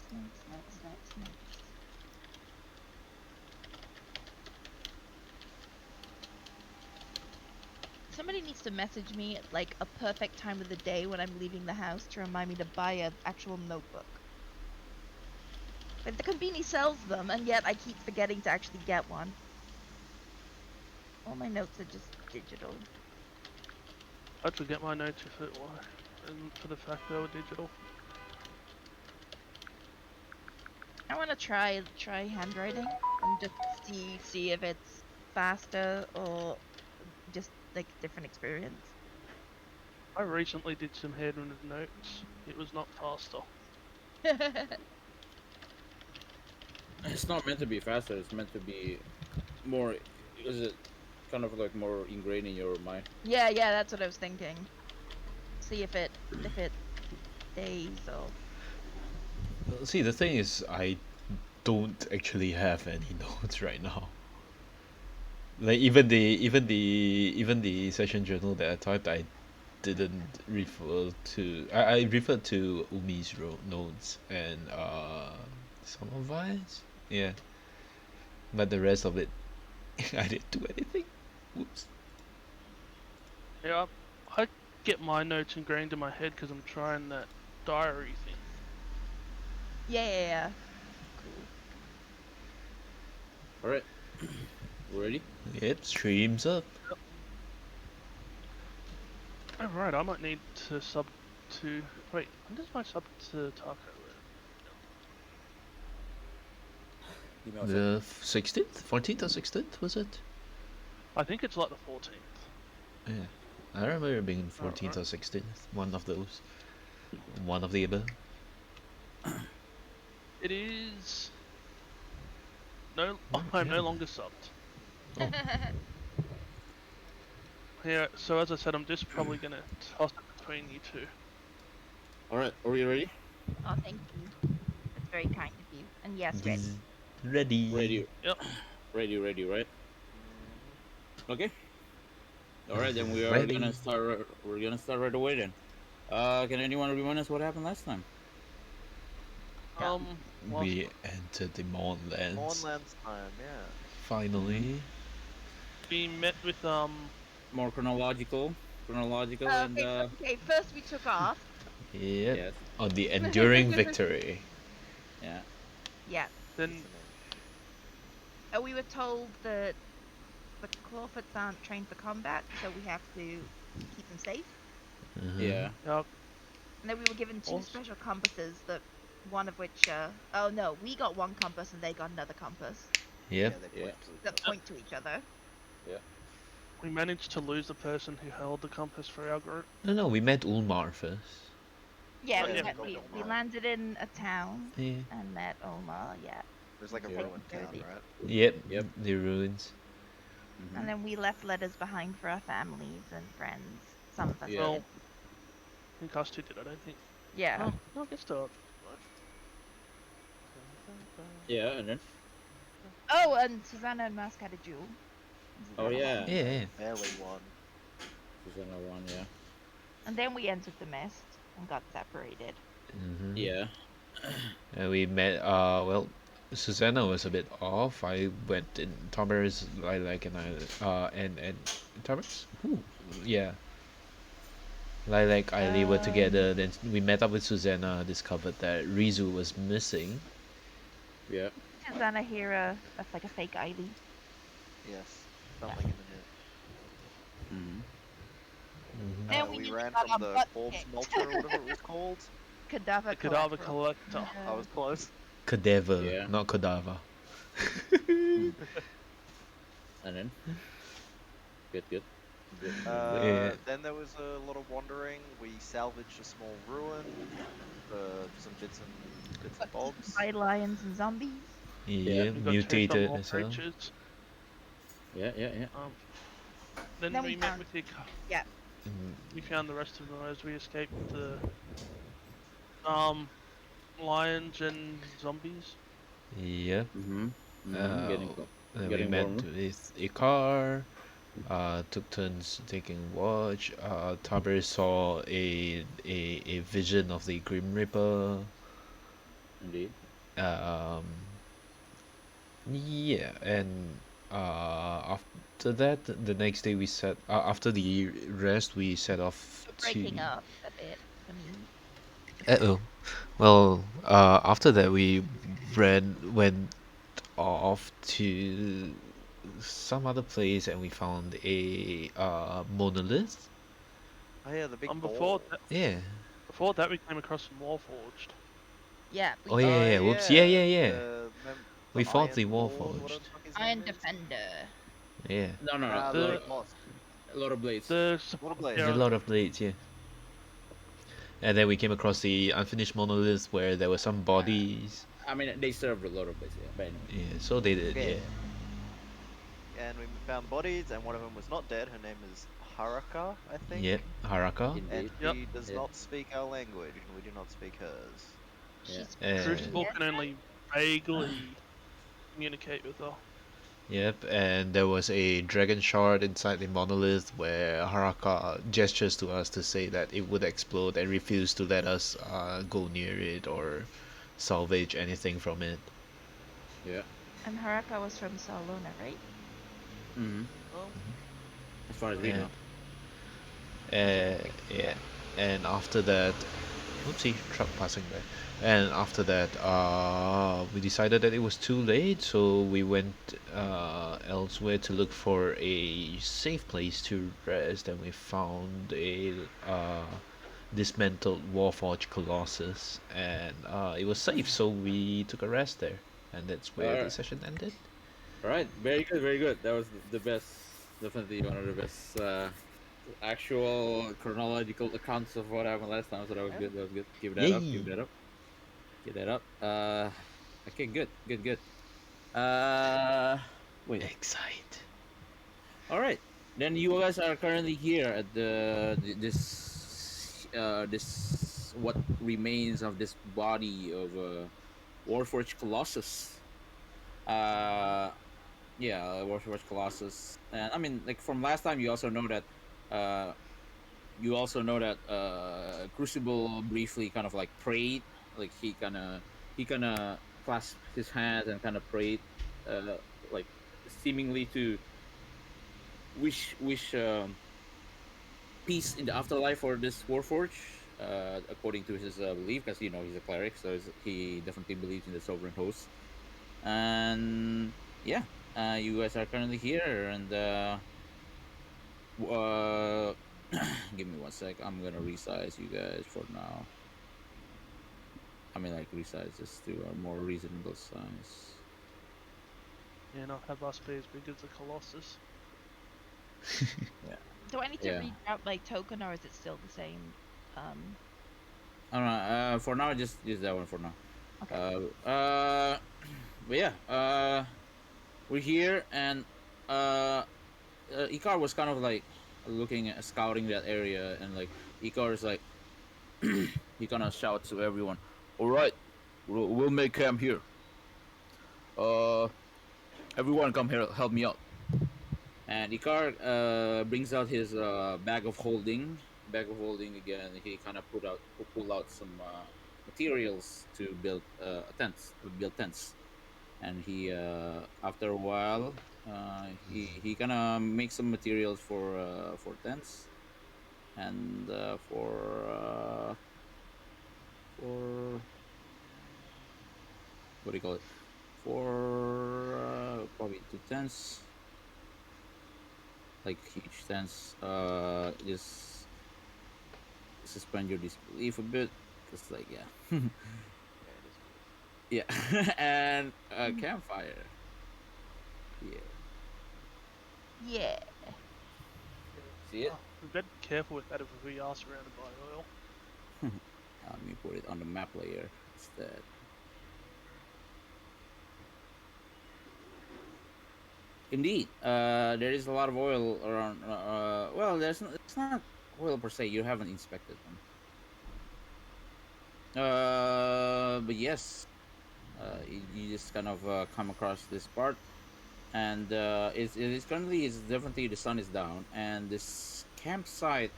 Snakes. Somebody needs to message me at like a perfect time of the day when I'm leaving the house to remind me to buy an actual notebook. But the convenience sells them, and yet I keep forgetting to actually get one. All my notes are just digital. I'd forget my notes if it were, and for the fact they were digital. I want to try handwriting and just see if it's faster or just like different experience. I recently did some handwritten notes. It was not faster. It's not meant to be faster. It's meant to be more. Is it kind of like more ingrained in your mind? Yeah, that's what I was thinking. See if it stays or See, the thing is, I don't actually have any notes right now. Like even the session journal that I typed, I didn't refer to. I referred to Umi's notes and some of mine. Yeah, but the rest of it, I didn't do anything. Whoops. Yeah, I get my notes ingrained in my head because I'm trying that diary thing. yeah. Cool. All right, ready? Yep, streams up. Oh right, I might need to sub to. Wait, when does my sub to Taco? Email us. The 16th, 14th or 16th was it? I think it's like the 14th. Yeah, I remember it being 14th right. or 16th. One of those. One of the above. It is. No, I'm no longer subbed. Oh. Yeah, so as I said, I'm just probably gonna toss it between you two. All right, are we ready? Oh, thank you. That's very kind of you. And yes, ready. Ready. Ready. Yep. Ready, right? Okay. All right, then we are Ready. gonna start. We're gonna start right away then. Can anyone remind us what happened last time? Well, We entered the Mournlands. Mournlands time, yeah. Finally. we met with More chronological, and Okay, first we took off. Yep. yes, On the enduring victory. yeah, Yeah. then We were told that the Clawfoots aren't trained for combat, so we have to keep them safe. yeah. And then we were given two special compasses that one of which oh no, we got one compass and they got another compass Yep. Yeah, they point to each that other. point to each other. Yeah. we managed to lose the person who held the compass for our group. No, we met Ulmar first. Yeah, Oh, yeah, we landed in a town Yeah. and met Omar, yeah. There's like a Yeah. ruined town, right? Yep. Yep. The ruins. Mhm. And then we left letters behind for our families and friends. Some of us Yeah. Well, did. I think us two did. I don't think. Yeah. Oh, no, I guess not. Yeah, and then. Oh, and Susanna and Mask had a duel. Oh yeah. Yeah. Barely one. Susanna won. Yeah. And then we entered the mist and got separated. Mm-hmm. Yeah. And we met. Well, Susanna was a bit off. I went in Thomas, Lilac, and and Thomas. Ooh, yeah. Lilac, Eiley were together. Then we met up with Susanna. Discovered that Rizu was missing. Yeah. Susanna here, that's like a fake Ivy. Yes. Something in the news. Mm-hmm. Then We just ran got from our the butt corpse kicked. melter or whatever it was called. Cadaver The cadaver collector. collector. I was close. Cadaver, Yeah. not cadaver. And then. Good. Yeah. Then there was a lot of wandering. We salvaged a small ruin, some bits and bobs. By lions and zombies. Yeah, We got chased by mutated more as well. creatures. Yeah. Then Then we we met found- with the. Yeah. We found the rest of them as we escaped the lions and zombies. Yep. Mm-hmm. Then we Getting met warmer. with Ikar. Took turns taking watch. Taber saw a vision of the Grim Reaper. Indeed. Um, yeah, and after that, the next day we set after the rest we set off You're to. breaking up a bit for me. Uh-oh. Well, after that we went off to some other place and we found a monolith. Oh yeah, the big Before ball. that, Yeah. we came across some Warforged. Yeah, we Oh yeah, Oh did. yeah, yeah. Whoops. Yeah, yeah, yeah, yeah. the We fought Iron the Lord, whatever the Warforged. fuck his Iron name is. Defender. Yeah. No, no, no. Nah, the The big boss. A lot of blades. the What a support blade. The yeah, Lord of Blades, yeah. And then we came across the unfinished monolith where there were some bodies. I mean, they served a lot of blades, yeah. But anyway. Yeah, so they did, yeah. Yeah. And we found bodies, and one of them was not dead. Her name is Haraka, I think. Yep, Haraka. And Indeed. yep. she does Yeah. not speak our language, and we do not speak hers. Yeah. She's Uh, Crucible yes. can only vaguely communicate with her. yep, and there was a dragon shard inside the monolith where Haraka gestures to us to say that it would explode and refused to let us go near it or salvage anything from it. Yeah. And Haraka was from Salona, right? Mm-hmm. Well, As far as we And know. yeah, and after that, oopsie, truck passing by. And after that, we decided that it was too late, so we went elsewhere to look for a safe place to rest, and we found a dismantled Warforged Colossus, and it was safe, so we took a rest there, and that's where the Alright. session ended. Alright. Very good, very good. That was the best. Definitely one of the best actual chronological accounts of what happened last time. So that was good. That was good. Give that up. Yay! Give that up. Give that up. Okay, good. Good, good. Uh, wait. Excite. All right. Then you guys are currently here at this what remains of this body of Warforged Colossus. Uh, yeah, Warforged Colossus. And I mean, like from last time, uh, Crucible briefly kind of like prayed, like he kind of clasped his hands and kind of prayed, like seemingly to wish peace in the afterlife for this Warforge, according to his belief, because he's a cleric, so he definitely believes in the sovereign host. And yeah, you guys are currently here, and uh, give me one sec. I'm gonna resize you guys for now. I mean, like resize this to a more reasonable size. Yeah, not have us be as big as the Colossus. Do I need to Yeah. read out my token, or is it still the same? Um, I don't know. For now, just use that one for now. okay. But yeah, we're here, and Ikar was kind of like looking at scouting that area, and like Ikar is like he kind of shouts to everyone, "All right, we'll make camp here. Uh, everyone come here, help me out." And Ikar brings out his bag of holding. Bag of holding again. He kind of pull out some materials to build tents. To build tents, and he after a while he kind of makes some materials for tents and for what do you call it, for probably two tents, like huge tents. Just suspend your disbelief a bit, because like yeah. Yeah. And a campfire. Yeah. Yeah. See it? Oh, we better be careful with that if we are surrounded by oil. Let me put it on the map layer instead. Indeed, there is a lot of oil around. Well, it's not oil per se. You haven't inspected them. But yes, you just kind of come across this part, and it's currently is definitely the sun is down, and this campsite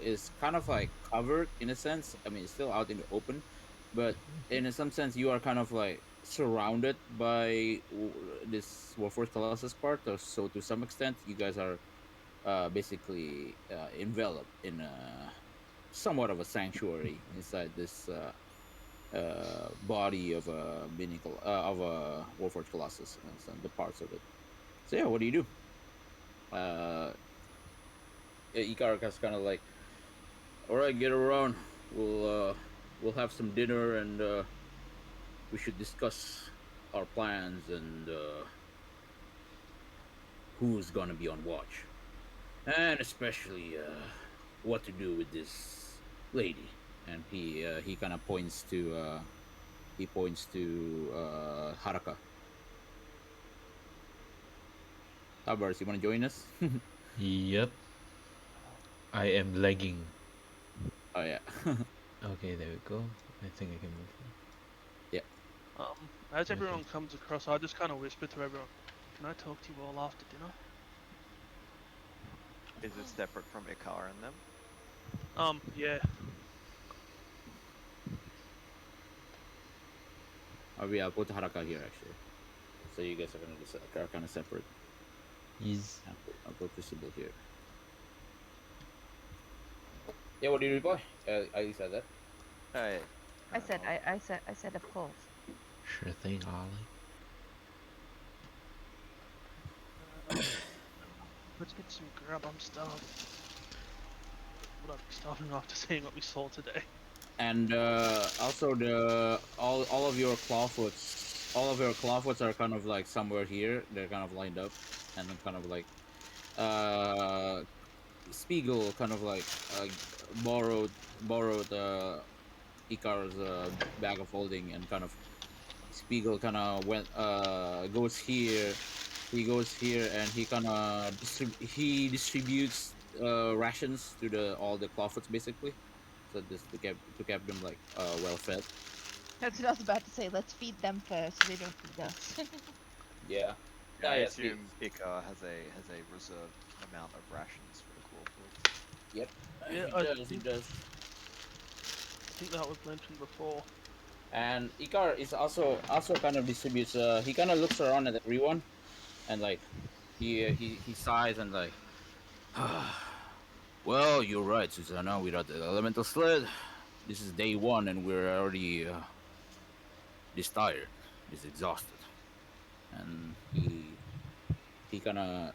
is kind of like covered in a sense. I mean, it's still out in the open, but in some sense you are kind of like surrounded by this Warforged Colossus part. So to some extent, you guys are basically enveloped in somewhat of a sanctuary inside this body of a of a Warforged Colossus and some the parts of it. So yeah, what do you do? Icarus kind of like, all right, get around. We'll have some dinner and we should discuss our plans and who's gonna be on watch, and especially what to do with this lady. And he kind of points to Haraka. Tabars, you want to join us? Yep. I am lagging. Oh yeah. Okay, there we go. I think I can move. As Okay. everyone comes across, I just kind of whisper to everyone, "Can I talk to you all after dinner?" Is it separate from Ikar and them? Yeah. I'll put Haraka here actually. So you guys are kind of separate. He's I'll put Crucible here. Yeah, what do you reply? I said that. Hey. I said of course. sure thing, Ollie. Let's get some grub. I'm starving. Would I be starving after seeing what we saw today? And also all of your clawfoots are kind of like somewhere here. They're kind of lined up, and then kind of like Spiegel kind of like borrowed Icar's bag of holding, and kind of Spiegel kind of goes here. He goes here and he kind of distributes rations to all the clawfoots basically, so just to keep them like well fed. That's what I was about to say. Let's feed them first, so they don't feed us. Yeah. Yeah, I yes, assume Ikar has a reserved amount of rations for the clawfoots. Yep. Yeah, He I does. He think- does. I think that was mentioned before. And Icar is also kind of distributes. He kind of looks around at everyone, and like he sighs and like, well, you're right, Susanna. Without the elemental sled, this is day one, and we're already this tired, this exhausted. And he kind of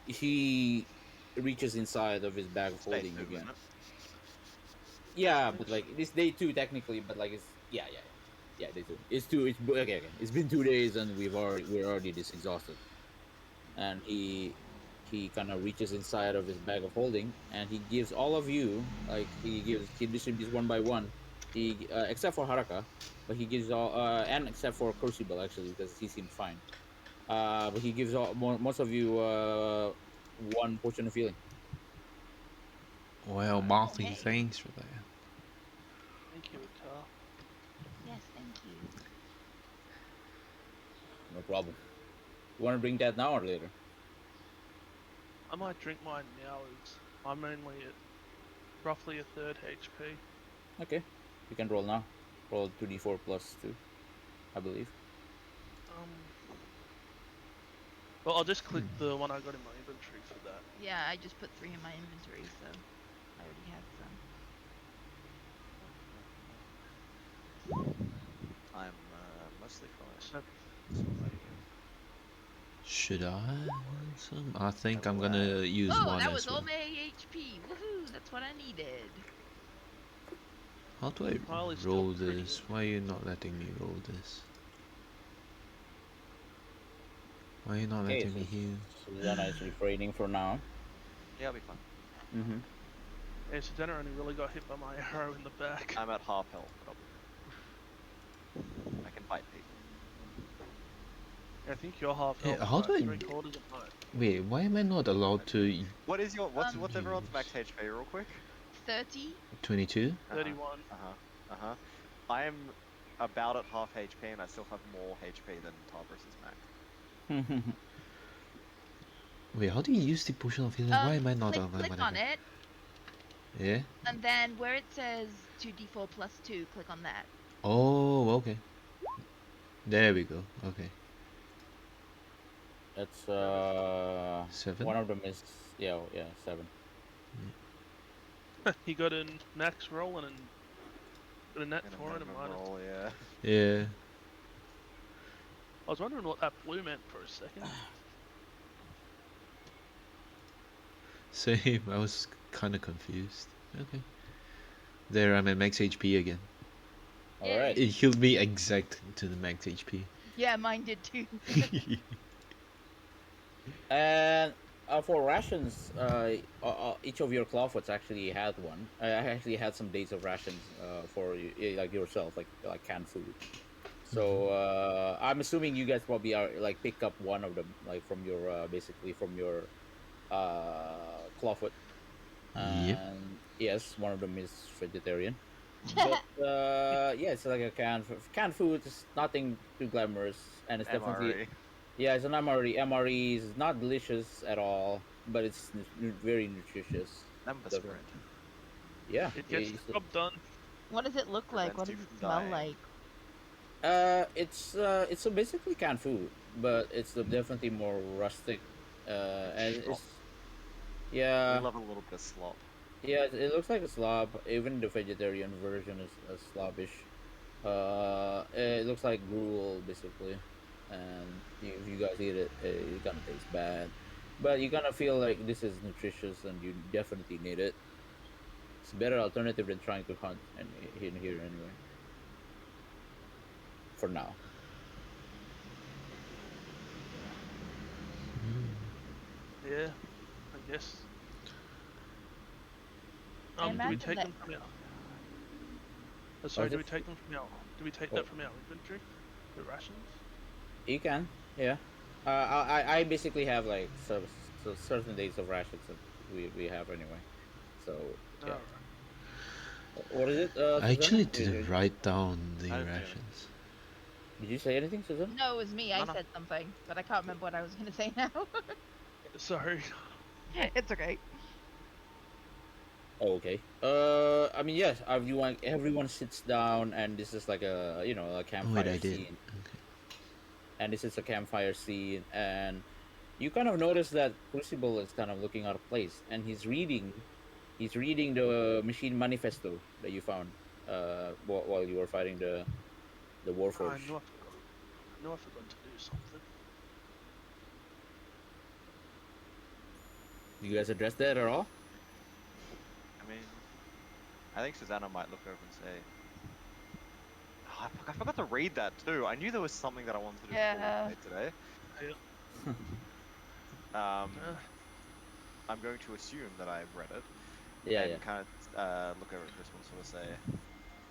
he reaches inside of his bag of It's day holding 2, again. isn't it? Yeah, but like it's day two technically, but like it's yeah, day two. It's two. It's okay. It's been 2 days and we're already this exhausted. And he kind of reaches inside of his bag of holding and he gives all of you like he distributes one by one. He except for Haraka, but he gives all and except for Crucible actually because he seems fine. But he gives most of you one potion of healing. Well, Marty, hey. thanks for that. Thank you, Ikar. Yes, thank you. No problem. You want to bring that now or later? I might drink mine now as I'm only at roughly a third HP. Okay, you can roll now. Roll 2d4 plus 2, I believe. Well, I'll just click the one I got in my inventory for that. Yeah, I just put 3 in my inventory, so I already have some. I'm mostly fine. So, Should I? Some? I think I I'm will gonna use Oh, one that as was well. all my HP. Woohoo! That's what I needed. How do I Pile is still roll pretty this? good. Why are you not letting me roll this? Why are you not Okay, letting me heal? Susanna is refraining for now. Yeah, I'll be fine. Mm-hmm. Yeah, so Jenna only really got hit by my arrow in the back. I'm at half health, but I'll be fine. I can bite people. I think you're half Yeah, health, how right? do I- 3/4 of mine. Wait, why am I not allowed to What is your what's everyone's Use. max HP real quick? 30? 22? 31. I am about at half HP and I still have more HP than Tarbrus's max. Wait, how do you use the potion of healing? Why am I not on Click on it, Yeah? and then where it says 2d4 plus 2, click on that. Oh, okay. There we go. Okay. It's 7? one of them is yeah 7. He got a max roll and got a net In a 4 and a minimum minus. roll, yeah. Yeah. I was wondering what that blue meant for a second. Same. I was kind of confused. Okay. There, I'm at max HP again. All Yay. right. It healed me exact to the max HP. Yeah, mine did too. And for rations, each of your clawfoots actually had one. I actually had some days of rations for you, like yourself, like canned food. So I'm assuming you guys probably are like pick up one of them, like from your basically from your clawfoot. Yep. And yes, one of them is vegetarian. But yeah, it's like a canned food. It's nothing too glamorous, and it's definitely MRE. yeah, it's an MRE. MRE is not delicious at all, but it's very nutritious. Number Definitely. spread. Yeah. It gets the job done. What does it look like? What Prevents you does it from smell dying. like? It's a basically canned food, but it's definitely more rustic. And Slop. it's yeah, We love a little bit of slop. yeah. It looks like a slob. Even the vegetarian version is slobbish. It looks like gruel basically, and if you guys eat it, it's gonna taste bad. But you're gonna feel like this is nutritious, and you definitely need it. It's a better alternative than trying to hunt and in here anyway. For now. Yeah, I guess. I Do we imagine take that- them from our? Sorry, is do it we take them from our? Do we take Oh. that from our inventory? The rations? You can, yeah. I basically have like so certain days of rations that we have anyway. So yeah. Alright. What is it? I actually Susanna? didn't write down the I didn't do it. rations. Did you say anything, Susan? No, it was me. I No. said something, but I can't remember what I was gonna say now. Sorry. It's okay. Oh, okay. I mean, yes. Everyone sits down, and this is like a a Oh, wait, campfire I did. scene. And this is a campfire scene, and you kind of notice that Crucible is kind of looking out of place, and he's reading the machine manifesto that you found while you were fighting the I Warforged. know I forgot. I know I forgot to do something. You guys address that at all? I mean, I think Susanna might look over and say, oh, I forgot to read that too. I knew there was something that I wanted to do Yeah. before we played today. I'm going to assume that I've read it. Yeah, and yeah. kind of look over at Crystal and sort of say,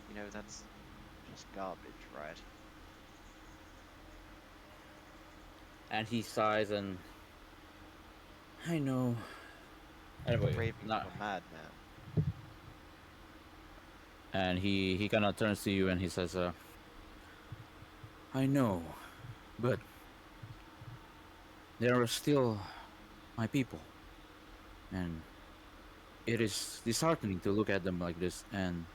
you know, that's just garbage, right? And he sighs and I know. Anyway, Raving not. from a madman. And he kind of turns to you and he says, "I know, but there are still my people, and it is disheartening to look at them like this." And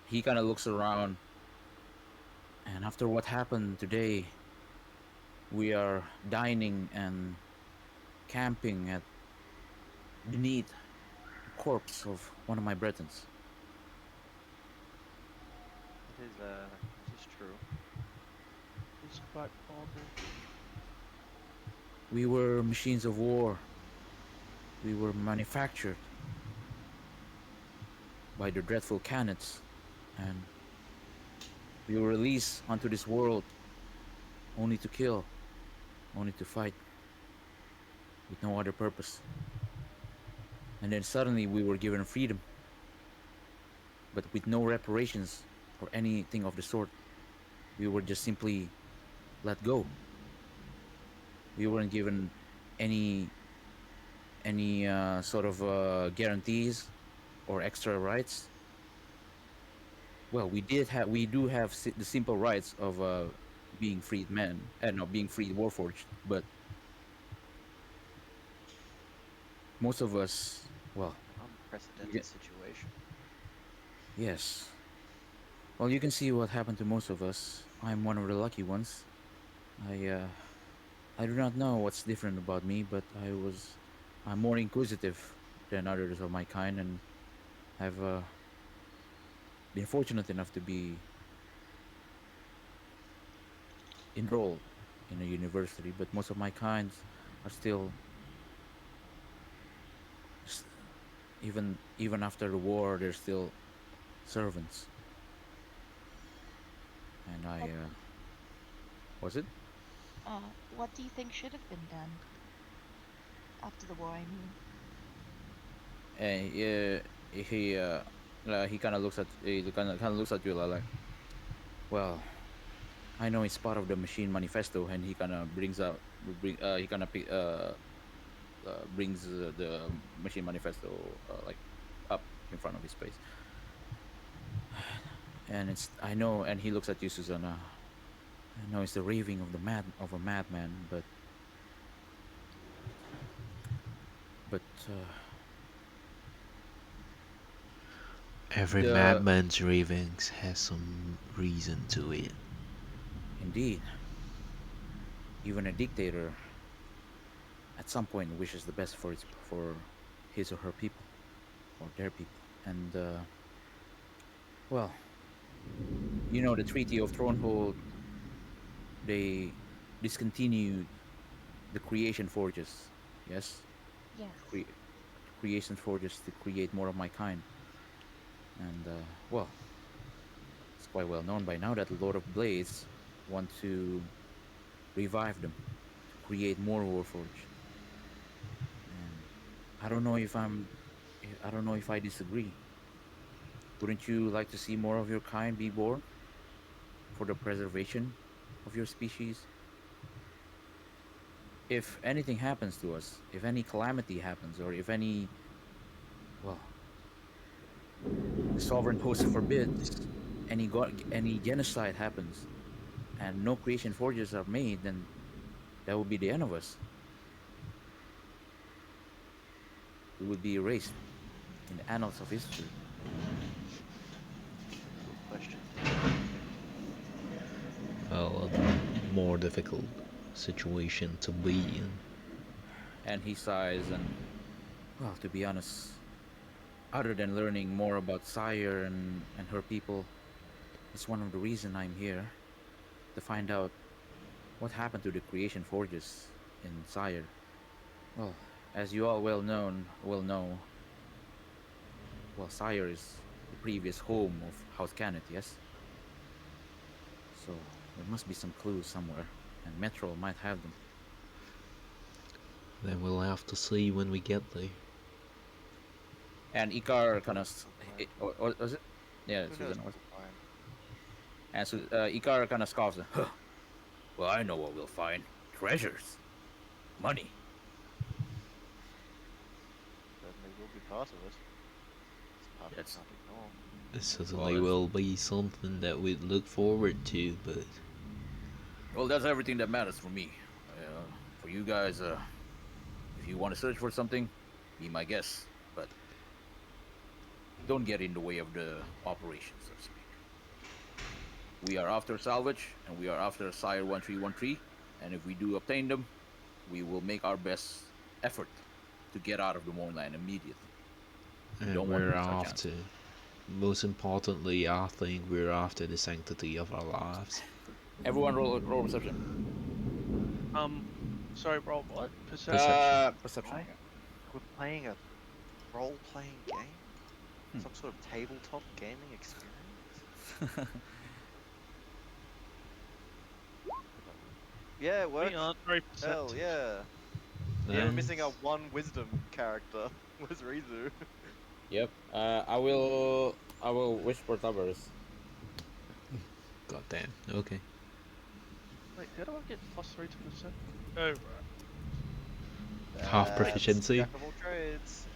he kind of looks around, and after what happened today, we are dining and camping at beneath the corpse of one of my brethren. It is true. It's quite horrible. We were machines of war. We were manufactured by the dreadful Canids, and we were released onto this world only to kill, only to fight, with no other purpose. And then suddenly we were given freedom, but with no reparations or anything of the sort. We were just simply let go. We weren't given any sort of guarantees or extra rights. Well, we do have the simple rights of being freed men and not being freed warforged, but most of us, well, Unprecedented Yeah. situation. yes, Well, you can see what happened to most of us. I'm one of the lucky ones. I I do not know what's different about me, but I'm more inquisitive than others of my kind, and have been fortunate enough to be enrolled in a university. But most of my kinds are still, s- even after the war, they're still servants. And What, was it? what do you think should have been done after the war? I mean, Yeah, he kind of looks at you like, well, I know it's part of the machine manifesto, and he kind of he kind of brings the machine manifesto like up in front of his face, and it's I know, and he looks at you, Susanna. I know it's the raving of a madman, but Every the madman's ravings has some reason to it. indeed, even a dictator at some point wishes the best for his or her people or their people, and well, you know, the Treaty of Thronehold, they discontinued the creation forges. Yes, yes. Cre- creation forges to create more of my kind, and well, it's quite well known by now that the Lord of Blades want to revive them to create more Warforged. And I don't know if I don't know if I disagree. Wouldn't you like to see more of your kind be born for the preservation of your species? If anything happens to us, if any calamity happens, or if any, well, the sovereign host forbids any genocide happens, and no creation forges are made, then that would be the end of us. We would be erased in the annals of history. Good question. Well, a more difficult situation to be in. And he sighs, and well, to be honest, other than learning more about Sire and her people, it's one of the reason I'm here to find out what happened to the creation forges in Sire. Well, as you all well know, well, Sire is the previous home of House Canet, yes? So there must be some clues somewhere, and Metro might have them. Then we'll have to see when we get there. And Icar kind We'll of, find. or was it? Yeah, Who knows Susan what was. we'll find? And so Icar kind of scoffs. Huh. Well, I know what we'll find: treasures, money. Certainly will be part of it. It's part we That's can't ignore. It well, certainly will be something that we'd look forward to, but that's everything that matters for me. For you guys, if you want to search for something, be my guest, but don't get in the way of the operation, so to speak. We are after salvage, and we are after Sire 1313, and if we do obtain them, we will make our best effort to get out of the Mournland immediately. We and don't want to we're lose our chance. after. Most importantly, I think we're after the sanctity of our lives. Everyone roll perception. Sorry, roll what? Perception. Perception. Right? We're playing a role-playing game? Hmm. Some sort of tabletop gaming experience? Yeah, it We worked. aren't very Hell perceptive. yeah. Yeah, we're missing our one wisdom character. Was Rizu. Yep. I will whisper towers. God damn. Okay. Wait, how do I get +3 to perception? Oh, right. Half That's proficiency. jack of all trades.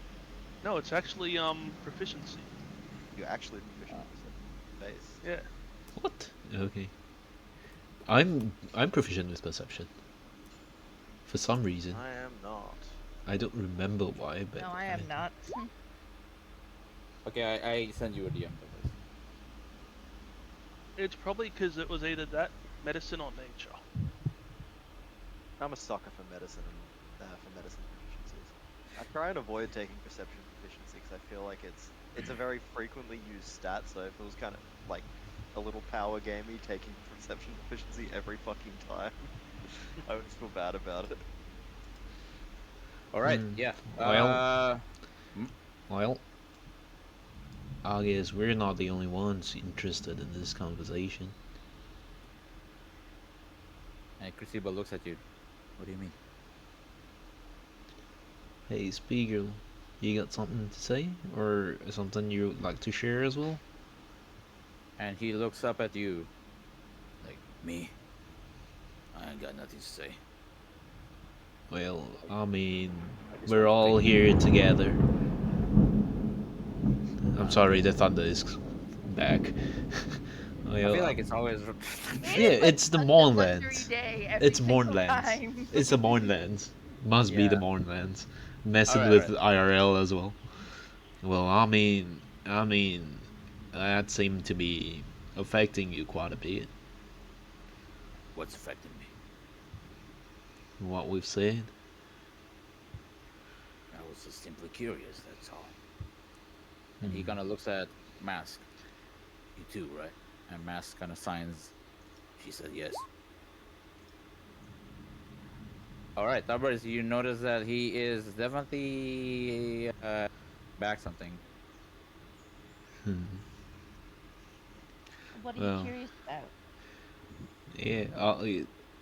No, it's actually proficiency. You're actually proficient in perception. Base. Yeah. What? Okay. I'm proficient with perception. For some reason. I am not. I don't remember why, but No, I am not. Okay, I send you a DM. Towers. It's probably because it was either that, medicine, or nature. I'm a sucker for medicine and for medicine proficiencies. I try and avoid taking perception proficiency because I feel like it's a very frequently used stat. So if it was kind of like a little power gamey taking perception proficiency every fucking time, I would just feel bad about it. All right. Hmm. Yeah. Well, well, I guess we're not the only ones interested in this conversation. And Crucible looks at you. What do you mean? Hey, Spiegel, you got something to say? Or something you'd like to share as well? And he looks up at you. Like, me? I ain't got nothing to say. Well, I mean, I just we're want to all thank here together. I'm you. sorry, the thunder is back. I feel Well, like it's always. It yeah, is like it's the such a thundery Mornlands. day every It's single Mornlands. time. It's the Mornlands. Must be the Yeah. Mornlands. Messing All with right. IRL as well. Well, I mean, that seemed to be affecting you quite a bit. What's affecting me? What we've said. I was just simply curious. That's all. And he Hmm. kind of looks at Mask. You too, right? And Mask kind of signs. She said yes. All right, Tarbers, you notice that he is definitely back something. Hmm. What are you Well, curious about? yeah,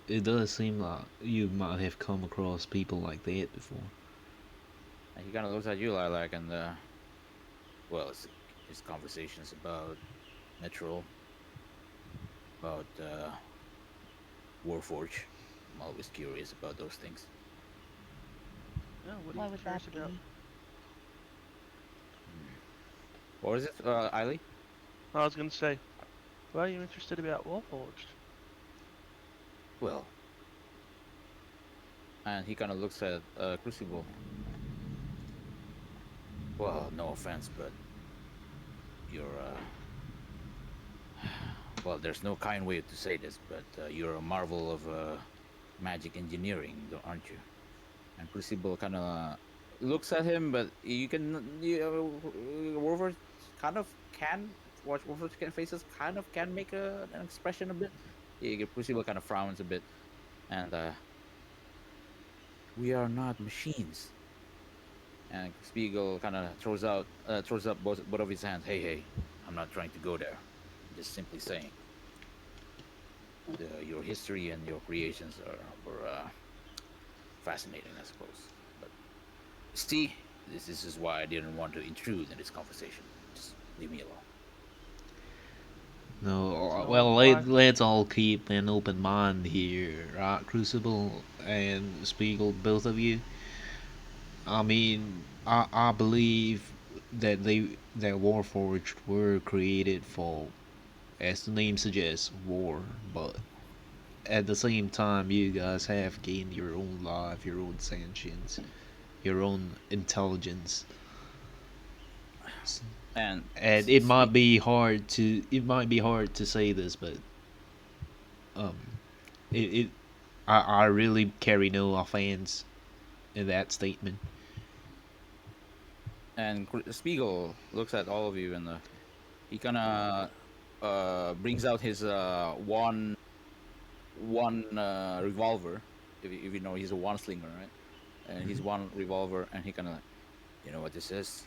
it does seem like you might have come across people like that before. And he kind of looks at you, Lilac, and well, it's his conversations about Metro, about Warforge. I'm always curious about those things. Yeah, what are Why you would that curious about? be? Hmm. What is it, Eiley? I was gonna say, why are you interested about Warforged? Well, and he kind of looks at Crucible. Well, no offense, but you're well, there's no kind way to say this, but you're a marvel of magic engineering, aren't you? And Crucible kind of looks at him, but you can, Wolverine kind of can watch Wolverine's faces, kind of can make an expression a bit. Crucible kind of frowns a bit, and we are not machines. And Spiegel kind of throws up both of his hands. Hey, hey, I'm not trying to go there. I'm just simply saying your history and your creations were fascinating, I suppose. But see, this is why I didn't want to intrude in this conversation. Just leave me alone. No, So well, why? let's all keep an open mind here, right, Crucible and Spiegel, both of you. I mean, I believe that Warforged were created for, as the name suggests, war. But at the same time, you guys have gained your own life, your own sentience, your own intelligence, And and it might speak be hard to say this, but um, it I really carry no offense in that statement. and Spiegel looks at all of you, and he kind of brings out his one revolver. If you know, he's a one slinger, right? And he's one revolver, and he kind of, you know what this is?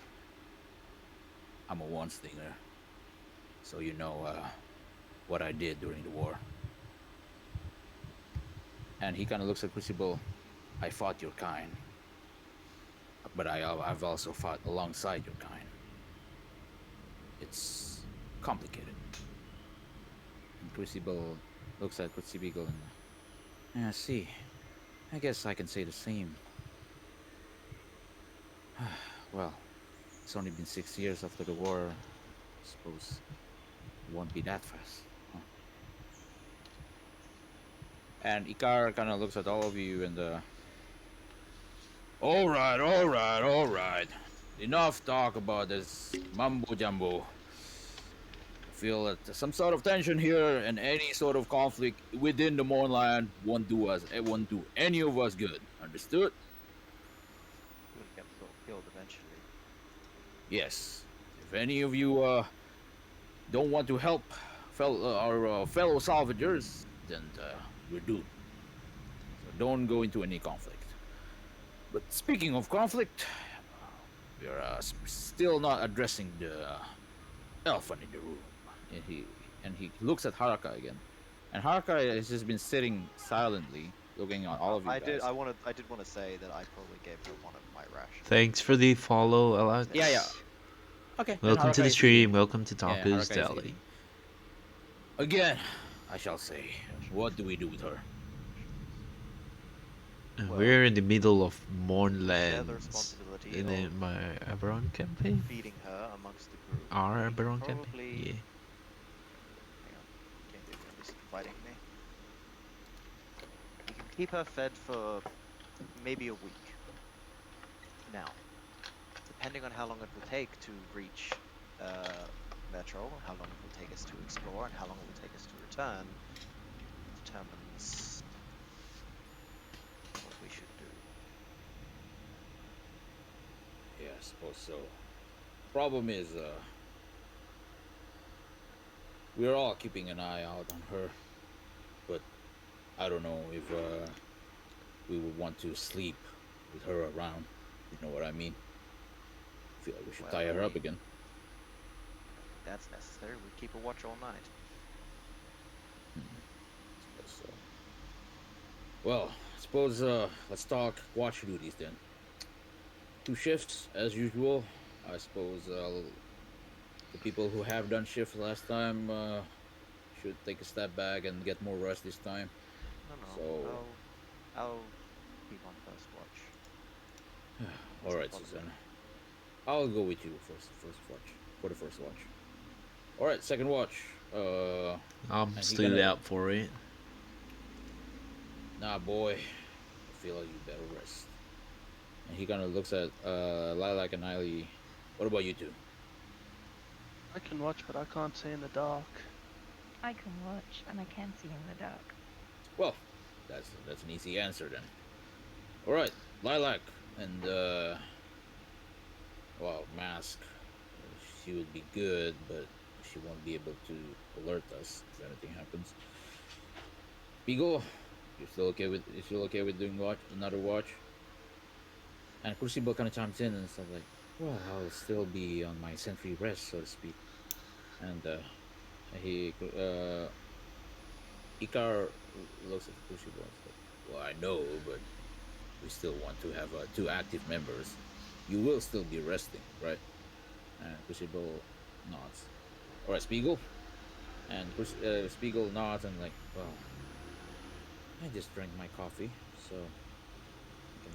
I'm a one slinger, so you know what I did during the war. And he kind of looks at Crucible. I fought your kind, but I've also fought alongside your kind. It's complicated. And Crucible looks at Crucible and yeah, see, I guess I can say the same. Well, it's only been 6 years after the war. I suppose it won't be that fast. Huh? And Ikar kind of looks at all of you and all right, all right, all right. Enough talk about this mumbo jumbo. feel that some sort of tension here and any sort of conflict within the Mournland won't do any of us good. Understood? We'll get killed eventually. Yes. If any of you don't want to help our fellow salvagers, then we're doomed. So don't go into any conflict. But speaking of conflict, we're still not addressing the elephant in the room. And he looks at Haraka again. And Haraka has just been sitting silently, looking at all of you I guys. did want to say that I probably gave her one of my rations. Thanks for the follow, Alex. Yeah. Okay. Welcome to the stream. Welcome to Taco's Haraka is Deli. eating. Again, I shall say, what do we do with her? Well, We're in the middle of share the Mournlands responsibility in of my Eberron campaign. feeding her amongst the group. Our We can Eberron probably... campaign. Yeah. Hang on, can't believe you're just fighting me. We can keep her fed for maybe a week. Now, depending on how long it will take to reach Metro, how long it will take us to explore, and how long it will take us to return, determines what we should do. Yeah, I suppose so. Problem is, we're all keeping an eye out on her, but I don't know if we would want to sleep with her around. You know what I mean? Feel like we should tie her up again. If that's necessary, we keep a watch all night. Suppose so. Well, I suppose let's talk watch duties then. 2 shifts as usual. I suppose the people who have done shifts last time should take a step back and get more rest this time. No, So- I'll keep on first watch. All right, Susanna. I'll go with you for the first watch. All right, second watch. I'm And he still gonna- out for it. Nah, boy. I feel like you better rest. And he kind of looks at Lilac and Eiley. What about you two? I can watch, but I can't see in the dark. I can watch, and I can see in the dark. Well, that's an easy answer then. All right, Lilac and well, Mask. She would be good, but she won't be able to alert us if anything happens. Beagle, you're still okay with doing another watch? And Crucible kind of chimes in and stuff like, well, I'll still be on my sentry rest, so to speak. And Icar looks at Crucible and says, well, I know, but we still want to have 2 active members. You will still be resting, right? And Crucible nods. Alright, Spiegel. And Spiegel nods and like, well, I just drank my coffee, so I can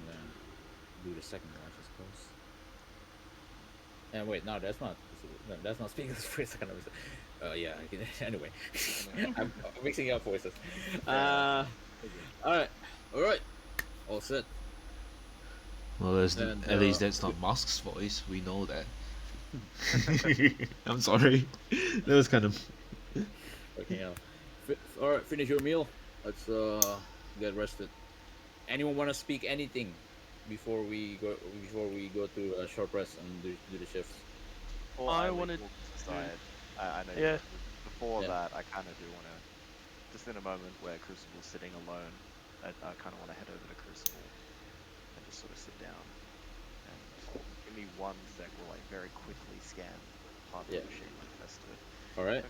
do the second watch, I suppose. And wait, no, that's not Spiegel's voice. Yeah. Anyway, I'm mixing up voices. All right, all set. Well, And, at least that's not Musk's voice. We know that. I'm sorry. That was kind of. Okay, all right, finish your meal. Let's get rested. Anyone want to speak anything before we go to a short rest and do the shifts? Or I leave wanted walk to the side. I know. Yeah. Before Yeah. that, I kind of do want to, just in a moment where Crucible's sitting alone, I kind of want to head over to Crucible and just sort of sit down and give me 1 sec. We'll like very quickly scan part of Yeah. the machine like this to it. All right.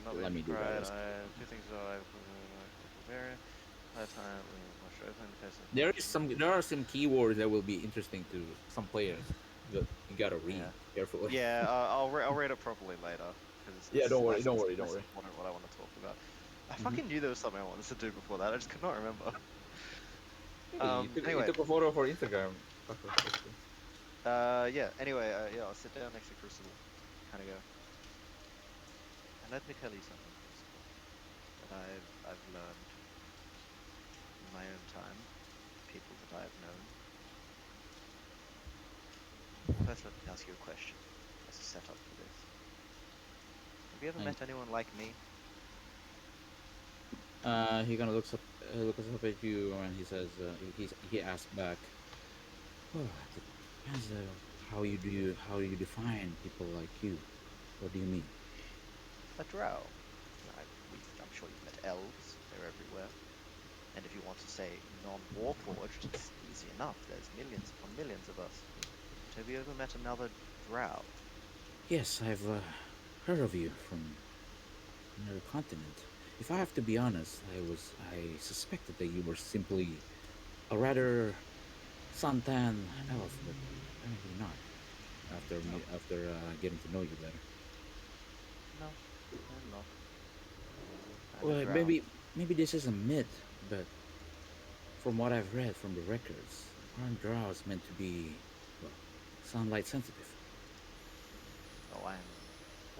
Not Let me do cried. that. I 2 things are I variant. Time There are some keywords that will be interesting to some players. You gotta read Yeah. carefully. Yeah, I'll read it properly later. Yeah, don't worry, that's don't most worry. important what I want to talk about. I fucking knew there was something I wanted to do before that. I just could not remember. Anyway. You took a photo for Instagram. Yeah. Anyway, yeah, I'll sit down next to Crucible. Kind of go. And let me tell you something, Crucible, that I've learned in my own time, people that I've known. First, let me ask you a question as a setup for this. Have you ever I, met anyone like me? he kind of looks up at you, and he says, he asks back, "Oh, it depends how you define people like you. What do you mean?" A drow. I'm sure you've met elves. They're everywhere. And if you want to say non-warforged, it's easy enough. There's millions upon millions of us. But have you ever met another drow? Yes, I've heard of you from another continent. If I have to be honest, I suspected that you were simply a rather suntan elf, but apparently not. No, After getting to know you better. no, I'm not. I'm a Well, drow. maybe this is a myth, but from what I've read from the records, aren't drows meant to be, well, sunlight sensitive? Oh, I'm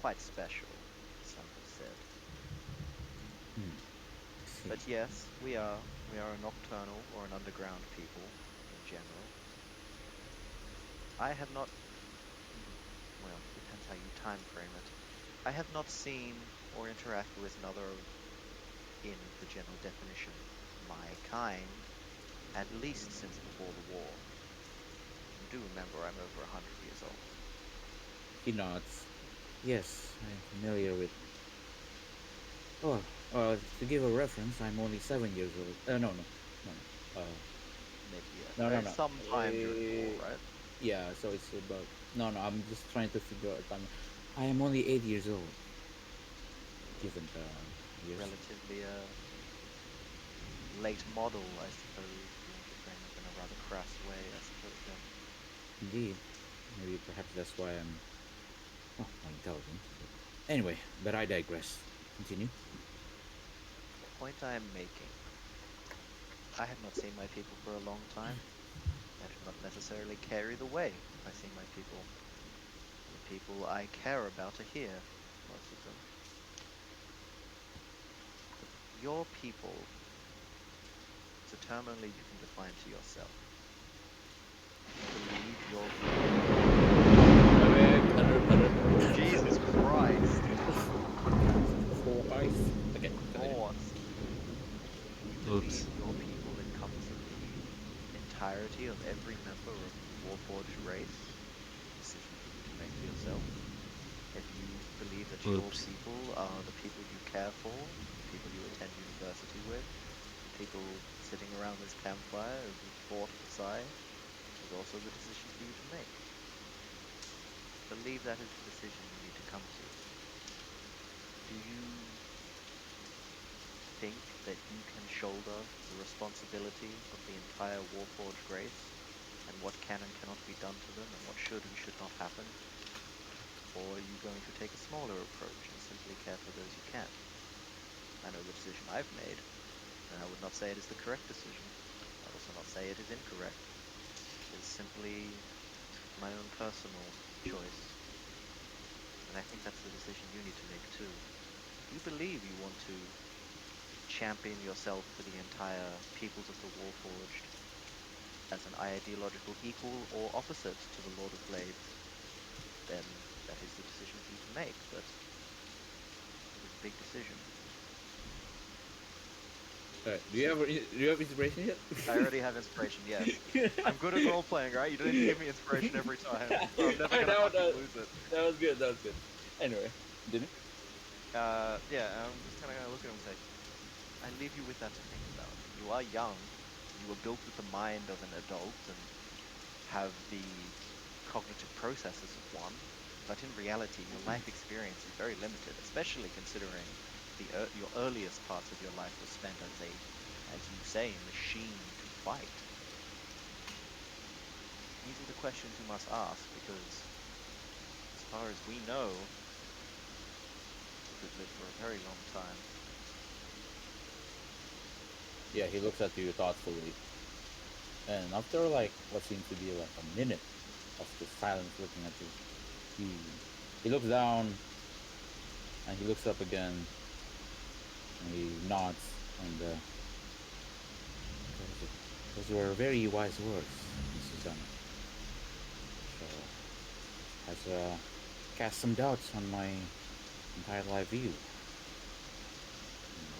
quite special, some have said. Hmm. I see. But yes, we are a nocturnal or an underground people in general. I have not, mm, well, depends how you time frame it. I have not seen or interacted with another of, in the general definition, my kind, at least since before the war. You do remember I'm over 100 years old. He nods. Yes, I'm familiar with. Oh, to give a reference, I'm only 7 years old. no. Maybe, No, yeah. no, no. Sometime during the war, right? Yeah, so it's about. No, no. I'm just trying to figure out time. I am only 8 years old, given the years. Relatively late model, I suppose, if you want to frame it in a rather crass way, I suppose, yeah. Indeed. Maybe perhaps that's why I'm more intelligent. Anyway, but I digress. Continue. The point I am making, I have not seen my people for a long time. I do not necessarily care either way if I see my people. The people I care about are here, most of them. Your people is a term only you can define to yourself. You believe your Jesus Christ! Okay. Forced. You believe Oops. your people encompass the entirety of every member of the Warforged race? It's a decision for you to make for yourself. If you believe that your Oops. people are the people you care for, the people you attend university with, the people sitting around this campfire as you fought beside, is also the decision for you to make. I believe that is the decision you need to come to. Do you think that you can shoulder the responsibility of the entire Warforged race and what can and cannot be done to them and what should and should not happen? Or are you going to take a smaller approach and simply care for those you can? I know the decision I've made, and I would not say it is the correct decision. I'd also not say it is incorrect. It is simply my own personal choice. And I think that's the decision you need to make too. If you believe you want to champion yourself for the entire peoples of the Warforged as an ideological equal or opposite to the Lord of Blades, then that is the decision for you to make, but it is a big decision. Alright, do you have inspiration yet? I already have inspiration, yes. I'm good at role playing, right? You don't need to give me inspiration every time, or I'm never gonna fucking lose it. That was good. That was good. Anyway, didn't it? Yeah, I'm just kind of gonna look at him and say, I leave you with that to think about. You are young, you were built with the mind of an adult and have the cognitive processes of one, but in reality, your life experience is very limited, especially considering your earliest parts of your life were spent as a, as you say, machine to fight. These are the questions you must ask because, as far as we know, you could live for a very long time. Yeah, he looks at you thoughtfully, and after like what seems to be like a minute of just silence looking at you, he looks down and he looks up again and he nods and those were very wise words, Miss Susanna. So has cast some doubts on my entire live view.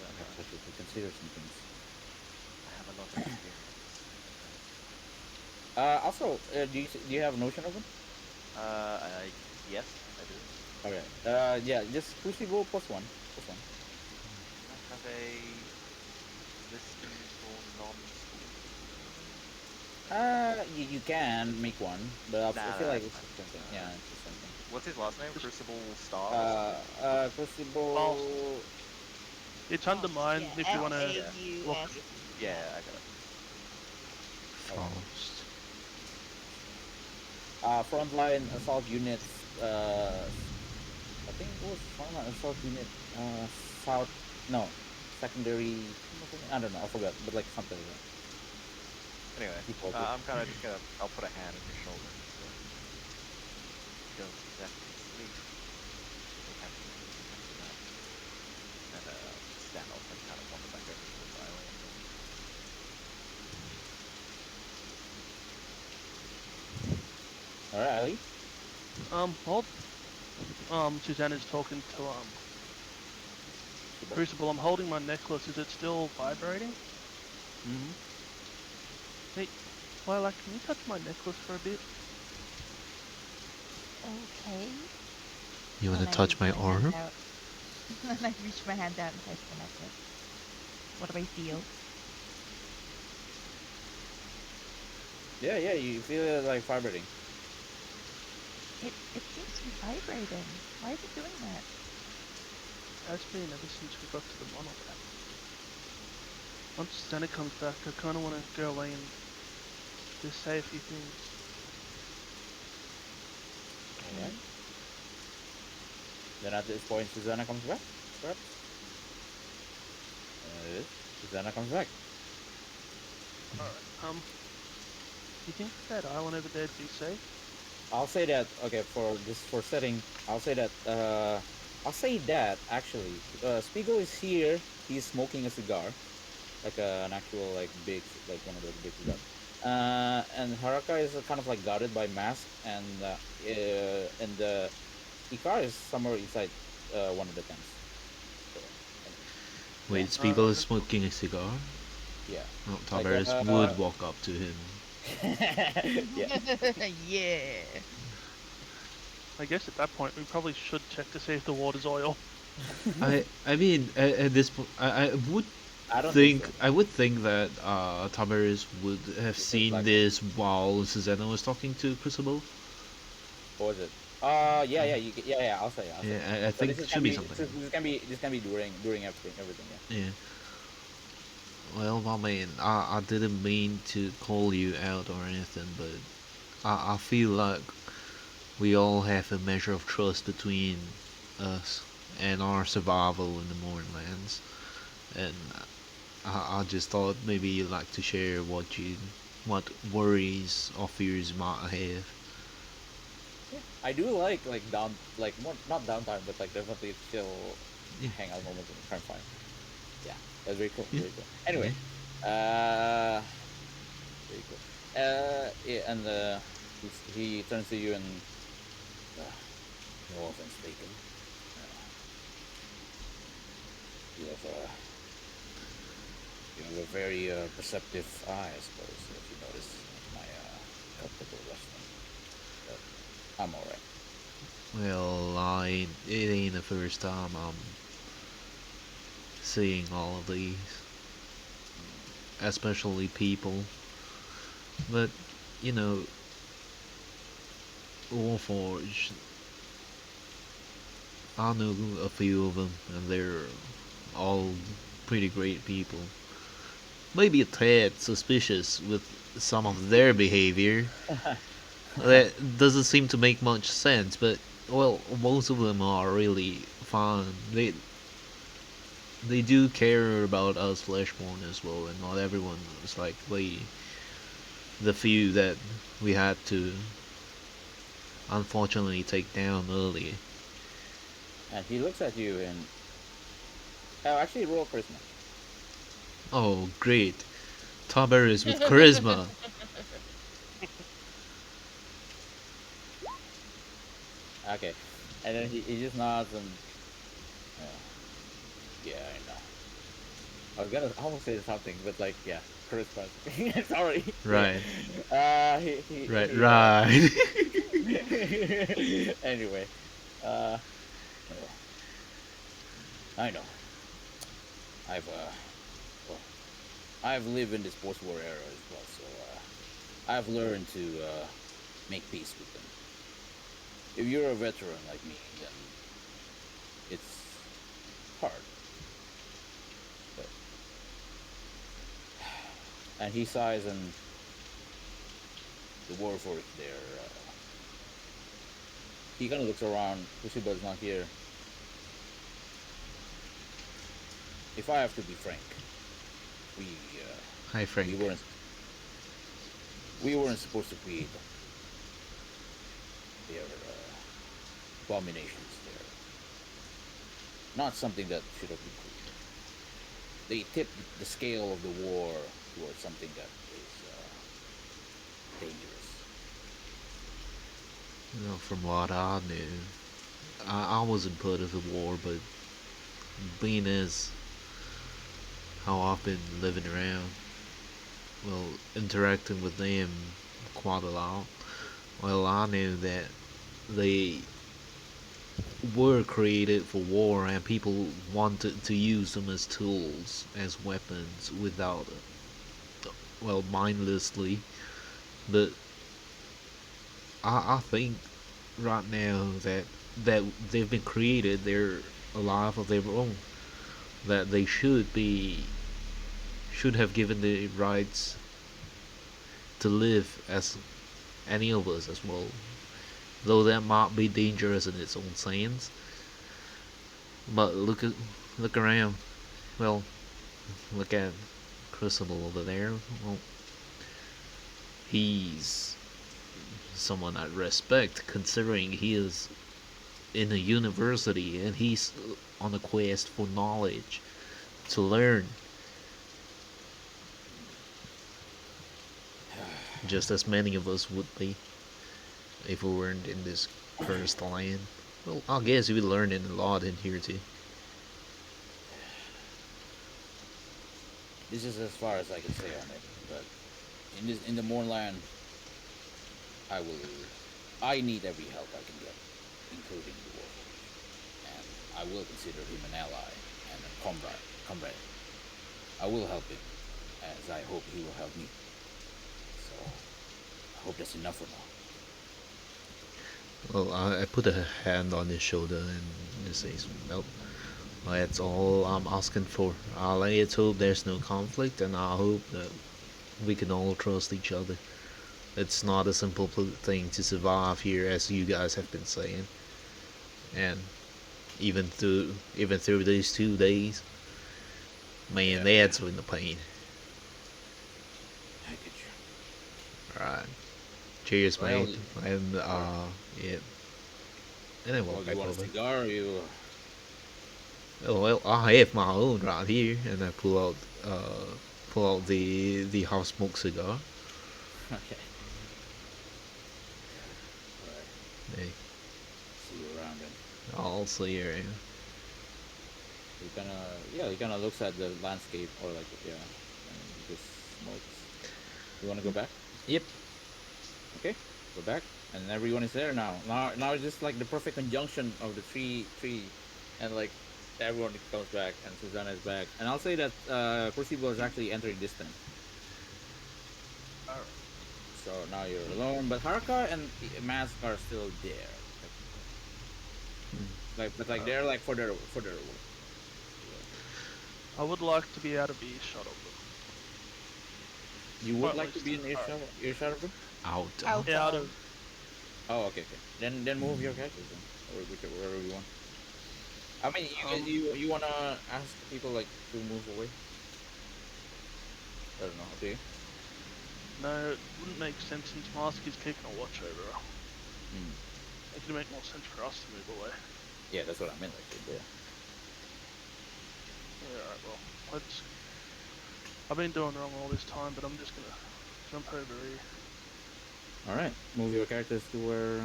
Well, Perhaps I should reconsider some things. I have a lot of experience. Also, do you have Notion open? Yes, I do. Okay. Yeah, just Crucible plus one. Plus one. Can I have a listen for non-school? You can make one, but I Nah, feel nah, like that's it's fine. the same thing. Yeah, it's the same thing. What's his last name? Just Crucible Star or something? Crucible. it's under mine Yeah, if you want to Yeah. look. Faust. Yeah, I got it. Faust. Frontline assault units. I think it was frontline assault unit. South. No, secondary. I don't know. I forgot, but like something like that. Anyway, Default group. I'm kind of just gonna. I'll put a hand on your shoulder so you don't exactly sleep. You'll have to after that. And I'll just stand off and kind of wander back over towards Isla and then. All right, Ali. Hold. Susanna's talking to Crucible. I'm holding my necklace. Is it still vibrating? Mm-hmm. Hey, Lilac, can you touch my necklace for a bit? Okay. You want And to I touch reach my hand arm? out. And I reach my hand out and touch the necklace. What do I feel? Yeah, you feel it like vibrating. It seems to be vibrating. Why is it doing that? Has been ever since we got to the monolith. Once Susanna comes back, I kind of want to go away and just say a few things. Alright. Then at this point, Susanna comes back. Perhaps. It is. Susanna comes back. Alright, you think that island over there would be safe? I'll say that. Okay, for setting, I'll say that. I'll say that actually. Spiegel is here. He's smoking a cigar, like an actual like big, like one of those big cigars. And Haraka is kind of like guarded by mask, and Ikar is somewhere inside one of the tents. So, Wait, Spiegel is okay. smoking a cigar? yeah. Oh, Like, Tavares would walk up to him. yeah. Yeah. I guess at that point we probably should check to see if the water's oil. I mean, at this point, I would I don't think so. I would think that Tavares would have It's seen like- this while Susanna was talking to Crucible. What was it? Yeah. I'll say. Yeah, I So think this it is should gonna be be something. this can be during everything. Yeah. Yeah. Well, my man, I didn't mean to call you out or anything, but I feel like we all have a measure of trust between us and our survival in the Mornlands, and I just thought maybe you'd like to share what worries or fears you might have. I do like more not downtime, but like definitely chill Yeah. hangout moments in the campfire. Yeah, that's very cool. Yeah. Very cool. Anyway, very cool. Yeah, and he turns to you and no offense taken. You have a very perceptive eye, I suppose, if you notice my comfortable wrestling. But I'm alright. Well, it ain't the first time I'm seeing all of these, especially people. But you know, Warforged, I know a few of them, and they're all pretty great people. Maybe a tad suspicious with some of their behavior. That doesn't seem to make much sense, but well, most of them are really fine. They do care about us Fleshborn as well, and not everyone is like the few that we had to unfortunately take down earlier. And he looks at you and actually roll charisma. Oh, great. Tiberius with charisma. Okay, and then he just nods and Yeah, I know. I was say something, but like, yeah, charisma. Sorry. Right. Right. He Right. anyway, uh, no, I know. I've well, I've lived in this post-war era as well, so I've learned to make peace with them. If you're a veteran like me, then it's hard. But and he sighs, and the warforged there. He kind of looks around. Crucible's not here. If I have to be frank, we Hi, Frank. we weren't we weren't supposed to create their abominations. There, not something that should have been created. They tipped the scale of the war towards something that is dangerous. You know, from what I knew, I wasn't part of the war, but being as how I've been living around, well, interacting with them quite a lot, well, I knew that they were created for war and people wanted to use them as tools, as weapons, without, well, mindlessly. But I think right now that they've been created, they're alive of their own. That they should have given the rights to live as any of us as well. Though that might be dangerous in its own sense. But look around. Well, look at Crucible over there. Well, he's someone I respect, considering he is in a university and he's on a quest for knowledge to learn, just as many of us would be if we weren't in this cursed land. Well, I guess we learned a lot in here too. This is as far as I can say on it. But in the Mournland, I will. I need every help I can get, including the Warforged, and I will consider him an ally and a comrade. Comrade. I will help him, as I hope he will help me. So I hope that's enough for now. Well, I put a hand on his shoulder and just says, "Well, that's all I'm asking for. Let's hope there's no conflict, and I hope that we can all trust each other. It's not a simple thing to survive here, as you guys have been saying. And even through these 2 days, man, that's been the pain. I get you. Right. Cheers, Well, mate. And yeah. And then Well, walk you back want a over. cigar? Or you Oh, well, I have my own right here, and I pull out the half smoked cigar. okay? All right. Hey, See you around then. I'll see you around. He kind of looks at the landscape, or like, yeah, and he just smokes. You want to go back? Yep. Okay, go back, and everyone is there now. Now it's just like the perfect conjunction of the tree, and like everyone comes back, and Susanna is back. And I'll say that Crucible is actually entering this time. Alright. So now you're alone, but Harka and Mask are still there. But they're like further away. I would like to be out of earshot of them. You would Well, like to it's be in alright. earshot of them? Out. Out. Yeah, out of. Oh, okay. Then move your characters then, or wherever you want. I mean, you wanna ask people like to move away? I don't know. Okay. No, it wouldn't make sense since Mask is keeping a watch over her. Hmm. It could make more sense for us to move away. Yeah, that's what I meant. Like, yeah. Yeah, alright, well, let's. I've been doing wrong all this time, but I'm just gonna jump over here. All right. Move your characters to where.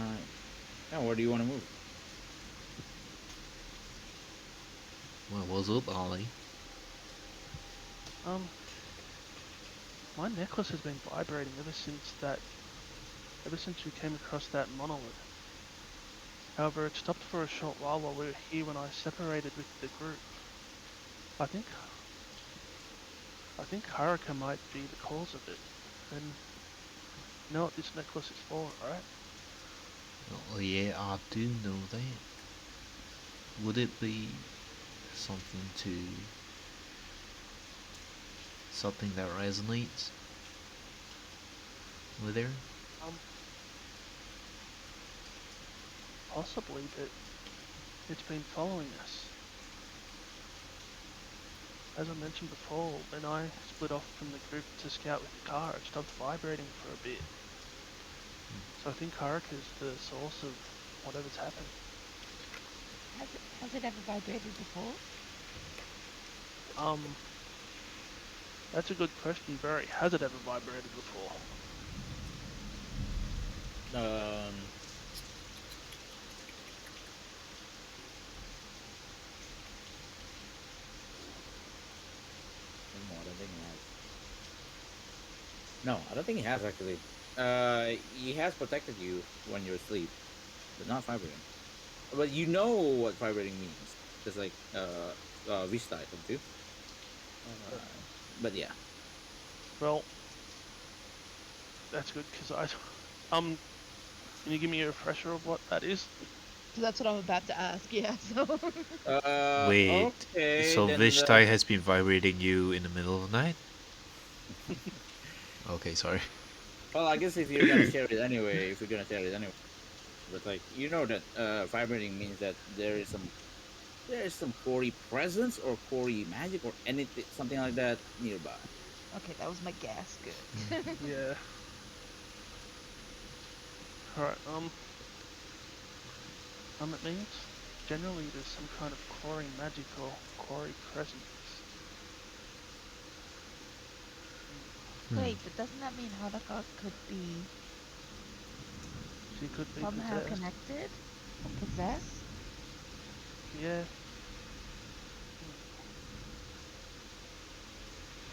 Yeah, where do you want to move? What was up, Ollie? Um, my necklace has been vibrating ever since we came across that monolith. However, it stopped for a short while we were here when I separated with the group. I think, I think Haruka might be the cause of it. And you know what this necklace is for, right? Oh yeah, I do know that. Would it be something to something that resonates with her? Um, Possibly, but it's been following us. As I mentioned before, when I split off from the group to scout with the car, it stopped vibrating for a bit. So I think Haruka's the source of whatever's happened. Has it ever vibrated before? Um, that's a good question, Barry. Has it ever vibrated before? Um, no, I don't think he has. No, I don't think he has actually. He has protected you when you're asleep, but not vibrating. But you know what vibrating means. Just like Vista, don't you? Uh, but yeah. Well, that's good because can you give me a refresher of what that is? So that's what I'm about to ask. Yeah. So Wait, Okay, so then. Vishtai has been vibrating you in the middle of the night? Okay, sorry. Well, I guess if you're gonna share it anyway, if you're gonna share it anyway, but like you know that vibrating means that there is some Corey presence or Corey magic or anything, something like that nearby. okay, that was my guess. Good. Yeah. Alright, it means generally there's some kind of quarry magic or quarry presence. Wait, but doesn't that mean Haruka could be She could be somehow possessed. connected or possessed? Yeah.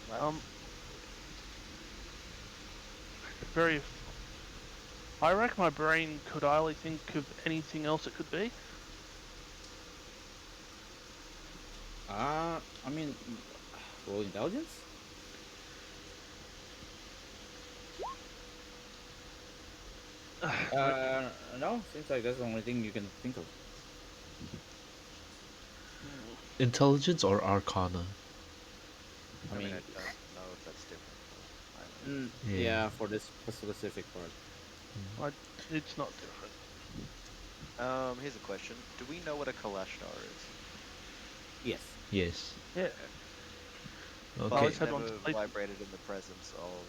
What? Very. I reckon my brain could hardly think of anything else it could be. I mean, roll intelligence. No, seems like that's the only thing you can think of. Intelligence or Arcana? I I mean, mean, I don't know if that's different for either. Yeah. yeah, for this specific part. It's not different. Here's a question. Do we know what a Kalashtar is? Yes. Yes. Yeah. But I Okay. always it had one never split. vibrated in the presence of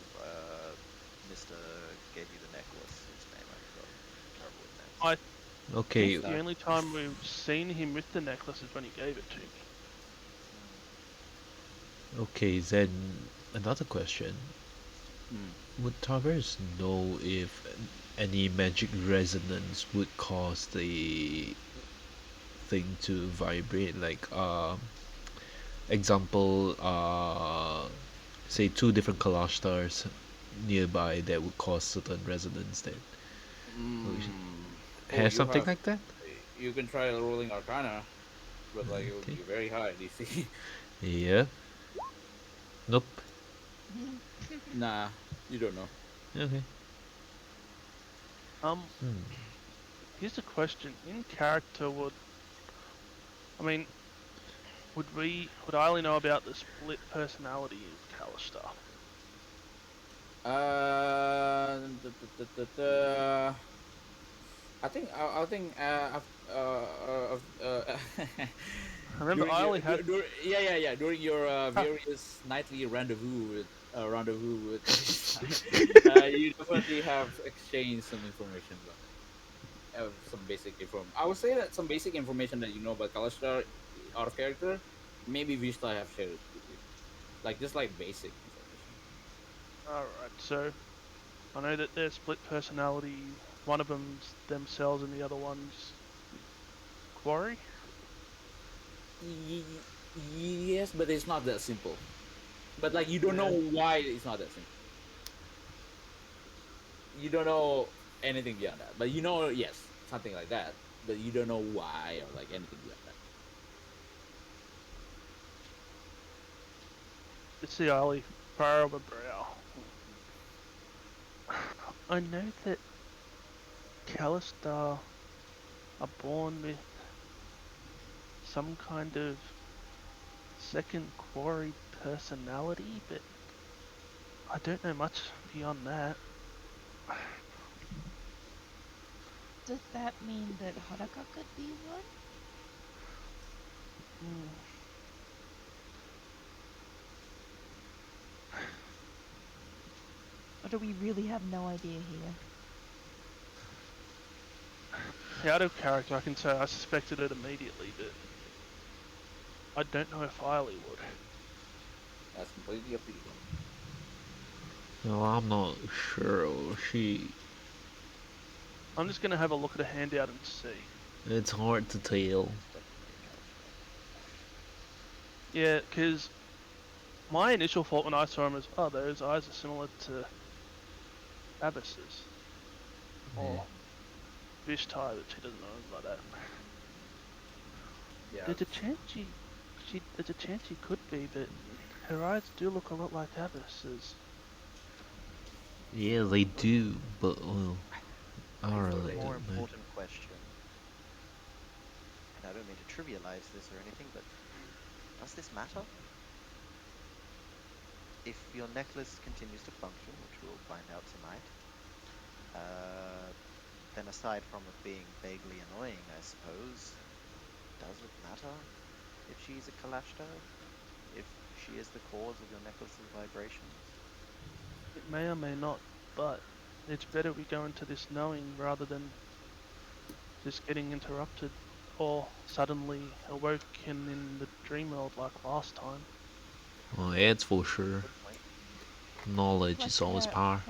Mr. gave you the necklace, whose name I forgot. Terrible with names. Okay. The only time we've seen him with the necklace is when he gave it to me. Okay. Then another question: Hmm. would Tavers know if any magic resonance would cause the thing to vibrate? Like, example, say two different collage stars nearby that would cause certain resonance. That we should Oh, have you something have. like that. You can try rolling Arcana, but like it would Okay. be very high DC. Yeah. Nope. Nah, you don't know. Okay. Um, Here's a question. In character, I mean, would I only know about the split personality of Kalista? I think Remember, during I your only had. yeah during your Huh, various nightly rendezvous with you definitely have exchanged some information about some basic inform. I would say that some basic information that you know about Kalashtar out of character, maybe Vishta have shared it with you, like just like basic information. Alright, so I know that they're split personality. One of them's themselves and the other one's Quarry? Yes, but it's not that simple. But like you don't know Yeah. why it's not that simple. You don't know anything beyond that. But you know, yes, something like that. But you don't know why or like anything beyond that. It's the only furrow of a brow. I know that Calistar are born with some kind of second quarry personality, but I don't know much beyond that. Does that mean that Horaka could be one? Hmm. Or do we really have no idea here? Out of character, I can say I suspected it immediately, but I don't know if Eiley would. That's completely up to you. No, I'm not sure. I'm just gonna have a look at a handout and see. It's hard to tell. Yeah, because my initial thought when I saw him was, oh, those eyes are similar to Abyss's. Yeah. Or Vishtai, but she doesn't know him like that. Yeah. There's a chance she could be, but her eyes do look a lot like Abyss's. Yeah, they do, but well, I The really more don't know. important question, and I don't mean to trivialize this or anything, but does this matter? If your necklace continues to function, which we'll find out tonight, then aside from it being vaguely annoying, I suppose, does it matter if she's a Kalashtar? If she is the cause of your necklace's vibrations? It may or may not, but it's better we go into this knowing rather than just getting interrupted or suddenly awoken in the dream world like last time. Well, that's for sure. Good point. Knowledge But is always power.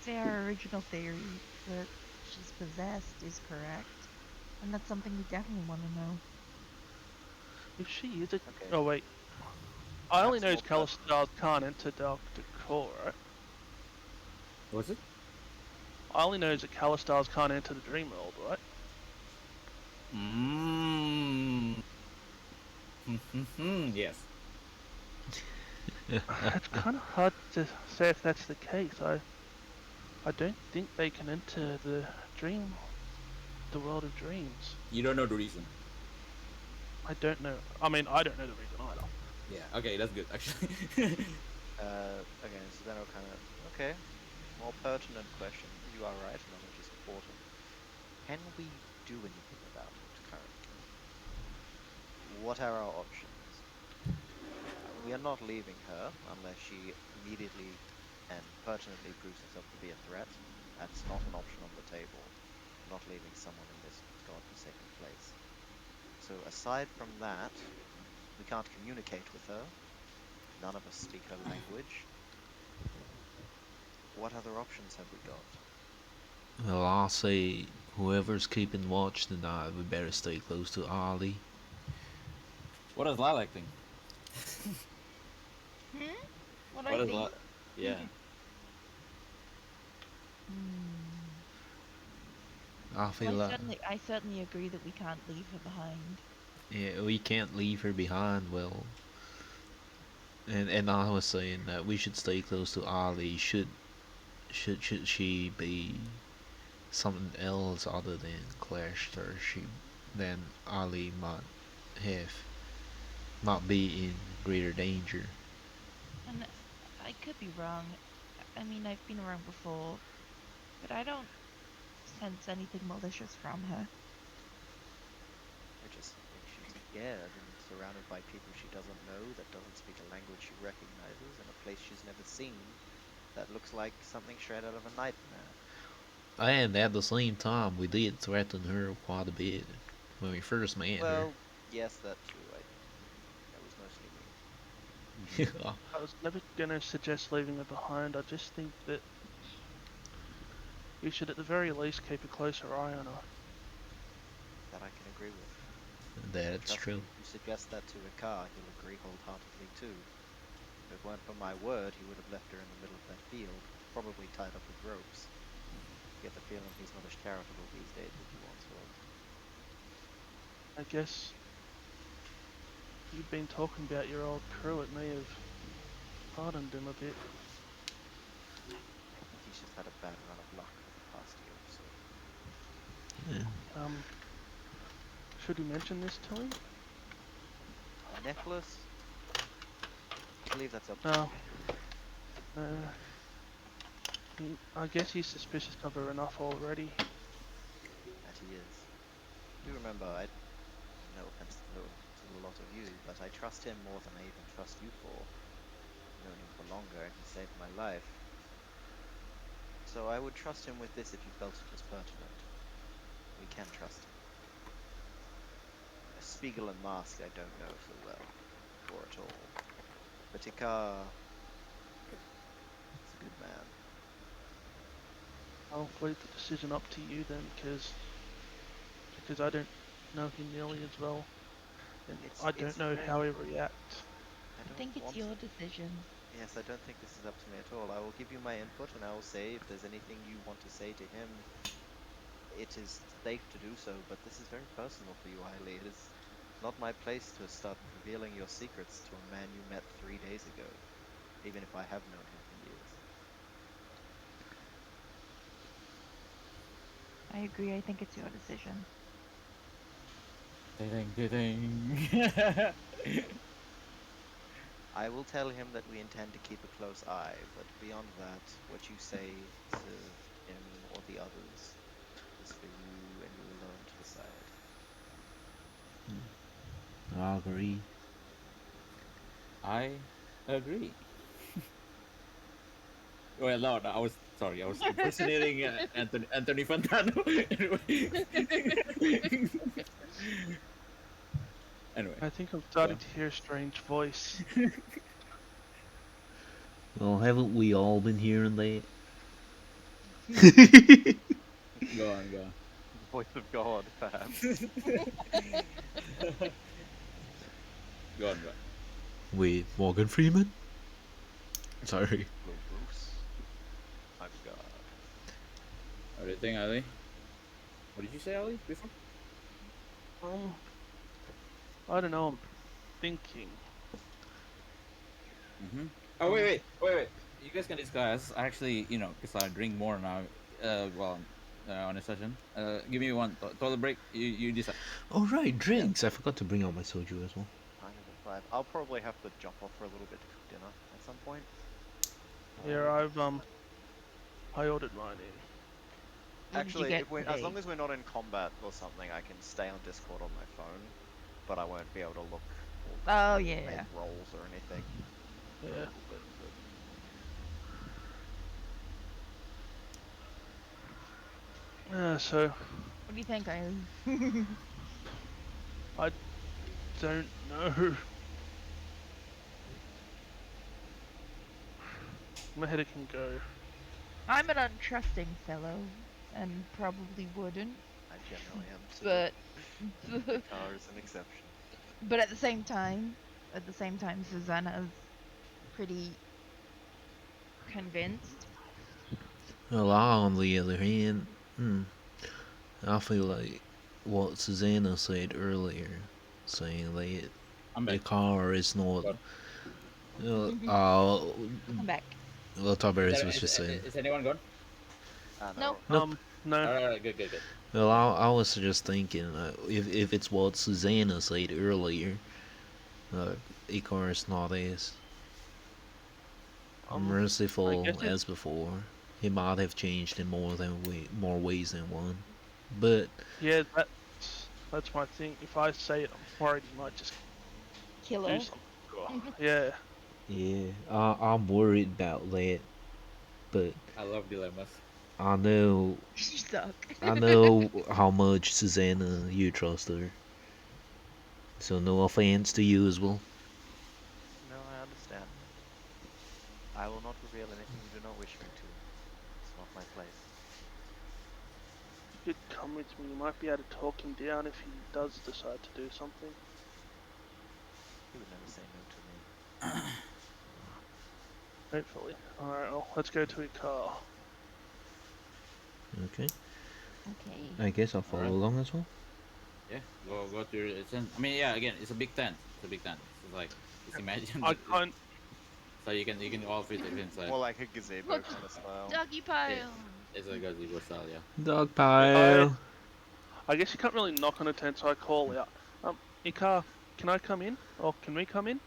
say our original theory that she's possessed is correct, and that's something we definitely want to know. If she is a... Okay, Oh wait, I only perhaps know more pertinent. Calistars can't enter Dr. Core, right? Was it? I only know that Calistars can't enter the dream world, right? Mmm. Yes. It's kind of hard to say if that's the case. I don't think they can enter the world of dreams. You don't know the reason. I don't know. I mean, I don't know the reason either. Yeah. Okay, that's good actually. Okay, so then I'll kind of... Okay, more pertinent question. You are right, knowledge is important. Can we do anything about it currently? What are our options? We are not leaving her unless she immediately and pertinently proves herself to be a threat. That's not an option on the table. Not leaving someone in this godforsaken place. So aside from that, we can't communicate with her. None of us speak her language. What other options have we got? Well, I'll say whoever's keeping watch tonight, we better stay close to Ali. What does Lilac think? What What I does think? Lilac? Yeah. Hmm. I feel Well, like I certainly agree that we can't leave her behind. yeah, we can't leave her behind. Well, and I was saying that we should stay close to Ali. Should she be something else other than Clash, or then Ali have might be in greater danger. And I could be wrong. I mean, I've been around before, but I don't sense anything malicious from her. I just think she's scared and surrounded by people she doesn't know, that doesn't speak a language she recognizes, in a place she's never seen, that looks like something straight out of a nightmare. And at the same time, we did threaten her quite a bit when we first met her. Well, yes, that too. That was mostly me. Yeah. I was never gonna suggest leaving her behind. I just think that we should at the very least keep a closer eye on her. That I can agree with. That's Trust true. me, if you suggest that to Ikar, he'll agree wholeheartedly too. If it weren't for my word, he would have left her in the middle of that field, probably tied up with ropes. Get the feeling he's not as charitable these days as he once was. I guess you've been talking about your old crew. It may have hardened him a bit. I think he's just had a bad run of luck for the past year or so. Yeah. Should he mention this to him? The necklace? I believe that's up to No. you. I guess he's suspicious of her enough already. That he is. Do remember, I no offense to the lot of you, but I trust him more than I even trust you for. I've known him for longer, and he saved my life. So I would trust him with this if you felt it was pertinent. We can trust him. A Spiegel and Mask I don't know so well, or at all. But Ikar is a good man. I'll leave the decision up to you then, because I don't know him nearly as well, and I don't It's know very. how he reacts. I I don't think it's want your to. decision. Yes, I don't think this is up to me at all. I will give you my input, and I will say if there's anything you want to say to him, it is safe to do so. But this is very personal for you, Eiley. It is not my place to start revealing your secrets to a man you met 3 days ago, even if I have known him for years. I agree. I think it's your decision. Ding, ding, ding. I will tell him that we intend to keep a close eye, but beyond that, what you say to him or the others is for you and you alone to decide. I agree. I agree. Well, no, I was sorry. I was impersonating Anthony Fantano. Anyway, I think I'm go starting on. to hear a strange voice. Well, haven't we all been hearing that? Go on, go on. The voice of God, perhaps. Go on, go on. Wait, Morgan Freeman? Sorry. Hello, Bruce. I'm God. What do you think, Ali? What did you say, Ali, before? Um, I don't know. I'm thinking. Mm-hmm. Oh, wait. You guys can discuss. Actually, because I drink more now. Well, on a session. Give me one toilet break. You decide. Oh right, Yeah, drinks. I forgot to bring out my soju as well. 9:05. I'll probably have to jump off for a little bit to cook dinner at some point. Yeah, I ordered mine in. What did you Actually, get as today? long as we're not in combat or something, I can stay on Discord on my phone, but I won't be able to look or Oh make yeah. rolls or anything for a Yeah. little bit. But So What do you think, Eileen? I don't know. My head can go. I'm an untrusting fellow, and probably wouldn't. I generally am too. But, The car is an exception. but at the same time, Susanna's pretty convinced. Well, on the other hand, hmm, I feel like what Susanna said earlier, saying that I'm the back. car is not. Go on. Come back. Well, Is, Tiberius that, was is, just saying. is anyone gone? Nope. No, Nope. No. All right, good. Well, I was just thinking, if it's what Susanna said earlier, uh, Icar is not as I guess merciful it. as before. He might have changed in more ways than one. But Yeah, that's my thing. If I say it, I'm worried he might just do Killer. something. Yeah. yeah, I'm worried about that. But I love dilemmas. I know You suck. I know how much Susanna you trust her. So no offense to you as well. no, I understand. I will not reveal anything you do not wish me to. It's not my place. could come with me, you might be able to talk him down if he does decide to do something. He would never say no to me. Hopefully. Alright, well, let's go to Ikar. Okay. Okay. I guess I'll follow Alright. along as well. Yeah, go to your. It's in, I mean, yeah. Again, it's a big tent. It's a big tent. It's like just imagine. I that can't. so you can all fit inside. More like a gazebo Look, kind of style. doggy pile. It's like a gazebo style, yeah. Dog pile. I guess you can't really knock on a tent, so I call out. Ikar, can I come in? Or can we come in?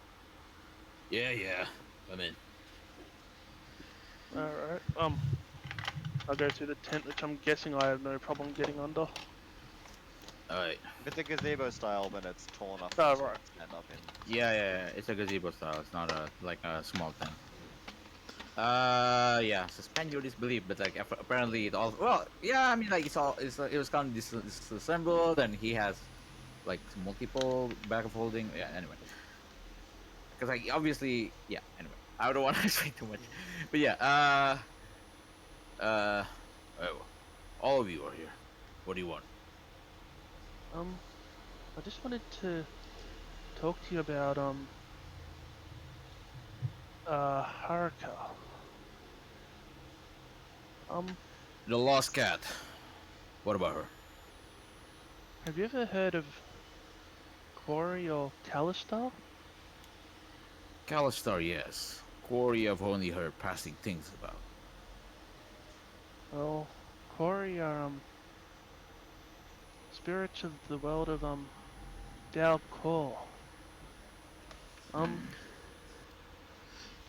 Yeah. Come in. Alright, I'll go through the tent, which I'm guessing I have no problem getting under. Alright. If it's a gazebo style, then it's tall enough Oh, for right. to stand up in. Yeah. It's a gazebo style. It's not like a small tent. Yeah. Suspend your disbelief, but like apparently it all. Well, yeah. I mean, like it was kind of disassembled, and he has like multiple back of holding. Yeah. Anyway. Because like obviously, yeah. Anyway, I don't want to say too much, but yeah. Oh, all of you are here. What do you want? I just wanted to talk to you about, Haruka. The lost cat. What about her? Have you ever heard of Quarry or Calistar? Calistar, yes. Quarry, I've only heard passing things about. Well, Quarry are, spirits of the world of, Dao Kor.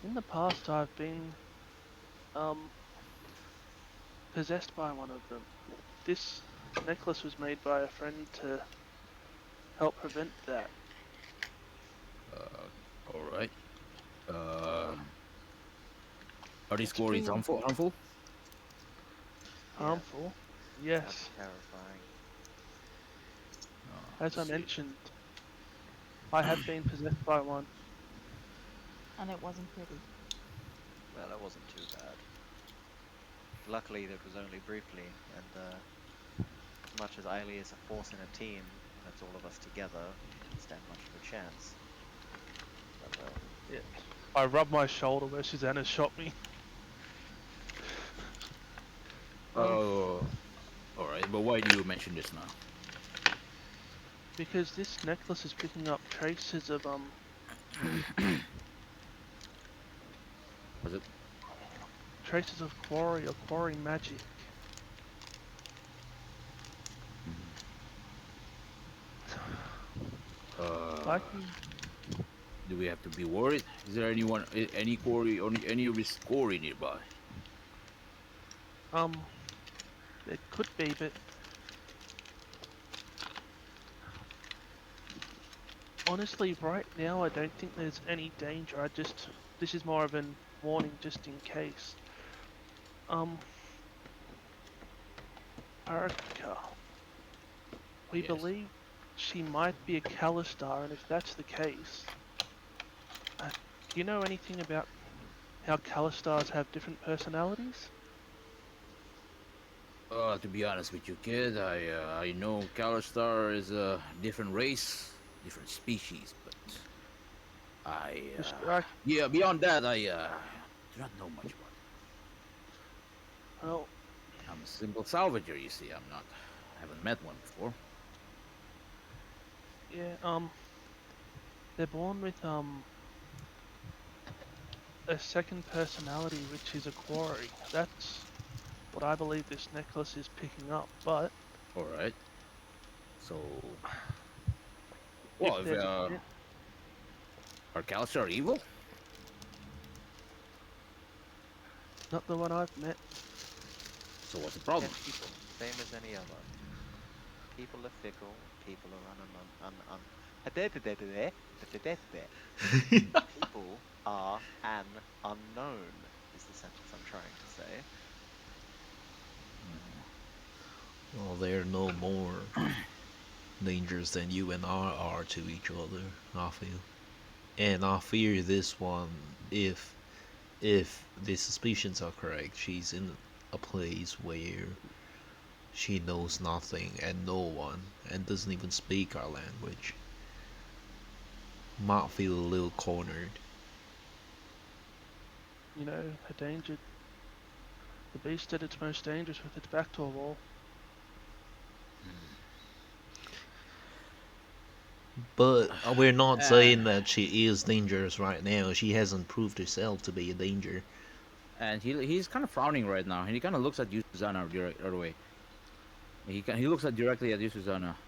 In the past I've been, possessed by one of them. This necklace was made by a friend to help prevent that. Alright. Are these It's quarries been harmful? harmful. That's Yes, terrifying. as I mentioned, I have been possessed by one. And it wasn't pretty. Well, that wasn't too bad. Luckily, that was only briefly, and as much as Ailey is a force in a team, that's all of us together, we didn't stand much of a chance. But, Yeah. I rubbed my shoulder where Susanna shot me. Oh, alright, but why do you mention this now? Because this necklace is picking up traces of Was it? traces of quarry or quarry magic. I can, Do we have to be worried? Is there any quarry, or any of this quarry nearby? it could be, but honestly, right now I don't think there's any danger. This is more of a warning just in case. Arca. We Yes. believe she might be a Calistar, and if that's the case, do you know anything about how Calistars have different personalities? To be honest with you, kid, I know Calistar is a different race, different species, but Just- I- yeah, beyond that, I do not know much about it. well, I'm a simple salvager, you see. I haven't met one before. yeah, they're born with, a second personality, which is a quarry. That's what I believe this necklace is picking up, but All right. So, well, if there's a are Calistar evil? not the one I've met. So what's the problem? yeah, people, same as any other. People are fickle, people are people are an unknown, is the sentence I'm trying to say. Well, they're no more dangerous than you and I are to each other, I feel. And I fear this one, if the suspicions are correct, she's in a place where She knows nothing and no one, and doesn't even speak our language. Might feel a little cornered. You know, a danger. The beast at its most dangerous with its back to a wall. But we're not And saying that she is dangerous right now. She hasn't proved herself to be a danger. and he's kind of frowning right now, and he kind of looks at you, Susanna, right away. He looks at directly at you, Susanna.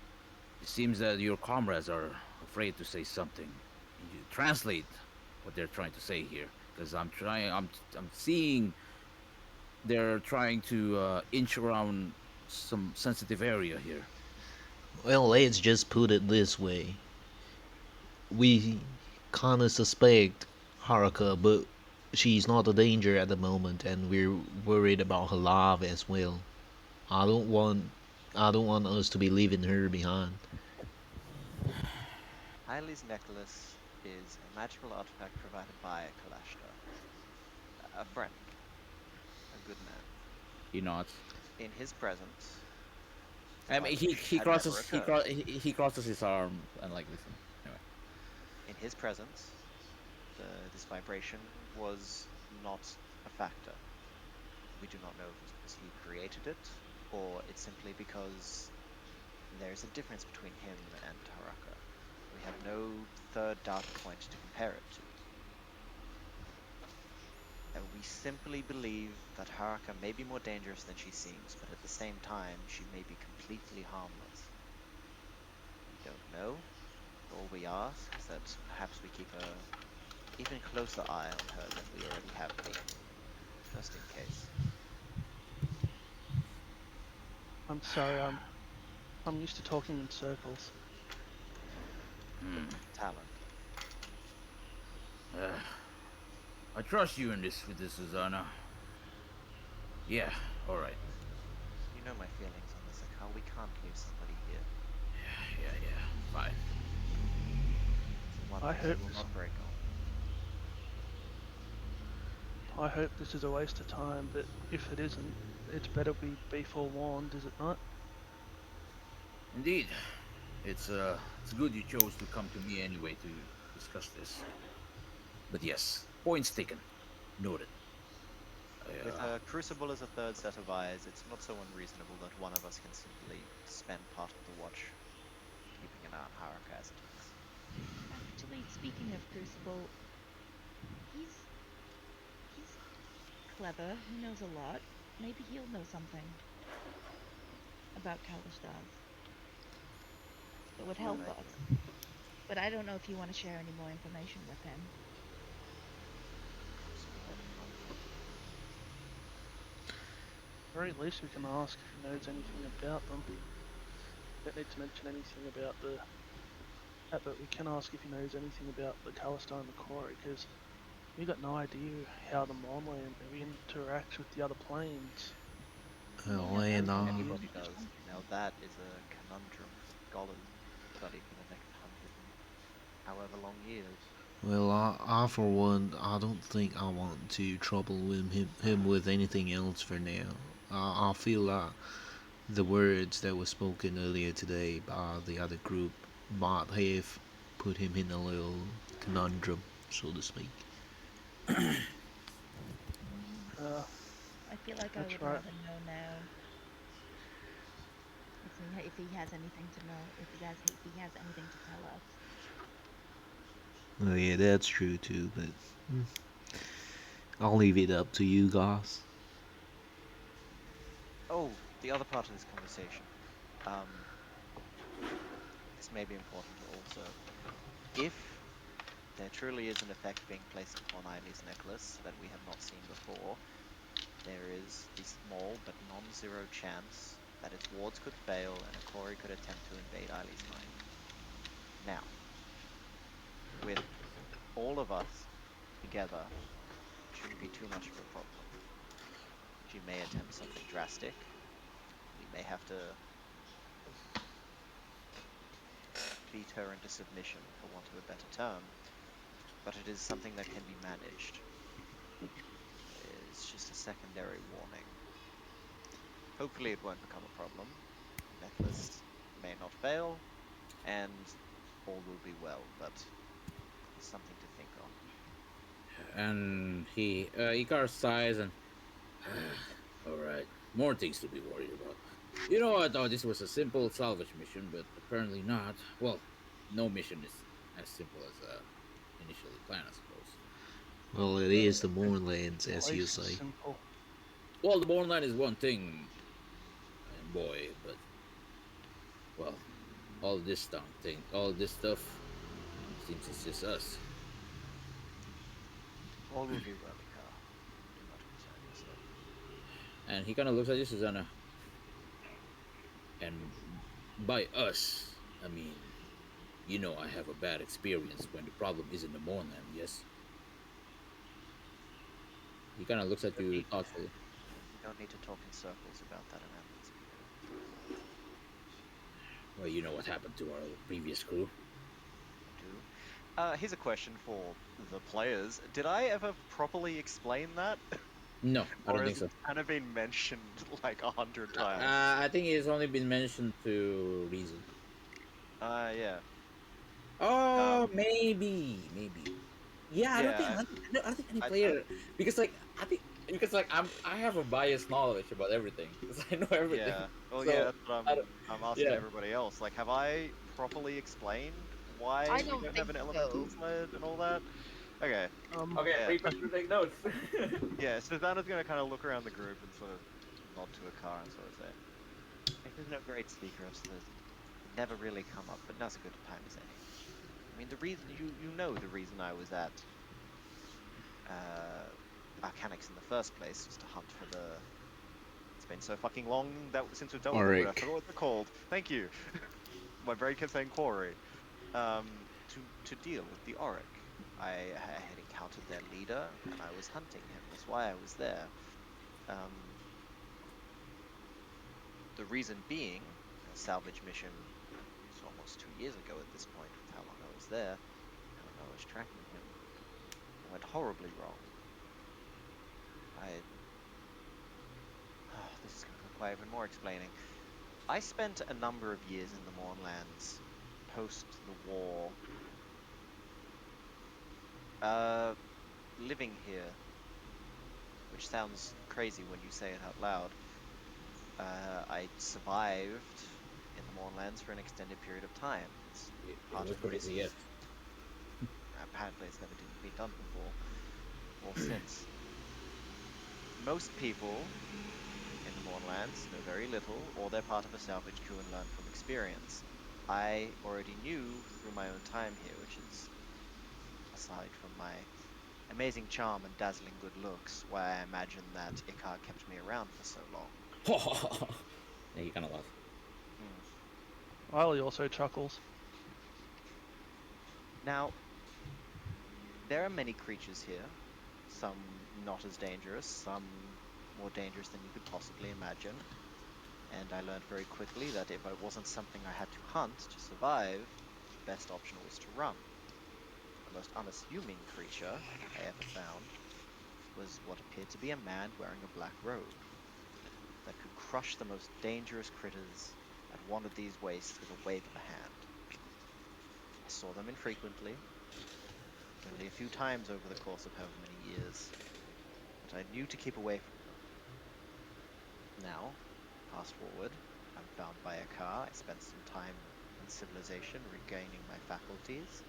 It seems that your comrades are afraid to say something. You translate what they're trying to say here, because I'm seeing they're trying to inch around some sensitive area here. Well, let's just put it this way. We kinda suspect Haruka, but she's not a danger at the moment, and we're worried about her life as well. I don't want I don't want us to be leaving her behind. Eileen's necklace is a magical artifact provided by Kalashtar, a friend, a good man. He nods. In his presence, the I mean, vibration had never occurred. he crosses his arm and like listen. Anyway, In his presence, this vibration was not a factor. We do not know if it's because he created it, or it's simply because there's a difference between him and Taraka. We have no third data point to compare it to. And we simply believe that Haraka may be more dangerous than she seems, but at the same time, she may be completely harmless. We don't know. All we ask is that perhaps we keep a even closer eye on her than we already have been, just in case. I'm sorry, I'm used to talking in circles. Talent. I trust you in this with this, Susanna. Yeah, all right. You know my feelings on this, like how we can't leave somebody here. Yeah, fine. It's the one I thing we hope will not break on. I hope this is a waste of time, but if it isn't, it's better we be forewarned, is it not? Indeed, it's good you chose to come to me anyway to discuss this. But yes, points taken. Noted. I, With a crucible as a third set of eyes, it's not so unreasonable that one of us can simply spend part of the watch keeping an eye on Haraka as it is. Actually, speaking of Crucible, he's he's clever. He knows a lot. Maybe he'll know something about Kalishtas that would help Good us. idea. But I don't know if you want to share any more information with him. Speak of conflict. Very least we can ask if he knows anything about them. Don't need to mention anything about that, but we can ask if he knows anything about the Callisto and the quarry, because we got no idea how the Monland interacts with the other planes. Well, May have and nothing. Anybody does. Now that is a conundrum for scholars to study for the next 100 and however long years. well, I for one, I don't think I want to trouble him with anything else for now. I feel like the words that were spoken earlier today by the other group might have put him in a little conundrum, so to speak. Uh, I feel like I that's would right. rather know now if he has anything to know, if he has anything to tell us. Well, yeah, that's true too, but I'll leave it up to you guys. Oh, the other part of this conversation. Um, this may be important also. If there truly is an effect being placed upon Eileen's necklace that we have not seen before, there is the small but non-zero chance that its wards could fail and a Kori could attempt to invade Eileen's mind. Now, with all of us together, it shouldn't be too much of a problem. She may attempt something drastic. We may have to beat her into submission, for want of a better term, but it is something that can be managed. It's just a secondary warning. Hopefully it won't become a problem. Necklace may not fail, and all will be well, but it's something to think on. And Icar sighs and, all right, more things to be worried about. You know, I thought this was a simple salvage mission, but apparently not. Well, no mission is as simple as initially planned, I suppose. Well, it is the Moonlands, as you Place say. simple. Well, the born line is one thing, boy, but well, all this stuff seems it's just us. All will be well, Icar. Do not concern yourself. And he kind of looks at you, Susanna, and by us, I mean, you know, I have a bad experience when the problem is in the Mournland, yes? He kind of looks at you thoughtfully. We don't need to talk in circles about that around these people. Well, you know what happened to our previous crew. Do. Here's a question for the players. Did I ever properly explain that? No, I Or don't think has so. it kind of been mentioned like 100 times? I think it's only been mentioned to reason. Yeah. Oh, maybe. Yeah, Yeah, I don't think any I player, because like I have a biased knowledge about everything because I know everything. yeah. Well, yeah, So that's what I don't, I'm asking yeah. everybody else. Like, have I properly explained why I we don't don't have think an elemental so. sled and all that? Okay. Okay, Yeah. free to take notes. Yeah, Susanna's gonna kind of look around the group and sort of nod to a car and sort of say, "This is no great secret that never really come up, but now's a good time as any. I mean, the reason you know the reason I was at Arcanix in the first place was to hunt for the. It's been so fucking long that since we've dealt with it, I Auric. forgot what they're called. Thank you. My brain kept saying quarry. To deal with the Auric. I had encountered their leader and I was hunting him. That's why I was there. The reason being, a salvage mission was almost 2 years ago at this point, with how long I was there, how long I was tracking him. It went horribly wrong. This is going to require even more explaining. I spent a number of years in the Mournlands post the war, living here, which sounds crazy when you say it out loud. I survived in the Mournlands for an extended period of time. It's part was of the crazy, reason yes. apparently it's never been done before or since. Most people in the Mournlands know very little, or they're part of a salvage crew and learn from experience. I already knew through my own time here, which is, aside from my amazing charm and dazzling good looks, why I imagine that Icar kept me around for so long. Yeah, he kind of laughs. Riley also chuckles. Now, there are many creatures here, some not as dangerous, some more dangerous than you could possibly imagine. And I learned very quickly that if it wasn't something I had to hunt to survive, the best option was to run. The most unassuming creature I ever found was what appeared to be a man wearing a black robe that could crush the most dangerous critters at one of these wastes with a wave of a hand. I saw them infrequently, only a few times over the course of however many years, but I knew to keep away from them. Now, fast forward, I'm found by a car. I spent some time in civilization regaining my faculties.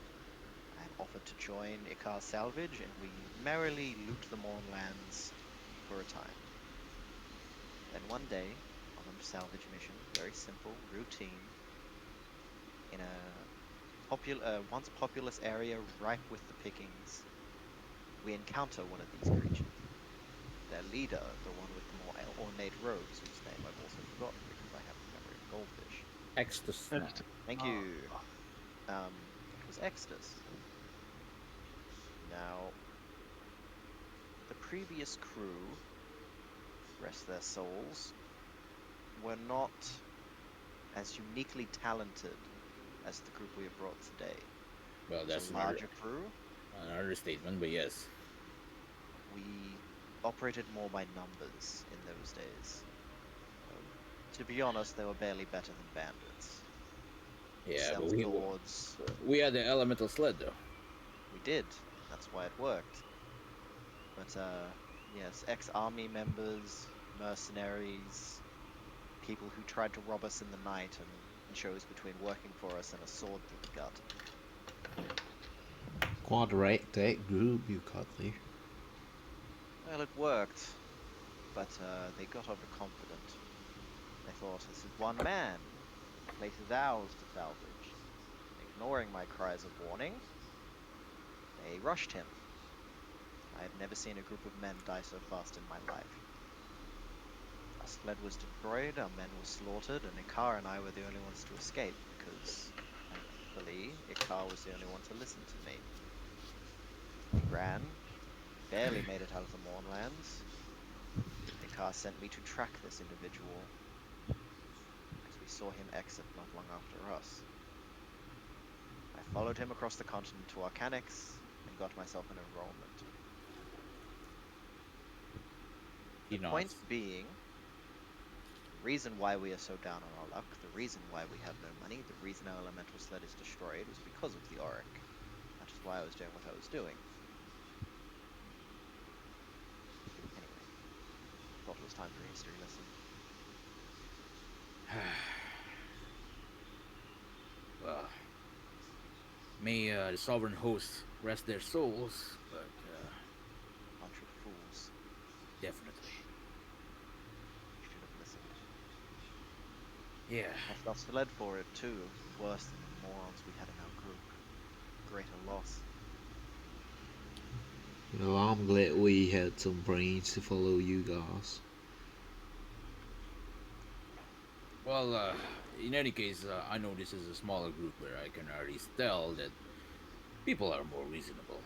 I am offered to join Icar's salvage, and we merrily loot the Mournlands for a time. Then one day, on a salvage mission, very simple, routine, in a once populous area ripe with the pickings, we encounter one of these creatures. Their leader, the one with the more ornate robes, whose name I've also forgotten because I have the memory of a goldfish. Extus. Thank you. It was Extus. Now, the previous crew, rest their souls, were not as uniquely talented as the group we have brought today. Well, that's It's a larger crew. an understatement, but yes. We operated more by numbers in those days. To be honest, they were barely better than bandits. Yeah, Sell but swords. we had the elemental sled though. We did. That's why it worked. But yes, ex-army members, mercenaries, people who tried to rob us in the night and chose between working for us and a sword through the gut. Quite a ragtag group you got there. Well, it worked, but they got overconfident. They thought, this is one man. The place is ours to salvage. Ignoring my cries of warning, they rushed him. I have never seen a group of men die so fast in my life. Our sled was destroyed, our men were slaughtered, and Ikar and I were the only ones to escape because, thankfully, Ikar was the only one to listen to me. We ran, barely made it out of the Mournlands. Ikar sent me to track this individual because we saw him exit not long after us. I followed him across the continent to Arcanix and got myself an enrollment. The point being, the reason why we are so down on our luck, the reason why we have no money, the reason our elemental sled is destroyed was because of the Auric. That is why I was doing what I was doing. Anyway, thought it was time for a history lesson. Well, may the sovereign hosts rest their souls, but Bunch of fools. definitely. Should have listened. Yeah. Lost our sled for it too. Worse than the morons we had in our group. Greater loss. Well, I'm glad we had some brains to follow you guys. Well, in any case, I know this is a smaller group where I can already tell that people are more reasonable.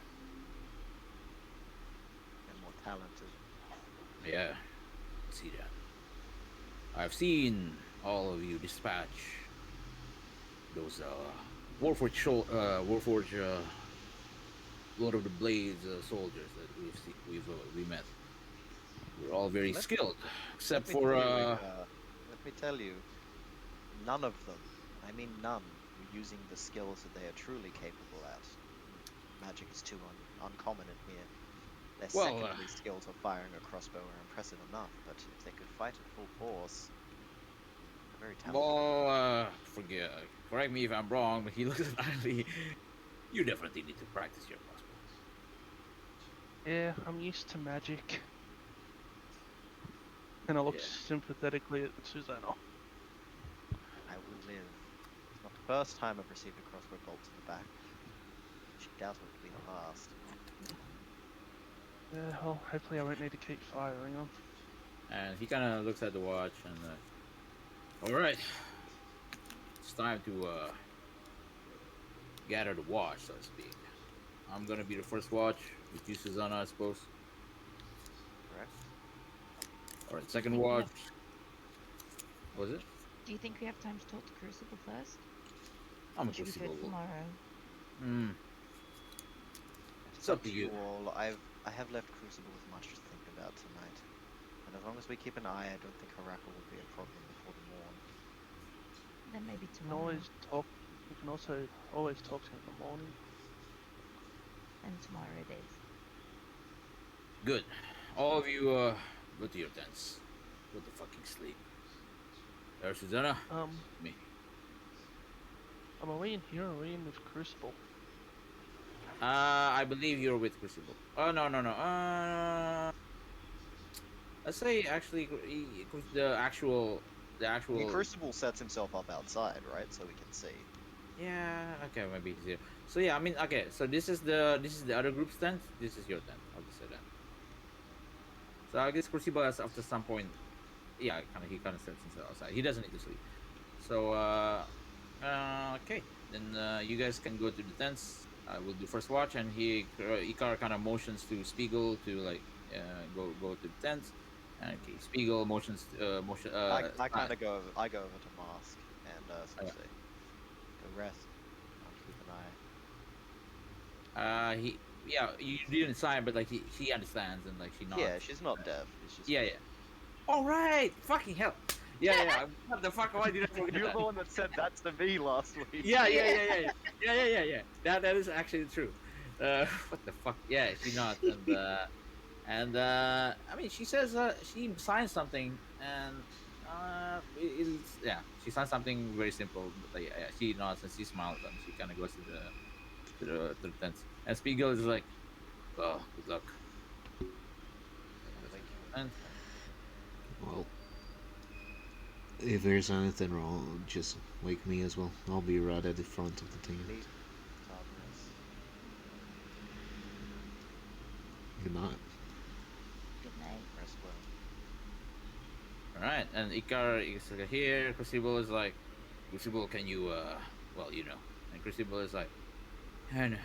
And more talented. Yeah, I see that. I've seen all of you dispatch those Warforged Lord of the Blades soldiers that we met. We're all very Let- skilled, except Let me for tell you, let me tell you, none of them, I mean none, were using the skills that they are truly capable at. Magic is too uncommon in here. Their Well, secondary skills of firing a crossbow are impressive enough, but if they could fight at full force, they're very talented. well, correct me if I'm wrong, but he looks at Ali. You definitely need to practice your crossbows. Yeah, I'm used to magic. And I look Yeah. sympathetically at Susanna. I will live. It's not the first time I've received a crossbow bolt to the back. She doubts it will be the last. Yeah, well, hopefully I won't need to keep firing them. And he kind of looks at the watch and, all right, it's time to gather the watch, so to speak. I'm gonna be the first watch with you, Susanna, I suppose. Correct? All right, second watch. What was it? Do you think we have time to talk to Crucible first? I'm Or should we do it Crucible. tomorrow? It's up to you. all. I have left Crucible with much to think about tonight. And as long as we keep an eye, I don't think Harakal will be a problem before the morn. Then maybe You can tomorrow. always talk. You can also always talk to him in the morning. And tomorrow it is. Good. All of you, go to your tents. Go to fucking sleep. There's Susanna. Me. Are we in here or are we in with Crucible? I believe you're with Crucible. Oh no. Let's say actually the actual. I mean, Crucible sets himself up outside, right? So we can see. Yeah. Okay. Maybe he's here. So yeah. I mean. Okay. So this is the other group's tent. This is your tent. I'll just say that. So I guess Crucible has after some point. Yeah. He kind of sets himself outside. He doesn't need to sleep. So okay. Then you guys can go to the tents. I will do first watch, and Ikar kind of motions to Spiegel to like go to the tents. And okay, Spiegel motions I kind of go. I go over to Mask and sort of say, "Go rest. I'll keep an eye." you didn't sign, but like she understands and like she nods. Yeah, she's not deaf. It's just Yeah. All right, fucking hell. Yeah. What the fuck? Why did I forget You're that? the one that said that to me last week. Yeah. That is actually true. What the fuck? Yeah, she nods and I mean, she says she signed something and it's yeah, she signed something very simple. But yeah, she nods and she smiles and she kind of goes to the tent. And Spiegel is like, "Oh, good luck." Goes Thank into you. the tent. Well, if there's anything wrong, just wake me as well. I'll be right at the front of the thing. Sleep, Tartarus. Good night. Good night. Rest well. All right, and Ikar is here. Crucible is like, Crucible, can you well, you know. And Crucible is like, and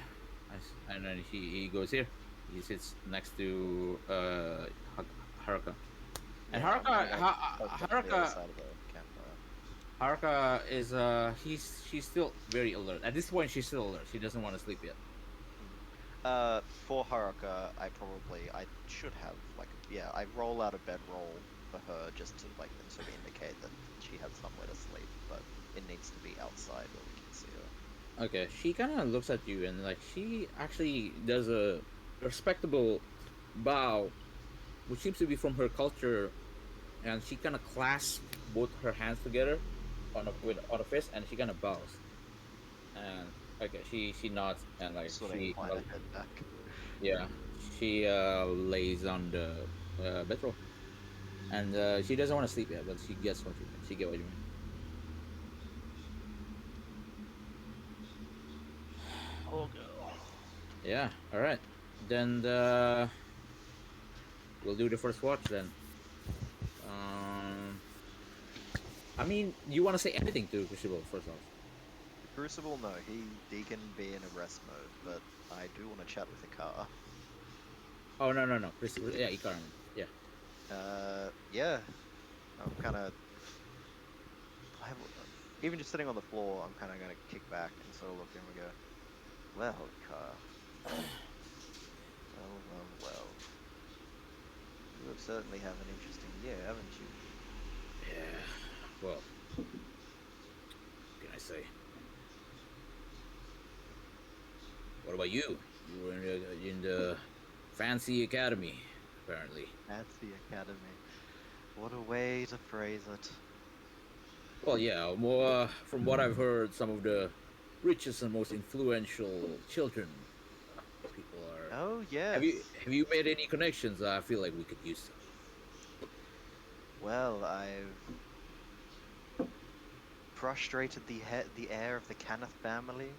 and then he goes here. He sits next to Haruka. And Yeah, Haruka, Post up to the other side of the campfire. Haruka is she's still very alert. At this point, she's still alert. She doesn't want to sleep yet. For Haruka, I should have I roll out a bedroll for her just to sort of indicate that she has somewhere to sleep, but it needs to be outside where we can see her. Okay, she kind of looks at you and like she actually does a respectable bow, which seems to be from her culture, and she kind of clasps both her hands together on a fist, and she kind of bows. And okay, she nods and like Sort of she incline her head back. yeah, she lays on the bedroll, and she doesn't want to sleep yet, but she gets what you mean. She get what you mean. Poor girl. Yeah. All right. Then we'll do the first watch then. Um, I mean, you want to say anything to Crucible first off? Crucible, no, he can be in a rest mode, but I do want to chat with Ikar. Oh no. Crucible, yeah, Ikar. Yeah. Yeah, I'm kind of even just sitting on the floor. I'm kind of gonna kick back and sort of look at him and go, "Well, Ikar, well. You have certainly have an interesting year, haven't you?" Yeah. Well, what can I say? What about you? You were in the fancy academy, apparently. That's the academy. What a way to phrase it. Well, yeah. More from what I've heard, some of the richest and most influential children people are. Oh yes. Have you made any connections? I feel like we could use some. Well, I've frustrated the heir of the Canneth family.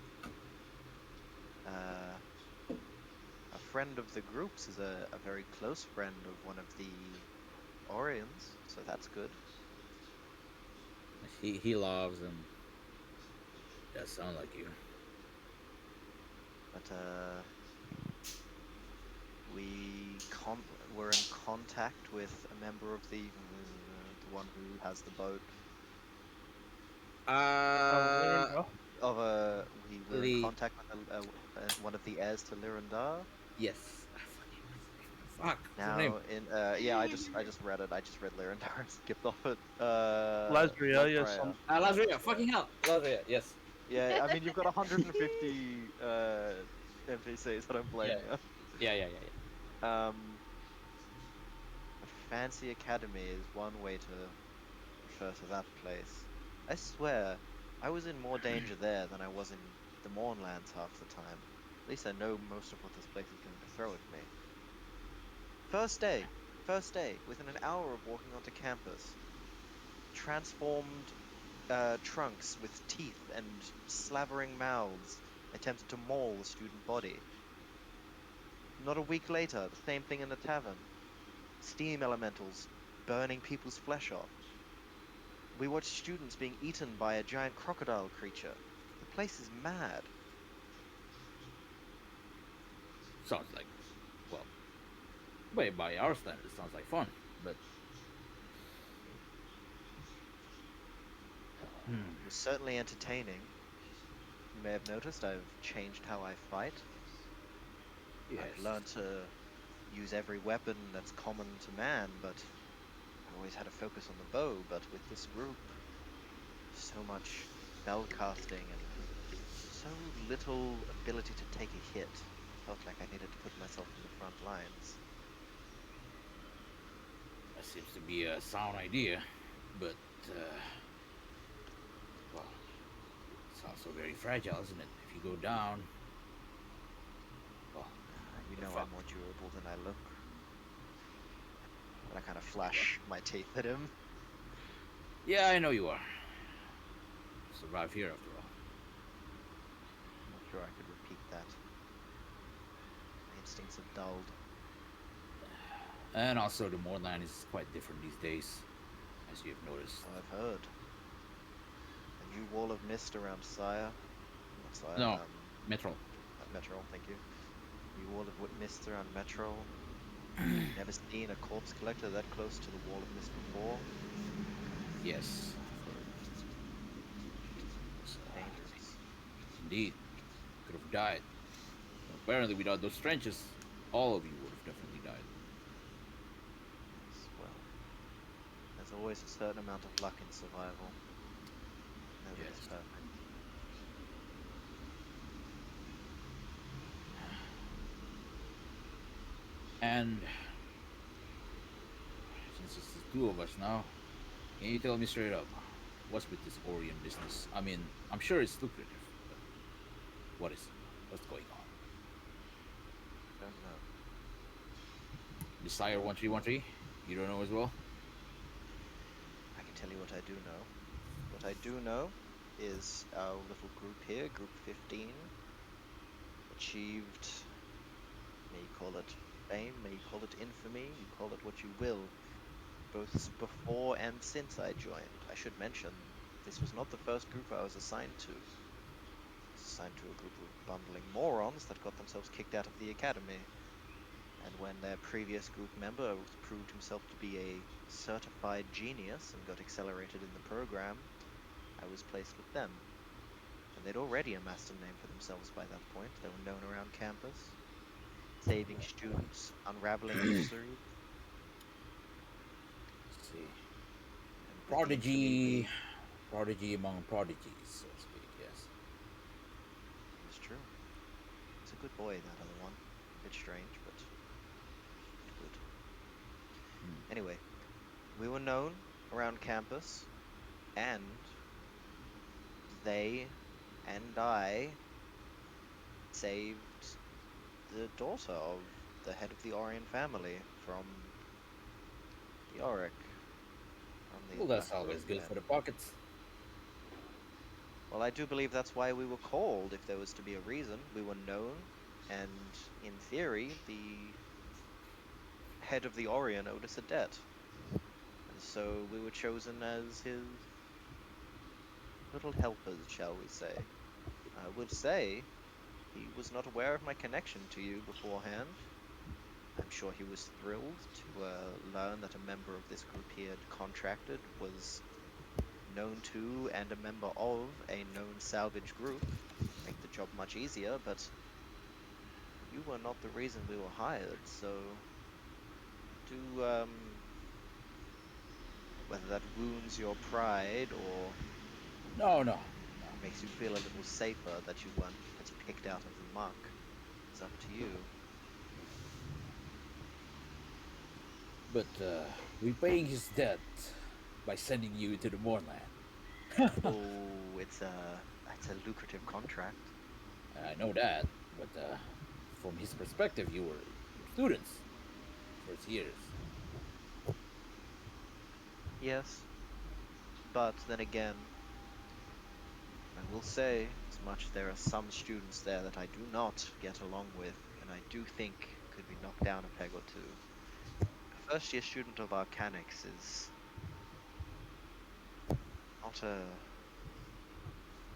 A friend of the group's is a very close friend of one of the Orions, so that's good. He loves and that sound like you. But we're in contact with a member of the one who has the boat. We were in contact with one of the heirs to Lirandar. Yes. Fuck. Now, I just read it. I just read Lirandar and skipped off it. Lasria, yes. Lasria, fucking hell. Lasria, yes. Yeah, I mean you've got 150 NPCs that I'm playing now. Yeah. A fancy academy is one way to refer to that place. I swear, I was in more danger there than I was in the Mournlands half the time. At least I know most of what this place is going to throw at me. First day, within an hour of walking onto campus. Transformed trunks with teeth and slavering mouths attempted to maul the student body. Not a week later, the same thing in the tavern. Steam elementals burning people's flesh off. We watched students being eaten by a giant crocodile creature. The place is mad. Sounds like, well, by our standards, it sounds like fun, but. It was certainly entertaining. You may have noticed I've changed how I fight. Yes. I've learned to use every weapon that's common to man, but always had a focus on the bow, but with this group, so much spell casting and so little ability to take a hit. Felt like I needed to put myself in the front lines. That seems to be a sound idea, but well, it's also very fragile, isn't it? If you go down, well, You you're know I'm fucked. more durable than I look. And I kind of flash my teeth at him. Yeah, I know you are. Survive here after all. I'm not sure I could repeat that. My instincts have dulled. And also, the Moorland is quite different these days, as you have noticed. So I've heard. A new wall of mist around Sire. Not Sire, No, Metro. Metro, thank you. New wall of mist around Metro. Never seen a corpse collector that close to the wall of mist before. Yes, Dangerous. indeed. Could have died. Apparently, without those trenches, all of you would have definitely died. Yes, well, there's always a certain amount of luck in survival. Nobody's Yes. perfect. And since it's the two of us now, can you tell me straight up, what's with this Orion business? I mean, I'm sure it's lucrative, but what is it? What's going on? Don't know. Desire 1313? You don't know as well? I can tell you what I do know. What I do know is our little group here, Group 15, achieved, may you call it fame, may you call it infamy, you call it what you will, both before and since I joined. I should mention, this was not the first group I was assigned to. I was assigned to a group of bumbling morons that got themselves kicked out of the academy. And when their previous group member proved himself to be a certified genius and got accelerated in the program, I was placed with them. And they'd already amassed a name for themselves by that point. They were known around campus, saving students, unraveling mysteries, Let's see. and with the infamy Prodigy among prodigies, so to speak, yes. it was true. He's a good boy, that other one. A bit strange, but good. Anyway, we were known around campus, and they and I saved the daughter of the head of the Orion family from the Auric, from the Well, that's Black always Rose good Den. for the pockets. Well, I do believe that's why we were called, if there was to be a reason. We were known, and in theory, the head of the Orion owed us a debt. And so we were chosen as his little helpers, shall we say. I would say he was not aware of my connection to you beforehand. I'm sure he was thrilled to learn that a member of this group he had contracted was known to and a member of a known salvage group. Make the job much easier, but you were not the reason we were hired, so do whether that wounds your pride or No. makes you feel a little safer that you weren't as picked out of the muck is up to you. But we're paying his debt by sending you to the Moorland. Oh, it's a lucrative contract. I know that, but from his perspective, you were students first years. Yes, but then again, I will say, as much there are some students there that I do not get along with, and I do think could be knocked down a peg or two. A first year student of Arcanix is not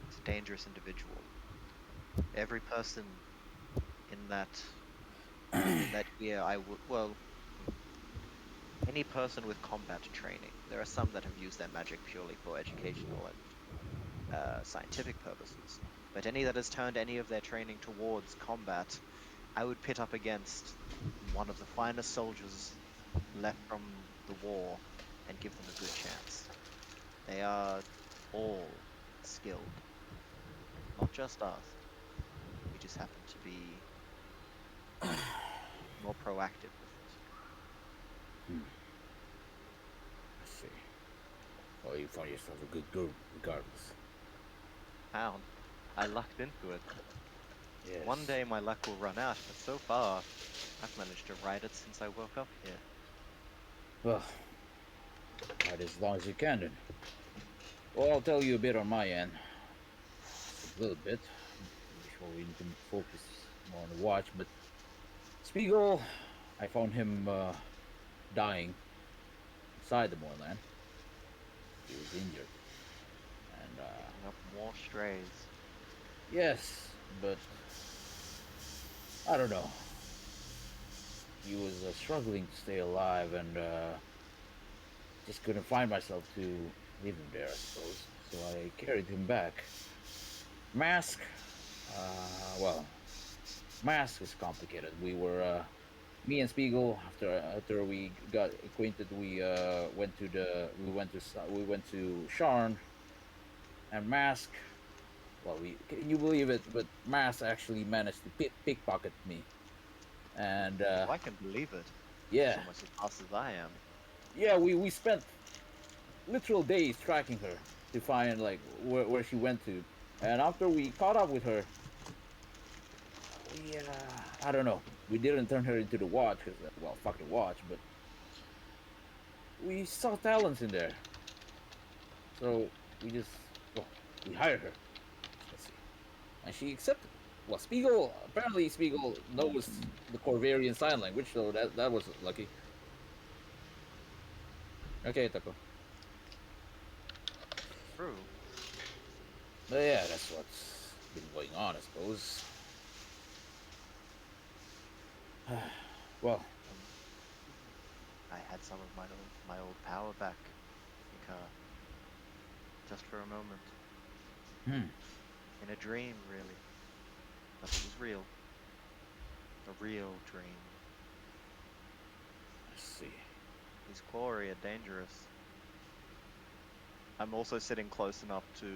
it's a dangerous individual. Every person in that year I would any person with combat training. There are some that have used their magic purely for educational and scientific purposes. But any that has turned any of their training towards combat, I would pit up against one of the finest soldiers left from the war, and give them a good chance. They are all skilled, not just us. We just happen to be more proactive with it. I see. Well, you found yourself a good girl, regardless. Found. I lucked into it. Yes. One day my luck will run out, but so far, I've managed to ride it since I woke up here. Well, ride as long as you can then. Well, I'll tell you a bit on my end. A little bit. Before we can focus more on the watch, but Spiegel, I found him dying inside the moorland. He was injured. And, Picking up more strays. yes, but I don't know. He was struggling to stay alive, and just couldn't find myself to leave him there, I suppose. So I carried him back. Mask, well, Mask is complicated. We were, me and Spiegel, after we got acquainted, we went to Sharn, and Mask. Well, can you believe it? But Mask actually managed to pickpocket me, and Oh, I can believe it. yeah, She's almost as fast as I am. yeah, we spent literal days tracking her to find like where she went to, and after we caught up with her, we I don't know, we didn't turn her into the watch because well, fuck the watch, but we saw talents in there, so we just well, we hired her. Let's see, and she accepted. Well, Spiegel knows the Corvarian sign language, so that was lucky. Okay, Taco. True. But yeah, that's what's been going on, I suppose. Well, I had some of my old power back. I think, just for a moment. hmm, In a dream, really. But it was real. A real dream. let's see. These quarry are dangerous. I'm also sitting close enough to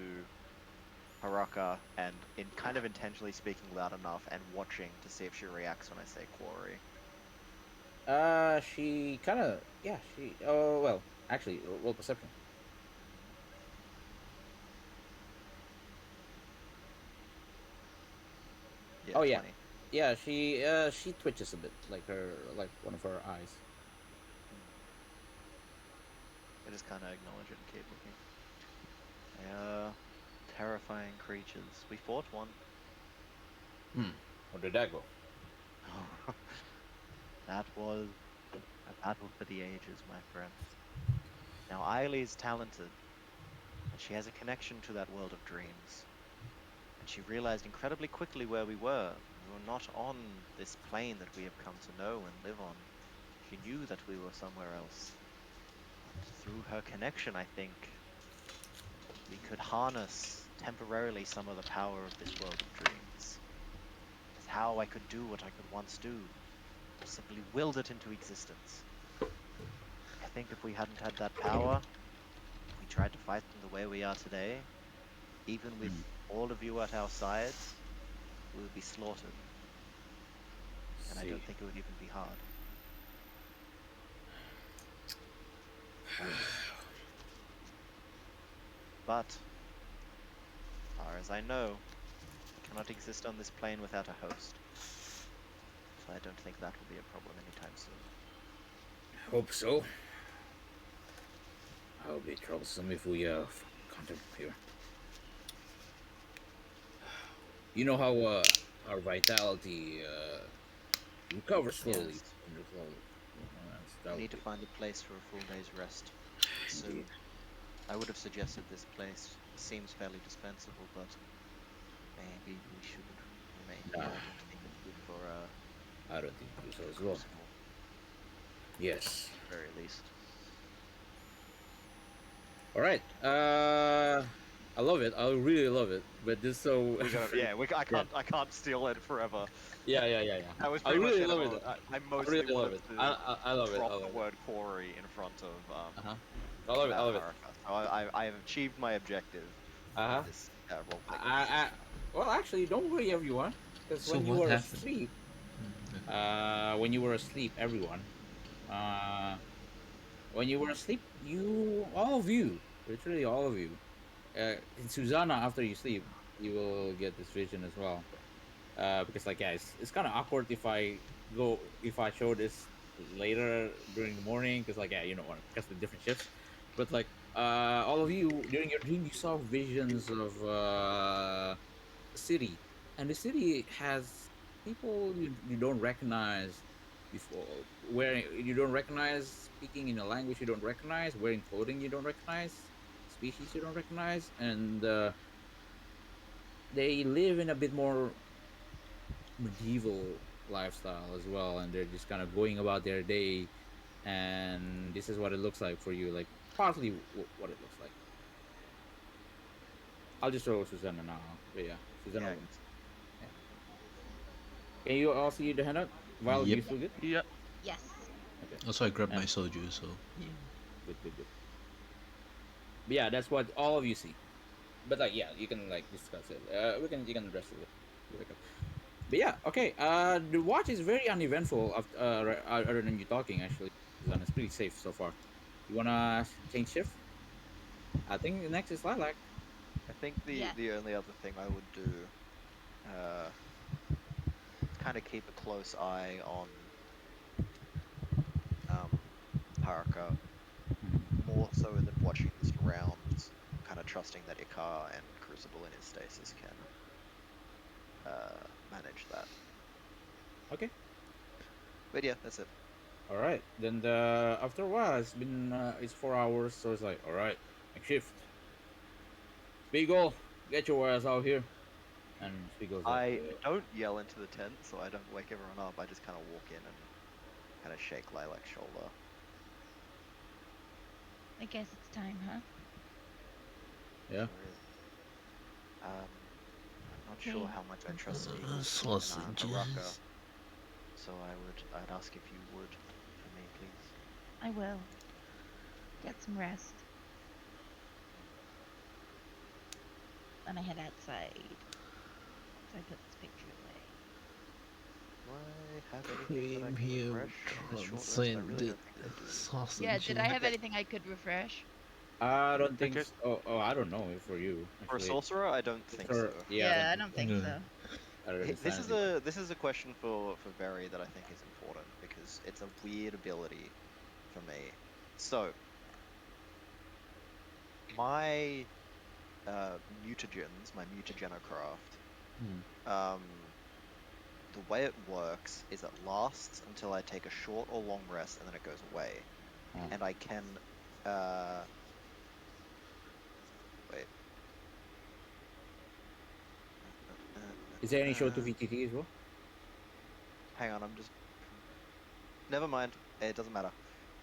Haraka and kind of intentionally speaking loud enough and watching to see if she reacts when I say quarry. She kind of, yeah, oh, well, actually, roll perception. Yeah, Oh, yeah. 20. Yeah, she twitches a bit, like one of her eyes. I just kind of acknowledge it and keep looking. They are terrifying creatures. We fought one. How did that go? That was a battle for the ages, my friend. Now, Eileen's talented, and she has a connection to that world of dreams. And she realized incredibly quickly where we were. We were not on this plane that we have come to know and live on. She knew that we were somewhere else. And through her connection, I think, we could harness temporarily some of the power of this world of dreams. It's how I could do what I could once do. Simply willed it into existence. I think if we hadn't had that power, if we tried to fight them the way we are today, even with all of you at our sides, we would be slaughtered. And I See. don't think it would even be hard. But, as far as I know, I cannot exist on this plane without a host. So I don't think that will be a problem anytime soon. Hope so. I'll be troublesome if we come to here. You know how our vitality recovers slowly. Yes. That We would need to be find a place for a full day's rest soon. indeed. I would have suggested this place. It seems fairly dispensable, but maybe we should remain here. Nah. I don't think it's good for I don't think so as well. Crucible, Yes. at the very least. All right. I love it. I really love it. But just so We're gonna, yeah, yeah, I can't steal it forever. yeah. That was I pretty much really the end of love it. it. I I mostly really love wanted it. to I love it. I drop the love it. word quarry in front of Uh huh. I love it. I love it. Haruka. So I have achieved my objective Uh in huh. this role-play I competition. well, actually, don't worry, everyone, because So what happened? when you were asleep, everyone, uh, when you were asleep, you, all of you, literally all of you, and Susanna, after you sleep, you will get this vision as well. Because like, yeah, it's kind of awkward if I show this later during the morning, because like, yeah, because the different shifts, but like, all of you during your dream, you saw visions of city, and the city has people you don't recognize before, wearing, you don't recognize, speaking in a language you don't recognize, wearing clothing you don't recognize, species you don't recognize, and they live in a bit more medieval lifestyle as well, and they're just kind of going about their day, and this is what it looks like for you, like partly what it looks like. I'll just show Susanna now, but yeah, Susanna, Yeah, yeah. Can you all see the handout? While Yep. you still good? Yep. Yes. Okay. Also, I grabbed my And soju, so yeah. good. But yeah, that's what all of you see. But like, yeah, you can like discuss it. You can address it. Later. But yeah, okay. The watch is very uneventful. Other than you talking, actually, Susanna, it's pretty safe so far. You wanna change shift? I think the next is Lilac. I think Yeah. the only other thing I would do, uh, kind of keep a close eye on um Haruka, more so than watching the surrounds, kind of trusting that Ikar and Crucible in his stasis can manage that. Okay. But yeah, that's it. All right. Then after a while, it's 4 hours, so it's like, all right, next shift. Beagle, get your ass out here. And Spiegel's like, I don't yell into the tent, so I don't wake everyone up. I just kind of walk in and kind of shake Lilac's shoulder. I guess it's time, huh? yeah. Sure is. I'm not Okay. sure how much I trust Spiegel and Haruka, so I'd ask if you would for me, please. I will. Get some rest. Then I head outside. So I put this picture away. Do I have anything that I Cream can here, refresh in this short rest? I really don't think I do. sausage. Yeah, did I have Okay. anything I could refresh? I don't think. Okay. Oh, I don't know for you For a actually. sorcerer, I don't think so. Yeah, I I don't don't think think No. so. so. Other than This is sanity. a question for Barry that I think is important because it's a weird ability for me. So my mutagens, my mutagenocraft, um, the way it works is it lasts until I take a short or long rest and then it goes away, and I can wait. Is there any show to VTT as well? Hang on, I'm just. Never mind. It doesn't matter.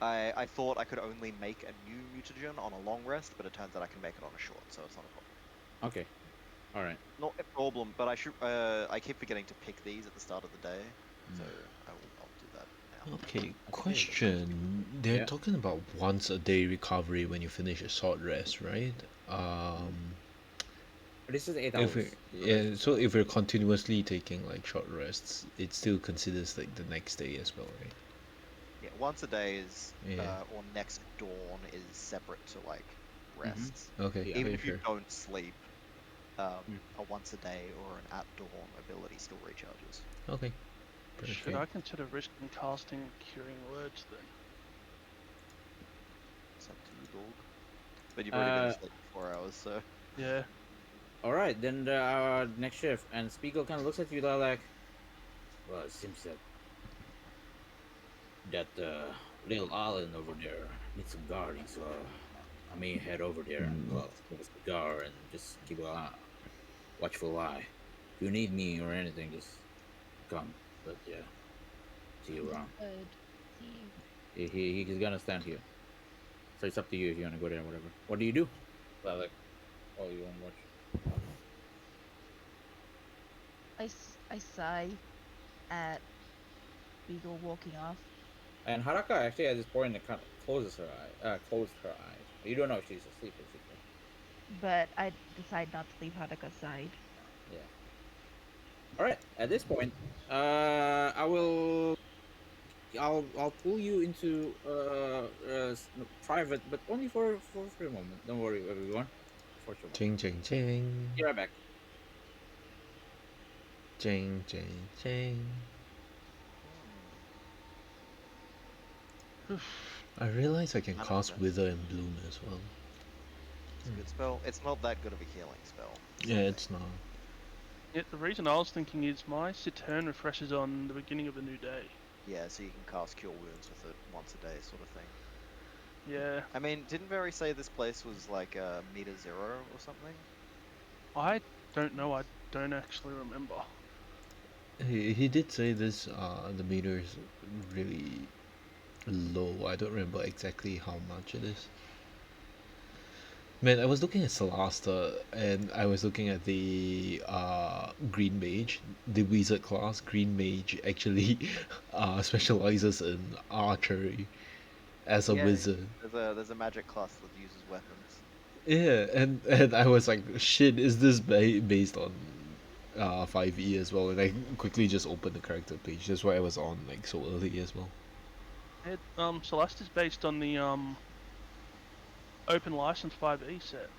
I thought I could only make a new mutagen on a long rest, but it turns out I can make it on a short, so it's not a problem. Okay. All right. Not a problem, but I should. I keep forgetting to pick these at the start of the day, so I'll do that now. Okay, Okay. question. They're Yeah. talking about once a day recovery when you finish a short rest, right? Um, This is 8 hours. if we yeah, so if we're continuously taking like short rests, it still considers like the next day as well, right? Yeah, once a day is, Yeah. or next dawn is separate to like rests. Okay. Yeah. Even Okay, if you sure. don't sleep, Mm. a once a day or an at dawn ability still recharges. Okay. Should Perfect. I consider risking casting Curing Words then? It's up to you, dog. But you've already been Uh, asleep for 4 hours, so. Yeah. All right. Then the next shift, and Spiegel kind of looks at you like, well, it seems that little island over there needs some guarding, so I may head over there and well, smoke a cigar and just keep a watchful eye. If you need me or anything, just come. But yeah, see you around. Good. See you. He's gonna stand here. So it's up to you if you wanna go there or whatever. What do you do? Well, like, Oh, you won't watch. I sigh at Beagle walking off, And Haraka actually at this point kind of closes her closed her eyes. You don't know if she's asleep basically. but I decide not to leave Hadaka's side. Yeah. All right. At this point, I'll pull you into private, but only for a moment. Don't worry, everyone. For sure. Ching ching ching. Be right back. Ching ching ching. I realize I can cast 100%. Wither and Bloom as well. It's a good spell. It's not that good of a healing spell. Yeah, it's not. Yeah, the reason I was thinking is my Saturn refreshes on the beginning of a new day. Yeah, so you can cast Cure Wounds with it once a day, sort of thing. Yeah, I mean, didn't Very say this place was like meter 0 or something? I don't know. I don't actually remember. He did say this. The meter is really low. I don't remember exactly how much it is. Man, I was looking at Solasta and I was looking at the Green Mage, the wizard class. Green Mage actually specializes in archery as a Yeah, wizard. there's a magic class that uses weapons. Yeah, and I was like, shit, is this based on 5e as well? And I quickly just opened the character page. That's why I was on like so early as well. It, Celeste is based on the open license 5e set.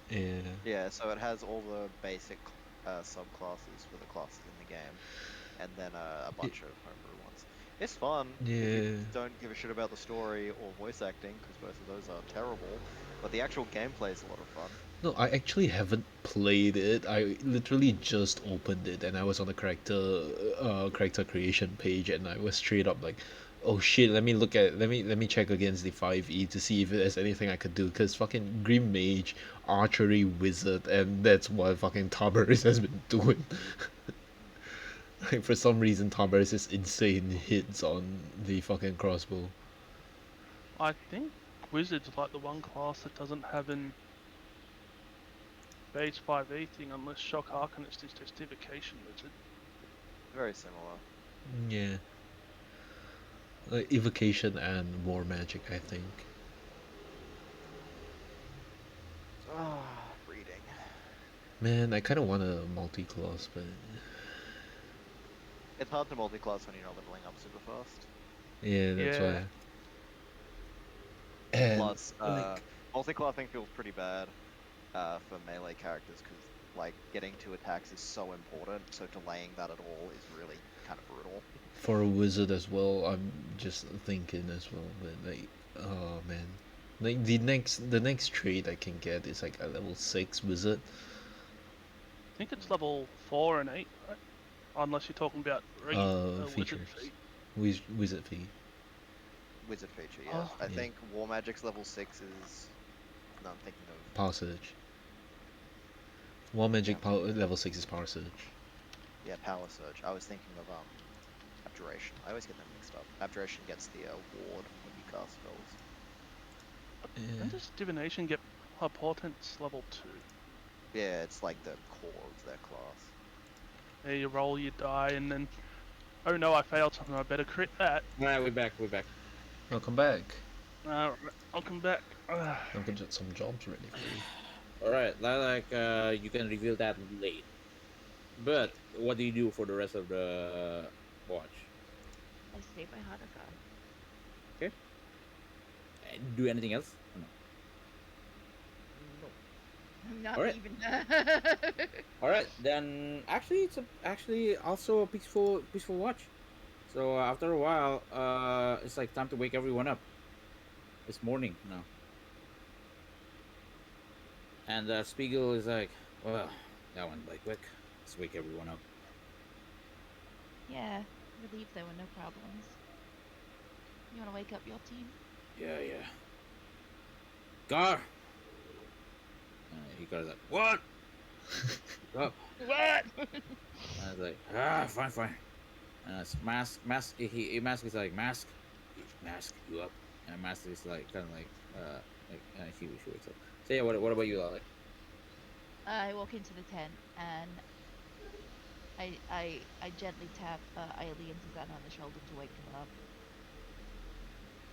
Yeah. Yeah, so it has all the basic subclasses for the classes in the game, and then a bunch of homebrew ones. It's fun if Yeah. you don't give a shit about the story or voice acting, because both of those are terrible, but the actual gameplay is a lot of fun. No, I actually haven't played it. I literally just opened it and I was on the character creation page and I was straight up like, oh shit, let me check against the 5e to see if there's anything I could do, because fucking Grim Mage, archery wizard, and that's what fucking Tarbarus has been doing. Like for some reason Tarbarus is insane hits on the fucking crossbow. I think Wizard's like the one class that doesn't have an base 5e thing unless Shock Arcanist is just Evocation Wizard. Very similar. Yeah. Like evocation and war magic, I think. Ah, reading. Man, I kind of want a multi-class, but It's hard to multi-class when you're not leveling up super fast. yeah, that's Yeah. why. And Plus, like, multi-classing feels pretty bad for melee characters, because like getting 2 attacks is so important, so delaying that at all is really kind of brutal. for a wizard as well, I'm just thinking as well, but like, oh man, like the next trait I can get is like a level 6 wizard. I think it's level 4 and 8, right? Unless you're talking about regular Wizard Features. feat. Wizard fee. Wizard feature, yes. Oh, I yeah. think War Magic's level 6 is... No, I'm thinking of... Power surge. War magic power level 6 is power surge. Yeah, Power Surge. I was thinking of Abjuration. I always get them mixed up. Abjuration gets the ward when you cast spells. Yeah. When does Divination get her Portents level 2? Yeah, it's like the core of their class. There you roll your die and then... Oh no, I failed something, I better crit that. Alright, we're back. We're back. Welcome back. Alright, I'll come back. I'll get some jobs ready for you. Alright, you can reveal that late. But what do you do for the rest of the watch? I stay by Hadaka. Do anything else? No. Not Alright. even. Alright, then actually it's also a peaceful watch. So after a while, it's like time to wake everyone up. It's morning now. And Spiegel is like, well, that went by quick. Let's wake everyone up. Yeah, relieved there were no problems. You wanna wake up your team? Yeah. Gar! He goes like, what? Up. What? And I was like, fine. And it's mask. Mask is like, mask you up. And mask is like, kind of like, he wakes up. So yeah, what about you, Alec? I walk into the tent and I gently tap Ailey and Susanna on the shoulder to wake them up.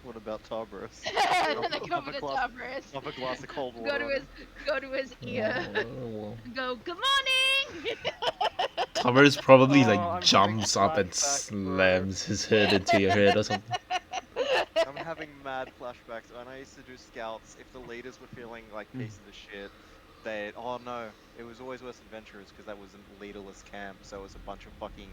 What about Tarbarus? And Of, then I go of over a to glass, Tavris, of a glass of cold go water to on him. his ear, Well, and go, "Good morning." Thomas probably Oh, like I'm having jumps up and flashbacks, bro. slams his head into your head or something. I'm having mad flashbacks. When I used to do scouts, if the leaders were feeling like pieces of shit, they oh no, it was always worse adventurers because that was a leaderless camp. So it was a bunch of fucking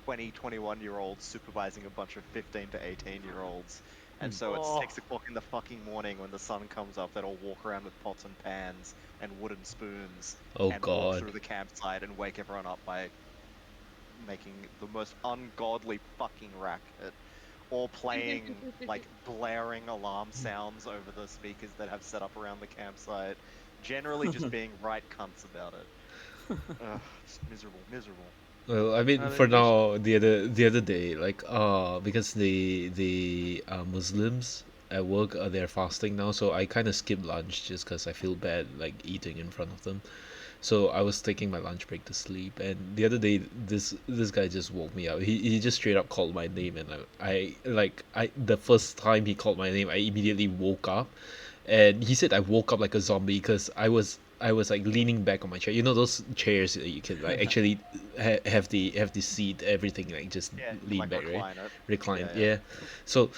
20, 21-year-olds supervising a bunch of 15 to 18-year-olds. And so at Oh, 6 o'clock in the fucking morning when the sun comes up, they'd all walk around with pots and pans and wooden spoons Oh and walk god. through the campsite and wake everyone up by making the most ungodly fucking racket or playing like blaring alarm sounds over the speakers that have set up around the campsite. Generally just being right cunts about it. Ugh, just miserable, miserable. Well, I mean, no, for there's now, the other day, like, because the Muslims at work they're fasting now, so I kind of skip lunch just because I feel bad like eating in front of them. So I was taking my lunch break to sleep, and the other day, this guy just woke me up. He just straight up called my name, and I the first time he called my name, I immediately woke up, and he said I woke up like a zombie because I was like leaning back on my chair. You know those chairs that you can like actually have the seat, everything like just Yeah, you can lean like back, right? recline it. Recline, Yeah, yeah. yeah. So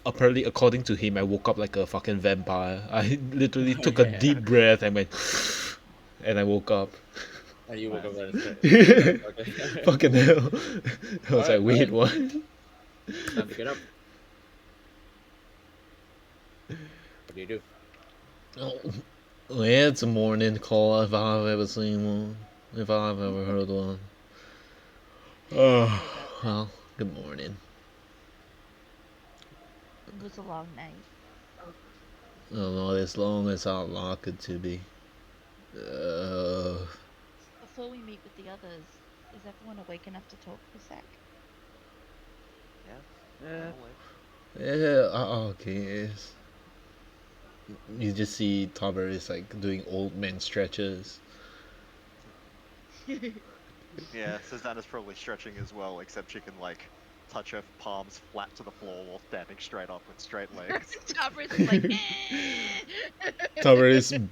apparently according to him, I woke up like a fucking vampire. I literally took a Yeah. deep breath and went, and I woke up. And you woke up Nice. right. Okay. Fucking hell! I was Alright, like, wait, alright. what? It's time to get up. What do you do? Oh, well, it's a morning call if I've ever seen one, if I've ever heard one. Oh, Hey, about that. well, good morning. It was a long night. Not as long as I'd like it to be. Uh, Before we meet with the others, is everyone awake enough to talk for a sec? Yeah, yeah. I'm awake. yeah, okay. You just see Topper is like doing old man stretches. Yeah, Susanna's probably stretching as well, except she can like touch her palms flat to the floor while standing straight up with straight legs. Tavris is like, eh. Tavares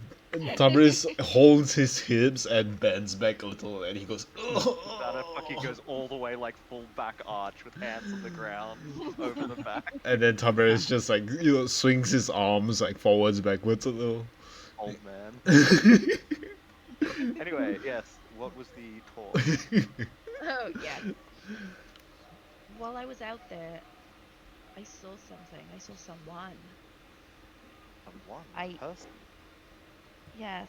Tavares holds his hips and bends back a little, and he goes. Susanna fucking goes all the way like full back arch with hands on the ground over the back. And then Tavares just like swings his arms like forwards, backwards a little. Old man. Anyway, yes, what was the talk? Oh, yes. While I was out there, I saw something. I saw someone. Someone, I- person. Yes,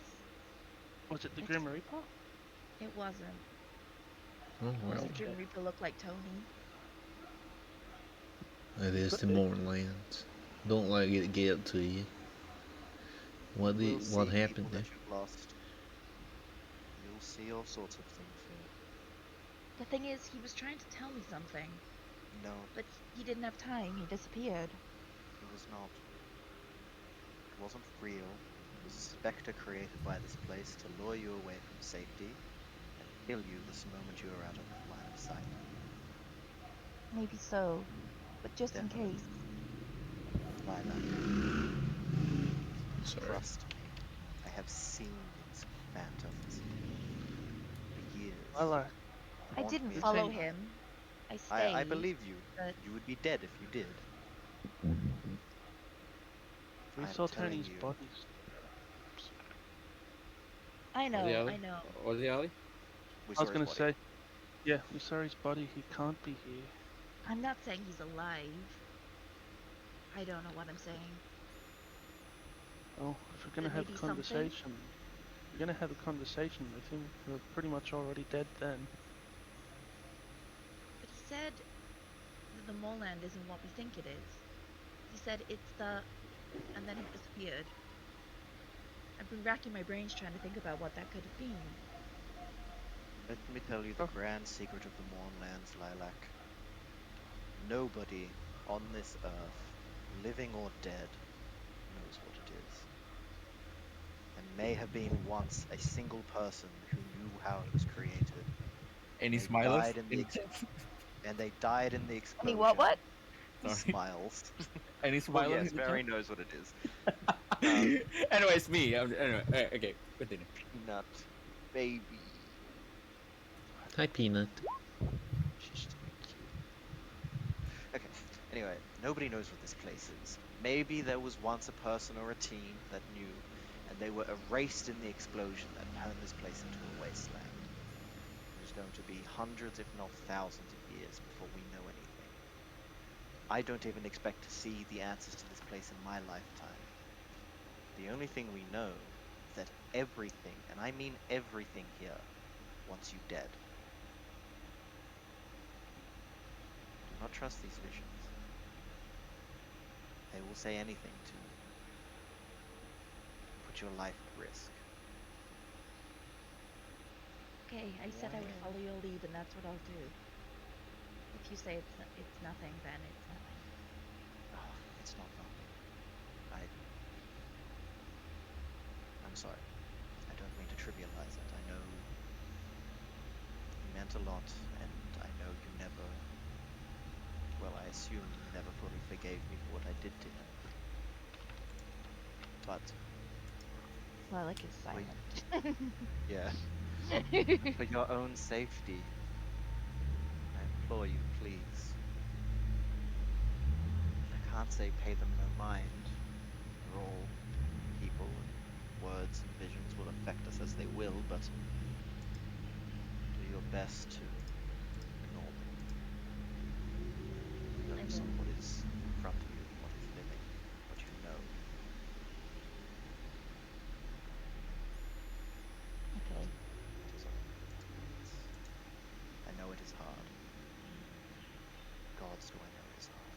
Was it the Grim Reaper? it wasn't. Oh, Does well, the Grim Reaper look like Tony? it is the Mournlands. Don't let it get to you. What We'll what see happened people there? that you've lost. You'll see all sorts of things here. The thing is, he was trying to tell me something, No, but he didn't have time. He disappeared. it was not. It wasn't real. It was a spectre created by this place to lure you away from safety and kill you this moment you are out of line of sight. Maybe so, but just in Definitely. case. Lilac, Sorry. trust me. I have seen these phantoms for years. I like. I Haunt didn't me follow Same. him. I stayed. I believe you. but- You would be dead if you did. We I'm saw telling Tony's you. bodies. I know, Was he Ali? I know. Was he Ali? We I was saw gonna his body. say, yeah, we saw his body. He can't be here. I'm not saying he's alive. I don't know what I'm saying. Oh, if we're gonna There may have a be something. conversation, we're gonna have a conversation with him. We're pretty much already dead then. But he said that the moorland isn't what we think it is. He said it's the... and then he disappeared. I've been racking my brains trying to think about what that could have been. Let me tell you the Oh. grand secret of the Mournlands, Lilac. Nobody on this earth, living or dead, knows what it is. And may have been once a single person who knew how it was created. Any They smilers? died in the and they died in the Any explosion. what? Sorry. Smiles. Any Well, smilers? yes, in the Barry chat? knows what it is. Anyway, it's me. Anyway, okay, continue. Peanut baby. Hi, Peanut. She's just being cute. Okay. Anyway, nobody knows what this place is. Maybe there was once a person or a team that knew, and they were erased in the explosion that turned this place into a wasteland. There's going to be hundreds, if not thousands, of years before we know anything. I don't even expect to see the answers to this place in my lifetime. The only thing we know is that everything, and I mean everything here, wants you dead. Do not trust these visions. They will say anything to put your life at risk. Okay, I said I would follow your lead, and that's what I'll do. If you say it's nothing, then it's nothing. Oh, it's not nothing. I'm sorry. I don't mean to trivialize it. I know you meant a lot, and I know you never, well, I assume you never fully forgave me for what I did to him. But, Lilac is silent. yeah, for your own safety, I implore you, please. I can't say pay them no mind. They're all people, and words and visions will affect us as they will, but do your best to ignore them. Focus on what is in front of you, what is living, what you know. Okay. That is all. I know it is hard. Gods do I know it is hard.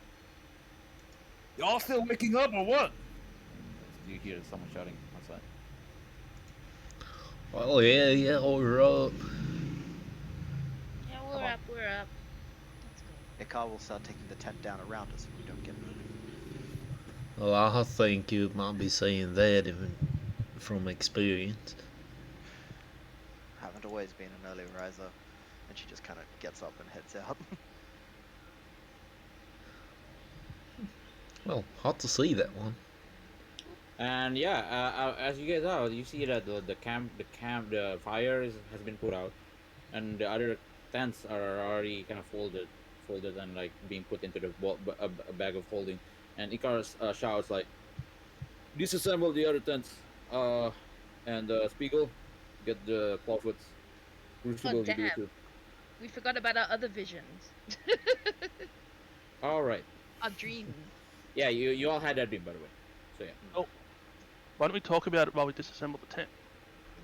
Y'all still waking up or what? You hear someone shouting outside. Oh yeah, we're up. Yeah, Come on. we're up. Let's go. Ikar will start taking the tent down around us if we don't get moving. Well, I think you might be saying that even from experience. Haven't always been an early riser, and she just kind of gets up and heads out. Well, hard to see that one. And yeah, as you get out, you see that the fire has been put out, and the other tents are already kind of folded and like being put into a bag of holding. And Icarus shouts like, "Disassemble the other tents, and Spiegel, get the clawfoots. Crucible, you do it damn. too." We forgot about our other visions. All right. Our dreams. Yeah, you all had that dream, by the way. So yeah. Why don't we talk about it while we disassemble the tent?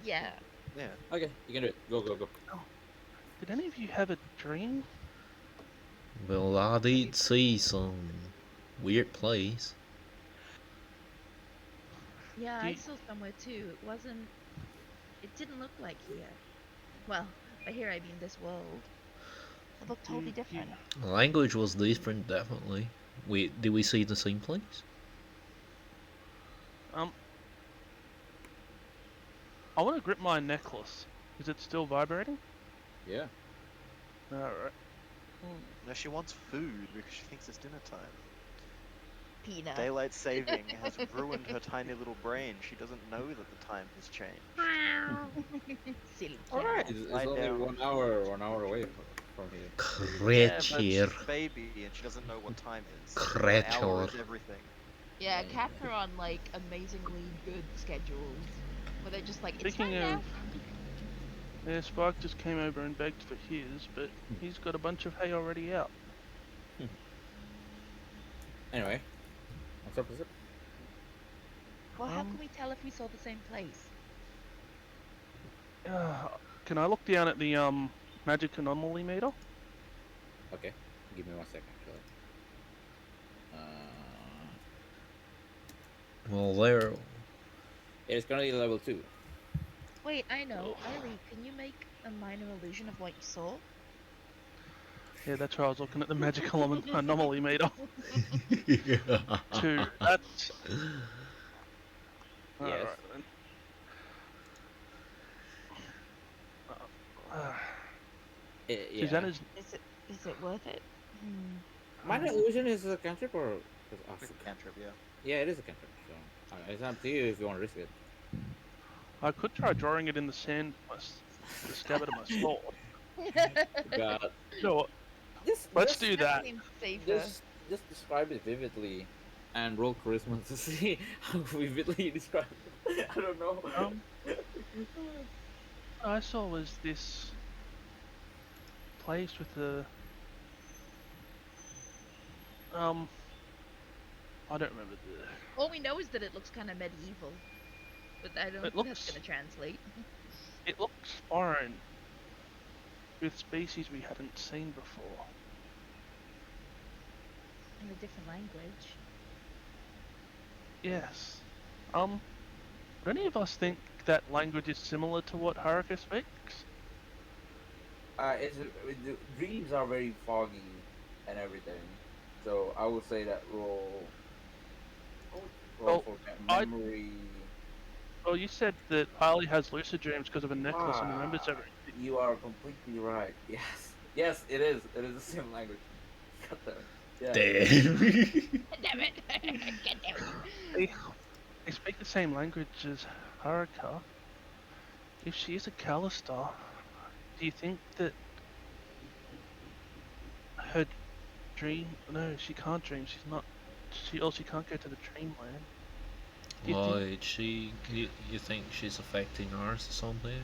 Yeah. Yeah. Okay, you can do it. Go. Did any of you have a dream? Well, I did see some weird plays. Yeah, Do I you- saw somewhere too. It didn't look like here. Well, by here I mean this world. It looked totally You- different. The language was different, definitely. Did we see the same place? I want to grip my necklace. Is it still vibrating? Yeah. Alright. No, she wants food because she thinks it's dinner time. Peanut. Daylight saving has ruined her tiny little brain. She doesn't know that the time has changed. Silly All right. cat. It's Lie only down. 1 hour, 1 hour away from here. Yeah, but Creature. she's a baby and she doesn't know what time is. An hour Creature. is everything. Yeah, cats are on like amazingly good schedules. Where they're just like, it's Speaking time of, yeah, Spike just came over and begged for his, but he's got a bunch of hay already out. Anyway, what's up? now. Well, how can we tell if we saw the same place? Can I look down at the magic anomaly meter? Okay, give me 1 second. Well, there. It's currently level 2. Wait, I know. Early, can you make a minor illusion of what you saw? Yeah, that's why I was looking at the magic anomaly meter. 2. That's. Yes. Alright then. Yeah. Susanna's. Is it worth it? Hmm. Minor illusion is a cantrip or? 'Cause I It's a forgot. cantrip, yeah. Yeah, it is a cantrip. So it's up to you if you want to risk it. I could try drawing it in the sand with the scabbard of my sword. God, You know what? just Let's just do That that. seems safer. just describe it vividly, and roll charisma to see how vividly you describe it. I don't know. What I saw was this place with the um. I don't remember the. All we know is that it looks kind of medieval, but I don't It think that's looks. gonna translate. It looks foreign with species we hadn't seen before. In a different language. Yes. Do any of us think that language is similar to what Haruka speaks? The dreams are very foggy and everything, so I would say that roll Well, for I memory. well, you said that Harley has lucid dreams because of a necklace and remembers Ah, everything. you are completely right. Yes, yes, it is. It is the same language. God damn it. Yeah, it is. Damn. Damn it! God damn it! They, they speak the same language as Haruka. If she is a Callister, do you think that her dream? No, she can't dream. She's not. She can't go to the dreamland. Do you think Why you think she's affecting ours or something?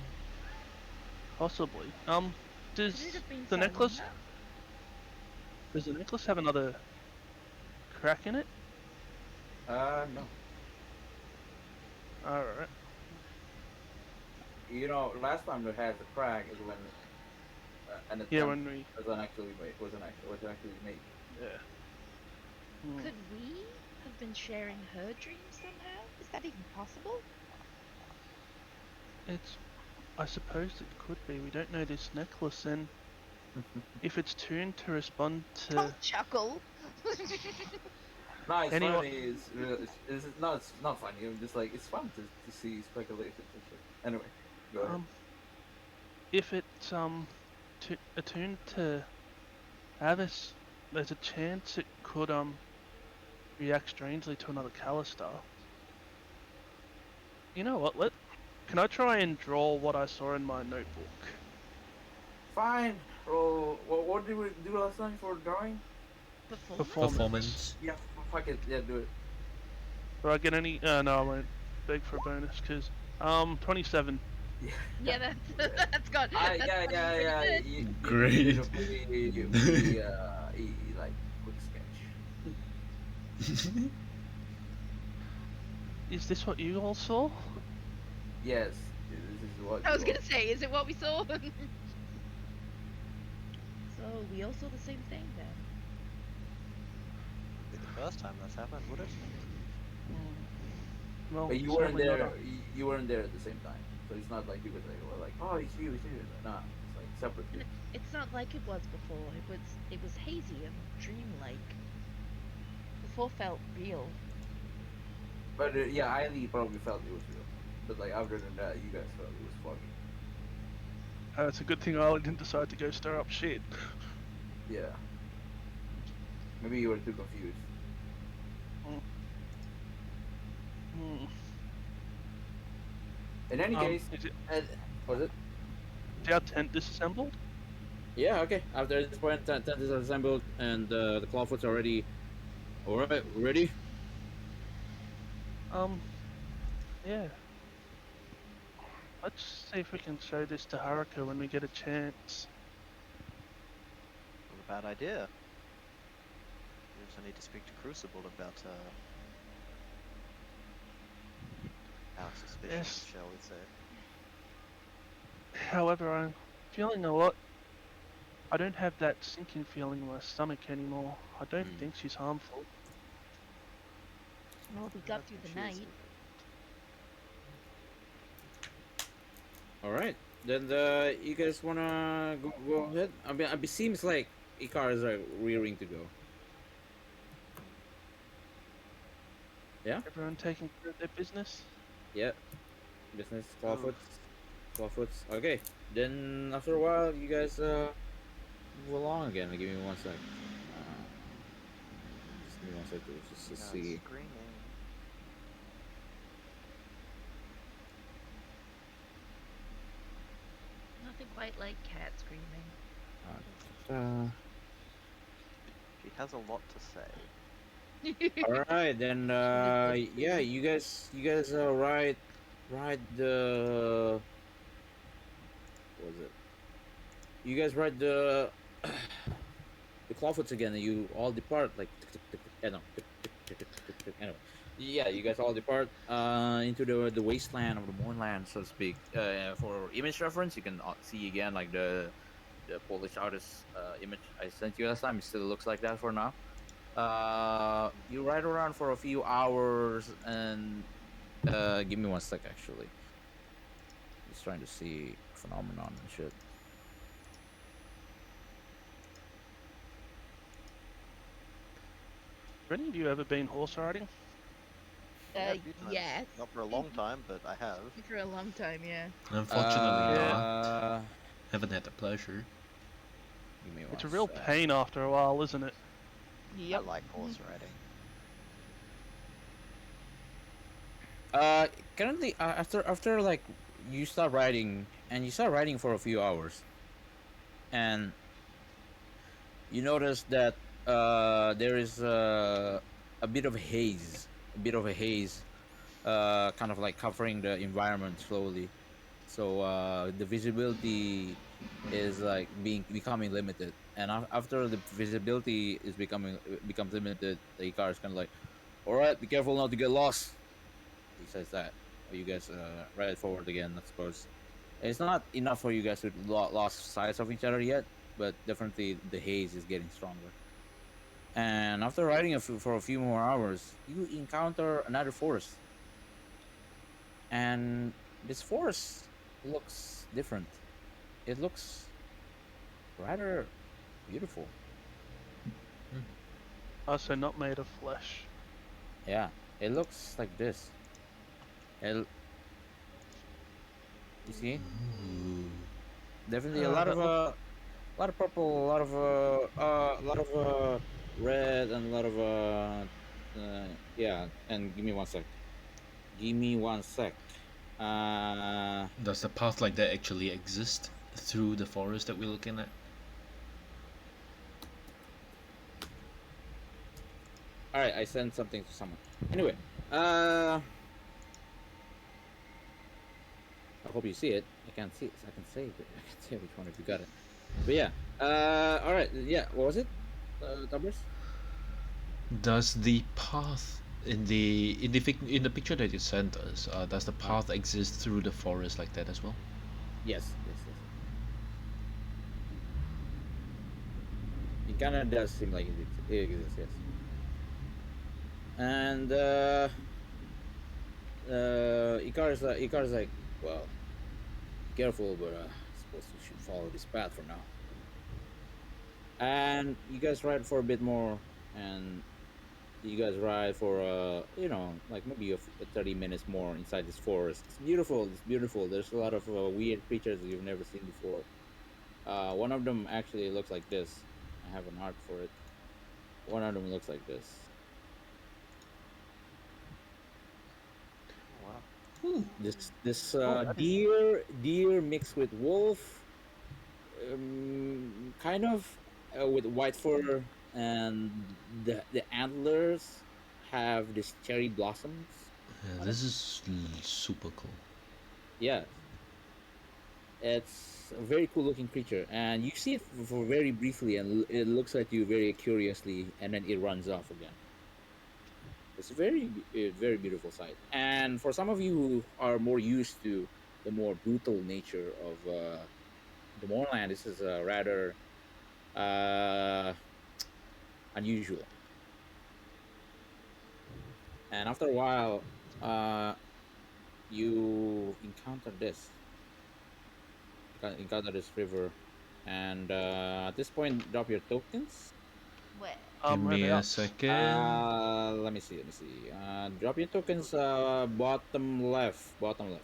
possibly? Could it Does have been the necklace? Salina? Does the necklace have another crack in it? No. All right. You know, last time we had the crack is when an Yeah, attempt when we. was actually made. Yeah. Hmm. Could we have been sharing her dreams somehow? Is that even possible? It's. I suppose it could be. We don't know this necklace, and if it's tuned to respond to Don't chuckle. No, it's anyone, funny. It's not funny. I'm just like it's fun to see speculation and shit. Anyway, go ahead. if it's attuned to Avis, there's a chance it could react strangely to another Callister. You know what? Can I try and draw what I saw in my notebook? Fine. Roll. What did we do last time for drawing? Performance. Yeah, fuck it. Yeah, do it. Do I get any? No, I won't beg for a bonus because 27. Yeah, that's got. That's Yeah, fucking yeah, pretty yeah. good. You Great. did a like quick sketch. Is this what you all saw? Yes, this is what. I was you gonna say, is it what we saw? So we all saw the same thing then. Be the first time that's happened, would it? Well, But you weren't certainly not there. You weren't there at the same time, so it's not like you were like, oh, it's you, it's you. Nah, it's like separately. It's not like it was before. It was hazy and dreamlike. Before felt real. But yeah, Eileen probably felt it was real. But like other than that, you guys felt it was foggy. It's a good thing I didn't decide to go stir up shit. Yeah. Maybe you were too confused. Hmm. In any case, Is it was it? is our tent disassembled? Yeah. Okay. After this point, tent is assembled and the clawfoots are ready. All right, ready? Yeah. Let's see if we can show this to Haruka when we get a chance. Not a bad idea. We also need to speak to Crucible about our suspicions, Yes. shall we say. However, I'm feeling a lot. I don't have that sinking feeling in my stomach anymore. I don't think she's harmful. Well, we got through the night. All right. Then you guys wanna go ahead? I mean, it seems like Ikar is like rearing to go. Yeah. Everyone taking care of their business? Yeah. Business clawfoots. Okay. Then after a while, you guys move along again. Give me one sec. Just give me one sec just to No, it's see. screaming. Nothing quite like cat screaming. She has a lot to say. All right, then. Little Yeah, poo. you guys ride the. What was it? You guys ride the the clawfoots again, and you all depart like. No, anyway. Yeah, you guys all depart into the wasteland of the moonland, so to speak. For image reference, you can see again like the Polish artist image I sent you last time. It still looks like that for now. You ride around for a few hours, and give me one sec actually. Just trying to see phenomenon and shit. Have any of you ever been horse riding? Yeah, a few times. Yes. Not for a long time, but I have. For a long time, yeah. Unfortunately, Yeah. not. Haven't had the pleasure. Give me It's one a real sec. pain after a while, isn't it? Yep. I like horse riding. Currently, after like you start riding and you start riding for a few hours, and you notice that there is a bit of a haze, kind of like covering the environment slowly. So the visibility is like becoming limited, and after the visibility is becomes limited, the car is kind of like, all right, be careful not to get lost. He says that. You guys ride forward again, I suppose. It's not enough for you guys to lost sight of each other yet, but definitely the haze is getting stronger. And after riding for a few more hours, you encounter another forest, and this forest looks different. It looks rather beautiful. Also not made of flesh. Yeah, it looks like this. It, you see, definitely a lot That of looks. a lot of purple, a lot of red, and a lot of yeah. And give me one sec. Give me one sec. Uh, Does the path like that actually exist through the forest that we're looking at? all right, I sent something to someone. Anyway, uh, I hope you see it. I can't see it. I can say, but I can't say which one if you got it. But yeah. All right. Yeah. What was it? Numbers. Does the path in the picture that you sent us, does the path exist through the forest like that as well? Yes. Yes. Yes. It kind of does seem like it exists. Yes. And Icar's like, well, be careful, but I suppose you should follow this path for now. And you guys ride for a bit more, and you guys ride for like maybe 30 minutes more inside this forest. It's beautiful. It's beautiful. There's a lot of weird creatures that you've never seen before. One of them actually looks like this. I have an art for it. One of them looks like this. Oh, wow. This Oh, deer mixed with wolf, kind of with white fur, and the antlers have these cherry blossoms Yeah, on it. this is super cool. Yeah, it's a very cool looking creature, and you see it for very briefly, and it looks at you very curiously, and then it runs off again. It's a very beautiful sight. And for some of you who are more used to the more brutal nature of the Moorland, this is rather uh, unusual. And after a while, uh, you encounter this river, and at this point, drop your tokens. Well, Give Where are me they a at? second. Let me see. Let me see. Drop your tokens. Bottom left. Bottom left.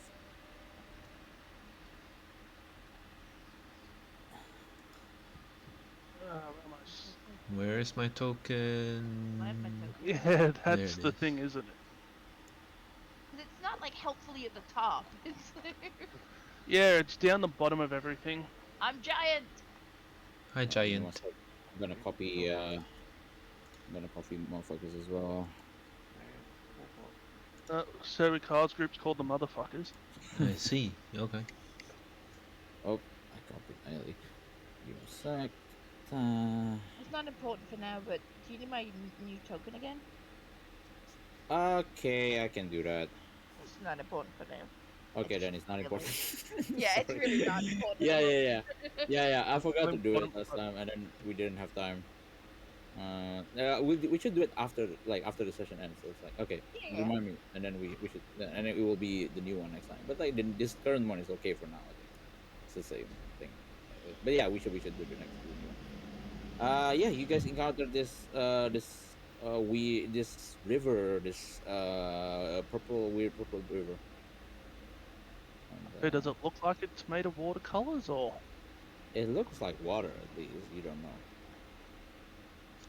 Where is my token? I have my token. Yeah, that's it the is. thing, isn't it? 'Cause it's not like helpfully at the top. It's Yeah, it's down the bottom of everything. I'm giant. Hi, Give me one giant. sec. I'm gonna copy. I'm gonna copy motherfuckers as well. Server cards group's called the motherfuckers. I see. Okay. Oh, I copied Ellie. Give me a sec. It's not important for now, but do you need my new token again? Okay, I can do that. It's not important for now. Okay, It's then it's not really- important. Yeah, it's Sorry. really not important. Yeah, yeah, yeah, yeah, yeah. I forgot to Bottom- do it bottom- last time, and then we didn't have time. We should do it after after the session ends. So it's like okay, Yeah. remind me, and then we should, and then it will be the new one next time. But like this current one is okay for now. I think it's the same thing. But yeah, we should do the next one. Yeah, you guys encountered this river, this weird purple river. And, Hey, does it look like it's made of watercolors or? it looks like water, at least. You don't know.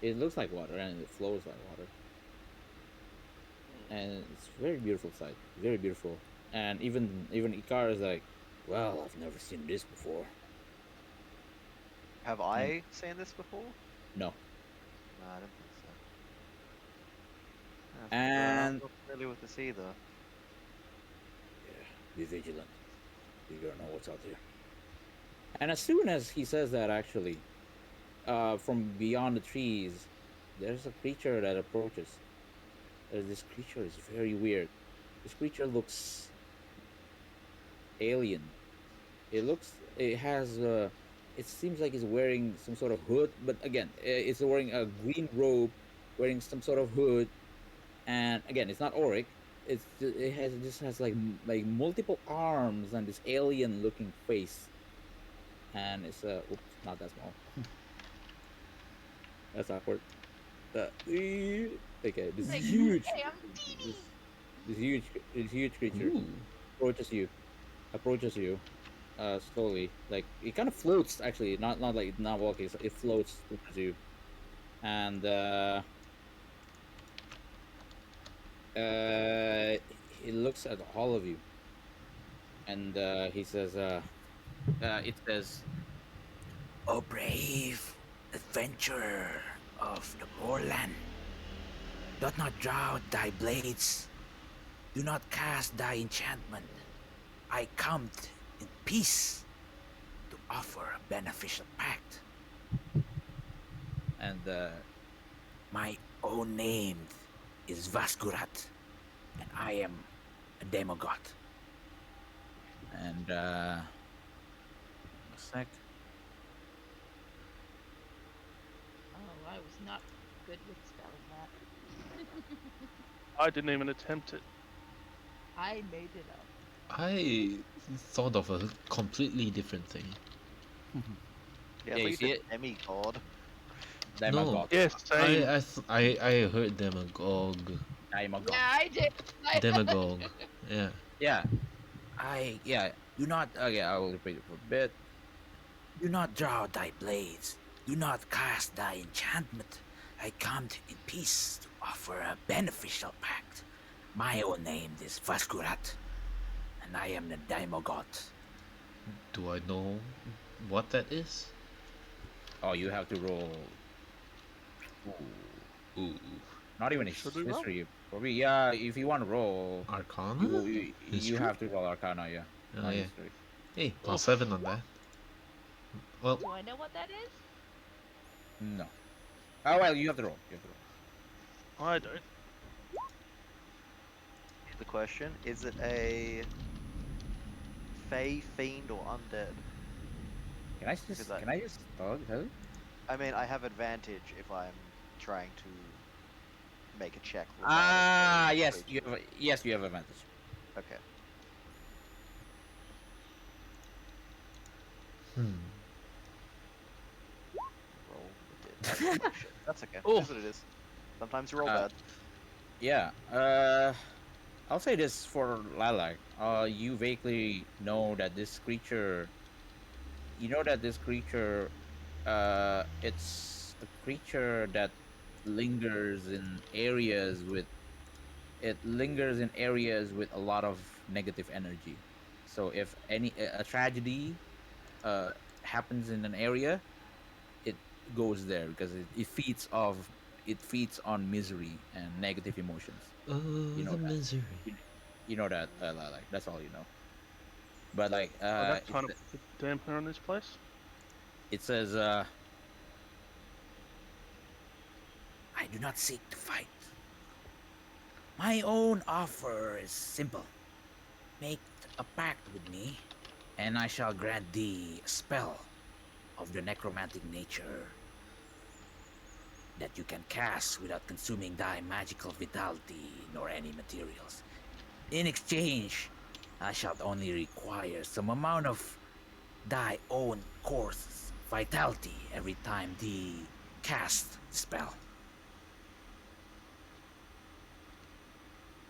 It looks like water and it flows like water. And it's a very beautiful sight. Very beautiful. And even Ikar is like, well, I've never seen this before. Have I seen this before? No. No, I don't think so. And- I'm not familiar with this either. Yeah, be vigilant. You don't know what's out there. And as soon as he says that, actually, from beyond the trees, there's a creature that approaches. This creature is very weird. This creature looks alien. It has, it seems like it's wearing some sort of hood, but again, it's wearing a green robe, wearing some sort of hood, and again, it's not auric. It just has like multiple arms and this alien-looking face, and it's oops, not that small. That's awkward. Okay, this Like, huge, Hey, I'm teeny. this huge creature Ooh. approaches you, slowly. Like it kind of floats, actually, not like not walking. It floats towards you, and he looks at all of you, and he says, it says, "O brave adventurer of the moorland, do not draw thy blades, do not cast thy enchantment. I come in peace to offer a beneficial pact. And my own name is Vaskurat, and I am a demigod. And a sec. Oh, I was not good with spelling that. I didn't even attempt it. I made it up. I thought of a completely different thing. Yeah, Yeah, you you see did it? demigod. Demigod. Yes, same. I heard demagogue. Demigod. Yeah, I did. Demagogue. Yeah. Yeah. Do not. Okay, I will repeat it for a bit. Do not draw thy blades. Do not cast thy enchantment. I come in peace to offer a beneficial pact. My own name is Vaskurat, and I am the Daimogod. Do I know what that is? Oh, you have to roll. Ooh. Not even a Should we roll? history. Probably, yeah. If you want to roll, Arcana? you History? have to roll Arcana. Yeah. Oh, not yeah. history. Hey, +7 on that. Well, Do I know what that is? No. Oh well, you have to roll. I don't. The question, is it a fey, fiend, or undead? Can I just Because I- tell you? I mean, I have advantage if I'm trying to make a check. Ah, regarding yes, you have advantage. Okay. Roll the dip. Shit, that's okay. Oh. It is what it is. Sometimes you roll Uh, bad. Yeah. I'll say this for Lilac. You vaguely know that this creature. You know that this creature, it's a creature that lingers in areas with a lot of negative energy. So if a tragedy uh happens in an area, it goes there because it feeds on misery and negative emotions. Oh, You know the that. misery. You, you know that, like that's all you know. But like Oh, that kind of put a dampener on this place. it says I do not seek to fight. My own offer is simple. Make a pact with me, and I shall grant thee a spell of the necromantic nature that you can cast without consuming thy magical vitality nor any materials. In exchange, I shall only require some amount of thy own course's vitality every time thee cast the spell.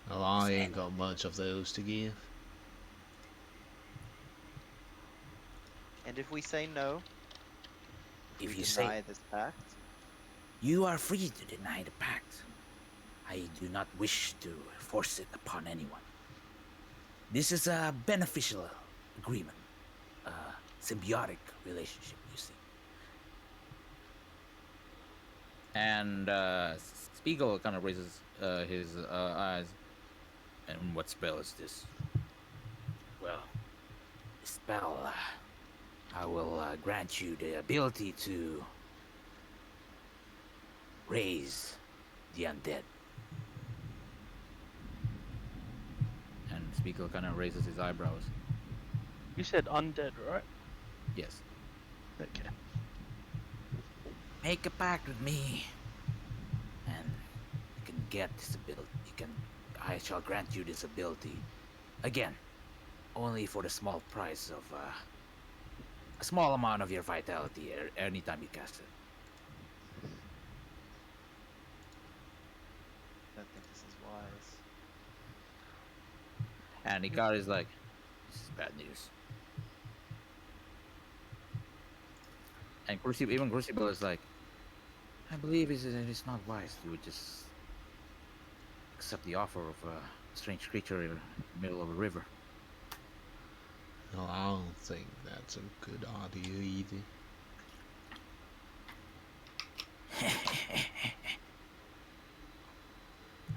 Well, I Is ain't any- got much of those to give. And if we say no, if we If you say deny this pact, you are free to deny the pact, I do not wish to force it upon anyone. This is a beneficial agreement, a symbiotic relationship, you see. And Spiegel kind of raises his eyes. And what spell is this? Well, this spell, I will grant you the ability to raise the undead. And Spiegel kind of raises his eyebrows. You said undead, right? Yes. Okay. Make a pact with me, and you can get this ability. I shall grant you this ability. Again, only for the small price of a small amount of your vitality anytime you cast it. I don't think this is wise. And Ikari is like, this is bad news. And even Crucible is like, I believe it's not wise to just accept the offer of a strange creature in the middle of a river. Well, I don't think that's a good idea either.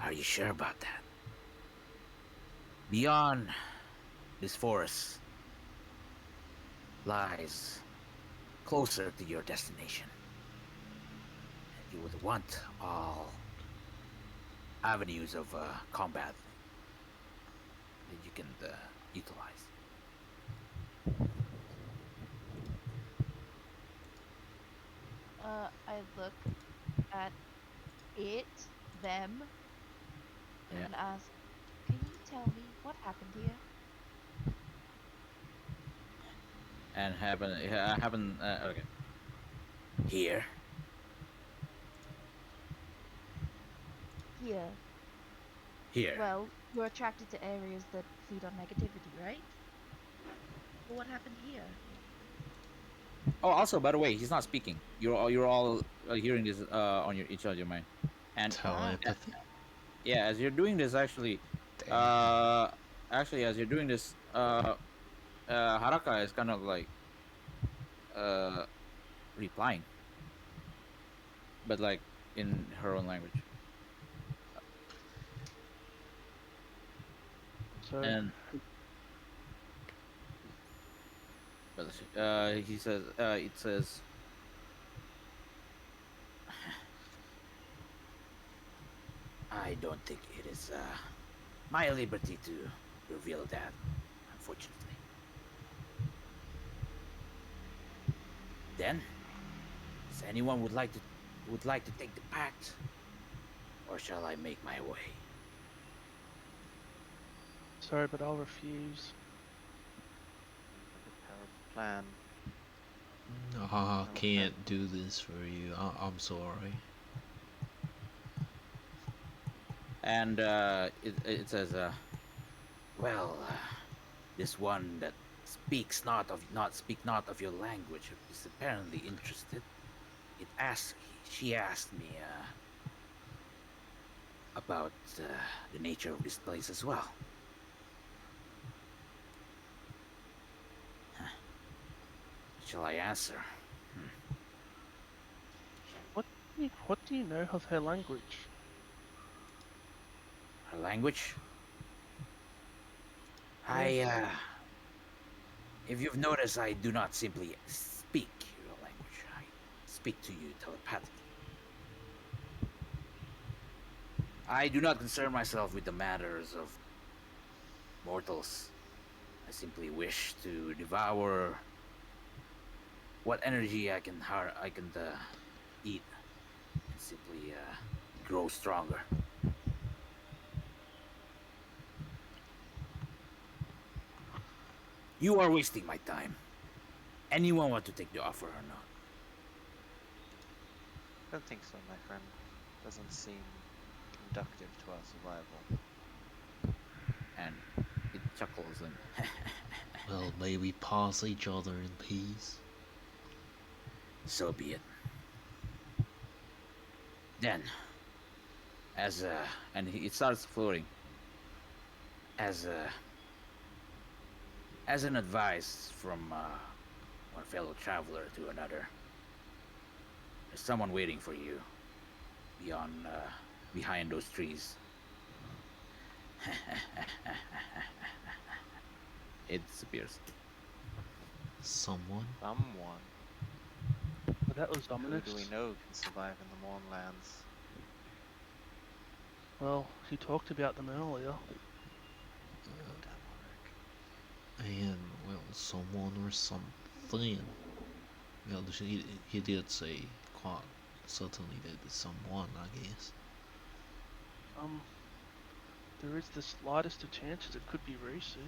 Are you sure about that? Beyond this forest lies closer to your destination. And you would want all avenues of combat that you can utilize. I look at it, them, Yeah. and ask, "Can you tell me what happened here?" And okay. Here, Here. here. Well, you're attracted to areas that feed on negativity, right? Well, what happened here? Oh, also, by the way, he's not speaking. You're all hearing this on each other mind. And Ah, Telepathy? yeah, as you're doing this, actually, Damn. uh, as you're doing this, Haraka is kind of like uh replying, but like in her own language. So, And but he says, it says, I don't think it is my liberty to reveal that, unfortunately. Then, does anyone would like to take the pact, or shall I make my way? sorry, but I'll refuse. Prepare a plan. I I'm afraid. can't do this for you. I'm sorry. And it says, well, this one that speak not of your language is apparently interested. She asked me about the nature of this place as well. Shall I answer? What do you know of her language? Her language? Yeah. If you've noticed, I do not simply speak your language. I speak to you telepathically. I do not concern myself with the matters of mortals. I simply wish to devour what energy I can eat and simply grow stronger. You are wasting my time. Anyone want to take the offer or not? Don't think so, my friend. Doesn't seem conductive to our survival. And it chuckles and Well, may we pass each other in peace. so be it. Then, it starts floating. As an advice from one fellow traveler to another, there's someone waiting for you behind those trees. It disappears. Someone? Someone. But that was Who ominous. do we know can survive in the Mournlands? Well, he talked about them earlier. And, well, someone or something. Well, he did say quite certainly that it's someone, I guess. There is the slightest of chances it could be Risu.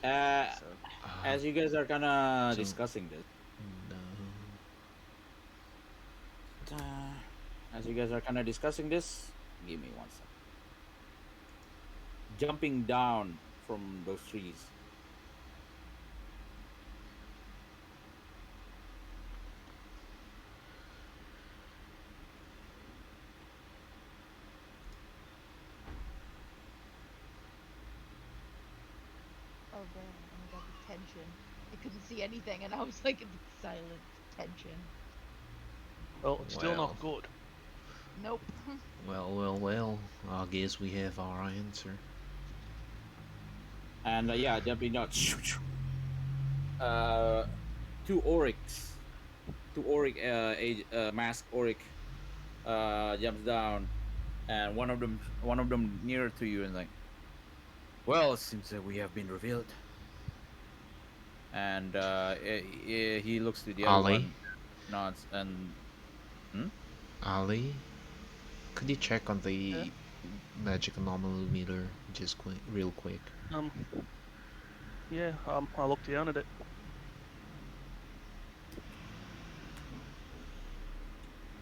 Uh, So, as you guys are kind of So- discussing this, No. give me one second. Jumping down from those trees. Oh damn! Oh my god, the tension. I couldn't see anything, and I was like in silent tension. Well, it's still Well. not good. Nope. Well. I guess we have our answer. And yeah, jumping down. Two masked Auric, jumps down, and one of them nearer to you and like, well, it seems that we have been revealed. And he looks to the other Ali? one, nods, and Ali? Could you check on the Yeah. magic anomaly meter just real quick? Yeah, I looked down at it.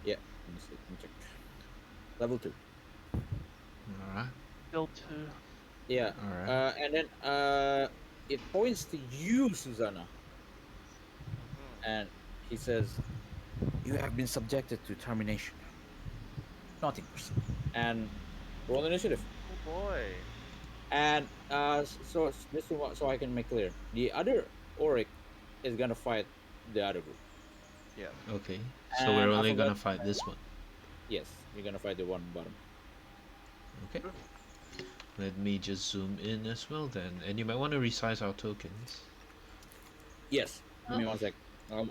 yeah, let me check. Level 2. Alright. Still 2. Yeah. Alright. And then it points to you, Susanna, and he says, "You have been subjected to termination. Nothing percent." And roll initiative. oh boy. And so so I can make clear, the other Auric is gonna fight the other group. Yeah. Okay. So And we're I only gonna forgot- fight this one. Yes, you're gonna fight the one bottom. Okay. Let me just zoom in as well then. And you might want to resize our tokens. Yes. Give me 1 sec.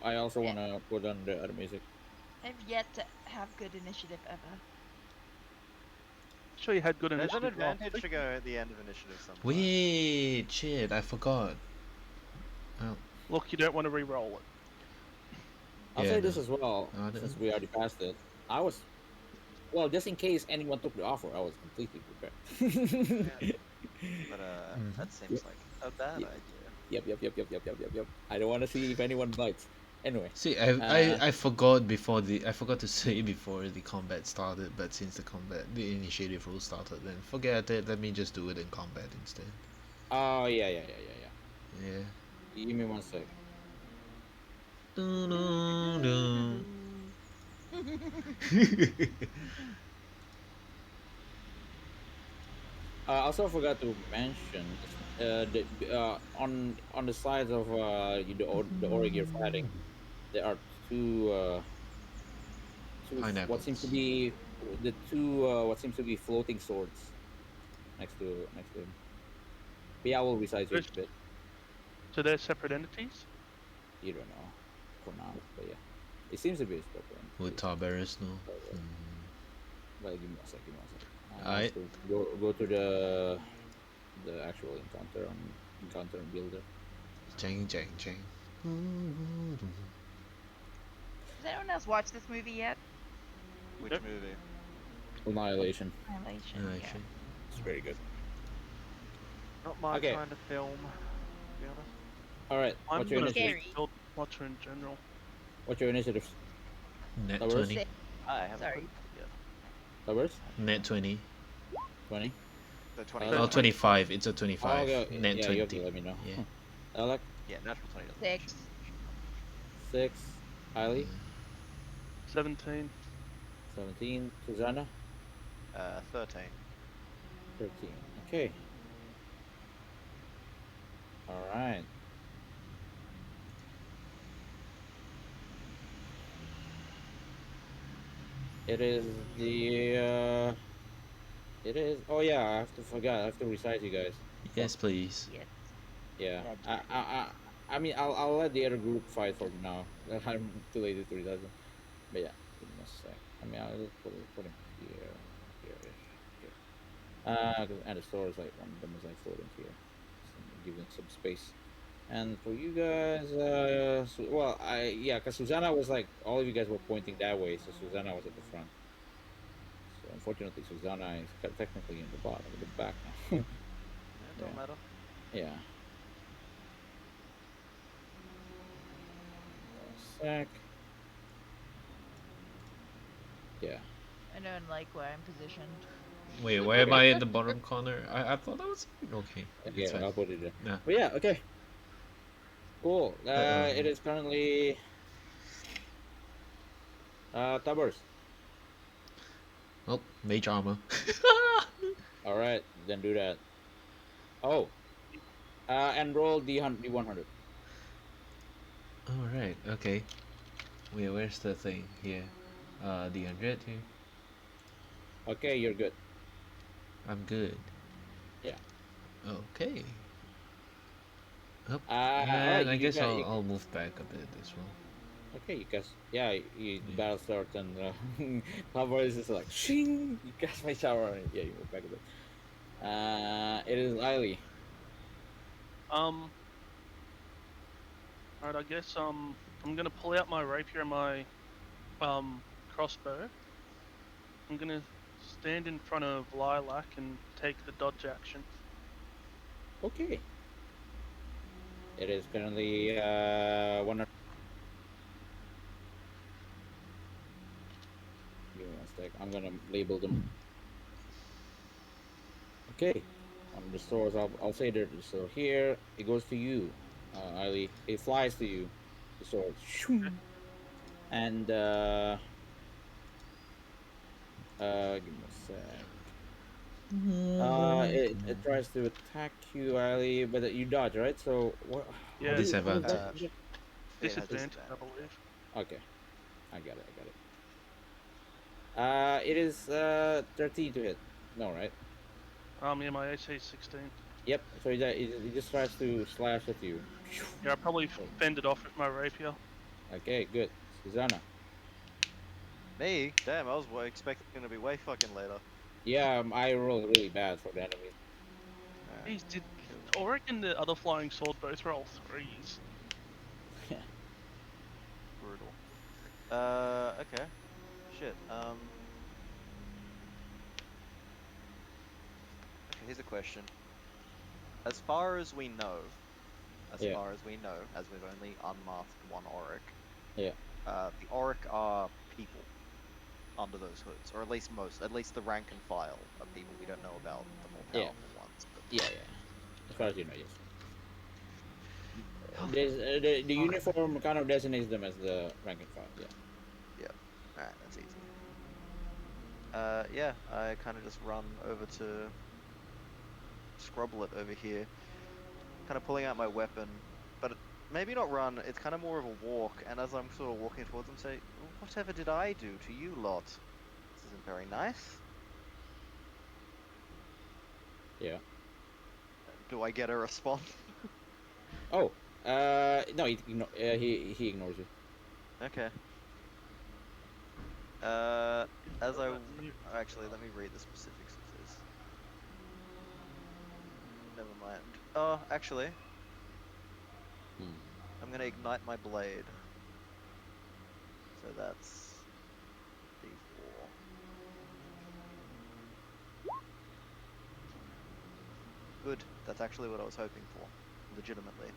I also wanna put on the other music. I've yet to have good initiative ever. Sure, you had good There's an initiative. last advantage week. to go at the end of initiative sometimes. Wait, shit, I forgot. Look, you don't want to re-roll it. I'll Yeah, say no. this as well, No. since we already passed it. I was, well, just in case anyone took the offer, I was completely prepared. But Mhm. that seems like a bad Yeah. idea. Yep. I don't want to see if anyone bites. Anyway, See, I forgot I forgot to say before the combat started, but since the initiative rule started, then forget it. Let me just do it in combat instead. oh yeah. Yeah. Give me 1 sec. Doo-doo-doo. I also forgot to mention on the sides of the org you're fighting, there are two what seems to Pineapples. be the two what seems to be floating swords next to him. But yeah, I will recite you Those- a bit. So they're separate entities? You don't know for now, but yeah, it seems to be a separate Would entity. Tiberius know? But give me a sec. Give me a sec. I have I. to go to the actual encounter builder. Jang, jang, jang. Has anyone else watched this movie yet? Which Yep. movie? Annihilation. Annihilation. Yeah, Yeah. actually. It's very good. Not my Okay. kind of film, to be honest. All right. I'm What's your not a initiative? big Scary. film watcher in general. What's your initiative? Net Towers? 20. Six. I haven't Sorry. put it yet. Towers? Net 20. 20. So Oh, Oh, 25. 25. It's a Oh, 25. okay. Net Yeah, you have to 20. let me know. Yeah. Alec, Yeah, natural 20 doesn't Six. 6. Hailey, 17. 17. Susanna, 13. 13. Okay. All right. It is the. It is. Oh yeah, I have to forget. I have to recite you guys. Yes, please. Yes. Yeah. Legendary. I mean, I'll let the other group fight for now. I'm too lazy to recite them. But yeah, give me a sec. I mean, I'll just put him here, here, here. And the store is like one of them is like floating here, so giving some space. And for you guys, well, cause Susanna was like, all of you guys were pointing that way, so Susanna was at the front. So unfortunately, Susanna is technically in the bottom, in the back now. Yeah, it don't Yeah. matter. Yeah. Sec. Yeah. I don't like where I'm positioned. Wait, why am I in the bottom corner? I thought I was. Okay. It's Yeah, fine. I'll put it there. Yeah. But yeah, okay. Cool. Uh-oh. It is currently Tabers. Oh, mage armor. All right, then do that. Oh, and roll the D100. Alright, okay. Wait, where's the thing? Here. The 100 here. Okay, you're good. I'm good. Yeah. Okay. Oh, Alright, and I you guess got I'll move back a bit as well. okay. You guess. Yeah, you battle start and Tabers is just like shing. You cast my shower. And, yeah, you move back a bit. It is Eiley. Alright, I guess I'm gonna pull out my rapier and my crossbow. I'm gonna stand in front of Lilac and take the dodge action. Okay. It is currently 100. Give me one sec. I'm gonna label them. Okay. On the stores, I'll say that the store here. It goes to you, Eiley. It flies to you. The sword. Shoo. And give me a sec. It tries to attack you, Eiley, but you dodge, right? So what? Yeah. Disadvantage. It has Disadvantage, I believe. Okay, I got it. It is 13 to hit. No, right? Yeah, my AC is 16. Yep. So he just tries to slash at you. Yeah, I probably fended off with my rapier. Okay, good. Susanna. Me? Damn, I was expecting to be way fucking later. Yeah, I rolled really bad for the enemies. Jeez, I reckon the other flying sword both roll 3s. Brutal. Okay. Shit. Okay, here's a question. As far as we know, as Yeah. far as we know, as we've only unmasked one Auric, Yeah. the Auric are people under those hoods, or at least the rank and file of people. We don't know about the more Yeah. powerful ones. But Yeah. As far as you know, yes. The uniform kind of designates them as the rank and file. Yeah. Yep. Alright, that's easy. Yeah, I kind of just run over to Scrublet over here, kind of pulling out my weapon, but maybe not run, it's kind of more of a walk, and as I'm sort of walking towards them, say, whatever did I do to you lot? This isn't very nice. Yeah. Do I get a response? Oh. No. He ignores you. Okay. As actually, let me read the specifics of this. Never mind. Oh, actually, Hmm. I'm gonna ignite my blade. So that's D4. Good. That's actually what I was hoping for, legitimately.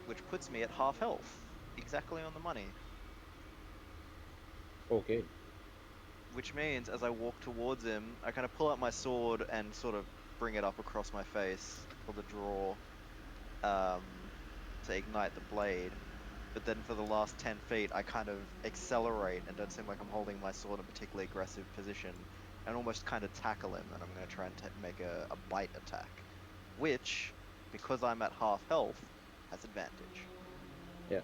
Which puts me at half health, exactly on the money. Okay. Which means, as I walk towards him, I kind of pull out my sword and sort of bring it up across my face for the draw, to ignite the blade. But then for the last 10 feet, I kind of accelerate and don't seem like I'm holding my sword in a particularly aggressive position, and almost kind of tackle him. And I'm going to try and make a bite attack, which, because I'm at half health, has advantage. Yeah.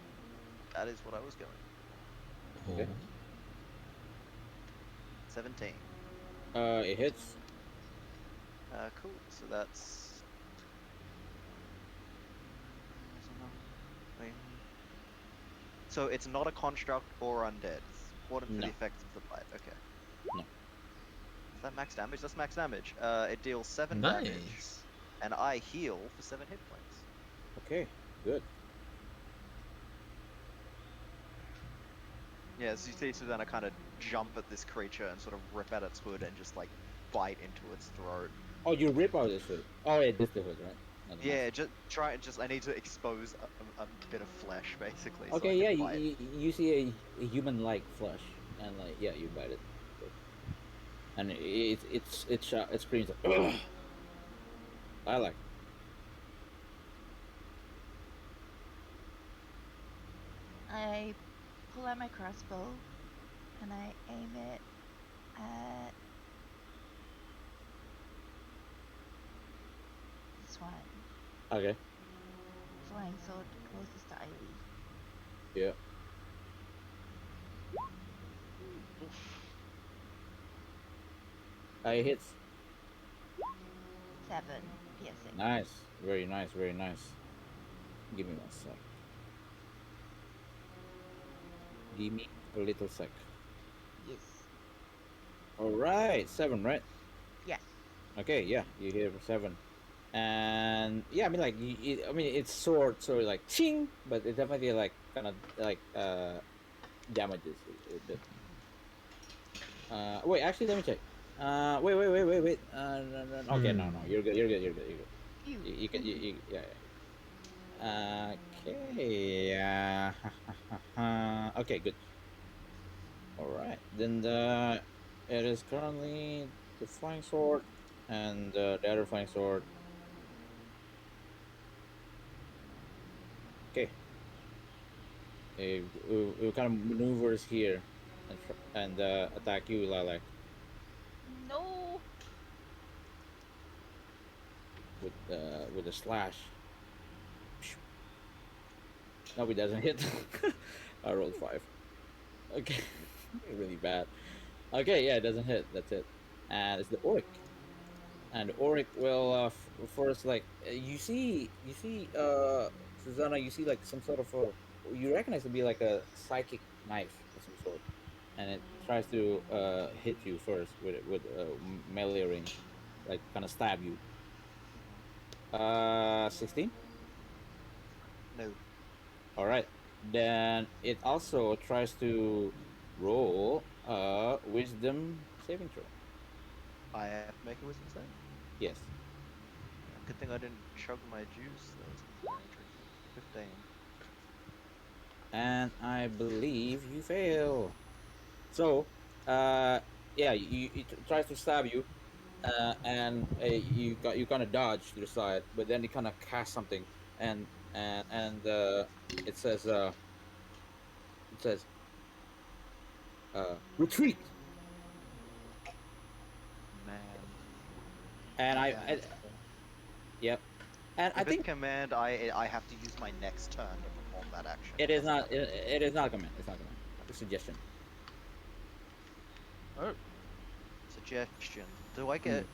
That is what I was going for. Okay. 17. It hits. Cool. So that's. Wait. So it's not a construct or undead. It's important for the No. effects of the bite. Okay. No. Is that max damage? That's max damage. It deals 7 damage, Nice. and I heal for 7 hit points. Okay. Good. Yeah, as you see Susanna kind of jump at this creature and sort of rip at its hood and just like bite into its throat. Oh, you rip out this hood. Oh, yeah, this the hood, right? Not the Yeah, mask. just try and I need to expose a bit of flesh basically, so I Okay. Yeah. can bite. You see a human-like flesh, and like yeah, you bite it, and it screams like. Ugh! I like. I pull out my crossbow and I aim it at this one. Okay. Flying sword closest to Ivy. Yeah. It hits. 7 piercing. Nice. Very nice. Very nice. Give me 1 sec. Give me a little sec. Yes. All right. 7, right? Yes. Okay. Yeah. You hit for 7. And yeah, I mean, like, I mean, it's sword, so like, ching, but it definitely like kind of like damages a bit. Wait, actually, let me check. Wait. No. Okay, no, you're good. You're good. You're good. You're good. Phew. You can, yeah. Okay. Okay, good. All right. Then it is currently the flying sword and the other flying sword. Okay. It kind of maneuvers here and attack you, Lilac, No. with a slash. No, it doesn't hit. I rolled 5. Okay, really bad. Okay, yeah, it doesn't hit. That's it. And it's the Oric. And the Oric will first like Susanna, you see like some sort of you recognize to be like a psychic knife of some sort, and it tries to hit you first with melee range, like kind of stab you. 16. No. All right. Then it also tries to roll a wisdom saving throw. I have to make a wisdom save. Yes. Good thing I didn't chug my juice. That was very tricky. 15. And I believe you fail. So, yeah, it tries to stab you, and you kind of dodge to the side, but then it kind of casts something, and and it says it says retreat, Man. and Okay, I yep, and I if it's think command, I have to use my next turn to perform that action. it It is doesn't not happen immediately. it is not a command. It's not a command. It's a suggestion. Oh, Suggestion. Do I Hmm. get?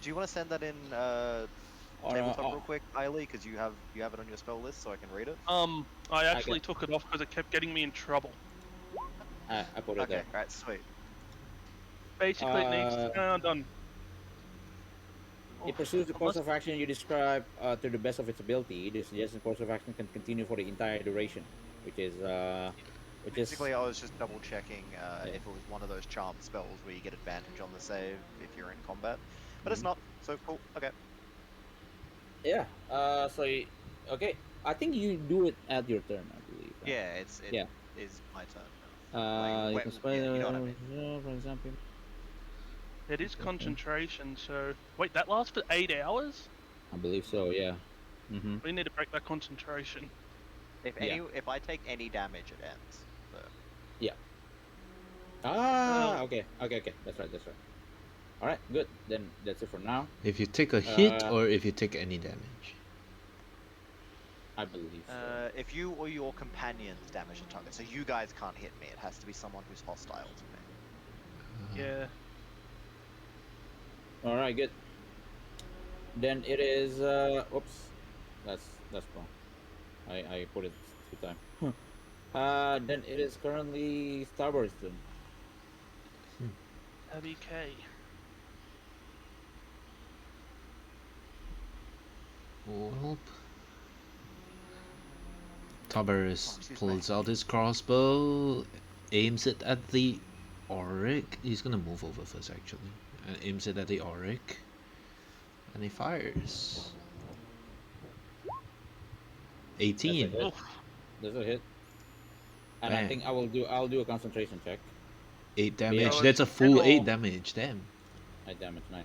Do you want to send that in Oh no, tabletop real quick, Eiley? Because you have it on your spell list, so I can read it. I I actually get took it off because it kept getting me in trouble. I put it Okay, there. right, sweet. Basically, it needs to sound on. It pursues the course Unless of action you describe to the best of its ability. The suggested course of action can continue for the entire duration, which is Basically, I was just double checking yeah. if it was one of those charm spells where you get advantage on the save if you're in combat, but it's Mhm. not. So cool. Okay. Yeah. Okay. I think you do it at your turn, I believe. Right? Yeah, it Yeah. is my turn now. Like, You can spend yeah, you know what I mean. for example. it is concentration, so wait, that lasts for 8 hours. I believe so. Yeah. Mm-hmm. We need to break that concentration. Yeah. If I take any damage, it ends. So Yeah. Uh, Okay. Okay. Okay. That's right. That's right. All right. Good. Then that's it for now. If you take a hit Uh, or if you take any damage. I believe so. if you or your companions damage a target, so you guys can't hit me. It has to be someone who's hostile to me. Yeah. All right. Good. Then it is. Oops. That's wrong. I put it 2 times. Then it is currently Starboard's turn. Abby K. Well, Tiberius excuse pulls me. out his crossbow, aims it at the Auric. He's gonna move over first, actually, and aims it at the Auric, and he fires. That's a 18. hit. Oof. That's a hit. And I Bam. think I'll do a concentration check. 8 yeah. damage. So That's a it's full 8 or damage. Damn. I damage, nice.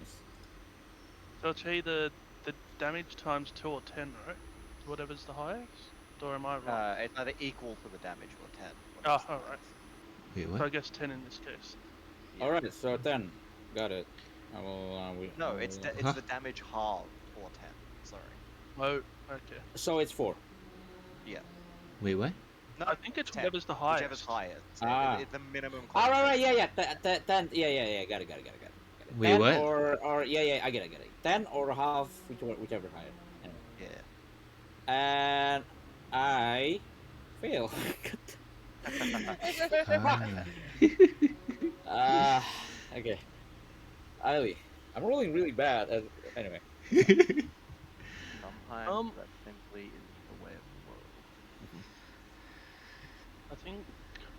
so it's either the damage times 2 or 10, right? Whatever's the highest. Or am I wrong? It's either equal to the damage or 10. Oh, whatever's the alright. highest. Wait, So I what? guess 10 in this case. Yeah. All right, so 10. Got it. I will. No, it's Huh? the damage halved for 10. Sorry. Oh, okay. So it's 4. Yeah. Wait, what? No, I think it's 10. whatever's the Whichever's highest. highest. So Ah. it's the minimum. All right, concentration. yeah. 10. Yeah. Got it. Got it. Wait, 10 what? or yeah. I get it. 10 or half, whichever higher. Anyway. Yeah. And I fail. Ah. Okay. Ali, I'm rolling really bad. Anyway. Sometimes that simply is the way of the world. I think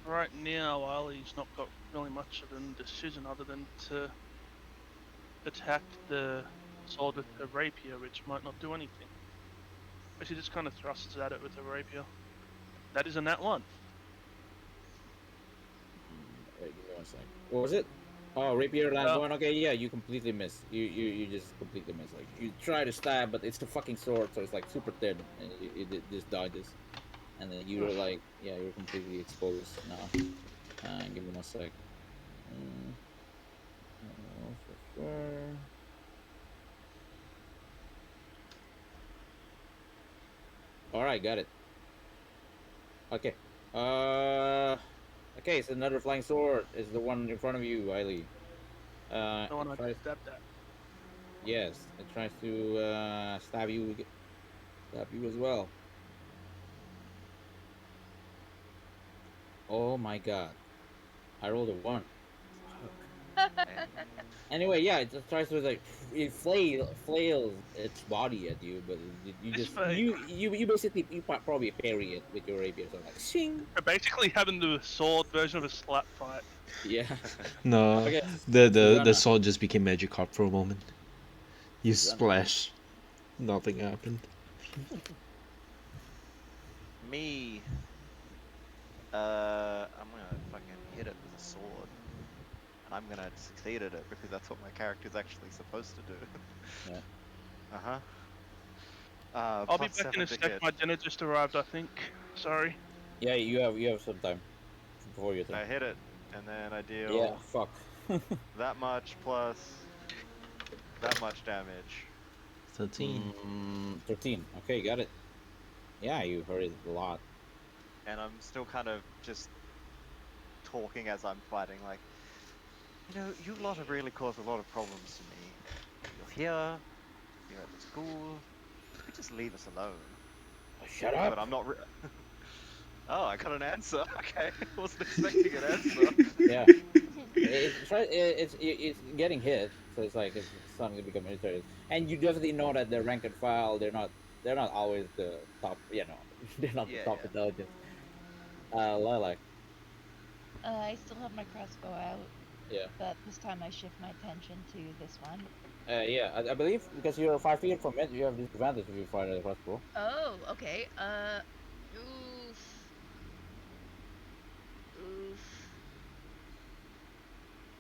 right now Ali's not got really much of a decision other than to attack the sword with her rapier, which might not do anything. But she just kind of thrusts at it with her rapier. That is a nat 1. Wait, give me 1 sec. What was it? Oh, rapier lands Uh, 1. Okay, yeah, you completely miss. You just completely miss. Like you try to stab, but it's the fucking sword, so it's like super thin, and it just dodges. And then you're like, yeah, you're completely exposed now. Give me 1 sec. For sure. All right, got it. Okay. Okay, so another flying sword is the one in front of you, Eiley. the one It I tries, stabbed at. yes, it tries to stab you as well. Oh my god, I rolled a 1. Anyway, yeah, it just tries to like it flails its body at you, but you This just way. you basically probably parry it with your rapier, so like shing. We're basically having the sword version of a slap fight. Yeah. No, Okay, the Susanna. sword just became Magikarp for a moment. You Susanna. splash. Nothing happened. Me. I'm gonna fucking hit it with a sword. And I'm gonna succeed at it because that's what my character's actually supposed to do. Yeah. Uh-huh. I'll be plus back in 7 a to sec. hit. My dinner just arrived, I think. Sorry. Yeah, you have some time before your turn. I hit it, and then I deal Yeah, fuck. that much plus that much damage. 13. 13. Okay, got it. Yeah, you heard it a lot. And I'm still kind of just talking as I'm fighting, like, you lot have really caused a lot of problems to me. You're here, you're at the school. You could just leave us alone. Shut But up. I'm not. Oh, I got an answer. Okay, wasn't expecting an answer. Yeah. It's getting hit, so it's like it's starting to become irritated. And you definitely know that the rank and file they're not always the top. They're not the Yeah, top yeah. intelligence. Lilac. I still have my crossbow out, Yeah. but this time I shift my attention to this one. Yeah. I believe because you're 5 feet from it, you have disadvantage if you fire the crossbow. Oh, okay. Oof. Oof.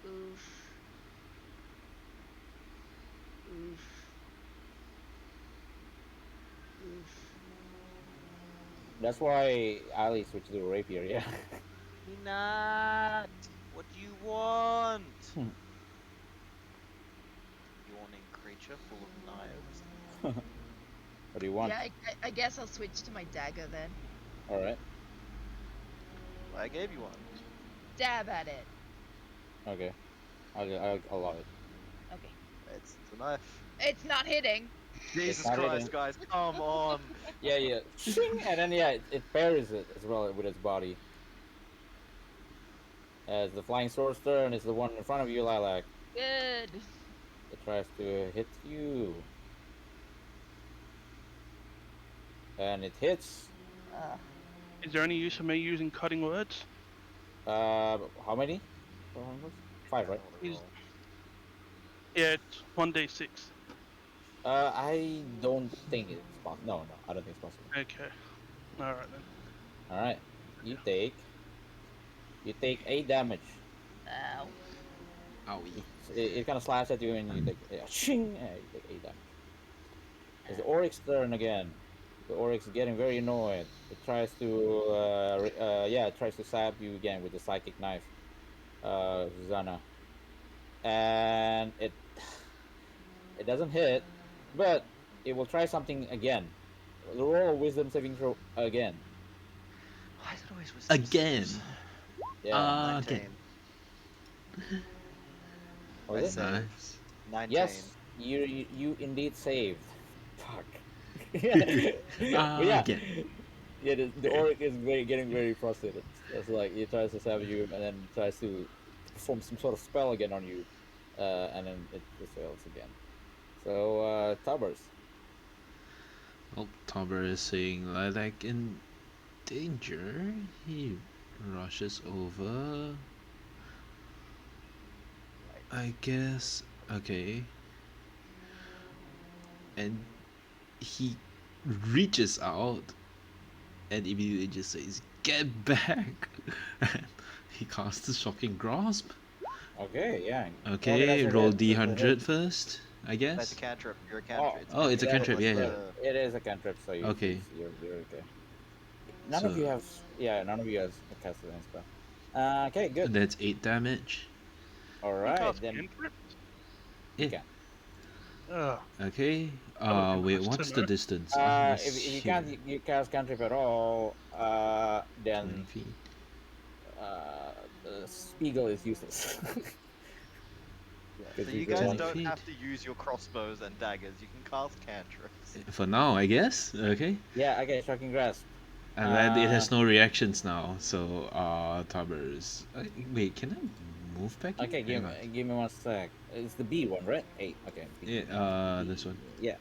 Oof. Oof. Oof. That's why Ali switched to a rapier. Yeah. Peanut, what do you want? Yawning creature full of knives. What do you want? Yeah, I guess I'll switch to my dagger then. All right. I gave you one. Dab at it. Okay. I'll allow it. Okay. It's a knife. It's not hitting. Jesus not Christ, hitting. guys, come on. Yeah. Shing! And then it parries it as well with its body. As the flying sword's turn is the one in front of you, Lilac. Good. It tries to hit you. And it hits. Uh, Is there any use of me using cutting words? How many? 5, right? Is- Yeah, it's 1d6. I don't think it's possible. No, I don't think it's possible. Okay. Alright then. Alright. You take 8 damage. ow. Owie. It kind of slashes at you and you take shing! You take 8 damage. It's the Oryx's turn again. The Oryx is getting very annoyed. It tries to it tries to stab you again with the psychic knife, Susanna. And it doesn't hit, but it will try something again. Roll a wisdom saving throw again. Why is it always wisdom Again. saves? Yeah. Okay. 19. Was I it? save. Nice. 19. Yes, you indeed saved. Fuck. But yeah, Again. yeah. The Oryx is getting very frustrated. It's like he tries to stab you and then tries to perform some sort of spell again on you, and then it fails again. So Tubers. Well, Tomber is seeing Lilac in danger. He rushes over. I guess. Okay. And he reaches out and immediately just says, "Get back!" And he casts a shocking grasp. Okay, yeah. Okay, that's a roll hit, that's a D100 hit. first, I That's guess. a cantrip. You're a cantrip. Oh, it's a cantrip, yeah, yeah. It is a cantrip, so Okay. you're okay. None of So- you have, none of you has casted any spell. Okay, good. That's 8 damage. All You right, cast then. cantrip? Yeah. Okay. Ugh. Okay. would be Wait, nice to what's the know. distance? If you can't you cast cantrip at all, 20 then feet. the Spiegel is useless. So 'Cause you can guys only- don't feet. have to use your crossbows and daggers. You can cast cantrips. For now, I guess. Okay. Yeah, okay, shocking grasp. And then it has no reactions now. So, Tarbers. Wait, can I move back? Here? Okay, Hang on. give me 1 sec. It's the B one, right? 8. Okay. B. Yeah, this one. Yeah.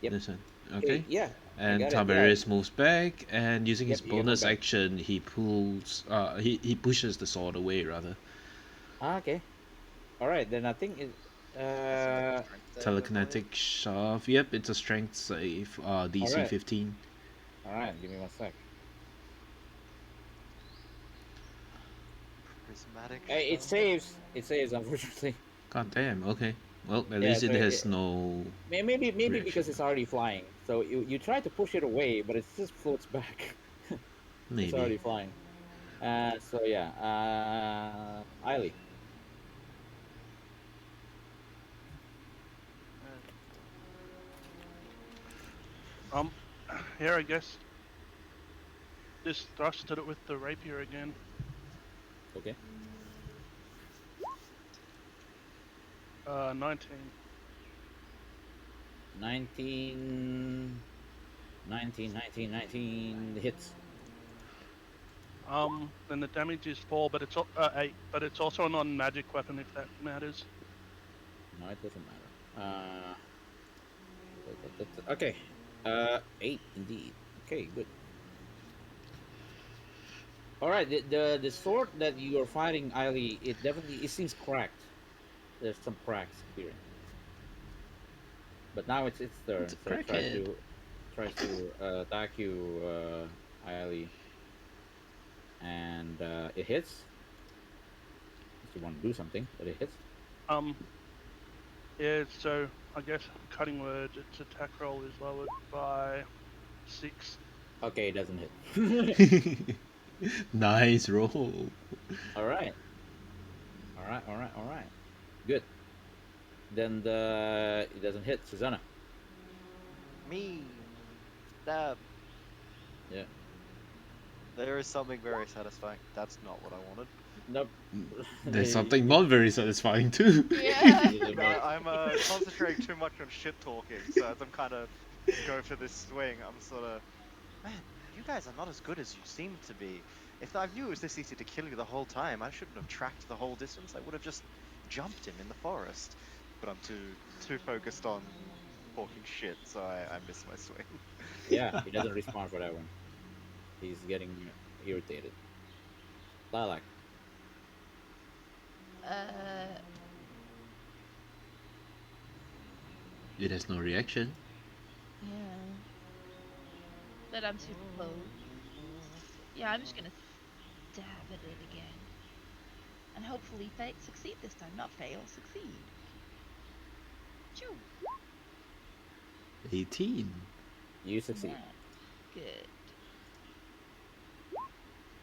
Yep. This one. Okay. Yeah. And got it, Tiberius moves back, and using his Yep, you can move bonus back. action, he pulls. He pushes the sword away rather. Okay. All right, then I think it. Telekinetic shove. Yep, it's a strength save. DC Alright. 15. All right, give me 1 sec. Prismatic. Hey, it shove. saves. It saves, unfortunately. God damn. Okay. Well, at Yeah, least so it has no maybe because reaction. it's already flying. So you try to push it away, but it just floats back. It's Maybe. already flying. So yeah, Eiley. Um, here I guess just thrusted it with the rapier again. Okay. 19. 19, 19 hits. Then the damage is 4, but it's 8, but it's also a non-magic weapon if that matters. No, it doesn't matter. Okay. 8 indeed. Okay, good. All right. The sword that you are fighting, Eiley, it seems cracked. There's some cracks appearing. But now it's its turn, It's a so it crackhead. tries to attack you, Eiley, and it hits. If you want to do something, but it hits. Um, yeah, so I guess cutting words, its attack roll is lowered by 6. Okay, it doesn't hit. Nice roll. All right, all right. Good. Then it doesn't hit Susanna. Me. Stab. Yeah. There is something very satisfying. That's not what I wanted. Nope. There's something not very satisfying too. Yeah. I'm concentrating too much on shit talking, so as I'm kind of go for this swing, I'm sort of, man, you guys are not as good as you seem to be. If I knew it was this easy to kill you the whole time, I shouldn't have tracked the whole distance. I would have just jumped him in the forest. But I'm too focused on talking shit, so I miss my swing. Yeah, he doesn't respond for that one. He's getting irritated. Lilac. Uh, It has no reaction. yeah. But I'm super close. Yeah, I'm just gonna stab at it again. And hopefully succeed this time. Not fail, succeed. Choo. 18. You succeed. Yeah. Good.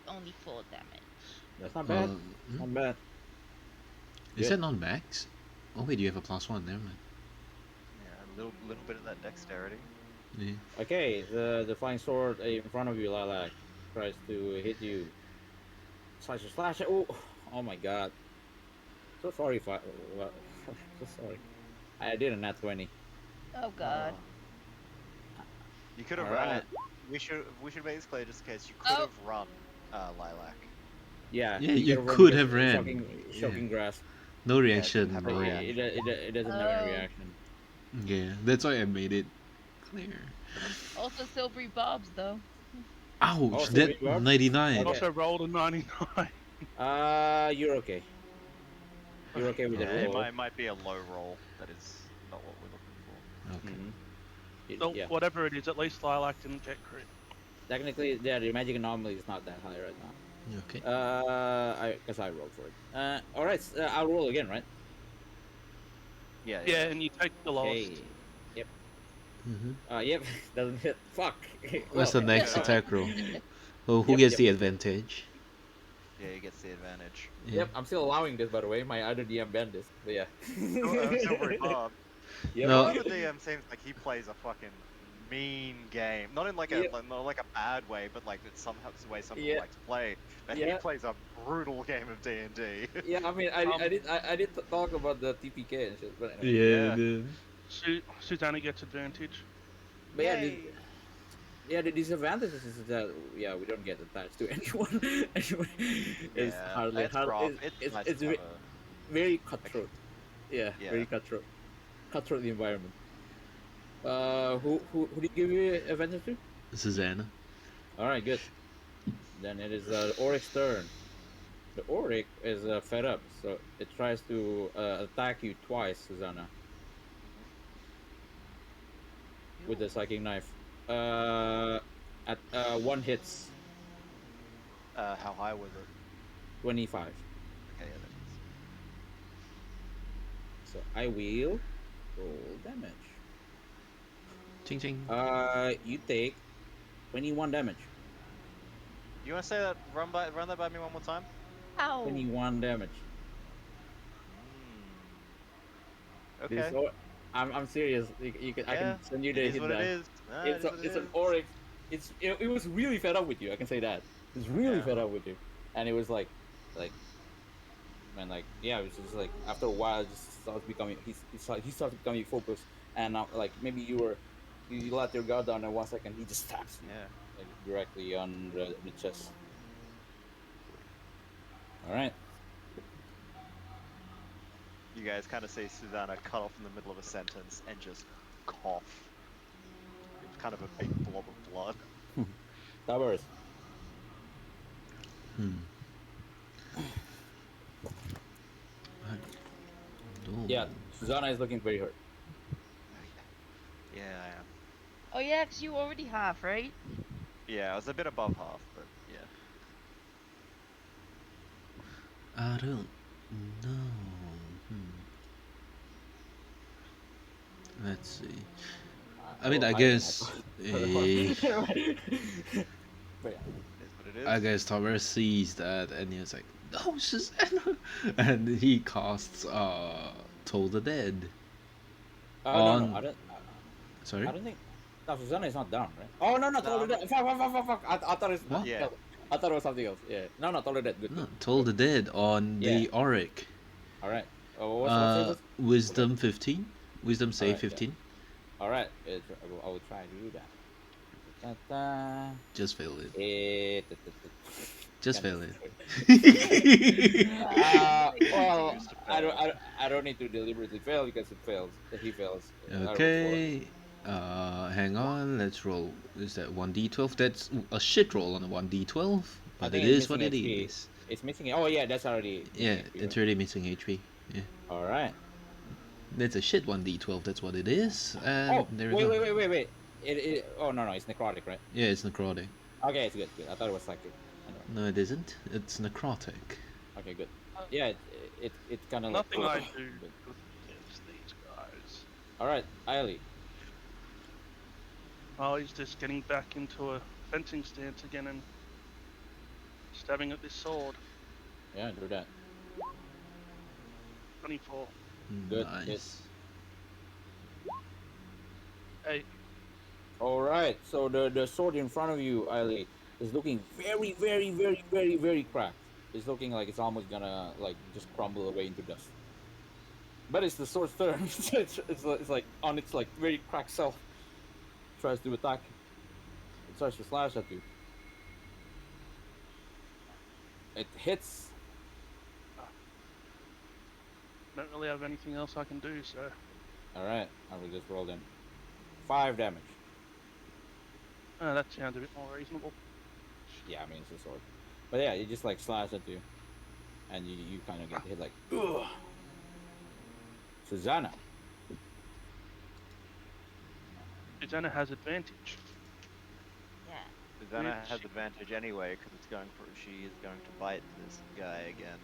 Only 4 damage. That's not bad. Hmm? Not bad. Is Good. that non-max? Oh wait, you have a +1. Never mind. Yeah, a little bit of that dexterity. Yeah. Okay, the flying sword in front of you, Lilac, tries to hit you. Slash. Oh my god. So sorry if I. So sorry. I did a nat 20. Oh god. You could have All run right. it. We should make this clear just in case. You could Oh. have run, Lilac. Yeah. Yeah, you could've run could because have ran. Shocking grasp. No didn't reaction. have a But No. reaction. it doesn't have any Oh. reaction. Yeah, that's why I made it clear. Also silvery bobs though. Ouch! Oh, so That you are? 99. Okay. Also rolled a 99. You're okay. You're okay with Yeah, the roll. it might be a low roll. That is not what we're looking for. Okay. So Yeah. whatever it is, at least Lilac didn't get crit. Technically, yeah, the magic anomaly is not that high right now. Okay. Because I rolled for it. All right. I'll roll again, right? Yeah. Yeah, and you take the loss. Okay. Yep. Mm-hmm. Yep. Doesn't hit. Fuck. What's the Well, next yeah. attack roll? Oh, who Yep, gets yep. the advantage? Yeah, he gets the advantage. Yeah. Yep. I'm still allowing this, by the way. My other DM banned this, but yeah. Silvery Bob. Yep. No. One of the DM seems like he plays a fucking mean game. Not in like a not like a bad way, but like it's somehow it's the way some people Yeah. like to play. But he Yeah. plays a brutal game of D&D. Yeah. I mean, I did talk about the TPK and shit, but anyway. Yeah. Yeah. Susanna gets advantage. But yeah, Yay. the disadvantage is that we don't get attached to anyone. Anyway, it's Yeah, hardly it's rough. it's, nice it's to ve- have very cutthroat. Yeah, Yeah. very cutthroat. Cutthroat environment. Who did you give you advantage to? Susanna. All right, good. Then it is Oric's turn. The Oric is fed up, so it tries to attack you twice, Susanna, with the psychic knife. At one hits, how high was it? 25. Okay, yeah, that is. So I will roll damage. Ching ching. You take 21 damage. You want to say that? Run that by me one more time. Ow. 21 damage. This Okay. or I'm serious. You can I Yeah. can send you It the is hit what it die. is. It is what it It's an is. oryx. It was really fed up with you. I can say that. It's really Yeah. fed up with you, and it was like man yeah. It was just like after a while, it just starts becoming he starts becoming focused, and like maybe you let your guard down, and 1 second he just stabs you Yeah. like directly on the chest. All right. You guys kind of see Susanna cut off in the middle of a sentence and just cough. It's kind of a big blob of blood. Towers. Hmm. No. Yeah, Susanna is looking very hurt. Yeah, I am. Oh yeah, 'cause you already have, right? Yeah, I was a bit above half, but yeah. I don't know. Hmm. Let's see. I mean, rolled I higher than guess. But yeah. It is what it is. I guess Thomas sees that and he's like, "No, Susanna," and he casts Toll the Dead No, on. Sorry. I don't think. No, Susanna is not down, right? Oh no, No, totally I'm dead. Fuck. I thought it's What? Yeah. I thought it was something else. Yeah. No, totally dead. Good. No, Toll the Dead on Yeah. the Auric. All right. What's it? Wisdom 15. Wisdom save Alright, yeah. 15. All right. I will try to do that. Just fail it. Just Just fail it. Well, Used to fail. I don't need to deliberately fail because it fails. He fails. I roll 4. Okay. Hang on. Let's roll. Is that 1d12? That's a shit roll on a 1d12. I But think it it's is what missing it HP. is. It's missing. Oh yeah, that's already. Yeah, missing HP, it's right? already missing HP. Yeah. All right. That's a shit 1d12. That's what it is. And Oh, there we go. wait. Oh no, it's necrotic, right? Yeah, it's necrotic. Okay, it's good. I thought it was psychic. Anyway. No, it isn't. It's necrotic. Okay, good. Yeah, it kind of like. Nothing I do good against these guys. All right, Ailey. Oh, he's just getting back into a fencing stance again and stabbing at this sword. Yeah, do that. 24. Good, Nice. Hey, All right. So the sword in front of you, Ailey, is looking very cracked. It's looking like it's almost gonna like just crumble away into dust. But it's the sword's turn. it's like on its like very cracked self. Tries to attack. It starts to slash at you. It hits. don't really have anything else I can do, so All right. I will just roll them. 5 damage. that sounds a bit more reasonable. Yeah, I mean it's a sword. But yeah, it just like slashes at you, and you kind of get hit like. Ugh. Susanna. Susanna has advantage. Yeah. Susanna Which- has advantage anyway because she is going to bite this guy again.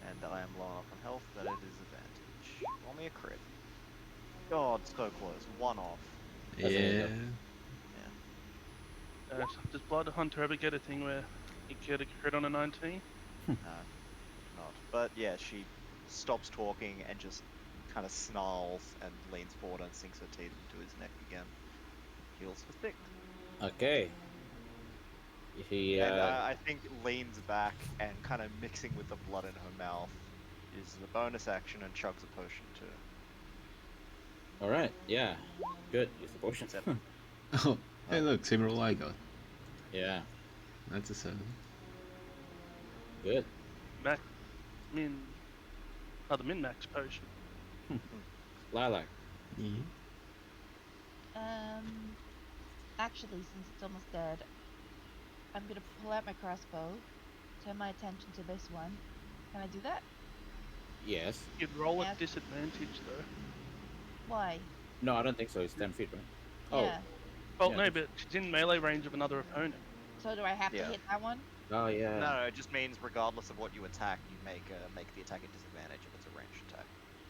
And I am low enough on health that it is advantage. Roll me a crit. God, so close. 1 off. That's Yeah. it, Does Blood Hunter ever get a thing where you get a crit on a 19? No, not. But yeah, she stops talking and just kind of snarls and leans forward and sinks her teeth into his neck again. Heals for 6. Okay. He And I think leans back and kind of mixing with the blood in her mouth uses a bonus action and chugs a potion too. All right. Yeah. Good. Use the potion. 7. Oh, hey, look, same roll I got. Yeah. That's a 7. Good. The min-max potion. Lilac. Yeah. Actually, since it's almost dead, I'm gonna pull out my crossbow, turn my attention to this one. Can I do that? Yes. You'd roll Yeah. at disadvantage though. Why? No, I don't think so. It's 10 feet, right? Oh. Yeah. Well, Yeah, no, that's- but she's in melee range of another opponent. So do I have Yeah. to hit that one? Oh yeah. No, it just means regardless of what you attack, you make the attack at disadvantage if it's a ranged attack.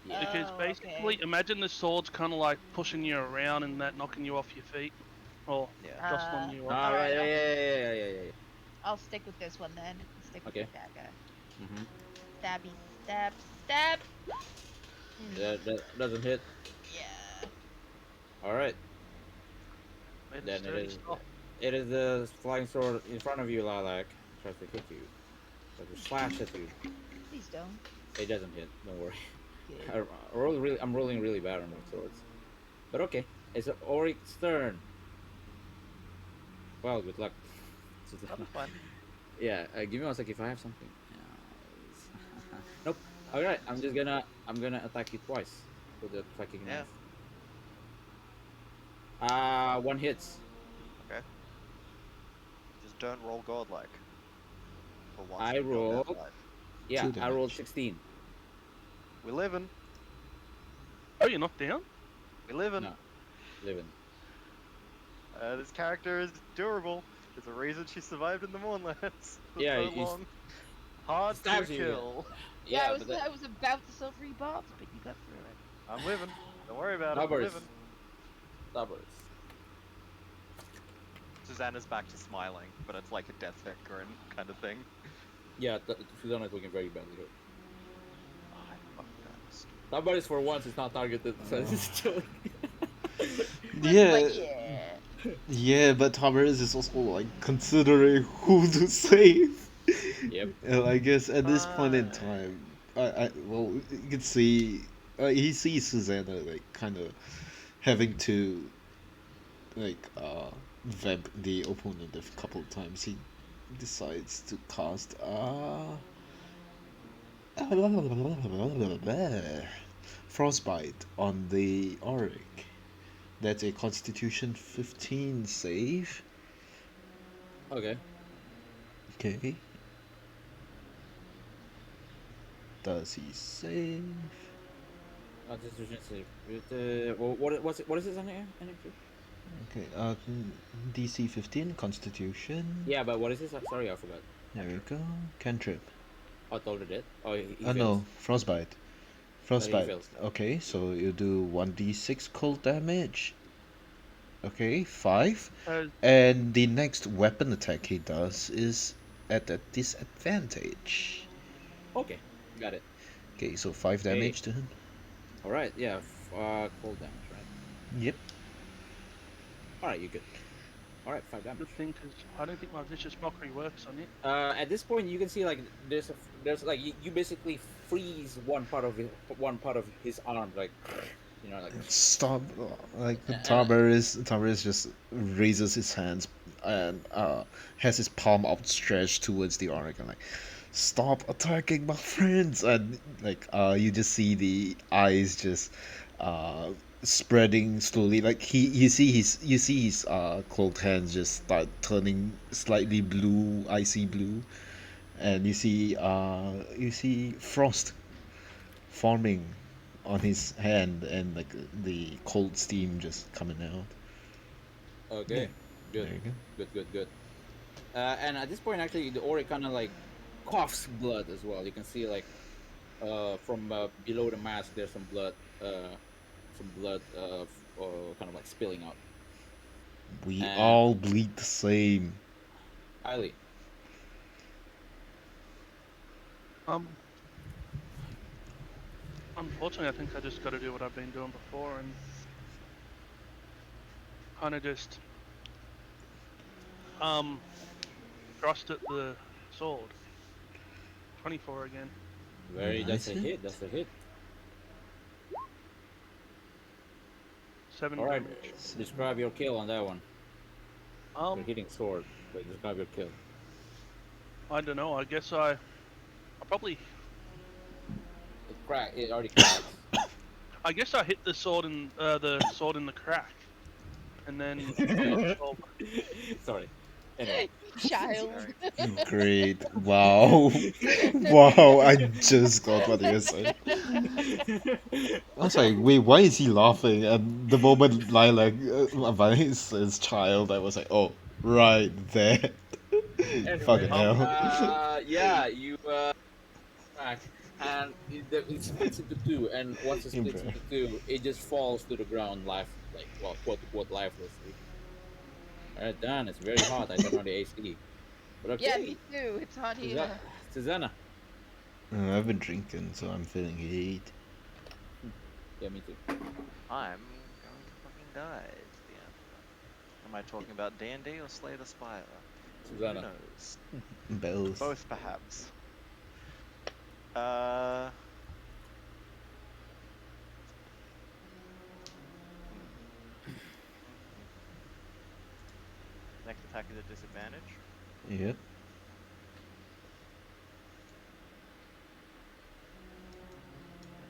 Yeah. Because Oh, basically, okay. imagine the sword's kind of like pushing you around and that knocking you off your feet, or Yeah. jostling you off. Ah, right. Alright, Yeah, yeah, yeah, yeah, yeah, yeah, yeah. I'll stick with this one then. Stick with the Okay. dagger. Mhm. Stabby, stab, stab! That doesn't hit. Yeah. All right. Made a Then it sturdy is. stop. It is the flying sword in front of you, Lilac. Tries to hit you. Tries to slash at you. Please don't. It doesn't hit. Don't worry. Good. I'm rolling really bad on my swords. But okay. It's Oric's turn. Well, good luck. That was fine. Yeah. Give me one sec if I have something. Nope. All right. I'm gonna attack you twice with the striking Yeah. knife. One hits. Okay. Just don't roll godlike. For once. I you've got that rolled. fight. Yeah, Two I rolled damage. 16. We living. Oh, you're knocked down? We living. No, living. This character is durable. There's a reason she survived in the Mournlands for Yeah, so you long. Hard to stabs you, yeah. kill. Yeah, I but that, was about to self rebound, but you got through it. I'm living. Don't worry about it. I'm Numbers. living. Numbers. Susanna's back to smiling, but it's like a death head grin kind of thing. Yeah, Susanna's looking very badly hurt. Oh, I fucked that. Numbers for once is not targeted, so it's chilling. Yeah, But yeah. yeah, but Tavares is also like considering who to save. Yep. And I guess at this point in Fine. time, well, you can see, he sees Susanna like kind of having to like vamp the opponent a couple of times. He decides to cast Frostbite on the Auric. That's a Constitution 15 save. Okay. Okay. Does he save? Constitution save. What is his on here? Okay, DC 15, Constitution. Yeah, but what is this? I'm sorry, I forgot. There we go. Cantrip. Oh, told it. Oh, he Oh fails. no, Frostbite. Frostbite. fails. Okay, so you do 1d6 cold damage. Okay, 5. And the next weapon attack he does is at a disadvantage. Okay, got it. Okay, so 5 damage to him. All right, yeah. Cold damage, right? Yep. All right, you good. All right, 5 damage. Good thing, because I don't think my vicious mockery works on it. At this point, you can see like there's like you basically freeze one part of his arm, like you know, like Stop! Like Tavares just raises his hands and has his palm outstretched towards the Oregon, like, stop attacking my friends! And like you just see the eyes just spreading slowly. Like you see his cloaked hands just start turning slightly blue, icy blue, and you see frost forming on his hand and like the cold steam just coming out. okay, There good, you go. good. And at this point, actually, the Ori kind of like coughs blood as well. You can see like from below the mask, there's some blood, kind of like spilling out. We And- all bleed the same. Kylie, Unfortunately, I think I just got to do what I've been doing before and kind of just thrust at the sword. 24 again. that's a Nice hit. hit. That's a hit. 7 All right, damage. describe your kill on that one. You're Um, hitting sword, but describe your kill. I don't know. I guess I probably. It already cracks. I guess I hit the sword in the crack, and then. Sorry. Anyway. Child. Great. Wow. Wow, I just got what you said. I was like, wait, why is he laughing? And the moment Lilac says child, I was like, oh, right there. Fucking Anyway, hell. yeah, you crack, and it splits into two. And once it splits Bro. into two, it just falls to the ground, life like well, quote unquote, lifelessly. All right, done. It's very hot. I turned on the AC. But Yeah, okay, me too. It's hot Suza- here. Susanna. I've been drinking, so I'm feeling heat. Yeah, me too. I'm going to fucking die. Is the answer. Am I talking about D&D or Slay the Spire? Who Susanna. knows? Both. Both, perhaps. Uh. Next attack is a disadvantage. Yep.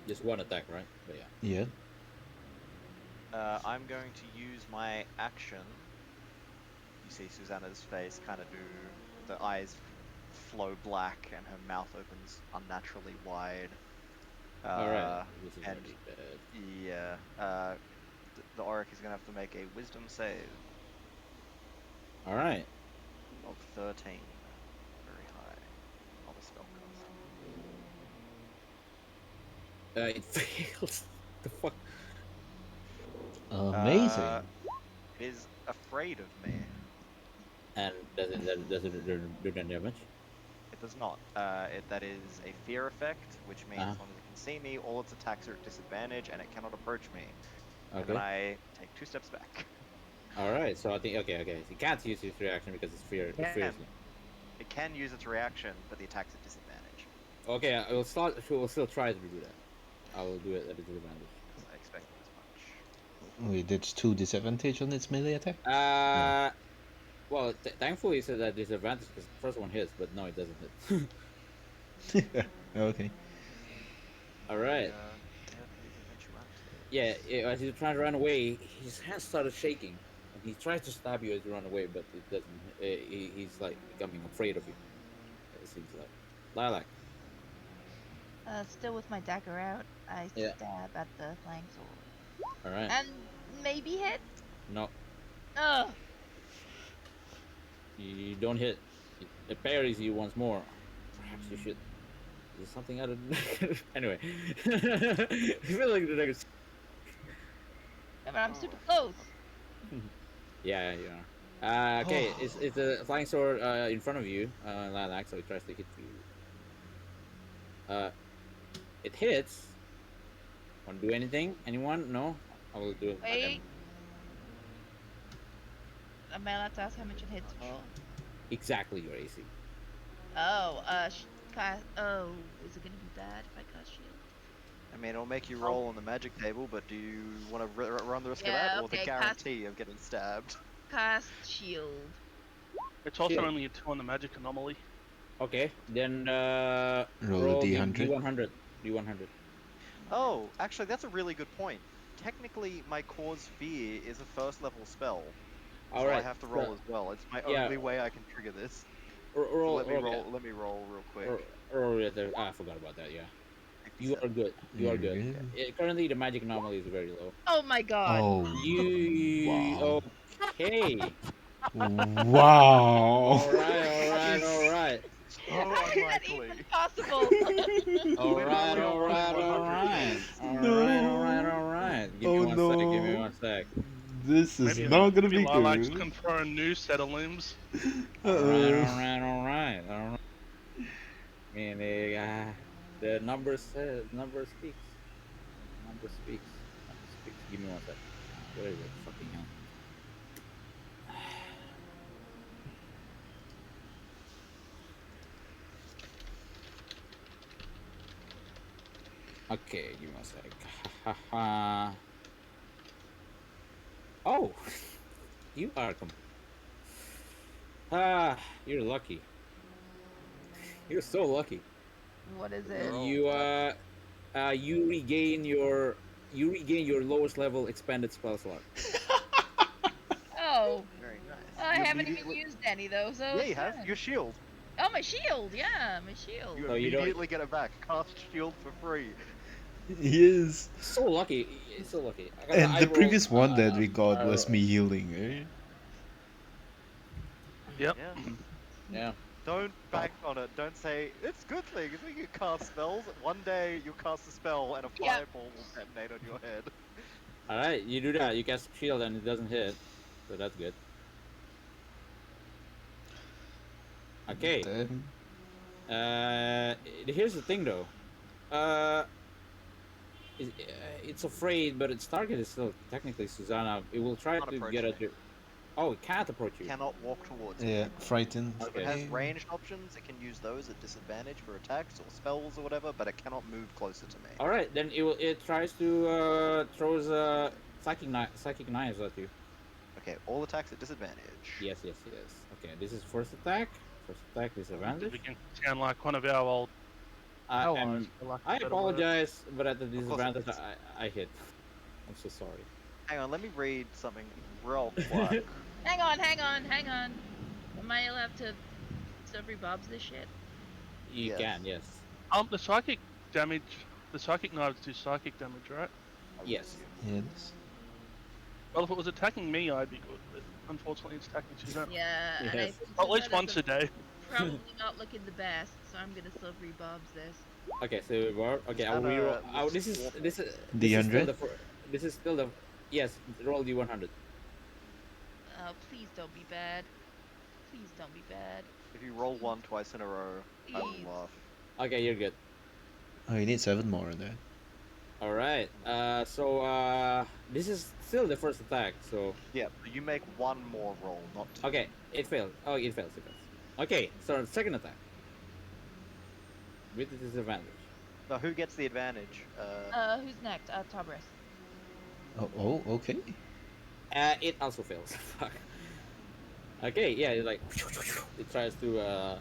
Just one attack, right? But yeah. Yeah. I'm going to use my action. You see Susanna's face kind of do, the eyes flow black and her mouth opens unnaturally wide. All right. This is and already bad. yeah, the Auric is going to have to make a wisdom save All right. of 13. Very high. Not a spellcaster. It fails. The fuck. Amazing. It is afraid of me. And doesn't do that damage? It does not. That is a fear effect, which means as long as it can see me, all its attacks are at disadvantage, and it cannot approach me. And then Okay. I take 2 steps back. All right. So I think okay. So you can't use its reaction because it's fear. It fears you. It can use its reaction, but the attack's at disadvantage. Okay. I will start. We'll still try to do that. I will do it at a disadvantage. I expected as much. Wait, that's 2 disadvantage on its melee attack? Well, thankfully it said that disadvantage because the first one hits, but no, it doesn't hit. Okay. All right. Yeah, Yeah, as he's trying to run away, his hands started shaking, and he tries to stab you as you run away, but it doesn't. He's like becoming afraid of you. It seems like. Lilac. Still with my dagger out, I Yeah. stab at the flying sword. All right. And maybe hit? No, Ugh. you don't hit. It parries you once more. Perhaps you should. Is something out of anyway? I feel like the next. But I'm super close. Yeah, you are. Okay, it's a flying sword in front of you, Lilac, so it tries to hit you. It hits. Want to do anything? Anyone? No? I will do it. Wait. Am I allowed to ask how much it hits for? Exactly your AC. Oh, oh, is it gonna be bad if I cast shield? I mean, it'll make you roll on the magic table, but do you want to run the risk of Yeah, that, or the okay, guarantee of getting stabbed? Cast shield. It's also Shit. only a 2 on the magic anomaly. Okay, then Roll a the D100. D100. D100. Oh, actually, that's a really good point. Technically, my Cause Fear is a first level spell, so All right. I have to roll as well. It's my yeah. only way I can trigger this. Roll. Let me okay. roll. Let me roll real quick. I forgot about that. Yeah. You are 57. good. You You're are good. Currently, the magic anomaly is very low. Oh my god. Oh. You Wow. okay? Wow. All right. So How is that unlikely. even possible? All right. Give me Oh, one no. sec. Give me one sec. This is Maybe not gonna be Lilac's good. confer a new set of limbs. All Uh-oh. right. I mean, the number says, number speaks. Number speaks. Give me one sec. Where is it? Fucking hell. Okay, give me one sec. Oh, you are you're lucky. You're so lucky. What is it? Oh, You regain your lowest level expanded spell slot. Oh, very nice. well, I You haven't even immediately- used any though, so. Yeah, it's you have fine. your shield. Oh, my shield. Yeah, my shield. You No, you don't- immediately get it back. Cast shield for free. He is. So lucky. It's so lucky. And I the rolled, previous one that we got I was rolled- me healing, eh? Yep. Yeah. Yeah. Don't bank on it. Don't say it's good thing. It's when you cast spells. One day you'll cast a spell and a Yep. fireball will detonate on your head. All right, you do that. You cast shield and it doesn't hit, so that's good. Okay. Then Here's the thing though. Uh, it's afraid, but its target is still technically Susanna. It will try Can't to approach get me. at you. Oh, it can't approach you. Cannot walk towards yeah, me. frightened. It Okay. has me. ranged options. It can use those at disadvantage for attacks or spells or whatever, but it cannot move closer to me. All right, then it tries to throws psychic knives at you. Okay, all attacks at disadvantage. Yes, yes, yes. Okay, this is first attack. First attack disadvantage. We can sound like one of our old I allies. am. for lack of I a better word. apologize, but at the course it disadvantage, is. I hit. I'm so sorry. Hang on, let me read something real quick. Hang on, hang on, hang on. Am I allowed to sub rebobs this shit? You Yes. can, yes. The psychic damage, the psychic knives do psychic damage, right? I would Yes. assume. Yes. Well, if it was attacking me, I'd be good, but unfortunately, it's attacking Suzanne. Yeah, and I Yes. think At least Susanna's once a day. Probably not looking the best, so I'm gonna sub rebobs this. Okay, so we're okay. I'll Susanna reroll. Oh, looks this is awful. this is D100? This is still the yes. Roll D100. Oh, please don't be bad. Please don't be bad. If you roll one twice in a row, I will Please. laugh. Okay, you're good. Oh, you need 7 more of that. All right. This is still the first attack. So Yeah, but you make one more roll, not two. okay, it failed. Oh, it fails. It fails. Okay, so second attack with the disadvantage. Now, who gets the advantage? Who's next? Tobris. Oh, okay. It also fails. Fuck. Okay, yeah, it like it tries to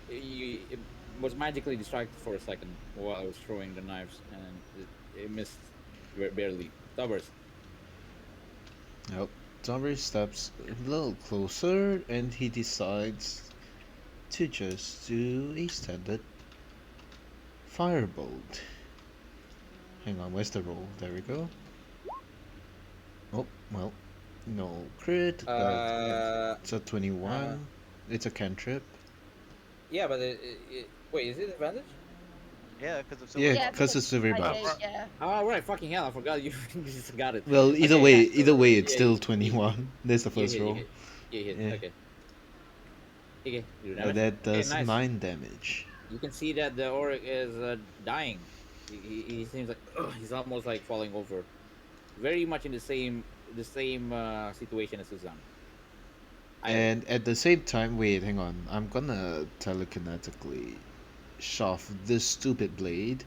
it was magically distracted for a second while I was throwing the knives and it missed barely. Covers. Nope. Zombie steps a little closer and he decides to just do a standard firebolt. Hang on, where's the roll? There we go. Oh, well, no crit, but it's a 21. It's a cantrip. Yeah, but wait, is it advantage? Yeah, because of Yeah, Yeah, because it's silver I buff. did, yeah. Oh right, fucking hell, I forgot you just got it. Well, either Okay, way, yeah, so- either way, it's yeah, still you- 21. There's the You first hit, roll. You hit. Yeah. Okay. Okay, you do And damage. that does nice. 9 damage. You can see that the Auric is dying. He seems like he's almost like falling over. Very much in the same situation as Suzanne. And at the same time, wait, hang on. I'm gonna telekinetically shove this stupid blade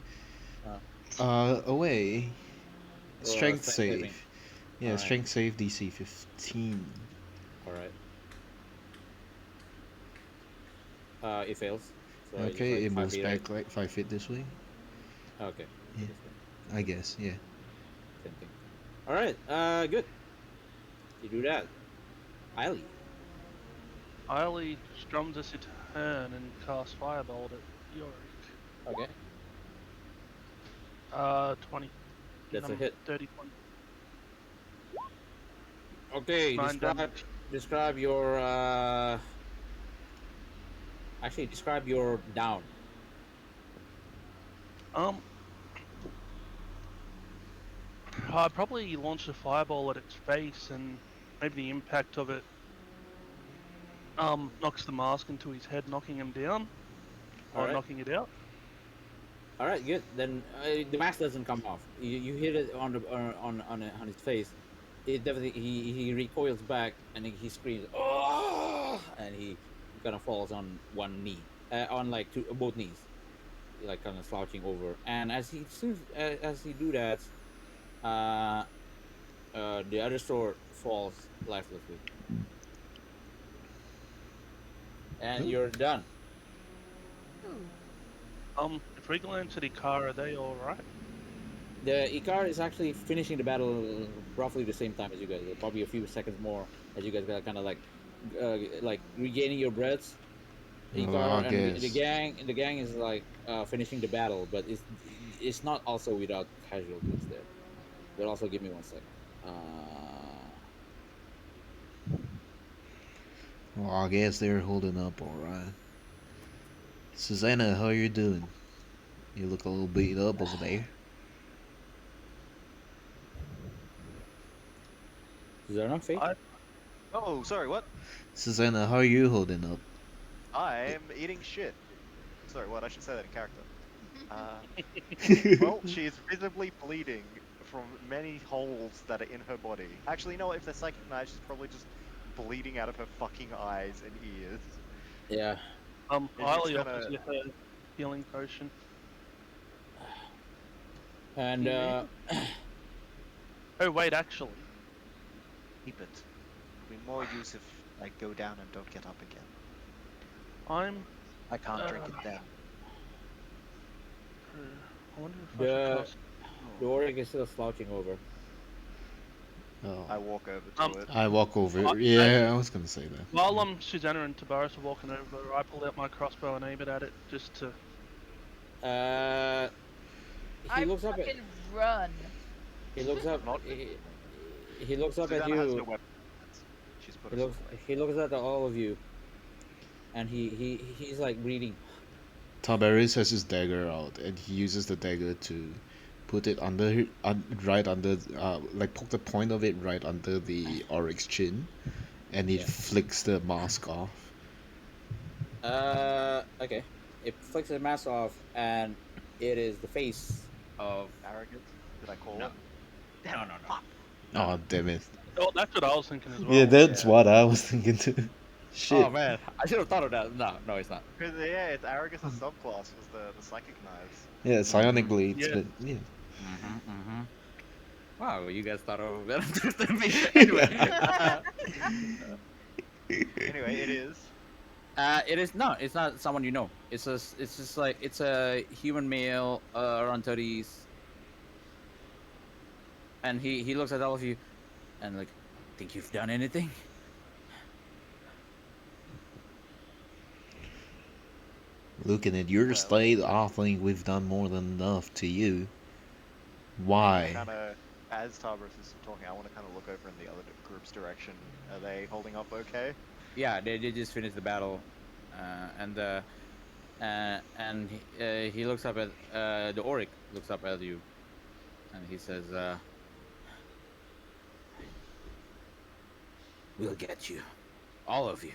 away. Strength saving. save. Yeah, Alright. strength save DC 15. All right. It fails. So it's Okay, like it 5 moves feet, back like 5 feet this way. right? Okay. Yeah. I guess, yeah. Same thing. All right. Good. You do that. Eiley. Eiley strums us a turn and casts Firebolt at Yorick. Okay. 20. That's a hit. 30 points. Okay. 9 damage. Describe your. Actually, describe your down. I'd probably launch a fireball at its face, and maybe the impact of it knocks the mask into his head, knocking him down, or Alright. knocking it out. All right, good. Then the mask doesn't come off. You hit it on the on his face. It definitely he recoils back and he screams, "Oh!" and he kind of falls on one knee, on like both knees, like kind of slouching over. And as he do that, the other sword falls lifelessly, and Cool. you're done. If we glance at Ikara, are they alright? The Icar is actually finishing the battle roughly the same time as you guys. Probably a few seconds more as you guys got kind of like regaining your breaths. Icar I and guess. the gang is like finishing the battle, but it's not also without casualties there. But also give me one second. Well, I guess they're holding up alright. Susanna, how you doing? You look a little beat up over there. Is there no fake? Oh, sorry, what? Susanna, how are you holding up? I'm eating shit. Sorry, what? I should say that in character. Well, she is visibly bleeding from many holes that are in her body. Actually, you know what? If they're psychic knives, she's probably just bleeding out of her fucking eyes and ears. Yeah. Highly gonna- offers you her healing potion. And You Oh wait, actually, Keep it. It'll be more use if I go down and don't get up again. I'm. I can't drink it then. I wonder if I The- should cast. the Auric is still slouching over. I Oh, walk over to it. I walk over. I- Yeah, I was gonna say that. While Susanna and Tabaris are walking over, I pull out my crossbow and aim it at it just to. He I looks up at. fucking run. He looks up. He looks up at Susanna has no you. weapon. She's put He us looks. away. He looks at all of you. And he's like breathing. Tiberius has his dagger out, and he uses the dagger to put it under, right under, like poke the point of it right under the Oryx's chin, and it Yeah. flicks the mask off. Okay. It flicks the mask off, and it is the face of. Arrogant? Did I call No. it? No, no, no. Oh, damn it. Oh, that's what I was thinking as well. Yeah, that's yeah. what I was thinking too. Shit. Oh man, I should have thought of that. No, it's not. Because yeah, it's Arrogant's subclass was the psychic knives. Yeah, psionic blades, Yeah. but yeah. Mm-hmm. Wow, you guys thought of that than me. Anyway, Anyway, it is. it is no. It's not someone you know. It's just like it's a human male, around 30s, and he looks at all of you, and like, think you've done anything? Looking at your Well. state, I think we've done more than enough to you. Why? Kind of, as Tarbarus is talking, I want to kind of look over in the other group's direction. Are they holding up okay? Yeah, they just finished the battle, and he looks up at the Auric looks up at you, and he says, "We'll get you, all of you."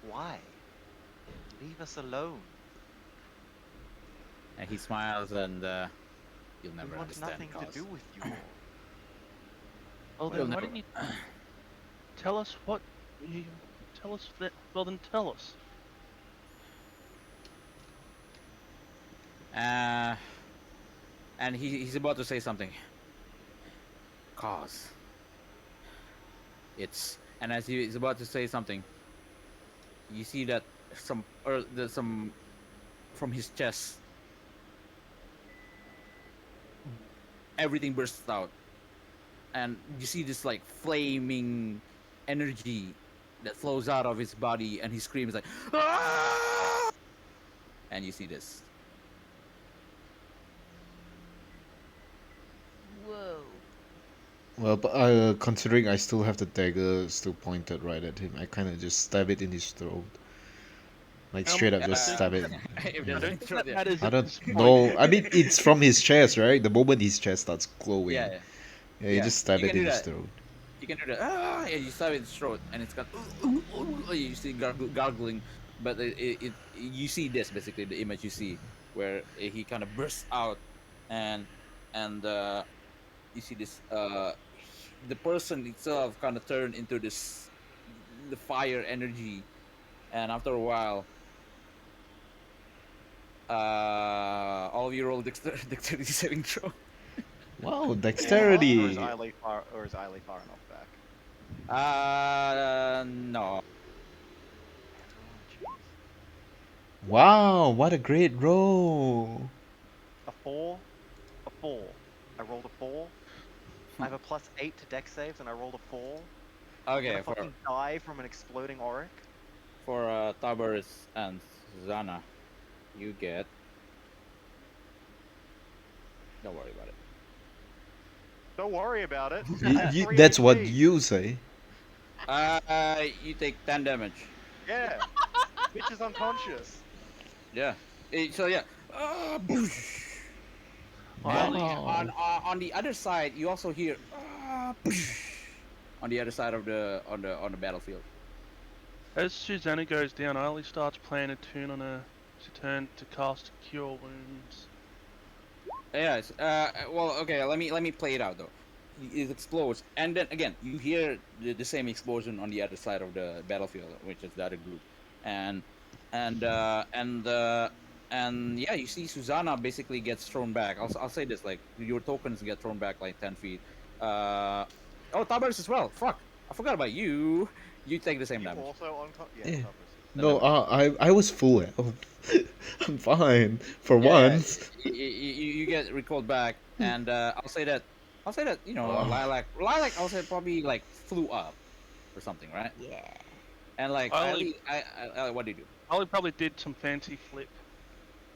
Why? Leave us alone. And he smiles, and you'll never We want understand. nothing cause. to do with you all. Well, You'll then why never- didn't you tell us what? You tell us that. Well, then tell us. And he's about to say something. Cause. And as he's about to say something, you see that some from his chest, everything bursts out, and you see this like flaming energy that flows out of his body, and he screams like, "Ah!" And you see this. Whoa. Well, but considering I still have the dagger still pointed right at him, I kind of just stab it in his throat. Like straight up, just stab it. If I there's don't any think truth that there. matters I at don't this point. know. I mean, it's from his chest, right? The moment his chest starts glowing, Yeah, yeah, you yeah. just stab You it can in do his that. throat. You can do that. And you stab it in his throat, and it's got. You see gargling, but you see this basically the image you see where he kind of bursts out, and you see this the person itself kind of turn into this the fire energy, and after a while. All of you roll dexterity saving throw. Wow, Or dexterity. is Eiley far enough back? No. Oh, jeez. Wow, what a great roll. A 4, a 4. I rolled a 4. I have a +8 to dex saves, and I rolled a 4. I'm Okay, gonna fucking die from an exploding auric. for Tabaris and Susanna, you get. Don't worry about it. Don't worry about it. That's what you say. You take 10 damage. Yeah. Bitch is unconscious. Yeah. So yeah. Boosh. I And only on the other side, you also hear boosh, on the other side of the battlefield. as Susanna goes down, Ollie starts playing a tune on her to turn to cast Cure Wounds. Yes. Well, okay. Let me play it out though. It explodes, and then again, you hear the same explosion on the other side of the battlefield, which is the other group, and and uh, and uh, and yeah, you see Susanna basically gets thrown back. I'll say this: like your tokens get thrown back like 10 feet. Oh, Tavares as well. Fuck, I forgot about you. You take the same You damage. also unconscious. Yeah, Yeah. Tubber's. The No, damage. I was full health. I'm fine for Yeah, once. you get recalled back, and I'll say that Oh, lilac. I'll say probably like flew up or something, right? Yeah. And like Ollie, what do you do? Ollie probably did some fancy flip.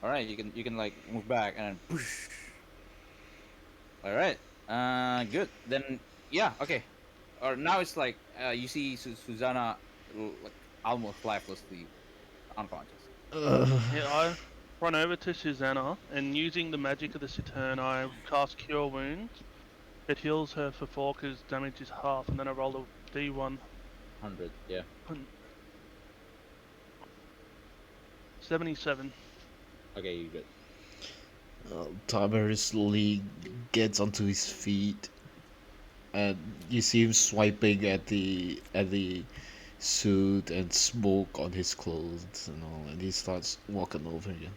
All right, you can like move back and then push. All right, good. Then yeah, okay. Or now it's like you see Susanna like almost lifelessly unconscious. ugh. Yeah, I run over to Susanna, and using the magic of the Saturn, I cast Cure Wounds. It heals her for 4 because damage is half, and then I roll a d1. 100, yeah. 77. Okay, you good. Tiberius Lee gets onto his feet, and you see him swiping at the suit and smoke on his clothes and all, and he starts walking over again.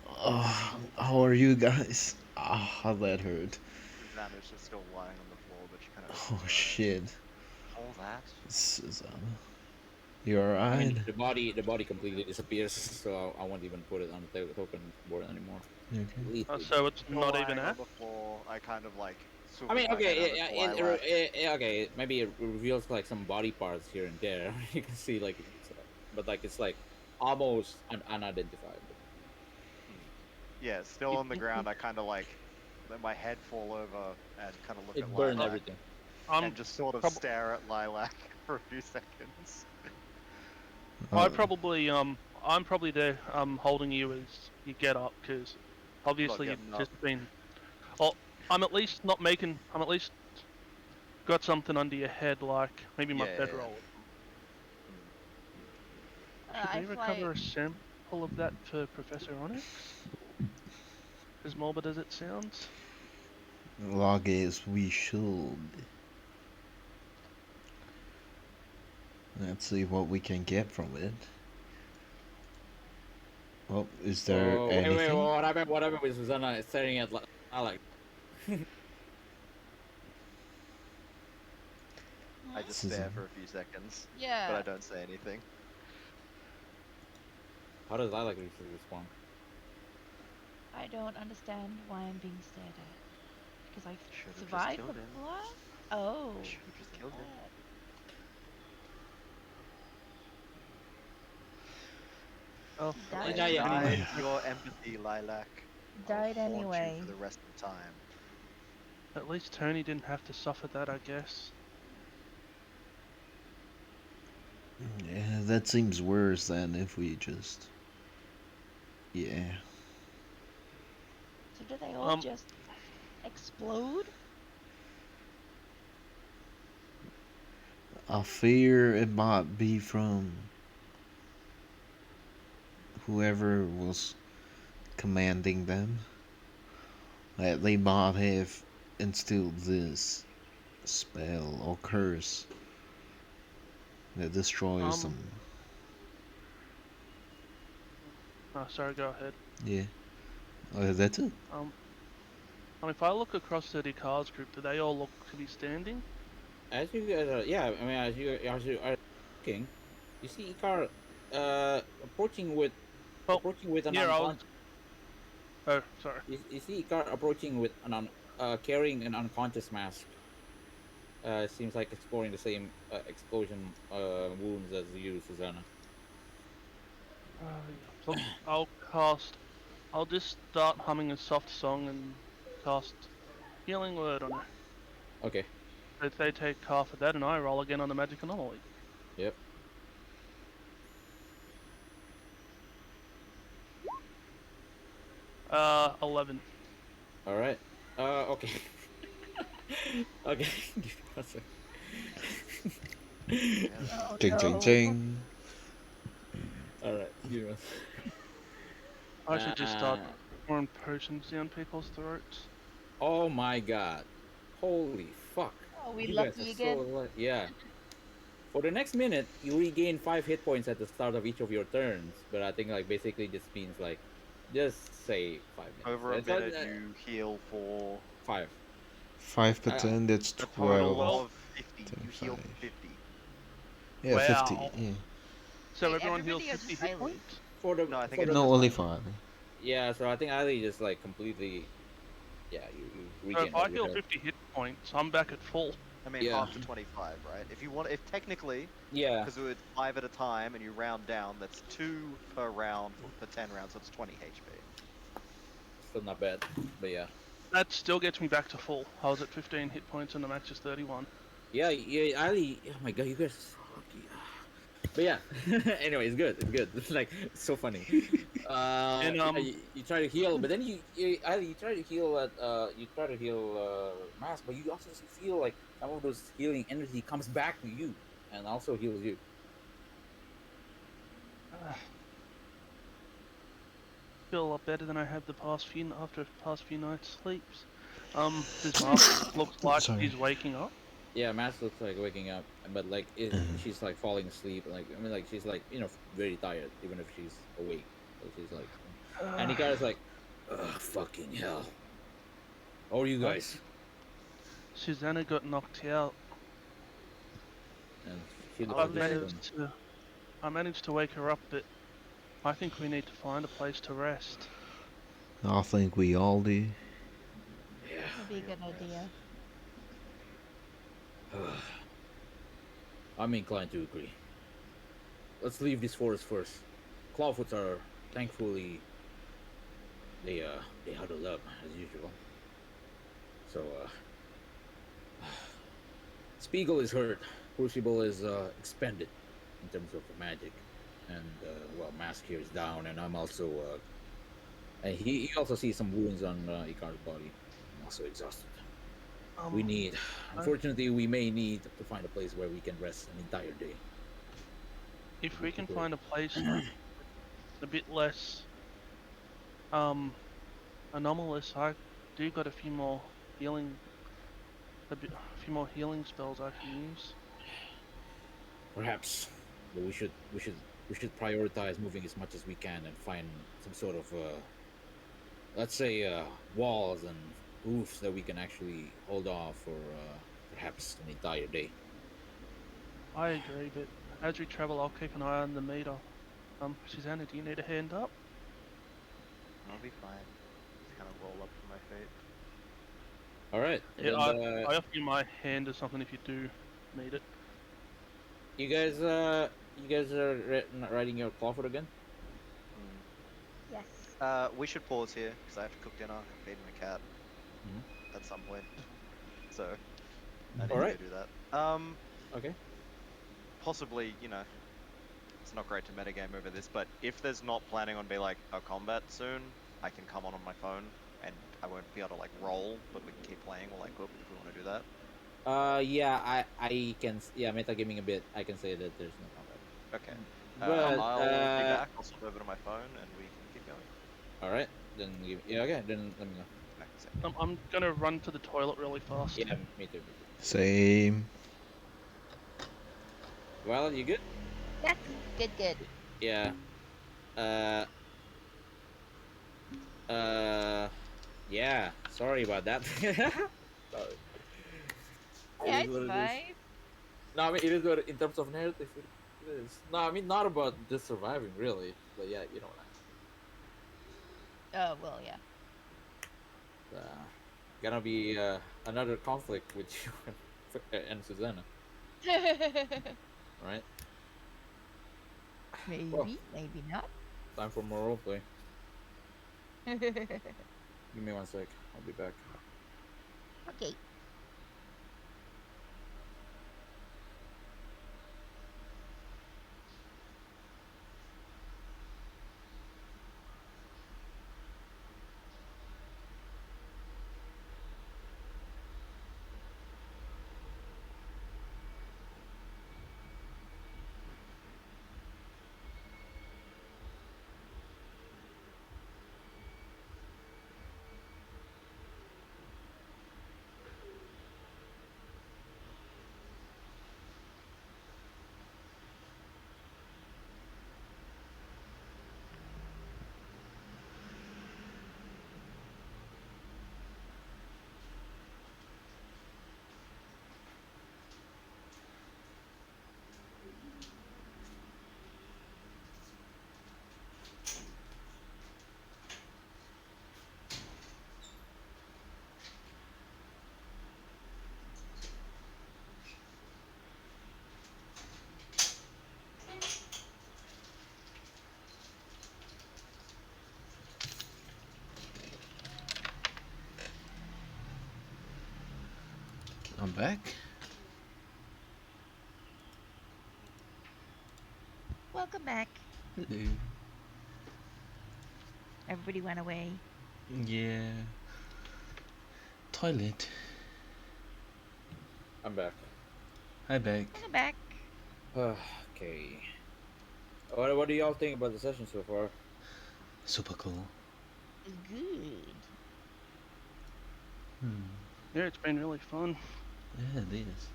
Oh, how are you guys? Ah, that hurt. Susanna's just still lying on the floor, but she kind of Oh opens her eyes. shit, All that? Susanna, you I alright? mean, the body completely disappears, so I won't even put it on the token board anymore. You okay? Lethally. So it's Still not even lying on at? the floor. I kind of like I swoop mean, my head okay, over to Lilac. okay, maybe it reveals like some body parts here and there. You can see like, but like it's like almost unidentifiable. Hmm. Yeah, still on the ground. I kind of like let my head fall over and kind of look It at burned Lilac everything. and just sort of prob- stare at Lilac for a few seconds. I Uh, probably I'm probably there holding you as you get up because I'm not obviously you've getting up. just been. Well, I'm at least not making. I'm at least got something under your head, like maybe my Yeah. bedroll. Hmm. Should I we fly. recover a sample of that for Professor Onyx? As morbid as it sounds. log is we should. Let's see what we can get from it. Well, is there Oh wait, anything? what happened with Susanna staring at Alec? I Hmm? just Susan. stare for a few seconds, but I Yeah. don't say anything. How does Lilac respond? I don't understand why I'm being stared at. Because I Should have just survived the killed him. blast? Oh. I should have just So killed him. that. Oh, at Died I least Yeah, Tony. anyway. admire your empathy, Lilac. I'll Died haunt you for anyway. the rest of time. At least Tony didn't have to suffer that, I guess. Yeah, that seems worse than if we just. Yeah. So do they all Um, just explode? I fear it might be from whoever was commanding them. That they might have instilled this spell or curse that destroys them. um. Oh, sorry. Go ahead. Yeah. That's it. Um. If I look across the Car's group, do they all look to be standing? as you guys are, yeah, I mean, as you are looking, you see Ikar approaching with Well, an yeah, I was. unconscious. Oh, sorry. You see Ikar approaching with carrying an unconscious mask. Seems like exploring the same explosion wounds as you, Susanna. So I'll cast. I'll just start humming a soft song and cast Healing Word on her. Okay. If they take half of that and I roll again on the magic anomaly. Yep. Uh, 11. All right. Okay. Okay. Give me one sec. Oh Ching ching no. ching. All right. Give me one I should just start Uh, pouring potions down people's throats. oh my god. Holy fuck. Are we You guys are lucky so again? yeah. For the next minute, you regain 5 hit points at the start of each of your turns. But I think like basically this means like just say 5 minutes. Over a It's not, minute, you heal for 5. 5 per Uh, turn, that's a 12. total of 50. You heal 5. for 50. Yeah, 50. Wow. Yeah. So Wait, everyone heals everybody or 50 just hit Eileen? points? for the No, I think for it's the No, just only Eileen. 5. yeah. So I think Ali just like completely yeah. You So regain if all I your heal health. 50 hit points, I'm back at full. I mean, Yeah. half to 25, right? If you want, if technically, Yeah. because it's 5 at a time and you round down, that's 2 per round per 10 rounds, so it's 20 HP. Still not bad. But yeah. That still gets me back to full. I was at 15 hit points and the match is 31. Yeah, yeah, Ali. Oh my god, you guys are so lucky. But yeah. Anyway, it's good. It's good. It's like it's so funny. And Yeah, you try to heal, but then Ali, you try to heal at you try to heal Mask, but you also feel like some of those healing energy comes back to you and also heals you. feel a lot better than I have the past few after the past few nights sleeps. Does Mask looks like Sorry. he's waking up? Yeah, Mask looks like waking up, but like she's like falling asleep. Like I mean, like she's like very tired, even if she's awake. So she's like, and he kind of like, ugh, fucking hell. How are you Huh? guys? Susanna got knocked out. And she looks I I like this. live. managed to wake her up, but I think we need to find a place to rest. I think we all do. Yeah. That'd be a good idea. I'm inclined to agree. Let's leave this forest first. Clawfoots are thankfully they huddle up as usual. So Spiegel is hurt. Crucible is expended in terms of magic, and well, Mask here is down, and I'm also and he also sees some wounds on Icar's body. I'm also exhausted. We need, unfortunately, we may need to find a place where we can rest an entire day. If we can find a place a bit less anomalous, I do got a few more healing spells I can use. Perhaps, but we should prioritize moving as much as we can and find some sort of let's say walls and roofs that we can actually hold off for perhaps an entire day. I agree, but as we travel, I'll keep an eye on the meter. Susanna, do you need a hand up? I'll be fine. Just kind of roll up to my feet. All right. Yeah, Then, I offer you my hand or something if you do need it. you guys are not riding your Clawfoot again? Yes. We should pause here because I have to cook dinner and feed my cat at some point. So I need Alright. to do that. Okay. Possibly, it's not great to metagame over this, but if there's not planning on be like a combat soon, I can come on my phone and I won't be able to like roll, but we can keep playing or like cook if we want to do that. Yeah, I can metagaming a bit. I can say that there's no combat. Okay. But I'll be back. I'll swap over to my phone and we can keep going. all right. Then okay. Then let me know. Okay, so- I'm gonna run to the toilet really fast. Yeah, me too. Same. Well, you good? Yes. Good. Yeah. Uh. Yeah. Sorry about that. Sorry. Yeah, It I is what it is. survived. No, I mean it is what in terms of narrative it is. No, I mean not about just surviving really, but yeah, you know what Oh, well, yeah. gonna be another conflict with you and Susanna, right? Maybe, Well. maybe not. Time for more roleplay. Give me one sec. I'll be back. Okay. I'm back. Welcome back. Hello. Everybody went away. Yeah. Toilet. I'm back. Hi, back. Welcome back. Okay. What do y'all think about the session so far? Super cool. Good. Yeah, it's been really fun. Yeah, it is.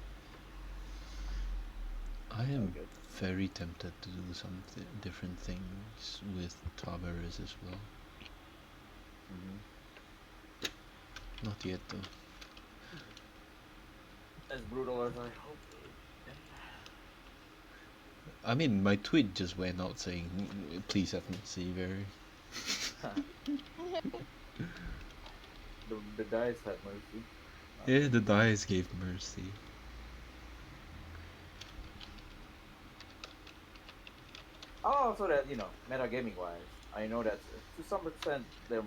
I am Okay. very tempted to do some different things with Tavares as well. Not yet though. As brutal as I hope. I mean, my tweet just went out saying, "Please have mercy, very." The dice had mercy. Yeah, the dice gave mercy. Also, that metagaming wise, I know that to some extent there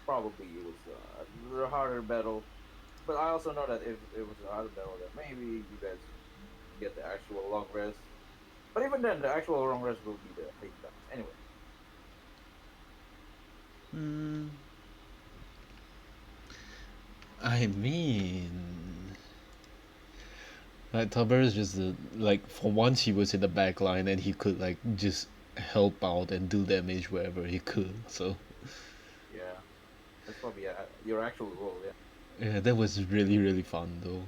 probably it was the harder battle, but I also know that if it was a harder battle, that maybe you guys get the actual long rest. But even then, the actual long rest will be the hate dice anyway. I mean, like Tavares just like for once he was in the back line and he could like just help out and do damage wherever he could. So Yeah, that's probably your actual role. Yeah. yeah, that was really fun though.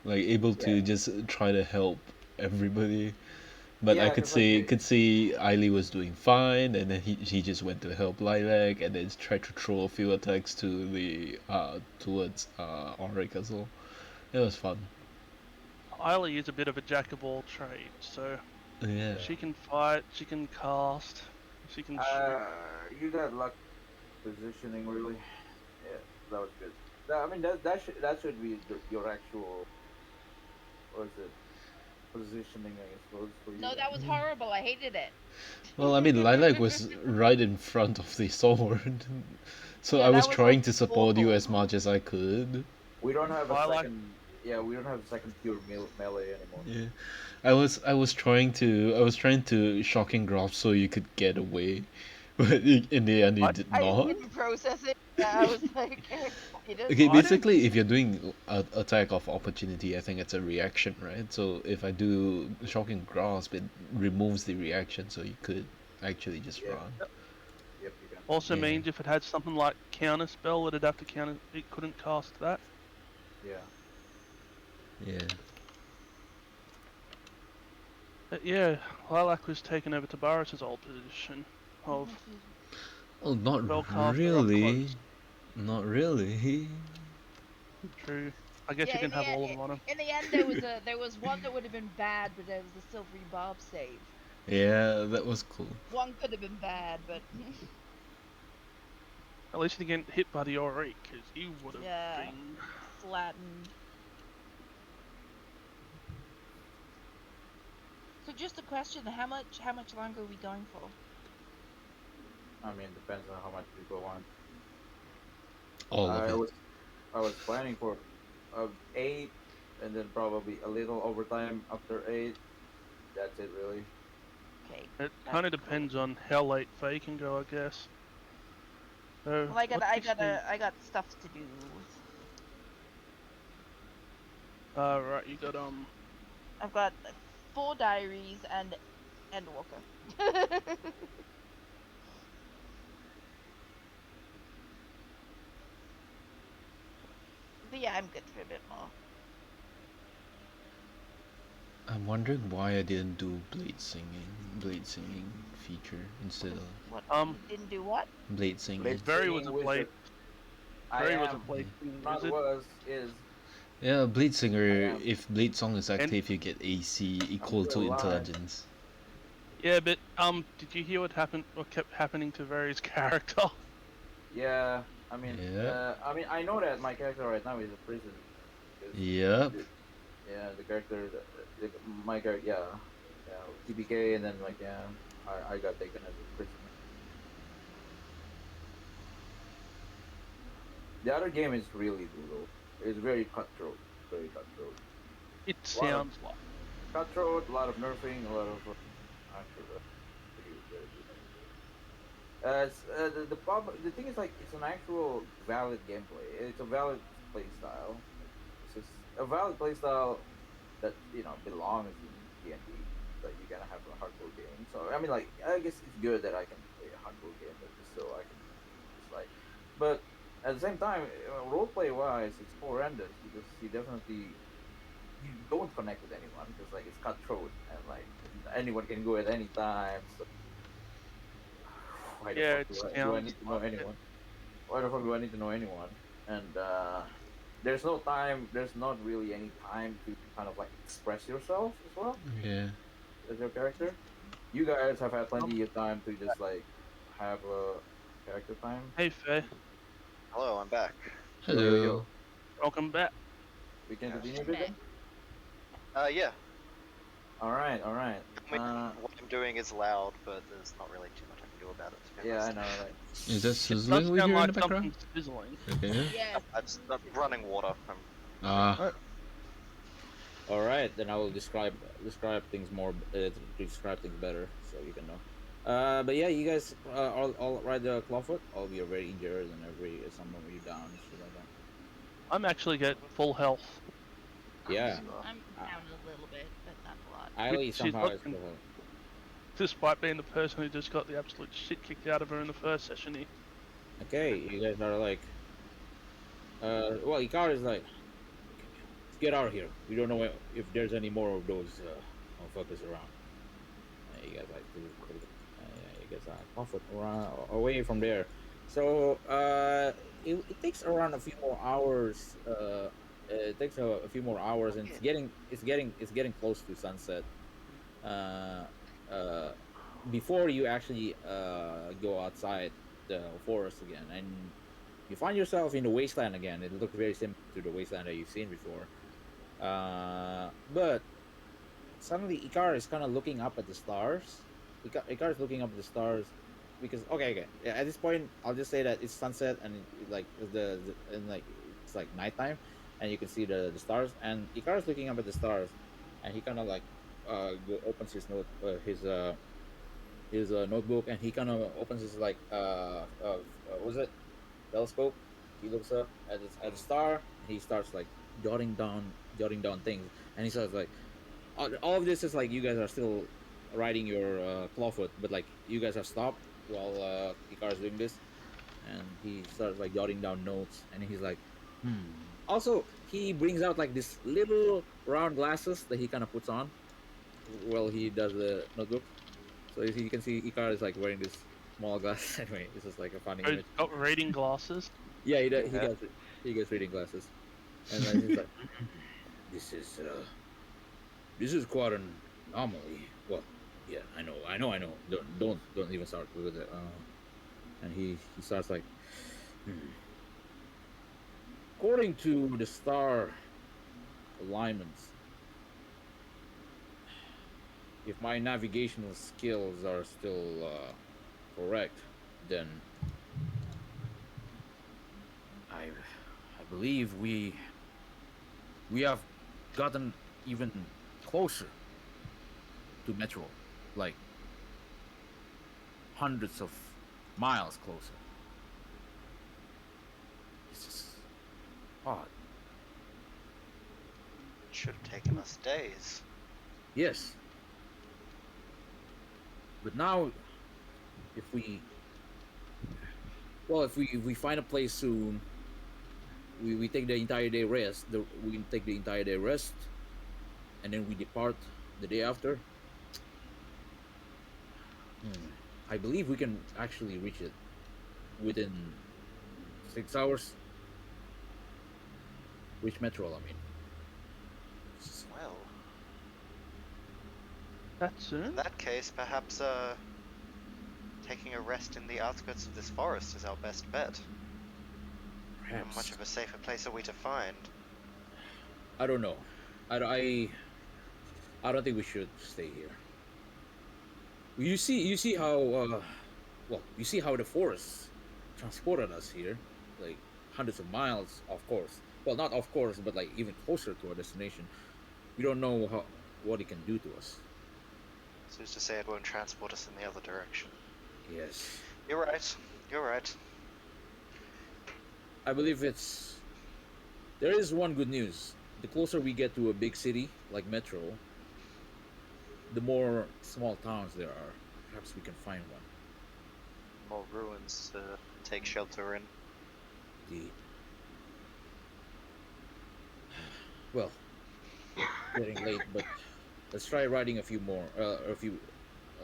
Like able to Yeah. just try to help everybody. But I Yeah, because like could see Eiley was doing fine, and then he just went to help Lilac, and then tried to throw a few attacks to the towards Auric as well. It was fun. Eiley is a bit of a jack of all trades, so Yeah. she can fight, she can cast, she can shoot. you got luck positioning really. Yeah, that was good. I mean that should be your actual what is it positioning I suppose for you No, that was then. horrible. I hated it. Well, I mean, Lilac was right in front of the sword, so I Yeah, was that was like trying to support you awful. as much as I could. We don't have a Lilac, second. Yeah, we don't have a second pure melee anymore. Yeah, I was trying to shocking grasp so you could get away, but in the end you I, did I not. didn't process it. Yeah, I was like, you didn't. Okay, I don't. basically, if you're doing a attack of opportunity, I think it's a reaction, right? So if I do shocking grasp, it removes the reaction, so you could actually just Yep, run. yep, you can. Also Yeah, means if it had something like counter spell, it'd have to counter. It couldn't cast that. Yeah. yeah. But yeah, Lilac was taken over to Barris's old position of Oh, not spellcaster up really. close. Not really. True. I guess Yeah, you didn't have all of them on him. in the end, there was one that would have been bad, but there was a silvery bob save. Yeah, that was cool. One could have been bad, but At least he didn't get hit by the Auric, because he would have yeah, been. flattened. So just a question: how much longer are we going for? I mean, depends on how much people want. All of I it. was I was planning for 8, and then probably a little overtime after 8. That's it really. Okay. It that's kind of cool. depends on how late Faye can go, I guess. So, Well, what's this thing? I got stuff to do. Right, you got I've got 4 diaries and Walker. But yeah, I'm good for a bit more. I'm wondering why I didn't do blade singing feature instead of What um. you didn't do? What? blade singing. Blade Very was singing a blade. wizard. I Very was a am. blade king Not wizard, was is. Yeah, blade I singer. am. If blade song is and active, you get AC I'm equal still to alive. intelligence. yeah, but did you hear what happened? What kept happening to Vary's character? Yeah. I mean, Yeah. I know that my character right now is a prison. 'Cause Yep. yeah, the character, my character, yeah, TBK, and then like yeah, I got taken as a prisoner. The other game is really brutal. It's very cutthroat. very cutthroat. It A lot of sounds like. cutthroat, a lot of nerfing, a lot of actually very good. The problem, the thing is like it's an actual valid gameplay. It's a valid play style. It's just a valid play style that belongs in D&D. That you're gonna have a hardcore game. So I mean, like I guess it's good that I can play a hardcore game, but just so I can just like. But at the same time, roleplay wise, it's horrendous because you don't connect with anyone because like it's cutthroat and like anyone can go at any time. So why the Yeah, fuck it do I sounds need to know like it. anyone? Why the fuck do I need to know anyone? And there's no time. There's not really any time to kind of like express yourself as well Yeah. as your character. You guys have had Um, plenty of time to just like have a character time. hey, Faye. Hello, I'm back. Yo yo Hello. yo. Welcome back. We can Yeah. continue I'm with back. it. Yeah. All right, all right. I mean, what I'm doing is loud, but there's not really too much I can do about it, to be Yeah, I honest. know, right? Is that It sizzling does we sound hear in the like background? something sizzling. Okay. Yes. I'm running water. Ah. All right, then I will describe things more describe things better so you can know. But yeah, you guys all ride the clawfoot. All of you are very injured and some of you down and shit like that. I'm actually getting full health. Yeah, I'm down a little bit, but not a lot. Eileen She's somehow is looking, despite being the person who just got the absolute shit kicked out of her in the first session here. okay. You guys are like, well, Ikar is like, let's get out of here. We don't know if there's any more of those motherfuckers around. You guys like, yeah, you guys are comfort around away from there. So it takes around a few more hours. It takes a few more hours, and it's getting close to sunset. Uh, uh, Before you actually go outside the forest again, and you find yourself in the wasteland again. It looks very similar to the wasteland that you've seen before. But suddenly Ikar is kind of looking up at the stars. Ikar is looking up at the stars because okay. Yeah, at this point, I'll just say that it's sunset and like and like it's like nighttime, and you can see the stars. And Ikar is looking up at the stars, and he kind of like opens his notebook, and he kind of opens his like what was it, telescope. He looks up at the star, and he starts like jotting down things, and he says like all of this is like you guys are still riding your clawfoot, but like you guys have stopped while Ikar is doing this, and he starts like jotting down notes, and he's like, hmm. Also, he brings out like this little round glasses that he kind of puts on while he does the notebook. So you can see Ikar is like wearing this small glass. Anyway, this is like a funny He's image. got reading glasses. Yeah, he does. Yeah. He gets reading glasses, and then he's like, "This is this is quite an anomaly." Well, yeah, I know. Don't even start with it. And he starts like, hmm. According to the star alignments, if my navigational skills are still correct, then I believe we have gotten even closer to Metro, like hundreds of miles closer. It's just odd. Should have taken us days. Yes. But now, if we find a place soon, we take the entire day rest. We take the entire day rest, and then we depart the day after. I believe we can actually reach it within 6 hours. Reach Metro, I mean. Well, That in soon? that case, perhaps taking a rest in the outskirts of this forest is our best bet. How Perhaps. much of a safer place are we to find? I don't know. I don't think we should stay here. You see how you see how the forest transported us here, like hundreds of miles, of course. well, not of course, but like even closer to our destination, we don't know what it can do to us. So who's to say it won't transport us in the other direction? Yes, You're right. You're right. I believe it's. There is one good news. The closer we get to a big city like Metro, the more small towns there are. Perhaps we can find one. More ruins to take shelter in. Indeed. Well, getting late, but let's try riding a few more. A few.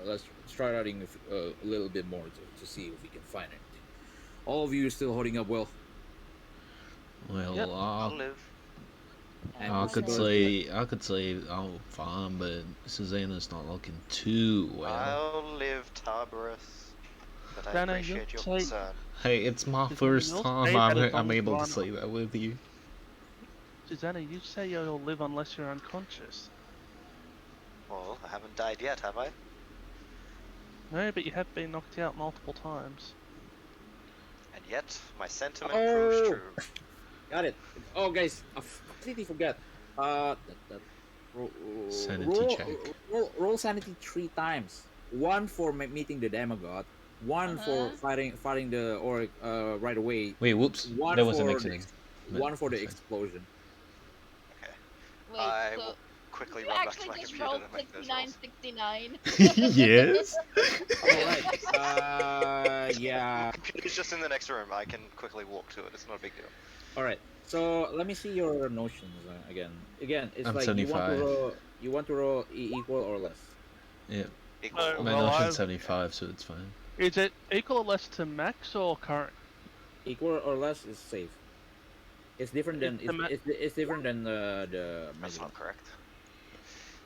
Let's try riding a little bit more to see if we can find anything. All of you are still holding up well. Well, Yep. I'll live. And I we'll could see- say I'm fine, but Susanna's not looking too well. I'll live, Tarbarus. But I Dana, appreciate your you'll take- concern. Hey, it's my Susanna, first you'll time stay at as I'm long as able you to are say not. that with you. Susanna, you say you'll live unless you're unconscious. Well, I haven't died yet, have I? No, but you have been knocked out multiple times. And yet, my sentiment proves Oh! true. Got it. Oh, guys, I completely forgot. Roll, Sanity check. Roll sanity 3 times. One for meeting the demigod. One for fighting the orc right away. Wait, whoops. One That was an for accident. One for the Fine. explosion. Okay. Wait, I so will quickly you run back to actually my just computer rolled to make those 69, rolls. 69. Yes. All right. Yeah. Computer's just in the next room. I can quickly walk to it. It's not a big deal. All right. So let me see your notions again. Again, it's I'm like 75. you want to roll equal or less. Yeah, Equal. No, my well, notion's I've- 75, so it's fine. Is it equal or less to max or current? Equal or less is safe. It's different than It's the ma- it's different than the That's measurement. not correct.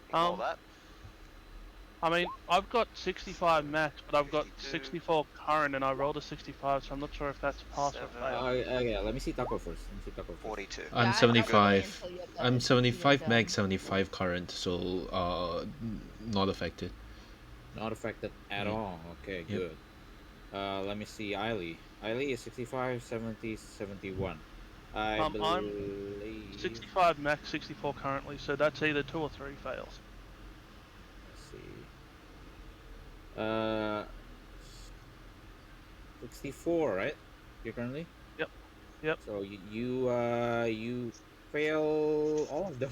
Ignore Um, that. I mean, I've got 65 max, but I've got 52. 64 current, and I rolled a 65, so I'm not sure if that's pass or 7. fail. Yeah, let me see Taco first. Let me see Taco first. 42. Yeah, I'm I- I'll 75. wait until you're done. I'm Until you're 75 done. mag, 75 current, so not affected. Not affected at Yeah. all. Okay, Yep. good. Let me see Eiley. Eiley is 65, 70, 71. I I'm believe. 65 max, 64 currently, so that's either 2 or 3 fails. Let's see. 64, right? You're currently. Yep. Yep. So you fail all of them.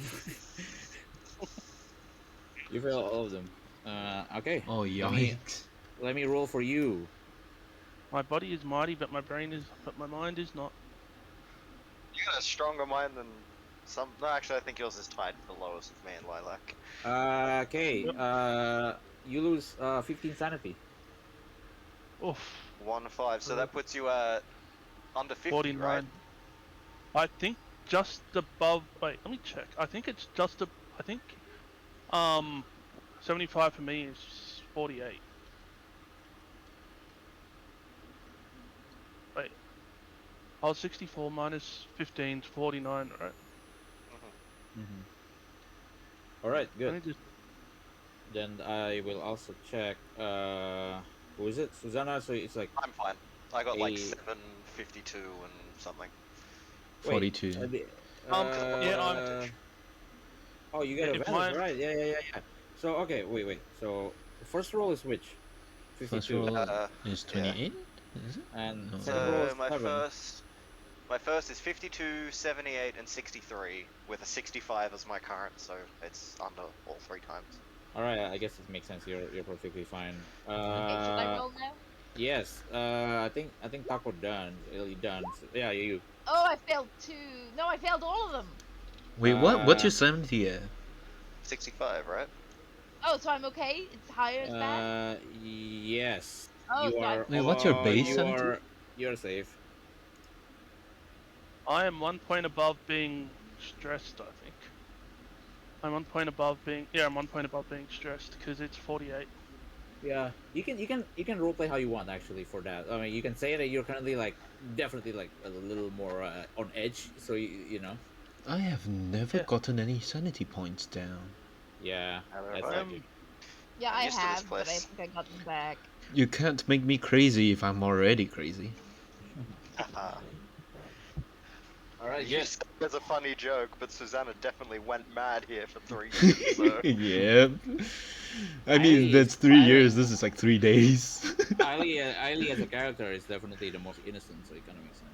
You fail all of them. Okay. Oh, Let me- yikes. Let me roll for you. My body is mighty, but my mind is not. You got a stronger mind than some. No, actually, I think yours is tied for the lowest with me and Lilac. Okay. Yep. You lose 15 sanity. Oof. 1-5. So that puts you at under 50, 49. right? I think just above. Wait, let me check. I think it's just a. I think 75 for me is 48. Wait. I was 64 minus 15 is 49, right? All right, Let good. me just. Then I will also check. Who is it? Susanna. So it's like I'm fine. I got like A- 752 and something. wait, 42. Yeah, I'm. Oh, you get If advantage, mine- right? Yeah. So okay, wait. So the first roll is which? First 52. roll Uh, is yeah. 28? Is it? And No. second roll So is my 7. first is 52, 78, and 63, with a 65 as my current, so it's under all 3 times. All right, I guess it makes sense. You're perfectly fine. Okay, should I roll now? Yes. I think Taco done. Really done. So, yeah, you. Oh, I failed 2. No, I failed all of them. Wait, what? What's Uh, your 70 at? 65, right? Oh, so I'm okay? It's higher as that? Yes. Oh, You so I'm are. Wait, what's your base you sanity? are. You're safe. I am 1 point above being stressed, I think. I'm 1 point above being. Yeah, I'm 1 point above being stressed because it's 48. Yeah, you can roleplay how you want actually for that. I mean, you can say that you're currently like definitely like a little more on edge. So you know. I have never Yeah. gotten any sanity points down. Yeah. Neither That's have I. like Yeah, I'm I used to this have, but I place. think I got them back. You can't make me crazy if I'm already crazy. Haha. Alright, You good. said it as a funny joke, but Susanna definitely went mad here for 3 years, so... Yeah. I mean, Ailey is that's 3 years. This is like 3 days. Ailey as a character is definitely the most innocent, so it kind of makes sense.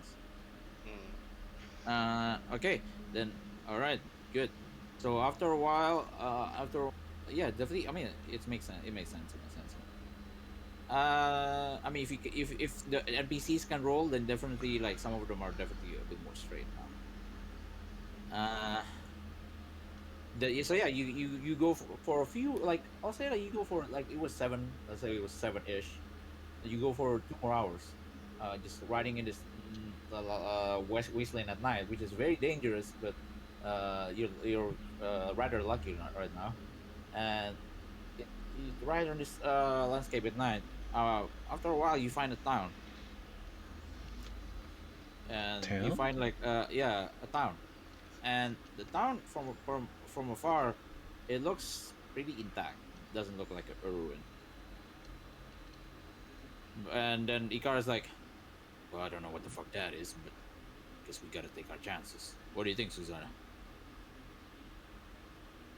Okay, then all right, good. So after a while, yeah, definitely. I mean, it makes sense. It makes sense. It makes sense. I mean, if the NPCs can roll, then definitely like some of them are definitely a bit more straight now. So yeah, you go for a few, like I'll say like you go for like it was 7. Let's say it was 7-ish. You go for 2 more hours, just riding in this wasteland at night, which is very dangerous. But you're rather lucky right now, and you ride on this landscape at night. After a while, you find a town, and you Town? find like yeah, a town, and the town from afar, it looks pretty intact. Doesn't look like a ruin. And then Ikara's like, well, I don't know what the fuck that is, but I guess we gotta take our chances. What do you think, Susanna?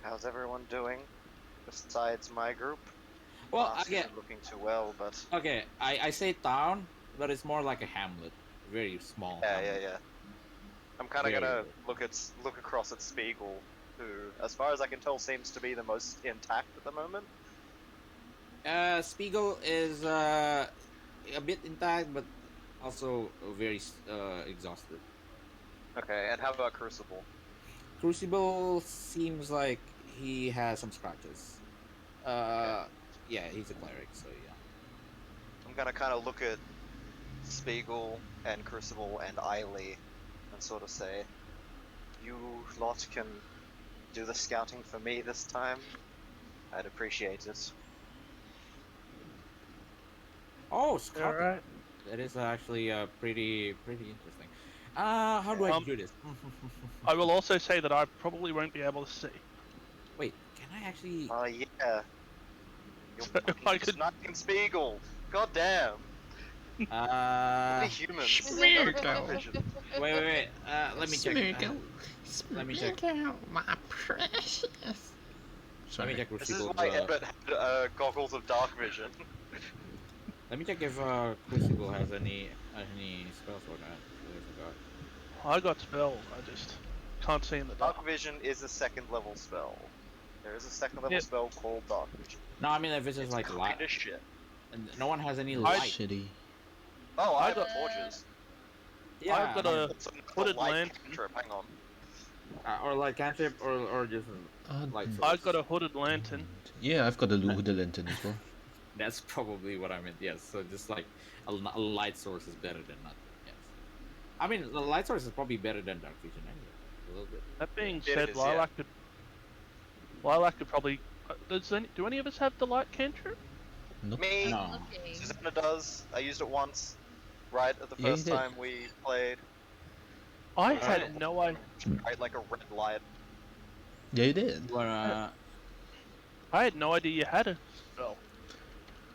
How's everyone doing? Besides my group? Well, Mars again, isn't looking too well, but... okay, I say town, but it's more like a hamlet, very small. Yeah, hamlet. yeah, yeah. I'm kind of Very gonna good. look across at Spiegel, who, as far as I can tell, seems to be the most intact at the moment. Spiegel is a bit intact, but also very exhausted. Okay, and how about Crucible? Crucible seems like he has some scratches. Yeah, he's a cleric, so yeah. I'm gonna kind of look at Spiegel and Crucible and Eiley and sort of say, you lot can do the scouting for me this time. I'd appreciate it. Oh, Scott. Alright. That is actually pretty interesting. How do I do this? I will also say that I probably won't be able to see. Wait, can I actually? Yeah. You're So if I could- sniping Spiegel. God damn. Only humans. Smear No go. television. Wait. Let me check. Let me check. My precious. Let Sorry. me check This is Crucible's. why Ebert had goggles of dark vision. Let me check if Crucible has any spells for that. I got spells, I just can't see in the dark. Dark vision is a second level spell. There is a second level Yep. spell called dark vision. No, I mean if it's just It's like kind light. of shit. And no one has any I- light. Shitty. Oh, I have got- torches. Yeah, I've got a It's another hooded light lantern. cantrip, hang on. or like cantrip or just light source. I've got a hooded lantern. Yeah, I've got a hooded lantern as well. That's probably what I meant. Yes, so just like a light source is better than nothing. Yes, I mean the light source is probably better than dark vision anyway. A little bit. That being Yeah, it said, is, yeah. Lilac could probably. Do any of us have the light cantrip? Nope. Me, No. Looking. Susanna does. I used it once, right at the Yeah, you first did. time we played. I Alright. had no idea. Right, like a red light. Yeah, you did. But I had no idea you had a spell.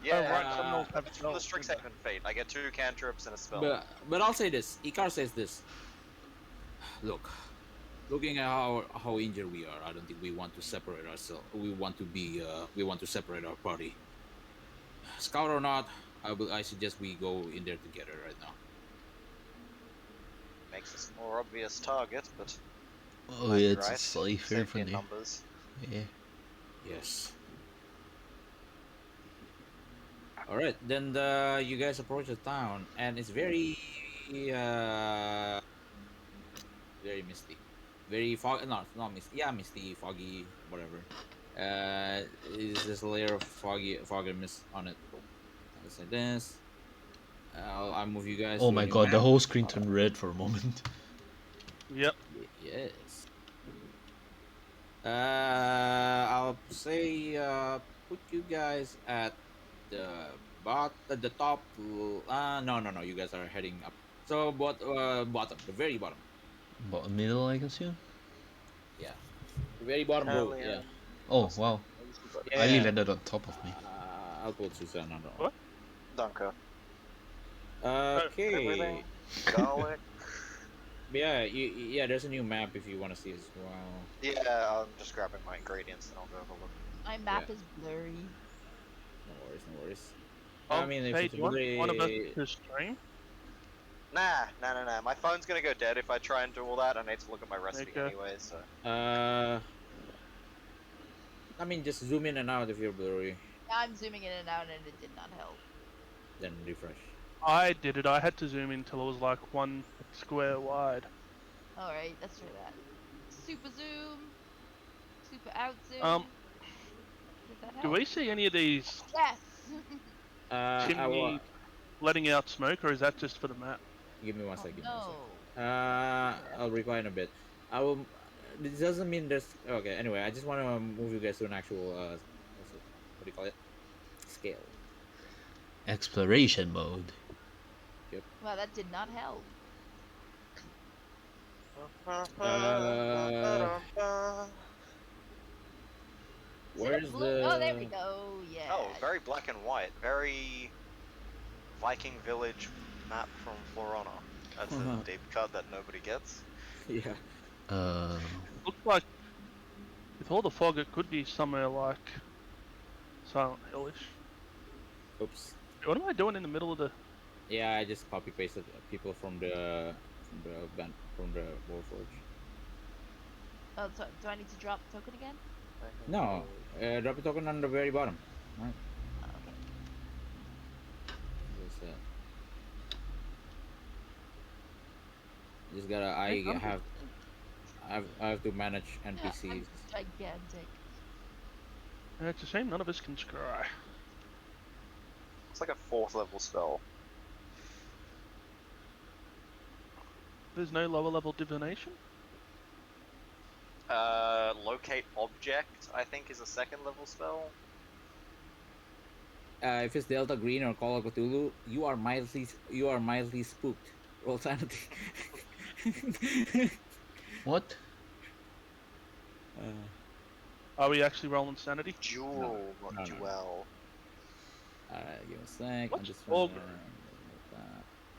Yeah, right, uh, some of them have it's from the spells, Strixhaven fate. I get 2 cantrips and a spell. but I'll say this. Ikar says this. Look, looking at how injured we are, I don't think we want to separate ourselves. We want to separate our party. Scout or not, I suggest we go in there together right now. Makes us a more obvious target, but Oh might be yeah, it's right. safer Safety for in me. numbers. Yeah. Yes. All right, then you guys approach the town, and it's very misty, very foggy. No, not misty. Yeah, misty, foggy, whatever. It's just a layer of fog and mist on it. Just like this. I'll move you guys. Oh to a my new god, the map. whole screen turned red for a moment. Yep. Yes. I'll say put you guys at the the top. No. You guys are heading up. So bottom, the very bottom. Bottom middle, I guess, yeah? Yeah, the very bottom Hell row. yeah. Yeah. Oh, wow. Yeah. I landed on top of me. I'll put Susanna on. What? Dunker. Okay. Everything. Garlic. Yeah, yeah. There's a new map if you want to see as well. Yeah, I'm just grabbing my ingredients and I'll go have a look. My Yeah, map is blurry. no worries, no worries. I Oh, mean, if hey, it's do you want one of us really, to stream? Nah. My phone's gonna go dead if I try and do all that. I need to look at my recipe Okay. anyway, so. uh, I mean, just zoom in and out if you're blurry, I'm zooming in and out, and it did not help. then refresh. I did it. I had to zoom in till it was like 1 square wide. All right, let's try that. Super zoom, super out Um, zoom. Did that do help? we see any of these Yes. I will. chimneys letting out smoke, or is that just for the map? Give me one Oh sec. Give me one sec. no. Yeah. I'll reply in a bit. I will. This doesn't mean there's. Okay. Anyway, I just want to move you guys to an actual. What do you call it? Scale. Exploration mode. Yep. Wow, that did not help. Uh, Is it a where's blue? Oh, there we the? go. Yeah. Oh, very black and white. Very Viking village map from Florona. That's a deep cut that nobody gets. Yeah. Uh, Looks like with all the fog, it could be somewhere like Silent Hillish. Oops. What am I doing in the middle of the? Yeah, I just copy pasted people from the Warforge. Oh, so do I need to drop token again? No, drop a token on the very bottom. Right. Oh, okay. Just, just gotta. Hey, I'm I have to manage NPCs. I'm gigantic. It's a shame none of us can scry. It's like a 4th level spell. There's no lower level divination. Locate object, I think, is a 2nd level spell. If it's Delta Green or Call of Cthulhu, you are mildly spooked. Roll sanity. what? Are we actually rolling sanity? Jewel, not no. duel. Alright, give me a sec. What's I'm just Ogre?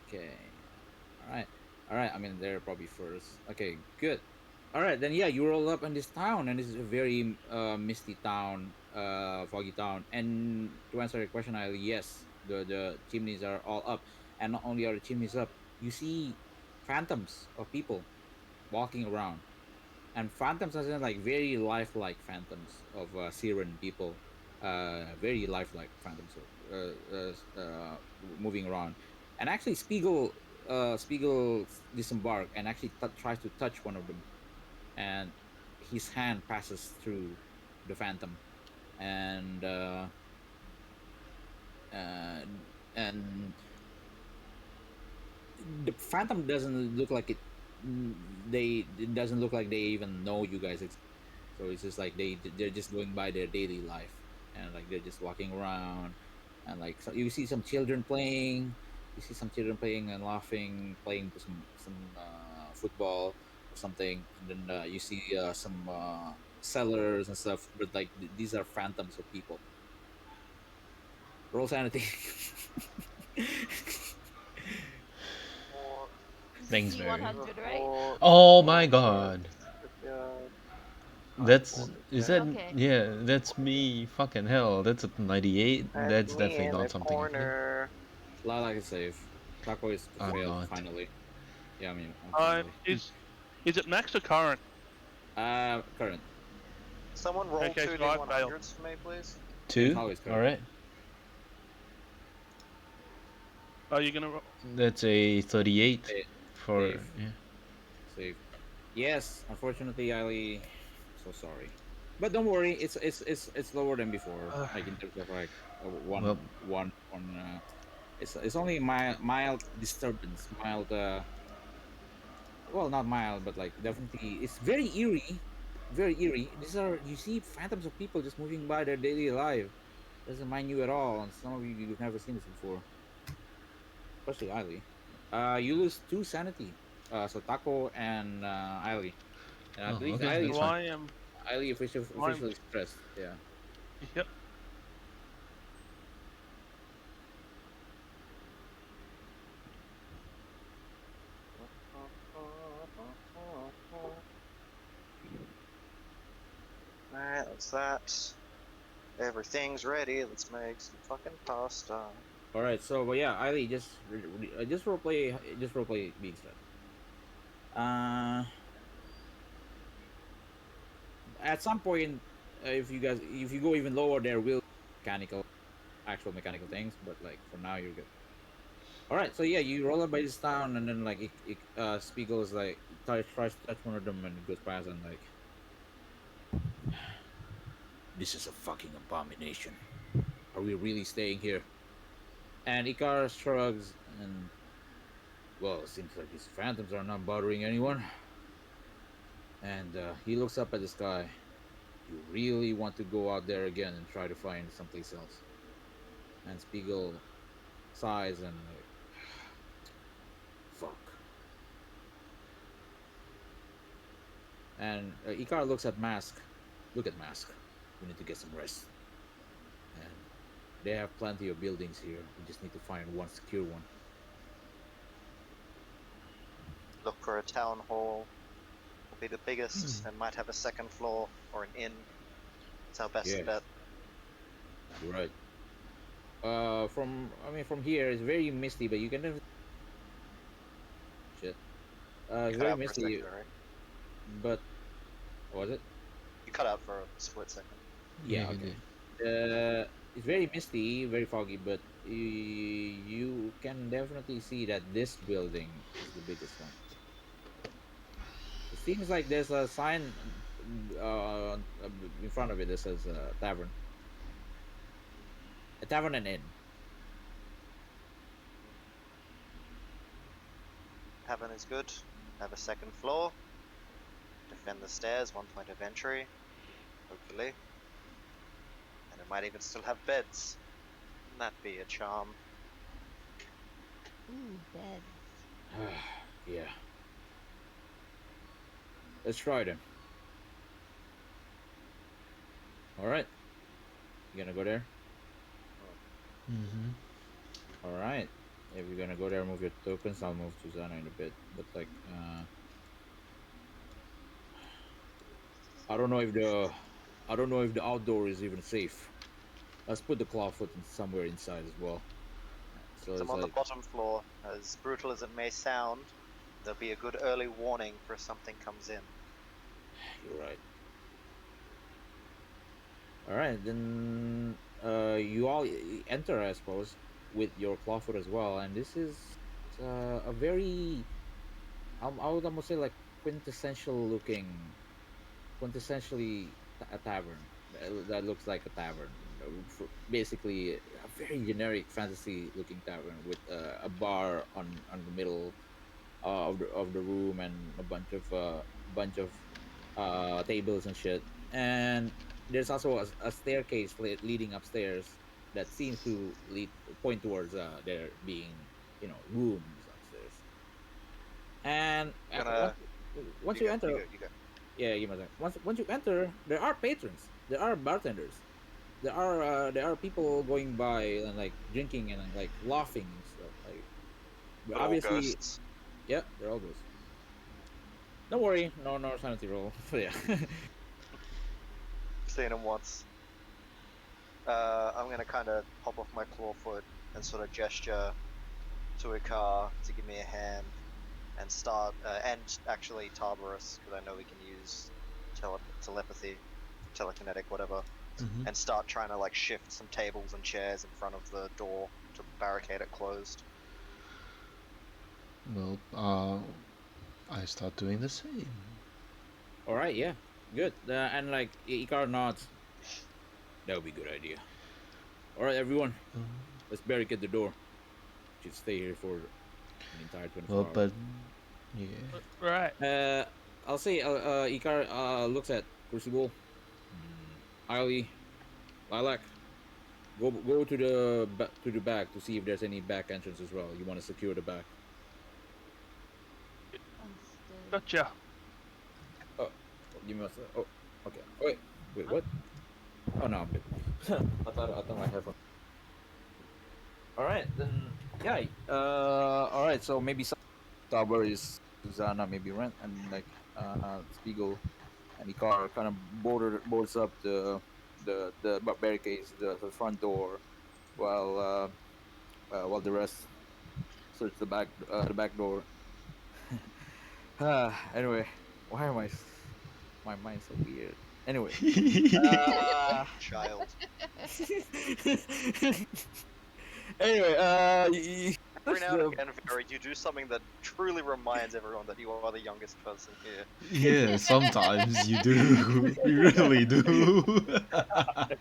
Okay. Alright. I mean, they're probably first. Okay, good. Alright, then yeah, you roll up in this town, and this is a very misty town, foggy town. And to answer your question, yes, the chimneys are all up. And not only are the chimneys up, you see phantoms of people walking around. And phantoms are like very lifelike phantoms of Syrian people, very lifelike phantoms moving around. And actually, Spiegel disembark and actually tries to touch one of them, and his hand passes through the phantom, and uh, and the phantom doesn't look like it. It doesn't look like they even know you guys. So it's just like they're just going by their daily life, and like they're just walking around, and like so you see some children playing, and laughing, playing some football or something, and then you see some sellers and stuff. But like these are phantoms of people. Roll sanity. Thanks, DC Mary. 100, right? Oh my god. Is that, Okay. yeah, that's me. Fucking hell. That's a 98. That's definitely not something I can do. Lala is safe. Taco is I'm failed not. finally. Yeah, I mean, finally. Is it max or current? Current. Someone roll Okay, 2 so I failed. D100s for me, please. Two? Always current. Alright. Are you gonna? That's a 38 Safe. for. Safe. Yeah. Safe. Yes, unfortunately, Ali. So sorry, but don't worry. It's lower than before. Like in terms of like one Well, one on. It's only mild disturbance, mild. Well, not mild, but like definitely, it's very eerie. Very eerie. These are you see phantoms of people just moving by their daily life. Doesn't mind you at all, and some of you've never seen this before, especially Ali. You lose 2 sanity. So Taco and Ali. And I oh, believe okay, that's So fine. I am. Ali officially stressed. Yeah. Yep. There's that. Everything's ready. Let's make some fucking pasta. All right. So, but yeah, Eileen, just roleplay being stuck. At some point, if you go even lower, there will actual mechanical things. But like for now, you're good. All right. So yeah, you roll up by this town, and then like Spiegel is like tries to touch one of them, and it goes past, and like, this is a fucking abomination. Are we really staying here? And Icar shrugs, and well, it seems like these phantoms are not bothering anyone. And he looks up at the sky. You really want to go out there again and try to find someplace else? And Spiegel sighs and like, fuck. And Icar looks at Mask. Look at Mask. We need to get some rest. And they have plenty of buildings here. We just need to find one secure one. Look for a town hall. Will be the biggest and might have a second floor or an inn. It's our best Yeah. bet. You're right. From here it's very misty, but you can definitely shit. It's Cut very out for a misty, second, right? but what was it? You cut out for a split second. Yeah, you okay. did. It's very misty, very foggy, but you can definitely see that this building is the biggest one. It seems like there's a sign in front of it that says tavern. A tavern and inn. Tavern is good. Have a second floor. Defend the stairs, one point of entry. Hopefully. And it might even still have beds. Wouldn't that be a charm? Ooh, beds. Yeah. Let's try them. All right. You gonna go there? Mm-hmm. All right. If you're gonna go there, move your tokens. I'll move to Zana in a bit. But like, I don't know if the outdoor is even safe. Let's put the clawfoot somewhere inside as well. So So it's I'm on like, the bottom floor. As brutal as it may sound, there'll be a good early warning for if something comes in. you're right. All right, then you all enter, I suppose, with your clawfoot as well, and this is a very, I would almost say like quintessential looking, quintessentially a tavern that looks like a tavern. Basically, a very generic fantasy looking tavern with a bar on the middle of the room and a bunch of tables and shit. And there's also a staircase leading upstairs that seems to point towards there being rooms upstairs. And Gonna once you you go, enter, you go. yeah, give me a second. Once you enter, there are patrons, there are bartenders, there are people going by and like drinking and like laughing and stuff. Like, but But all obviously, ghosts. yeah, they're all ghosts. Don't worry, no sanity roll. But yeah. Seen him once. I'm gonna kind of hop off my clawfoot and sort of gesture to a car to give me a hand and start, and actually Tarbarus, because I know we can use telepathy, telekinetic, whatever, Mm-hmm. and start trying to like shift some tables and chairs in front of the door to barricade it closed. Well, I start doing the same. All right, yeah, good. And like Icar nods. That would be a good idea. All right, everyone, let's barricade the door. Should stay here for the entire 24 Well, hours. but yeah. Right. I'll say Icar looks at Crucible, Eiley, Lilac. Go to the back to see if there's any back entrance as well. You want to secure the back. Understood. Gotcha. Oh, give me a sec. Oh, okay. Oh, wait, what? Oh no, I'm good. I thought my headphone. All right, then yeah. All right. So maybe some Tower is Susanna, maybe Rent, and like Spiegel and Ikar kind of boards up the barricades, the front door, while the rest search the back door. Anyway, why am my mind so weird? Anyway, uh, Child. anyway, you Every push now and the again, Vera, you do something that truly reminds everyone that you are the youngest person here. Yeah, sometimes you do. You really do.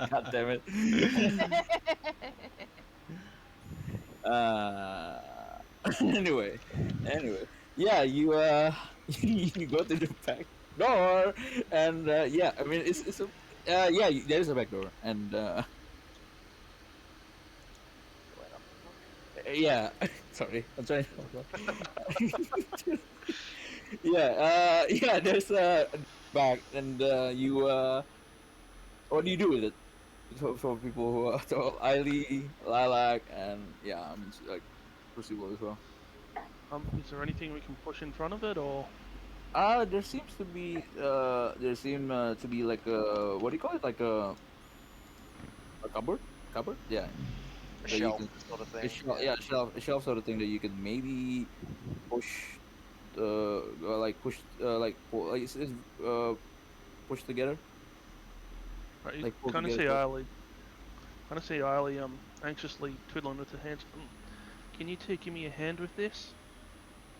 God damn it. Uh, anyway, anyway, yeah, you go to the back door, and yeah, I mean it's a yeah, there is a back door, and yeah, sorry, I'm trying. Yeah, yeah, there's a back, and you what do you do with it? For people who are so Eiley, Lilac, and yeah, I mean like Crucible as well. Is there anything we can push in front of it, or There seems to be to be like a what do you call it? Like a cupboard? Cupboard? Yeah. A That you shelf can sort of a thing. shelf, yeah, a shelf sort of thing that you can maybe push like push like push together, right, you like pull kind of together. see Eiley anxiously twiddling with her hands. Can you two give me a hand with this?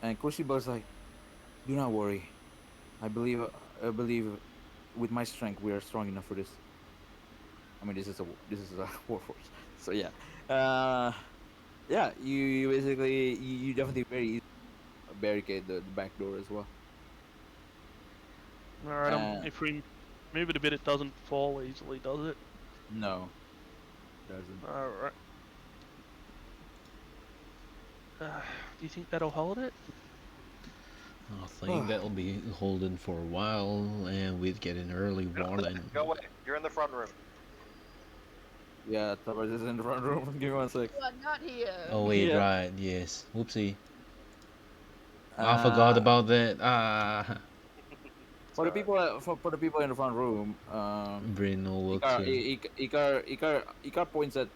And Crucible's like, do not worry. I believe with my strength we are strong enough for this. I mean this is a war force. So yeah. Uh yeah, you basically you definitely very easily barricade the back door as well. All right, Uh if we move it a bit, it doesn't fall easily, does it? no, doesn't. All right. Do you think that'll hold it? I think that'll be holding for a while, and we'd get an early warning. Go away. You're in the front room. Yeah, Tavares is in the front room. Give me 1 sec. You are not here. Oh wait, Yeah. right, yes. Whoopsie. I forgot about that. Ah, For the people for the people in the front room, brain no work Ikar, too. Ikar points at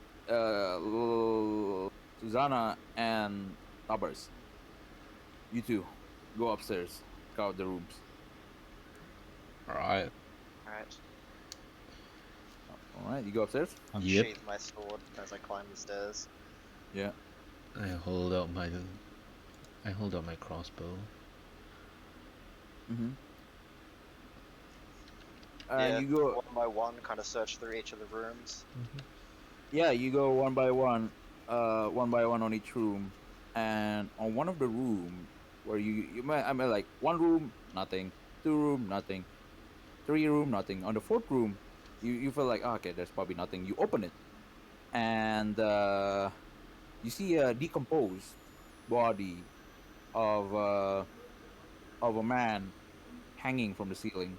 Susanna and Tabers. You two, go upstairs, scout the rooms. Alright. Alright. All right, you go upstairs. Yep. Sheath my sword as I climb the stairs. Yeah. I hold out my crossbow. Mm-hmm. Yeah, You go. one by one, kind of search through each of the rooms. Yeah, you go one by one on each room, and on one of the room where I mean like one room nothing, two room nothing, three room nothing. On the fourth room, you feel like okay, there's probably nothing. You open it, and you see a decomposed body of a man hanging from the ceiling,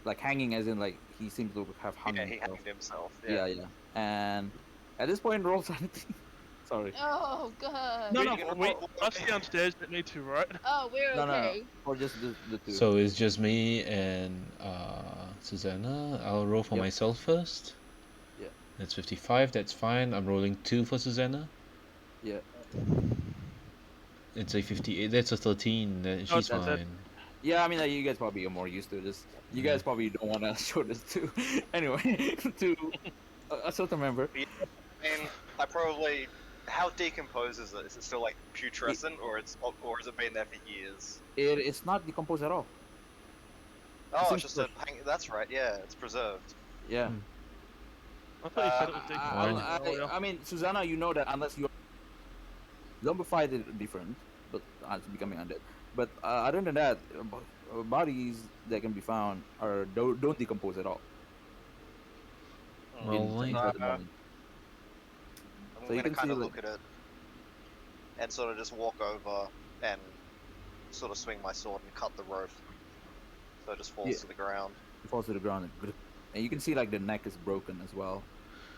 like hanging as in like he seems to have hung Yeah, he himself. hanged himself. Yeah, yeah. And at this point, roll sanity. Sorry. Oh god. No, we, no, we, us downstairs don't need to, right? Oh, we're No, okay. for just the two. So it's just me and Susanna. I'll roll for Yep. myself first. Yeah. That's 55, that's fine. I'm rolling 2 for Susanna. Yeah. It's a 58, that's a 13. She's that's it. fine. Yeah, I mean, you guys probably are more used to this. You guys probably don't want to show this to anyway to a certain member. I mean, I probably. How decomposed is it? Is it still like putrescent, or has it been there for years? It's not decomposed at all. Oh, seems it's just a hang. That's right. Yeah, it's preserved. Yeah. I thought you said it was decomposing earlier. I mean, Susanna, you know that unless you're zombified, is different, but it's becoming undead. But other than that, bodies that can be found don't decompose at all. Well, In- like- at the moment. I'm So you gonna can kind see, of like- look at it and sort of just walk over and sort of swing my sword and cut the rope, so it just falls Yeah. to the ground. It falls to the ground, and you can see like the neck is broken as well.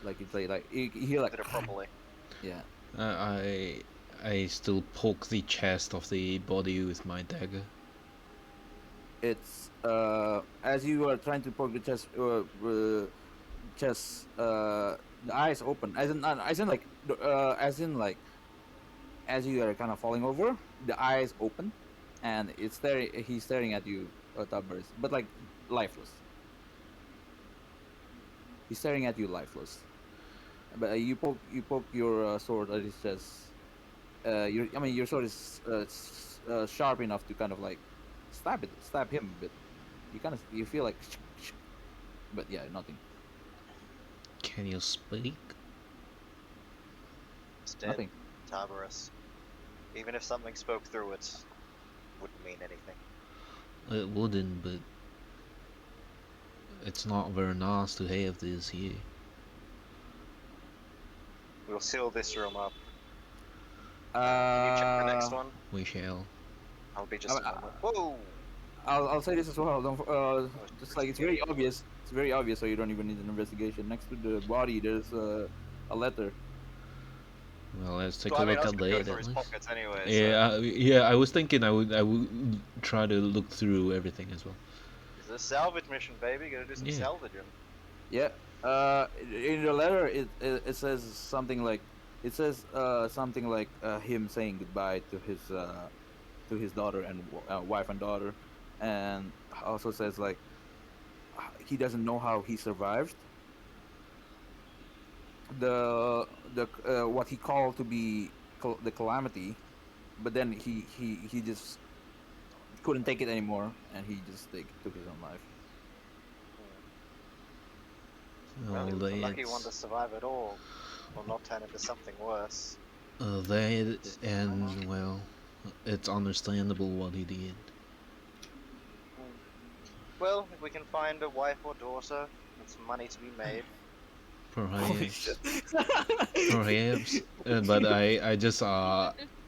Like it's like you hear like Did it properly. yeah. I still poke the chest of the body with my dagger. it's as you are trying to poke the chest, the eyes open, as in like as you are kind of falling over, the eyes open, and it's staring. He's staring at you, Tubbers, but like lifeless. He's staring at you lifeless. But you poke your sword at his chest. Your sword is sharp enough to kind of like stab him a bit. You feel like, but yeah, nothing. Can you speak? It's dead. Nothing. Tartarus. Even if something spoke through it, wouldn't mean anything. It wouldn't, but it's not very nice to have this here. We'll seal this room up. Can you check the next one? We shall. I'll be just a I- moment. Whoa! I'll say this as well. Don't just like it's very obvious. It's very obvious, so you don't even need an investigation. Next to the body, there's a letter. Well, let's take Well, a I mean, look I was at gonna go that through at his least. pockets anyway. Yeah, I was thinking I would try to look through everything as well. It's a salvage mission, baby. Gotta do some Yeah. salvaging. Yeah. In the letter, it says something like him saying goodbye to his daughter and wife and daughter, and also says like he doesn't know how he survived the what he called to be the calamity, but then he just couldn't take it anymore, and he just took his own life. Well, he was the lucky that's- one to survive it all, or not turn into something worse. That and well, it's understandable what he did. Well, if we can find a wife or daughter, and some money to be made. Perhaps, perhaps. But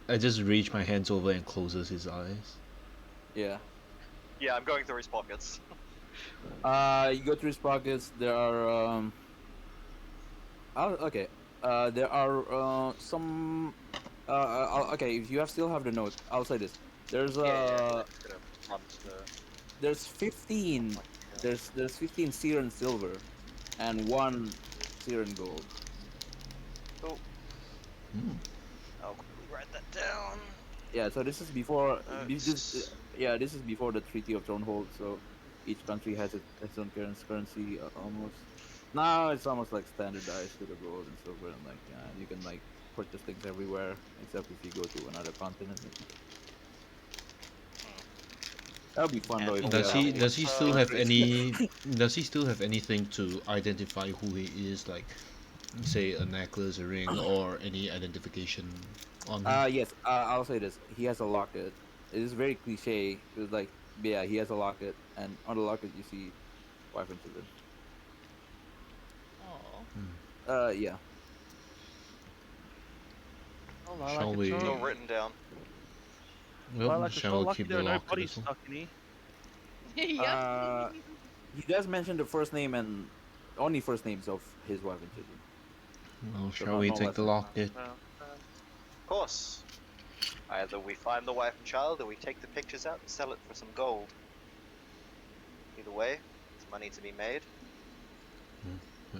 I just reach my hands over and closes his eyes. Yeah. Yeah, I'm going through his pockets. You go through his pockets. There are okay. There are some. Okay, if you still have the note, I'll say this. There's there's 15. There's 15 Syrian silver, and 1 Syrian gold. Oh, Hmm. I'll quickly write that down. Yeah, so this is before. Notes. This is before the Treaty of Thronehold. So each country has its own currency almost. Now it's almost like standardized to the gold and silver, and like you can like purchase things everywhere except if you go to another continent. That would be fun though. If Does we, he does he still have secrets. any does he still have anything to identify who he is, like say a necklace, a ring, or any identification on him? Yes. I'll say this. He has a locket. It is very cliche. It was like, yeah, he has a locket, and on the locket you see wife and children. Oh. Yeah. Oh, I Shall like we- it, It's so. all written down. Well, I Well, like it, so shall we lucky keep there the are no lock bodies as well? stuck in here. Yeah. He does mention the first name and only first names of his wife and children. Well, So shall we no take the lessons. locket? Of course. Either we find the wife and child, or we take the pictures out and sell it for some gold. Either way, there's money to be made.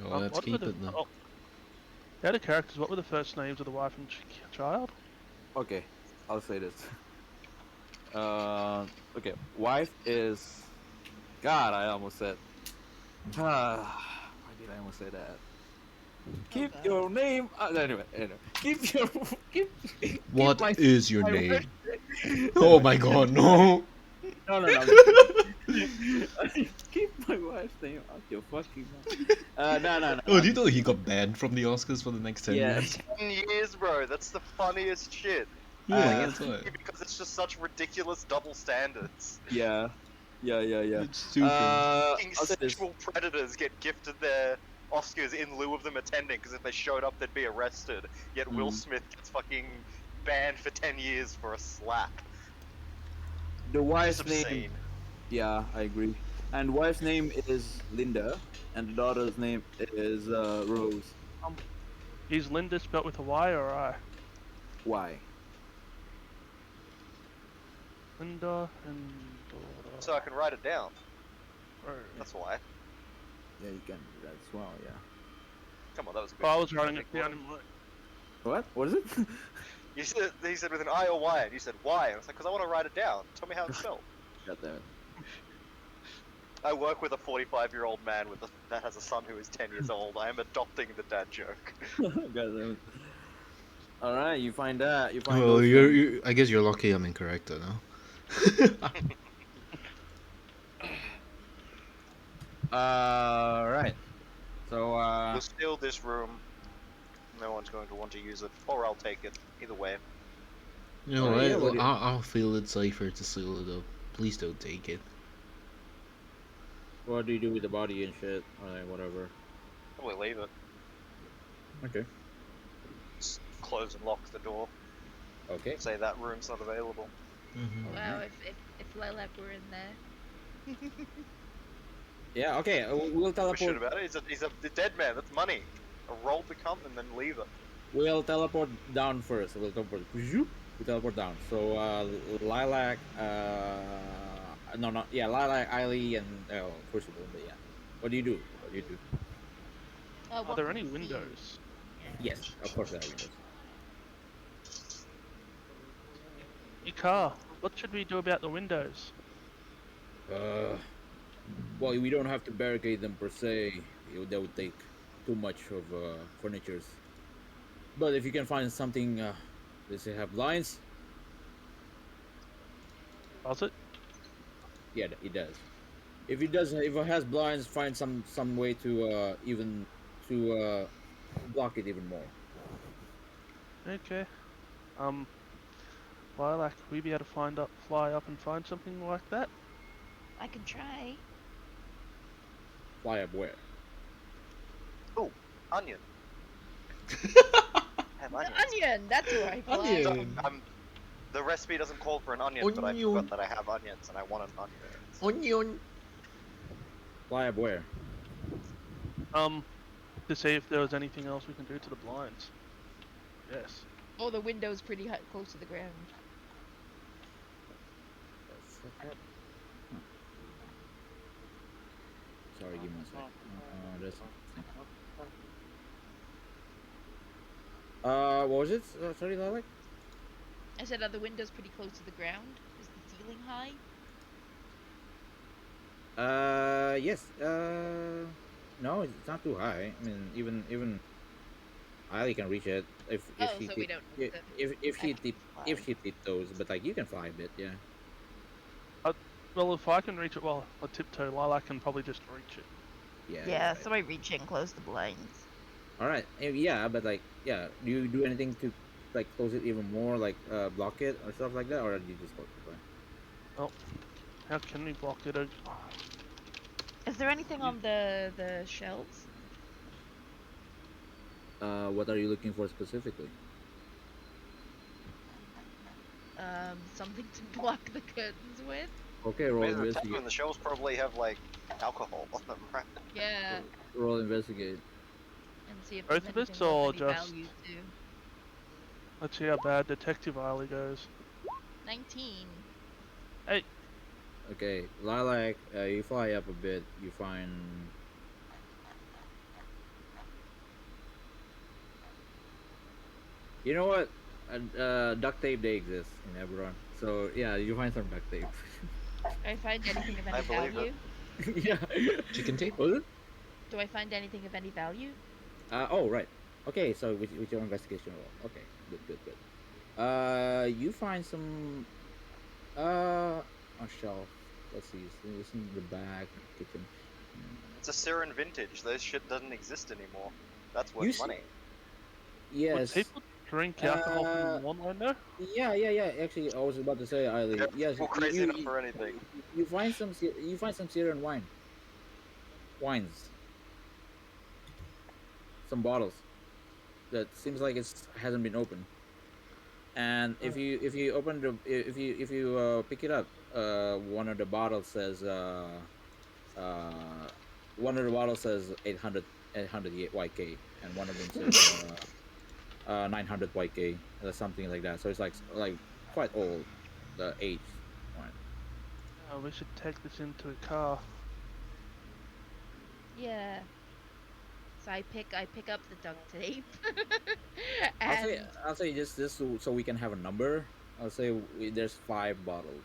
Well, let's What were keep the, it then. oh, the other characters, what were the first names of the wife and child? Okay, I'll say this. Okay, wife is. God, I almost said. Why did I almost say that? Keep God. your name. Anyway, keep your keep. What my- is your my name? Oh my god, no! No. Keep my wife's name out your fucking mouth. No. Oh, do you know he got banned from the Oscars for the next 10 Yeah. years? 10 years, bro. That's the funniest shit. Yeah, that's why. Because it's just such ridiculous double standards. Yeah. It's stupid. Fucking I'll say this. sexual predators get gifted their Oscars in lieu of them attending, because if they showed up, they'd be arrested. Yet Will Mm. Smith gets fucking banned for 10 years for a slap. The It's wife's name. obscene. Yeah, I agree. And wife's name is Linda, and the daughter's name is Rose. Is Linda spelt with a Y or I? Why? Window and So I can write it down. road. That's why. Yeah, you can do that as well. Yeah. Come on, that was a good. Oh, I was joke. writing Big it down one. in my. What? What is it? You said he said with an I or Y, and you said why. I was like, because I want to write it down. Tell me how it's spelled. God damn it. I work with a 45-year-old man that has a son who is 10 years old. I am adopting the dad joke. God damn it. All right, you find that. You find Well, those. you're. I guess you're lucky I'm incorrect, though. No. Right. So We'll steal this room. No one's going to want to use it, or I'll take it. Either way. You know yeah, what? what do you- I'll feel it safer to seal it up. Please don't take it. what do you do with the body and shit, or like whatever? Probably leave it. Okay. Just close and lock the door. Okay. Say that room's not available. Mm-hmm. Wow, Alright. if Lilac were in there. Yeah. Okay. We'll Give a shit teleport. about it. He's a dead man. That's money. A roll to come and then leave it. We'll teleport down first. We'll teleport. We teleport down. So Lilac. No, no. Yeah, Lilac, Eiley, and Crucible. But yeah. What do you do? What do you do? Are What there can any we see? windows? Yes, of course there are windows. Car. What should we do about the windows? Well, we don't have to barricade them per se. That would take too much of furnitures. But if you can find something, does it have blinds? Does it? Yeah, it does. If it doesn't, if it has blinds, find some way to even to block it even more. Okay. Lilac, we be able to fly up and find something like that? I can try. Fly up where? Onion. Have onions. Onion, that's where I fly. Onion. The recipe doesn't call for an onion, but I Onion. forgot that I have onions and I want an onion. Onion. Fly up where? To see if there was anything else we can do to the blinds. Yes. Oh, the window's pretty high, close to the ground. Sorry, give me a sec. This. What was it? Sorry, Lilac? I said, are the windows pretty close to the ground? Is the ceiling high? Yes. No, it's not too high. I mean, even Eiley can reach it if Oh, she so we don't need if she actually if fly. she tiptoes, but like you can fly a bit, yeah. Well, if I can reach it, well, a tiptoe, Lilac can probably just reach it. Yeah. Yeah, that's right. so I reach in close the blinds. All right. Yeah, but like, yeah. Do you do anything to like close it even more, like block it or stuff like that, or do you just close it? Well, how can we block it? Is there anything on the shelves? What are you looking for specifically? Something to block the curtains with? Okay, roll Maybe the top investigate. and the shelves probably have like alcohol on them, right? Yeah, Roll investigate. and see if Both there's of us anything of or any just- value to. Let's see how bad Detective Eiley goes. 19. Okay, Lilac, you fly up a bit. You find. You know what? Duct tape, they exist in Eberron. So yeah, you find some duct tape. Do I find anything of I any believe value? Yeah. Chicken tape? Was it? Do I find anything of any value? Oh right. Okay, so with your investigation roll. Okay, good. You find some on shelf. Let's see. It's in the back kitchen. It's a Siren vintage. This shit doesn't exist anymore. That's You worth see- money. Yes. Would people drink alcohol from one window? Yeah. Actually, I was about to say, Eiley. They're Yes. people crazy enough for anything. You find some Syrian wines, some bottles that seems like it hasn't been opened. And if you open the if you pick it up, one of the bottles says 800 YK, and one of them says 900 YK, or something like that. So it's like quite old, age We should take this into a car. Yeah. So I pick up the duct tape. I'll say And just so we can have a number. I'll say there's 5 bottles,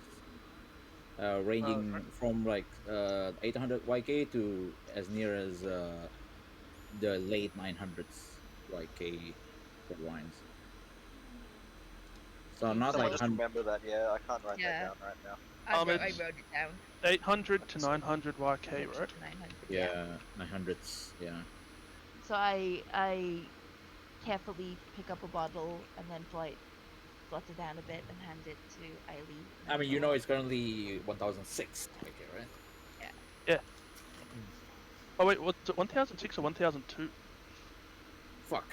ranging from like 800 YK to as near as the late 900s YK for wines. So okay, not so like Just remember that. Yeah, I can't write that yeah, down right now. I It's wrote it down. 800 to 900 YK, 800 right? to 900. Yeah. yeah 900s yeah. So I carefully pick up a bottle and then flutter down a bit and hand it to Eileen. I mean, it's currently 1006 YK, right? Yeah. Oh wait, what's it? 1006 or 1002? Fuck.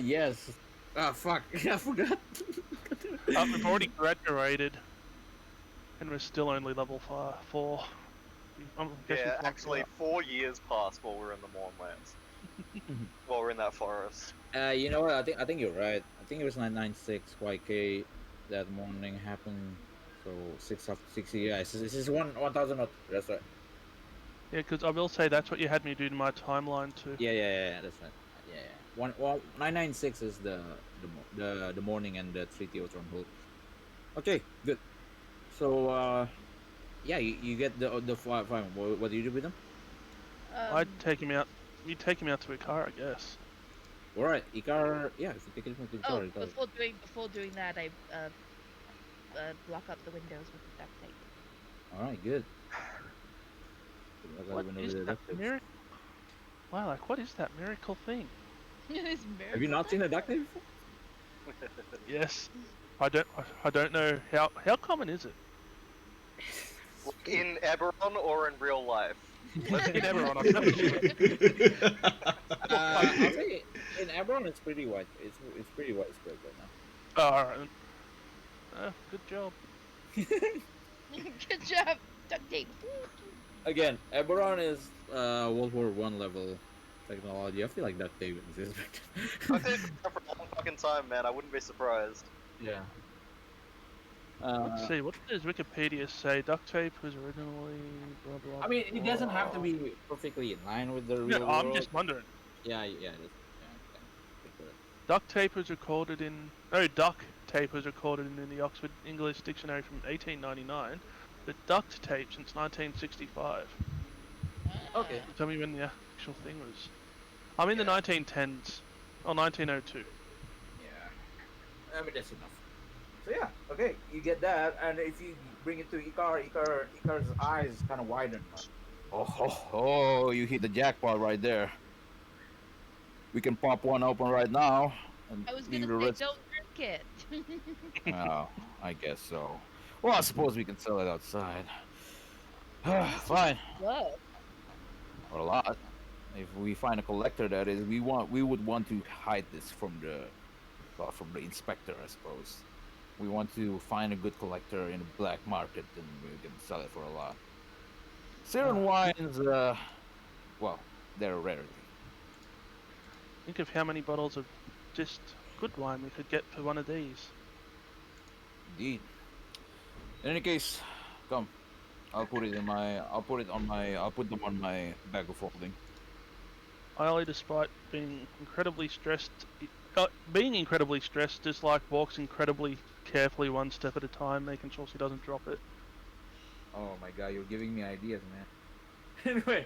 Yes. Ah, fuck. I forgot. We've already graduated, and we're still only level 4. I'm guessing Yeah, flunked actually, out. 4 years passed while we're in the Mornlands. While we're in that forest. You know what? I think you're right. I think it was 996 YK that morning happened. So 6 yeah. This is 1000. That's right. Yeah, because I will say that's what you had me do to my timeline too. Yeah. That's right. Yeah. 996 is the morning and the 3TO Stronghold. Okay, good. So yeah, you get the five. What do you do with them? I'd take him out. You'd take him out to a car, I guess. All right, Icar. Yeah, if you take it from the Oh, Icar. before doing that, I block up the windows with the duct tape. All right, good. What is that miracle? Wow, like what is that miracle thing? It's Have you not seen a duct tape before? Yes, I don't know how common is it? In Eberron or in real life? Let's get everyone. I've never seen it. I'll say in Eberron it's pretty wide. It's pretty widespread right now. Oh, all right. Good job. Good job, duct tape. Again, Eberron is World War One level technology. I feel like duct tape exists back then. I've been for a long fucking time, man. I wouldn't be surprised. Yeah. Let's see. What does Wikipedia say? Duct tape was originally blah blah. I mean, it doesn't have to be perfectly in line with the real No, world. I'm just wondering. Yeah. Okay. Duct tape was recorded in. Oh, duck tape was recorded in the Oxford English Dictionary from 1899, but duct tape since 1965. Okay. Tell me when the actual thing was. I'm in the 1910s, or 1902. Yeah. I mean, that's enough. So yeah, okay, you get that, and if you bring it to Icar's eyes kind of widen. Oh, you hit the jackpot right there. We can pop one open right now. And I was leave gonna the say, rest. don't drink it. Oh, I guess so. Well, I suppose we can sell it outside. Fine. Whoa. Or a lot. If we find a collector, that is, we would want to hide this from the inspector, I suppose. We want to find a good collector in the black market, and we can sell it for a lot. Syrian wines, well, they're a rarity. Think of how many bottles of just good wine we could get for one of these. Indeed. In any case, come. I'll put them on my bag of holding. Eiley, despite being incredibly stressed, just like walks incredibly carefully one step at a time, making sure she doesn't drop it. Oh my god, you're giving me ideas, man. Anyway.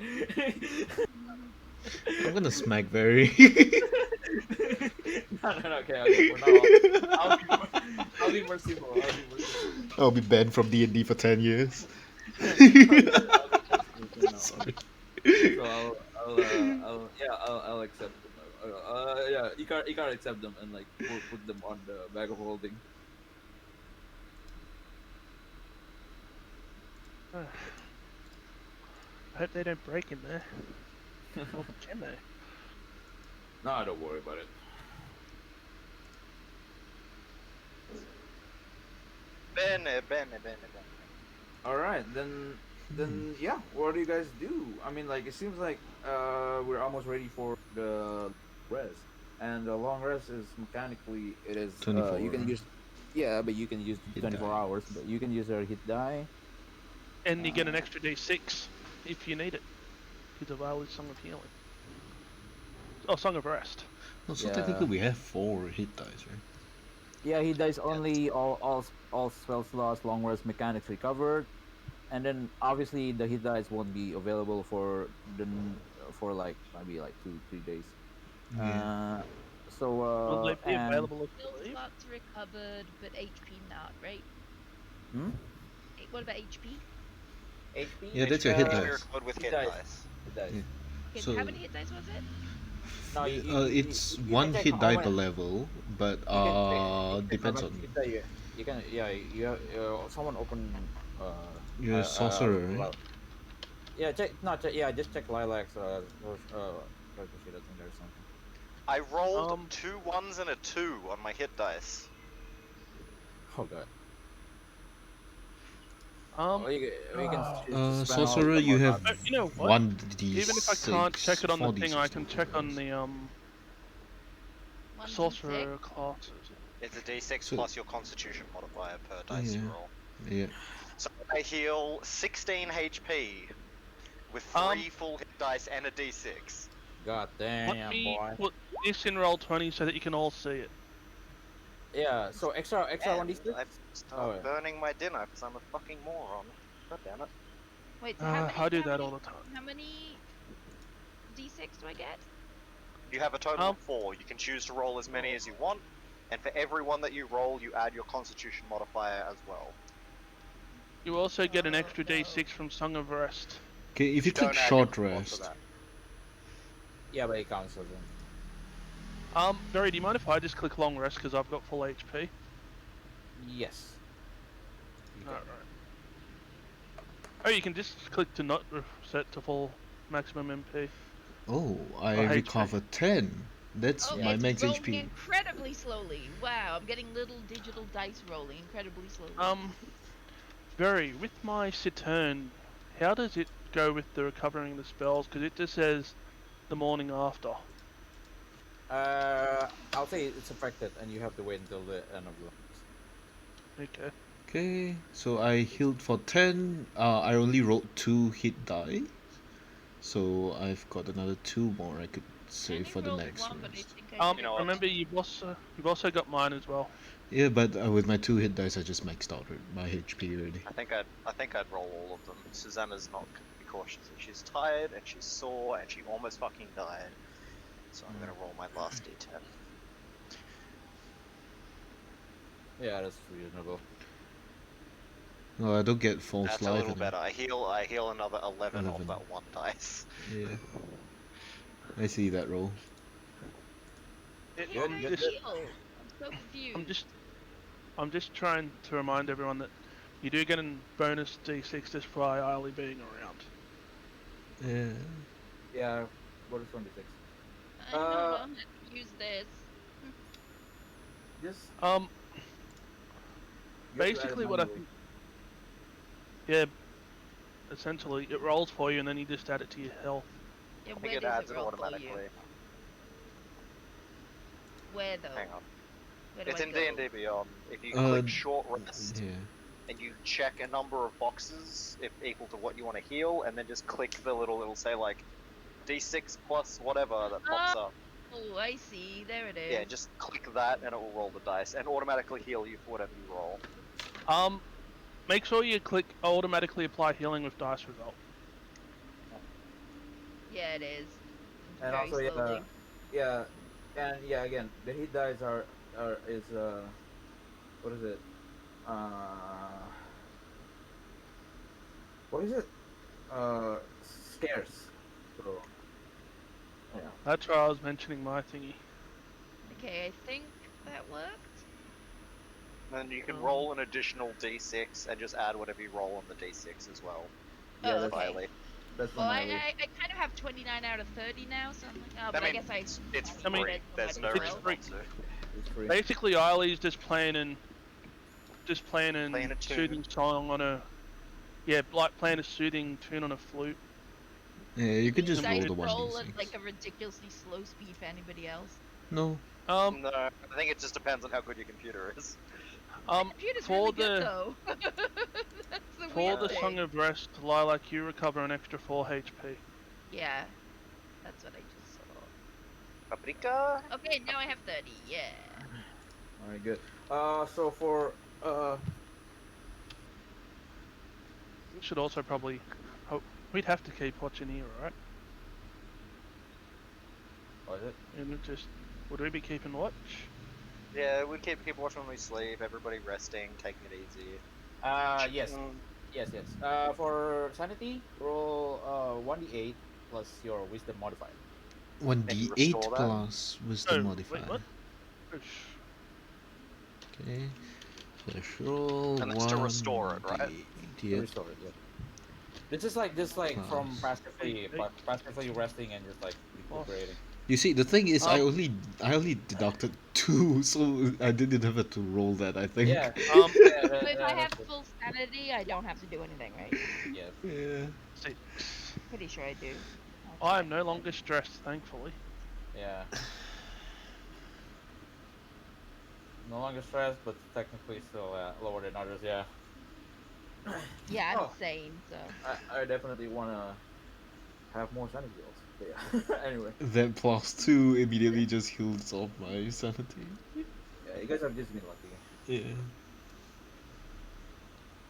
I'm gonna smack Barry. No, okay, for now, I'll be merciful. I'll be banned from D&D for 10 years. Sorry. So I'll accept them. Yeah, you can't accept them and like put them on the bag of holding. I hope they don't break in there. Or can they? No, don't worry about it. Bene. All right, then yeah. What do you guys do? I mean, like it seems like we're almost ready for the rest, and the long rest is mechanically it is 24. you can use Yeah, but you can use Hit 24 die. hours. But you can use her hit die. And you get an extra D6 if you need it. Because of Ali's Song of Healing. Oh, Song of Rest. No, so Yeah. technically we have 4 hit dice, right? Yeah, he dies only all spell slots, long rest, mechanics recovered, and then obviously the hit dice won't be available for for like maybe like 2-3 days. Yeah. Uh, so Will they be and available if Skill you leave? slots recovered, but HP not, right? hmm? What about HP? HP, Yeah, that's your hit HP dice. recovered with Hit hit dice. dice. Hit dice. Yeah. Okay, So how many hit dice was it? No, it's you can one check hit how die many. per level, but You can check how depends much on hit die you can. Yeah, someone open your sorcerer, right? yeah, check not check, yeah, just check Lilac's character sheet. I think there's something. I rolled Um, 2 1s and a 2 on my hit dice. Oh god. um, You can spend all Sorcerer, some you more have time. you know what? 1d6, Even if I can't check it on the thing, 4d6 I can total, check on yes. the 1d6? sorcerer classes. It's a d6 So- plus your constitution modifier per dice you Yeah. roll. Yeah. So I heal 16 HP with 3 full hit dice and a d6. God Let damn, me boy. put this in roll 20 so that you can all see it. Yeah, so extra And 1d6. I Oh, start yeah. burning my dinner because I'm a fucking moron. God damn it. Wait, so how many? I do how that many, all the time. How many d6 do I get? You have a total Um, of 4. You can choose to roll as many as you want, and for every one that you roll, you add your constitution modifier as well. You also get an extra no. D6 from Song of Rest. Okay, if you click don't add your short mod for rest, that. Yeah, but it counts as in. Barry, do you mind if I just click long rest because I've got full HP? Yes. You can. Alright. Oh, you can just click to not set to full maximum MP. oh, I HP. recover 10. That's Oh, Yeah. my it's max rolling HP. incredibly slowly. Wow, I'm getting little digital dice rolling incredibly slowly. Barry, with my Saturn, how does it go with the recovering the spells? Because it just says the morning after. I'll say it's affected, and you have to wait until the end of the. Okay. Okay, so I healed for 10. I only rolled 2 hit die. So I've got another 2 more I could I save only for the rolled next one, but I rest. think I did You know what? Remember you've also got mine as well. Yeah, but with my 2 hit dice, I just maxed out my HP already. I think I'd roll all of them. Susanna's not gonna be cautious. She's tired and she's sore and she almost fucking died. So I'm gonna roll my last d10. Yeah, that's reasonable. No, I don't get false That's life. a little anymore. better. I heal another 11 off 11. that one dice. Yeah. I see that roll. It, How I'm did I just, heal? I'm so confused. I'm just trying to remind everyone that you do get a bonus D6 just for Eiley being around. Yeah. Yeah, what is 26? I don't know how to use this. Just Basically, what I think. Yeah. Essentially, it rolls for you, and then you just add it to your health. Yeah, I where think it does adds it it roll for you? automatically. Where though? Hang on. Where do It's I in go? D&D Beyond. If you click short rest, Yeah. and you check a number of boxes if equal to what you want to heal, and then just click the it'll say like D6 plus whatever that pops up. Oh, I see. There it is. Yeah, just click that and it will roll the dice and automatically heal you for whatever you roll. Make sure you click automatically apply healing with dice result. Yeah, it is. and Very also slowly. yeah, and yeah, again, the hit dice is what is it? What is it? Scarce. So yeah. That's why I was mentioning my thingy. Okay, I think that worked. Then you can roll an additional d6 and just add whatever you roll on the d6 as well. Yeah, Oh, that's okay. Riley. That's Well, from I my kind of have 29 out of 30 now, so I'm like, oh, I but I mean, guess I. it's I mean, free. There's no it's reason free. not to. it's free. Basically, Eiley's just playing Playing a tune. soothing song on a. Yeah, like playing a soothing tune on a flute. Yeah, you could These just roll dice the roll 1d6. at like a ridiculously slow speed for anybody else. No. No, I think it just depends on how good your computer is. Computer's For really good the though. That's the for weird the thing. Song of Rest, Lilac, you recover an extra 4 HP. Yeah, that's what I just saw. Paprika? Okay, now I have 30. Yeah. All right, good. So for We should also probably. Oh, we'd have to keep watching here, right? what is it? And it just. Would we be keeping watch? Yeah, we keep watching when we sleep. Everybody resting, taking it easy. Yes, yes, yes. For sanity, roll 1d8 plus your wisdom modifier. Maybe 1d8 restore that. plus wisdom Oh, modifier. wait, what? Oh, Okay. First roll. And that's to restore it, right? 1d8. To Yep. restore it, yeah. It's just like from Plus. passively resting and just like recuperating. You see, the thing is, I Um, only deducted 2, so I didn't have to roll that. I think. Yeah. Um, Yeah, So if I have that's it. full sanity, I don't have to do anything, right? Yes. Yeah. 6. Pretty sure I do. I am no longer stressed, thankfully. Yeah. No longer stressed, but technically still lower than others. Yeah. Yeah, I'm Oh. sane, so. I definitely wanna have more sanity heals. But yeah. Anyway. Then plus 2 immediately just heals off my sanity. Yeah, you guys have just been lucky. Yeah.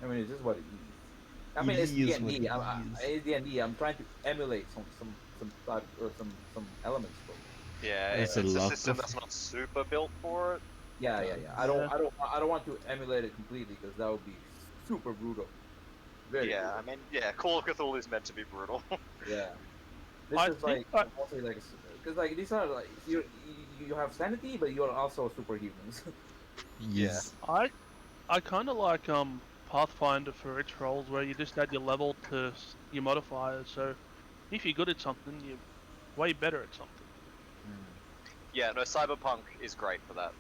I mean, it's just what it is. I It mean, it's is what D&D. it is. It's D&D. I'm trying to emulate some type or some elements from. Yeah, That's it's a a lot system of- that's not super built for it. Yeah. I don't want to emulate it completely because that would be super brutal. Very Yeah, I brutal. mean, yeah, Call of Cthulhu is meant to be brutal. Yeah. This I is like think mostly like because like these are like you have sanity, but you're also superhumans. Yes. I kind of like Pathfinder for its roles, where you just add your level to your modifiers. So if you're good at something, you're way better at something. Yeah, no, Cyberpunk is great for that.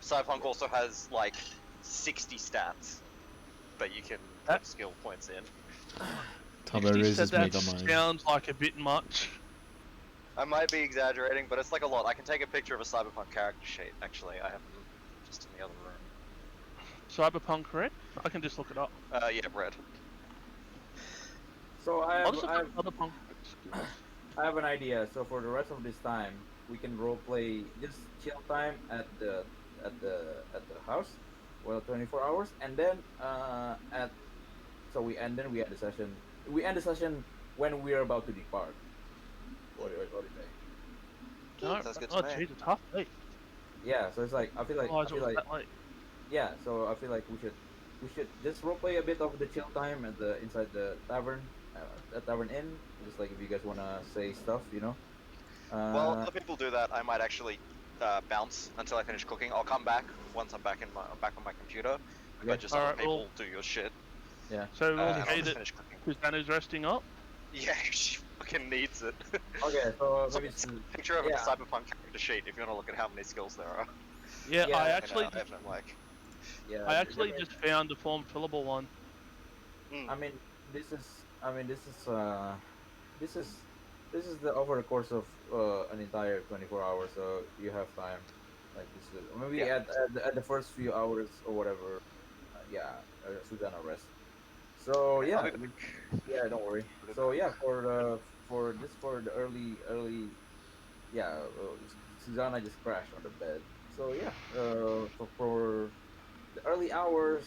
Cyberpunk also has like 60 stats that you can That- put skill points in. 60 Tabaris said is that made of mine. sounds like a bit much. I might be exaggerating, but it's like a lot. I can take a picture of a Cyberpunk character sheet, actually. I have them just in the other room. Cyberpunk red? I can just look it up. Yeah, red. So What are some other punk skills? I have an idea. So for the rest of this time, we can roleplay just chill time at the house, well, 24 hours, and then we end the session. We end the session when we're about to depart. What do you say? No, Sounds good oh, to me. geez, it's half late. Yeah. So it's like I feel like Oh, it was that late. yeah. So I feel like we should just roleplay a bit of the chill time at the inside the tavern, tavern inn. Just like if you guys wanna say stuff, you know. While other people do that, I might actually bounce until I finish cooking. I'll come back once I'm back on my computer. Okay. But just other Alright, people well- do your shit. Yeah. So we'll And I'll say just that finish cooking. Susanna's resting up. Yeah, she fucking needs it. Okay. So So maybe it's a picture of yeah. a Cyberpunk character sheet if you want to look at how many skills there are. Yeah, Yeah, I I actually, I have no like. yeah. I actually just found the form fillable one. I mean, this is. I mean, this is. This is the over the course of an entire 24 hours, so you have time. Like this, maybe Yeah. at the first few hours or whatever. Susanna rest. So yeah, I'll be back. yeah, don't worry. So yeah, for the early, yeah, Susanna just crashed on the bed. So yeah, for the early hours,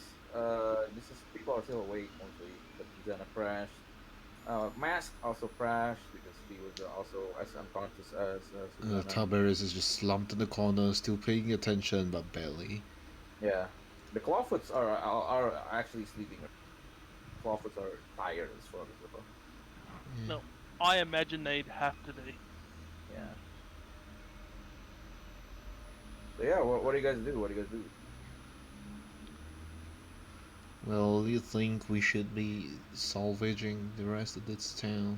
this is people are still awake mostly, but Susanna crashed. Mask also crashed because he was also as unconscious as Susanna. Tabaris is just slumped in the corner, still paying attention, but barely. Yeah, the Clawfoots are actually sleeping. Clawfoots are tired as fuck as well. Yeah. No. I imagine they'd have to be. Yeah. So yeah, what do you guys do? What do you guys do? Well, you think we should be salvaging the rest of this town?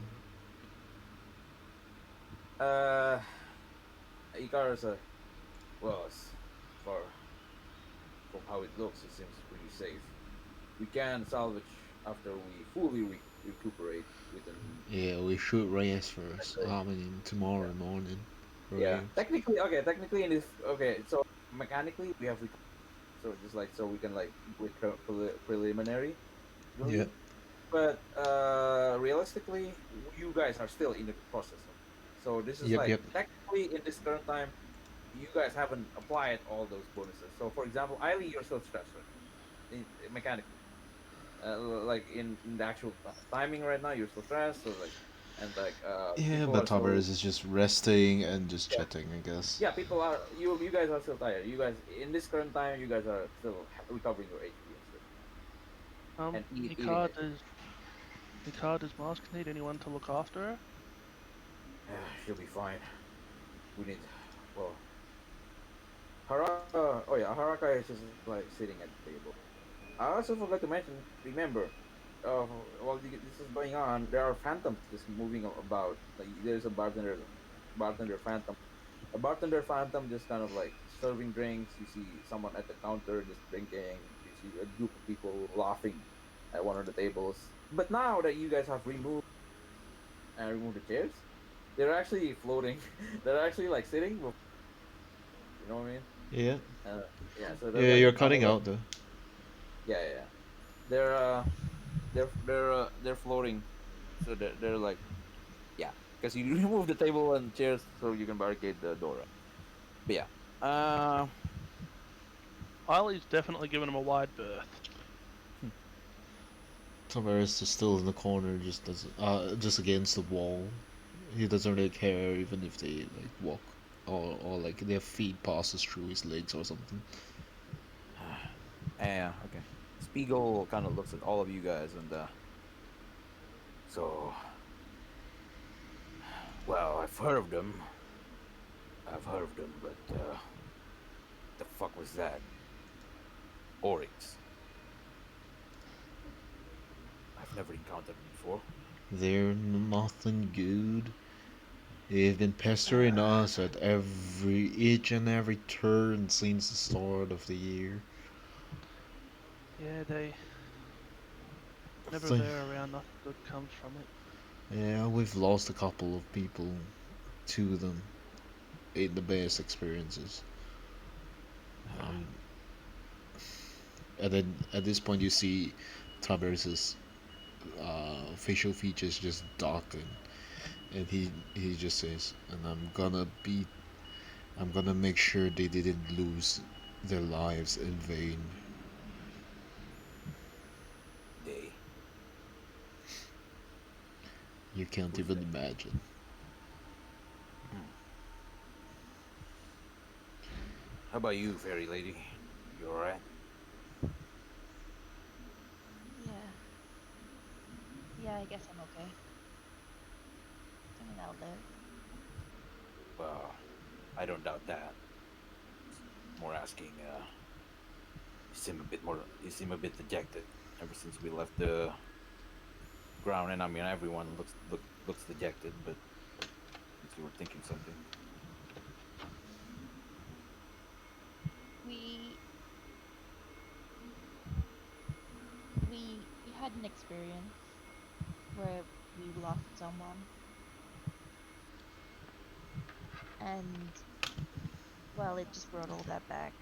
Icarus, well, as far from how it looks, it seems pretty safe. We can salvage after we fully recuperate within. Yeah, we should rest first. I mean, tomorrow morning. Yeah, Right? technically, okay, technically in this, okay, so mechanically we have So just like so we can like do it preliminary. Yeah. But realistically, you guys are still in the process. So this is Yep. like Yep. technically in this current time, you guys haven't applied all those bonuses. So for example, Eileen, you're still stressed right now, mechanically. Like in the actual timing right now, you're still stressed. So like, and like Yeah, people but are still Tavares is just resting and just yeah chatting, I guess. yeah people are you guys are still tired. You guys in this current time, you guys are still recovering your HP and stuff and eating Nicard HP. does Nicard does Mask need anyone to look after her? She'll be fine. We need well Haraka. Oh yeah, Haraka is just like sitting at the table. I also forgot to mention. Remember, while this is going on, there are phantoms just moving about. Like there's a bartender phantom. A bartender phantom just kind of like serving drinks. You see someone at the counter just drinking. You see a group of people laughing at one of the tables. But now that you guys have removed the chairs, they're actually floating. They're actually like sitting. You know what I mean? Yeah. Uh, yeah. So they're Yeah, like you're kind cutting of like out though. yeah. They're they're floating, so they're like yeah, because you remove the table and chairs so you can barricade the door. Right? But yeah, Eileen's definitely given him a wide berth. Tavares is still in the corner, just against the wall. He doesn't really care even if they like walk or like their feet passes through his legs or something. yeah, okay. Spiegel kind of looks at all of you guys and so well, I've heard of them. But the fuck was that? Oryx. I've never encountered them before. They're nothing good. They've been pestering us at each and every turn since the start of the year. Yeah, they never So, they're around, nothing good comes from it. yeah, we've lost a couple of people to them in the best experiences. Um, and then at this point, you see Traverse's facial features just darken, and he just says, "And I'm gonna make sure they didn't lose their lives in vain." They. You can't Who's even they? imagine. Hmm. How about you, fairy lady? You alright? Yeah. Yeah, I guess I'm okay. I mean, I'll live. Well, I don't doubt that. More asking. You seem a bit dejected ever since we left the ground, and I mean everyone looks dejected, but since you were thinking something. We we had an experience where we lost someone, and well, it just brought all that back.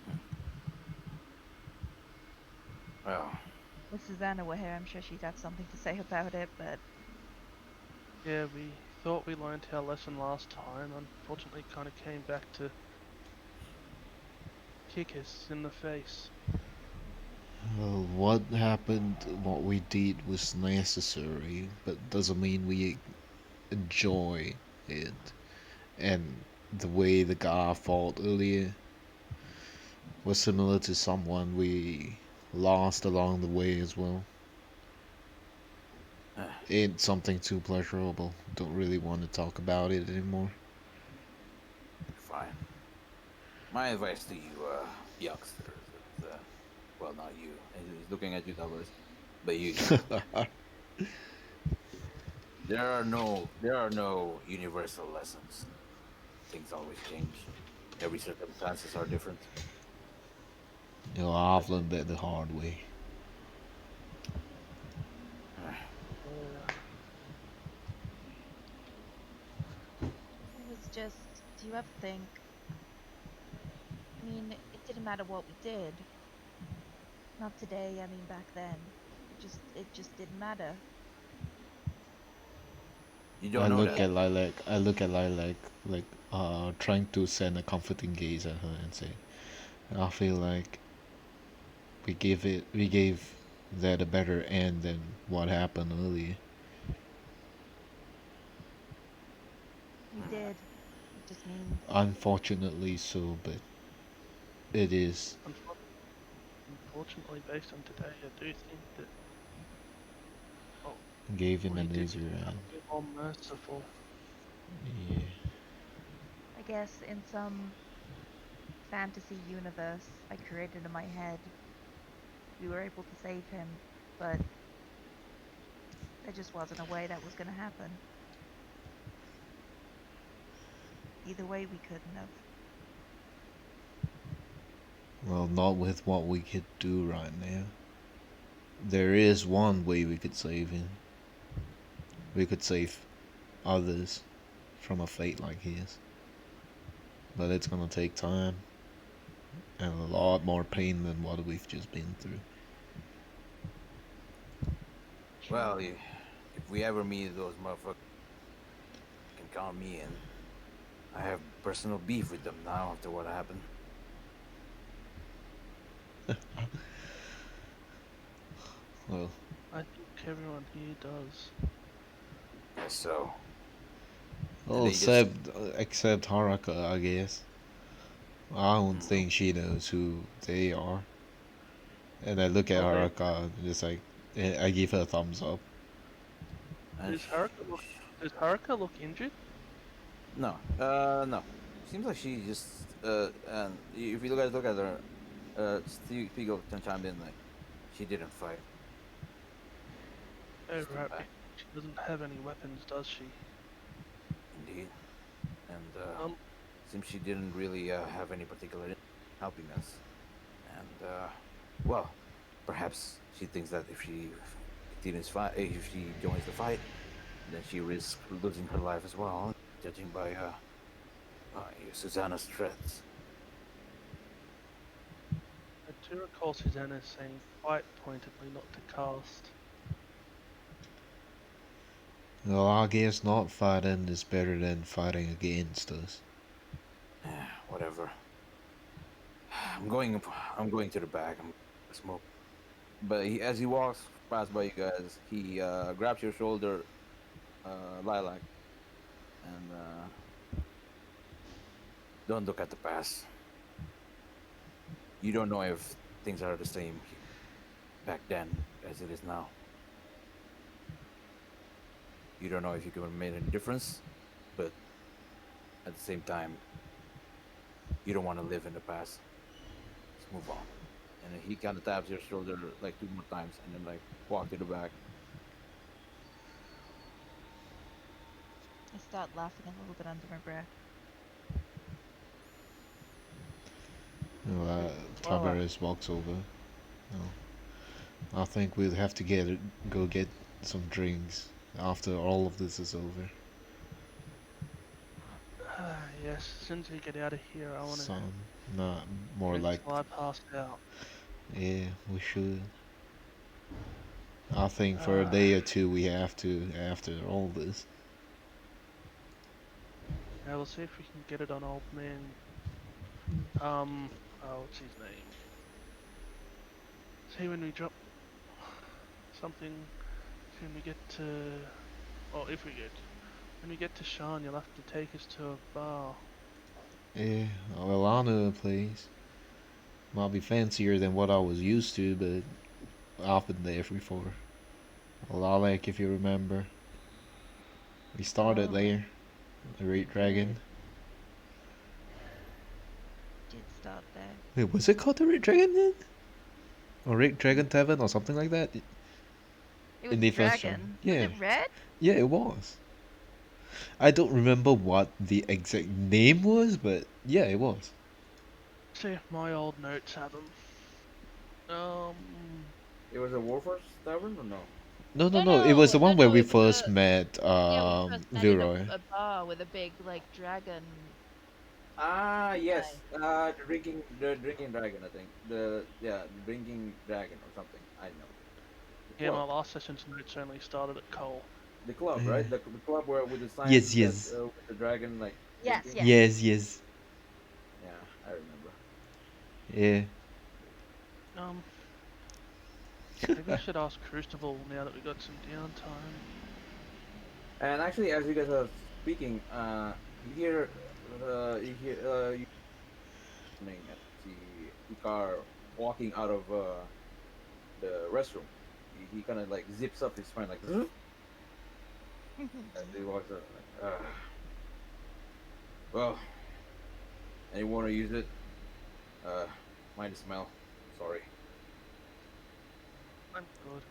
Hmm. Well, If Susanna were here, I'm sure she'd have something to say about it, but Yeah, we thought we learned our lesson last time. Unfortunately, kind of came back to kick us in the face. What happened, what we did was necessary, but doesn't mean we enjoy it. And the way the guy fought earlier was similar to someone we lost along the way as well. Ain't something too pleasurable. Don't really want to talk about it anymore. fine. My advice to you, youngsters, is, well, not you. He's looking at you, Tavares, but you. There are no universal lessons. Things always change. Every circumstances are different. You know, I've learned that the hard way. Yeah. it was just. Do you ever think? I mean, it didn't matter what we did. Not today, I mean back then. It just didn't matter. You I don't know look that. at Lilac. I look at Lilac, like trying to send a comforting gaze at her and say, I feel like we gave that a better end than what happened earlier. We did. It just means Unfortunately, so, but it is. Unfortunately, based on today, I do think that Gave him we an did easier have end. to be more merciful. Yeah. I guess in some fantasy universe I created in my head, we were able to save him, but there just wasn't a way that was going to happen. Either way, we couldn't have. Well, not with what we could do right now. There is one way we could save him. We could save others from a fate like his. But it's gonna take time and a lot more pain than what we've just been through. Well, if we ever meet those motherfuckers, you can count me in. I have personal beef with them now after what happened. Well, I think everyone here does. Guess so. well, they just except Haruka, I guess. I don't Mm. think she knows who they are. And I look at Well, Haruka and just like, I give her a thumbs up. And Does Haruka look injured? no, no. Seems like she just and if you look at her, Spiegel can chime in like she didn't fight. Oh, Stood right. back, She doesn't have any weapons, does she? indeed, and Um, seems she didn't really have any particular helping us. And well, perhaps she thinks that if she continues fight, if she joins the fight, then she risks losing her life as well, judging by Susanna's threats. I do recall Susanna saying quite pointedly not to cast. Well, I guess not fighting is better than fighting against us. Whatever. I'm going. I'm going to the back. I'm gonna smoke. But as he walks past by you guys, he grabs your shoulder, Lilac, and don't look at the past. You don't know if things are the same back then as it is now. You don't know if you could have made any difference, but at the same time, you don't want to live in the past. Let's move on. And he kind of taps your shoulder like 2 more times, and then like walk to the back. I start laughing a little bit under my breath. Well, Tavares walks over. I think we'll have to go get some drinks after all of this is over. Yes, as soon as we get out of here, I want to Some, not more drink like, till I passed out. yeah, we should. I think for a day or two we have to after all this. Yeah, we'll see if we can get it on old man. What's his name? See when we drop something, when we get to, if we get, when we get to Sean, you'll have to take us to a bar. Yeah, well, I know a place. Might be fancier than what I was used to, but I've been there before. Lalek, if you remember. We started Oh. there. The Great Dragon. Did start there. Wait, was it called the Great Dragon then? Or Great Dragon Tavern or something like that? It was In the the first dragon. one. Yeah. Was it red? Yeah, it was. I don't remember what the exact name was, but yeah, it was. See if my old notes have them. It was a Warforged Tavern or no? No. It was the one where we it was first met yeah, we first met in Leroy. a bar with a big like dragon Ah, yes. The drinking dragon, I think. The drinking dragon or something. I know. The Yeah, my club, last session's notes only started at coal. the club, Yeah. right? The club where with the sign Yes, that yes. with the dragon like Yes, drinking. yes. Yes, yes. Yeah, I remember. Yeah. Um, maybe I should ask Crucible now that we got some downtime. And actually, as you guys are speaking, you hear, you at see Ikar walking out of the restroom. He kind of like zips up his spine like as he walks up. Like, well, anyone want to use it? Uh, mind the smell. Sorry. I'm good.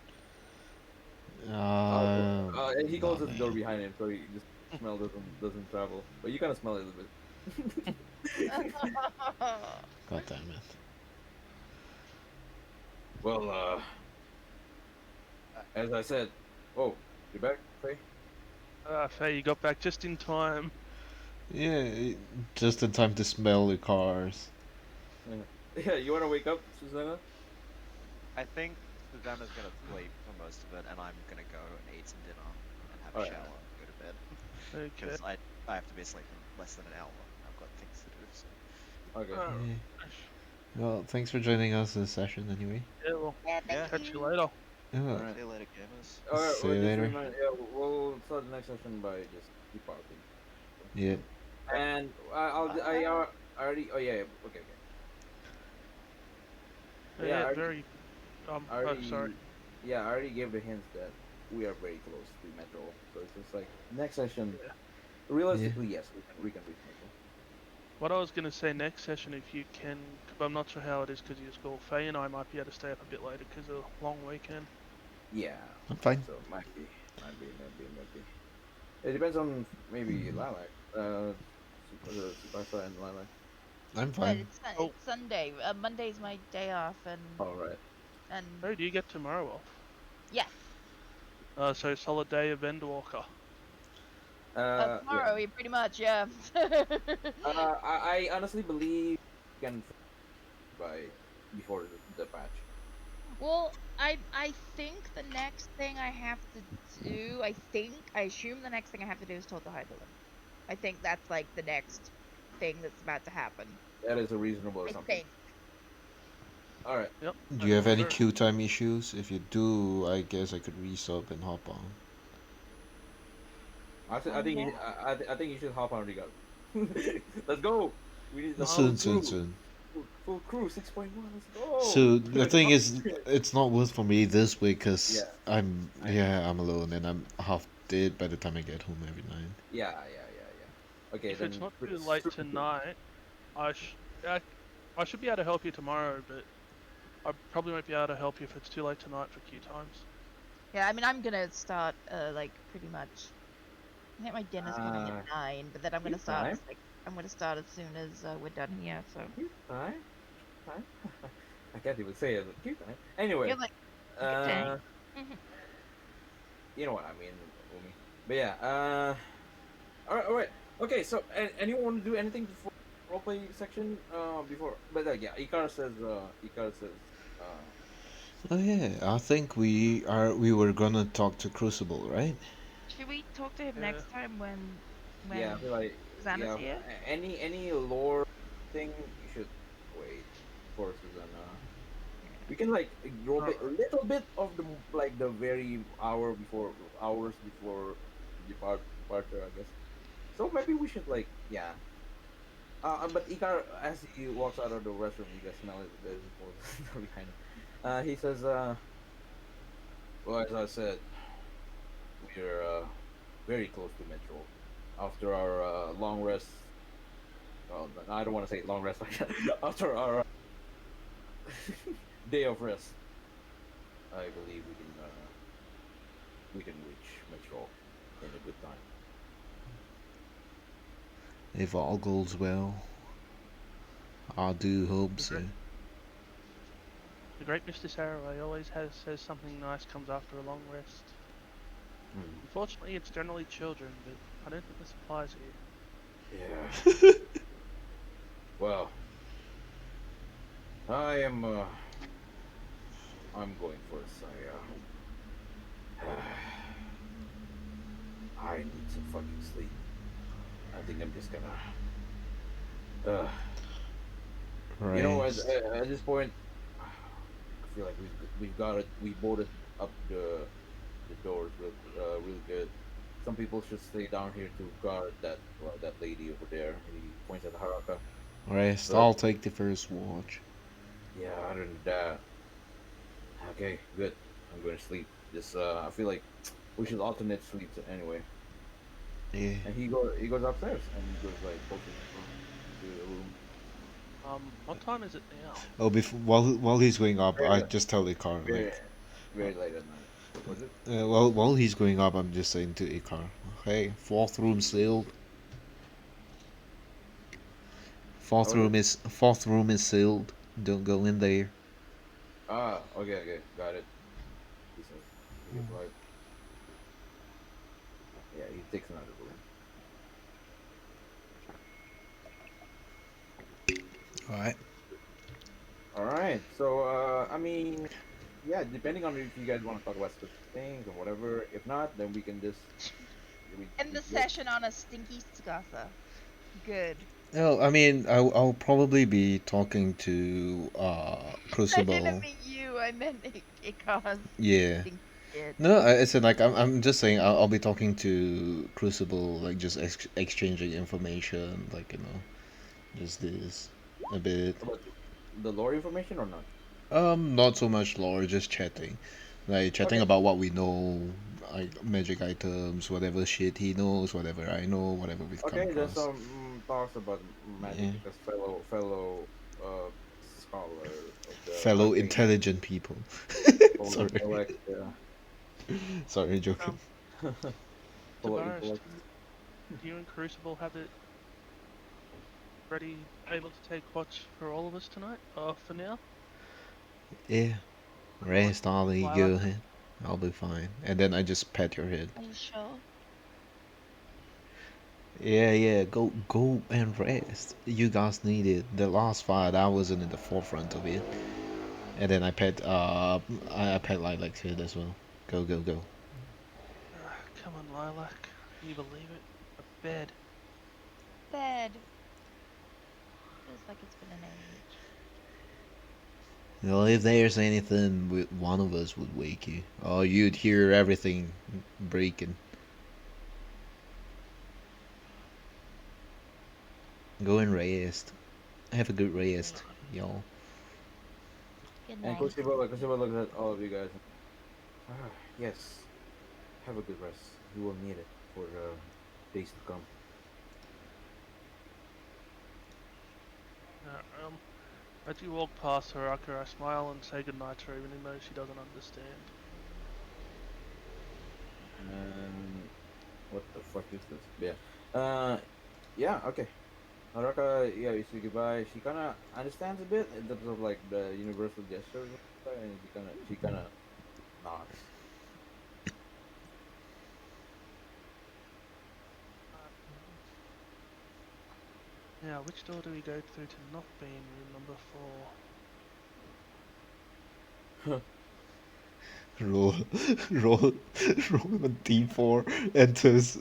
And he Nah, closes the door man. behind him, so the smell doesn't travel. But you kind of smell it a little bit. God damn it. Well, as I said, oh, you back, Faye? Faye, you got back just in time. Yeah, just in time to smell the cars. Yeah. Yeah, you want to wake up, Susanna? I think Susanna's gonna sleep for most of it, and I'm gonna go and eat some dinner and have a All right. shower and go to bed. Okay. Because I have to be asleep in less than an hour. I've got things to do. So. Okay. Uh, Yeah. Well, thanks for joining us this session anyway. yeah, well, Yeah, Yeah. thank catch you you. later. Oh, All right. See you later, gamers. All right. see Well, you just a later. reminder. Yeah, we'll start the next session by just departing. Yeah. And I already. Oh yeah. Okay. Okay. Yeah. Yeah, very. I Oh, sorry. already. Yeah. I already gave the hints that we are very close to Metro. So it's just like next session. Yeah. Realistically, yes, we can reach Metro. What I was going to say next session, if you can, but I'm not sure how it is because you school. Faye and I might be able to stay up a bit later because of a long weekend. Yeah. I'm fine. So might be. It depends on maybe Lilac. Supasa and Lilac. I'm But fine. Oh. it's Sunday. Monday's my day off, and All right. Oh, do you get tomorrow off? yes, So solid day of Endwalker. tomorrow, Yeah. pretty much, yeah. I honestly believe we can by before the patch. Well, I think the next thing I have to do, I assume the next thing I have to do is talk to Hyderlin. I think that's like the next thing that's about to happen. That is a reasonable I assumption. think. All right. Yep. Do you have any Sure. queue time issues? If you do, I guess I could resub and hop on. I think I think you should hop on Rigo. Let's go. We need the Soon, whole soon, crew. soon. Full crew 6.1. Let's go. So the thing is, it's not worth for me this week because Yeah. I'm alone and I'm half dead by the time I get home every night. Yeah. Okay, If then it's not too late tonight, I should be able to help you tomorrow, but I probably won't be able to help you if it's too late tonight for queue times. Yeah, I mean, I'm gonna start like pretty much. I think my dinner's coming at 9, but then I'm gonna you start. time? I'm gonna start as soon as we're done here. So Time. I can't even say it. But cute time. Anyway. you're like, Uh, Mhm. you know what I mean, Umi. But yeah. All right. Okay. So, anyone want to do anything before roleplay section? Before, but yeah. Ikar says. Oh yeah, I think we were gonna talk to Crucible, right? should we talk to him Yeah. next time when Yeah. I feel like Susanna's here? any lore thing you should wait for Susanna. We can like roleplay a little bit of the very hours before departure, I guess. So maybe we should like yeah. But Ikar, as he walks out of the restroom, you guys smell it. There's a behind him. He says, "Well, as I said, we're very close to Metro. After our long rest, well, no, I don't want to say long rest. After our day of rest, I believe we can reach Metro in a good time." If all goes well, I do hope so. The great Mr. Saraway always says something nice comes after a long rest. Unfortunately, it's generally children, but I don't think this applies here. Yeah. Well, I am. I'm going first. I need some fucking sleep. I think I'm just gonna. Uh, Rest. at this point, I feel like we've got it. We boarded up the doors really good. Some people should stay down here to guard that lady over there. He points at Haraka. Rest. But I'll take the first watch. yeah, other than that, okay, good. I'm going to sleep. Just I feel like we should alternate sleeps anyway. Yeah. And he goes upstairs and he goes like closer to the room. What time is it now? Oh, before while he's going up, Very I late, just tell the car very like, very late at night. Was it? while he's going up, I'm just saying to Ikar, hey, fourth room sealed. How was it? Fourth room is sealed. Don't go in there. Ah, okay, got it. He says. He goes like, yeah, he takes another room. All right. All right. So, I mean, yeah, depending on if you guys want to talk about specific things or whatever. If not, then we can just End we the just session on a stinky scatha. Good. Well, I mean, I'll probably be talking to I didn't Crucible. mean you. I meant Ika's Yeah. stinky kid. No, I said like I'm just saying I'll be talking to Crucible, like just exchanging information, like just this a bit. about the lore information or not. Not so much lore, just chatting, like chatting Okay. about what we know, like magic items, whatever shit he knows, whatever I know, whatever we've come Okay. There's across. some talks about magic Yeah. because fellow scholar of the Fellow arcane intelligent people. full Sorry, intellect. sorry, joking. Full of Tavares, intellect. do you and Crucible have it ready, able to take watch for all of us tonight? For now? Yeah, rest, Ollie, go Lilac? ahead. I'll be fine. And then I just pat your head. Are you sure? Yeah, go and rest. You guys need it. The last fight, I wasn't in the forefront of it. And then I pet Lilac's head as well. Go. Come on, Lilac. Can you believe it? A bed. Bed. Feels like it's been an age. Well, if there's anything, one of us would wake you. Oh, you'd hear everything breaking. Go and rest. Have a good rest, y'all. Good And night. Koshiba looks at all of you guys. Ah, yes. Have a good rest. You will need it for days to come. As you walk past Haraka, I smile and say goodnight to her, even though she doesn't understand. And what the fuck is this? Yeah. Yeah. Okay. Haraka, yeah, you say goodbye. She kind of understands a bit in terms of like the universal gestures, and she kind of nods. Now, which door do we go through to not be in room number 4? Roll, roll, roll a D4. Enters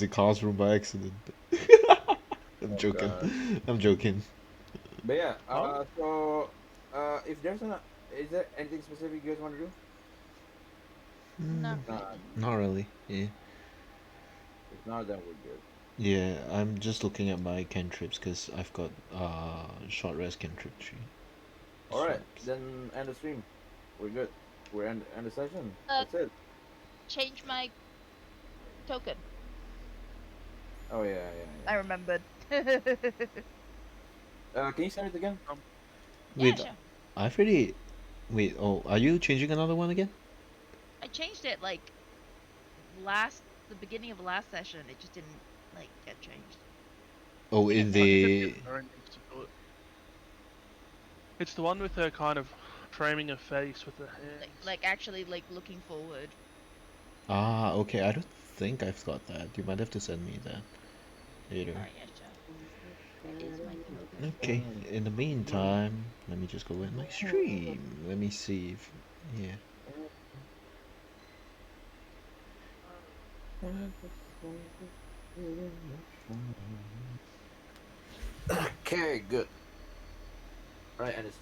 the classroom by accident. I'm Oh joking. god. I'm joking. But yeah. Oh. So if there's an is there anything specific you guys want to do? Not Nah. really. Not really. Yeah. If not, then we're good. Yeah, I'm just looking at my cantrips because I've got short rest cantrip tree. All right. Swaps. Then end the stream. We're good. We're end the session. Uh, That's it. Change my token. Oh yeah. I remembered. Can you send it again? Yeah, Wait, sure. I've already. Wait, oh, are you changing another one again? I changed it like the beginning of last session. It just didn't like get changed. Oh, Yeah, in I I think the. it's Eberron needs to do it. It's the one with her kind of framing her face with her hands. Like actually like looking forward. Ah, okay, I don't think I've got that. You might have to send me that later. Oh yeah, sure. That is my token. Okay, in the meantime, let me just go in my stream. Let me see if. Yeah. Okay, good. Right, and it's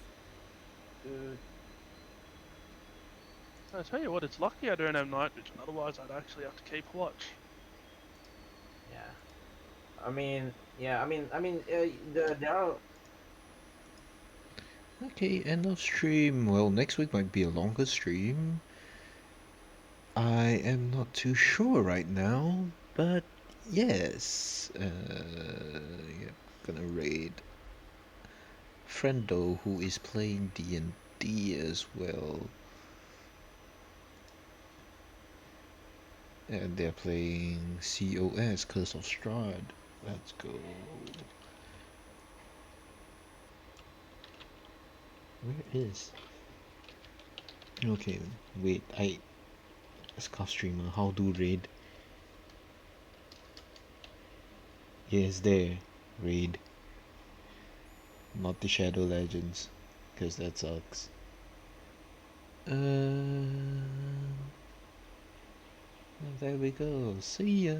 good. I tell you what, it's lucky I don't have night vision, otherwise I'd actually have to keep watch. Yeah. There are. Okay, end of stream. Well, next week might be a longer stream. I am not too sure right now, but yes. Yeah, gonna raid Friendo who is playing D&D as well. And they're playing COS, Curse of Strahd. Let's go. Where is? Okay, wait, Scarf Streamer, how do raid? Yes, there. Raid. Not the Shadow Legends. Because that sucks. There we go. See ya.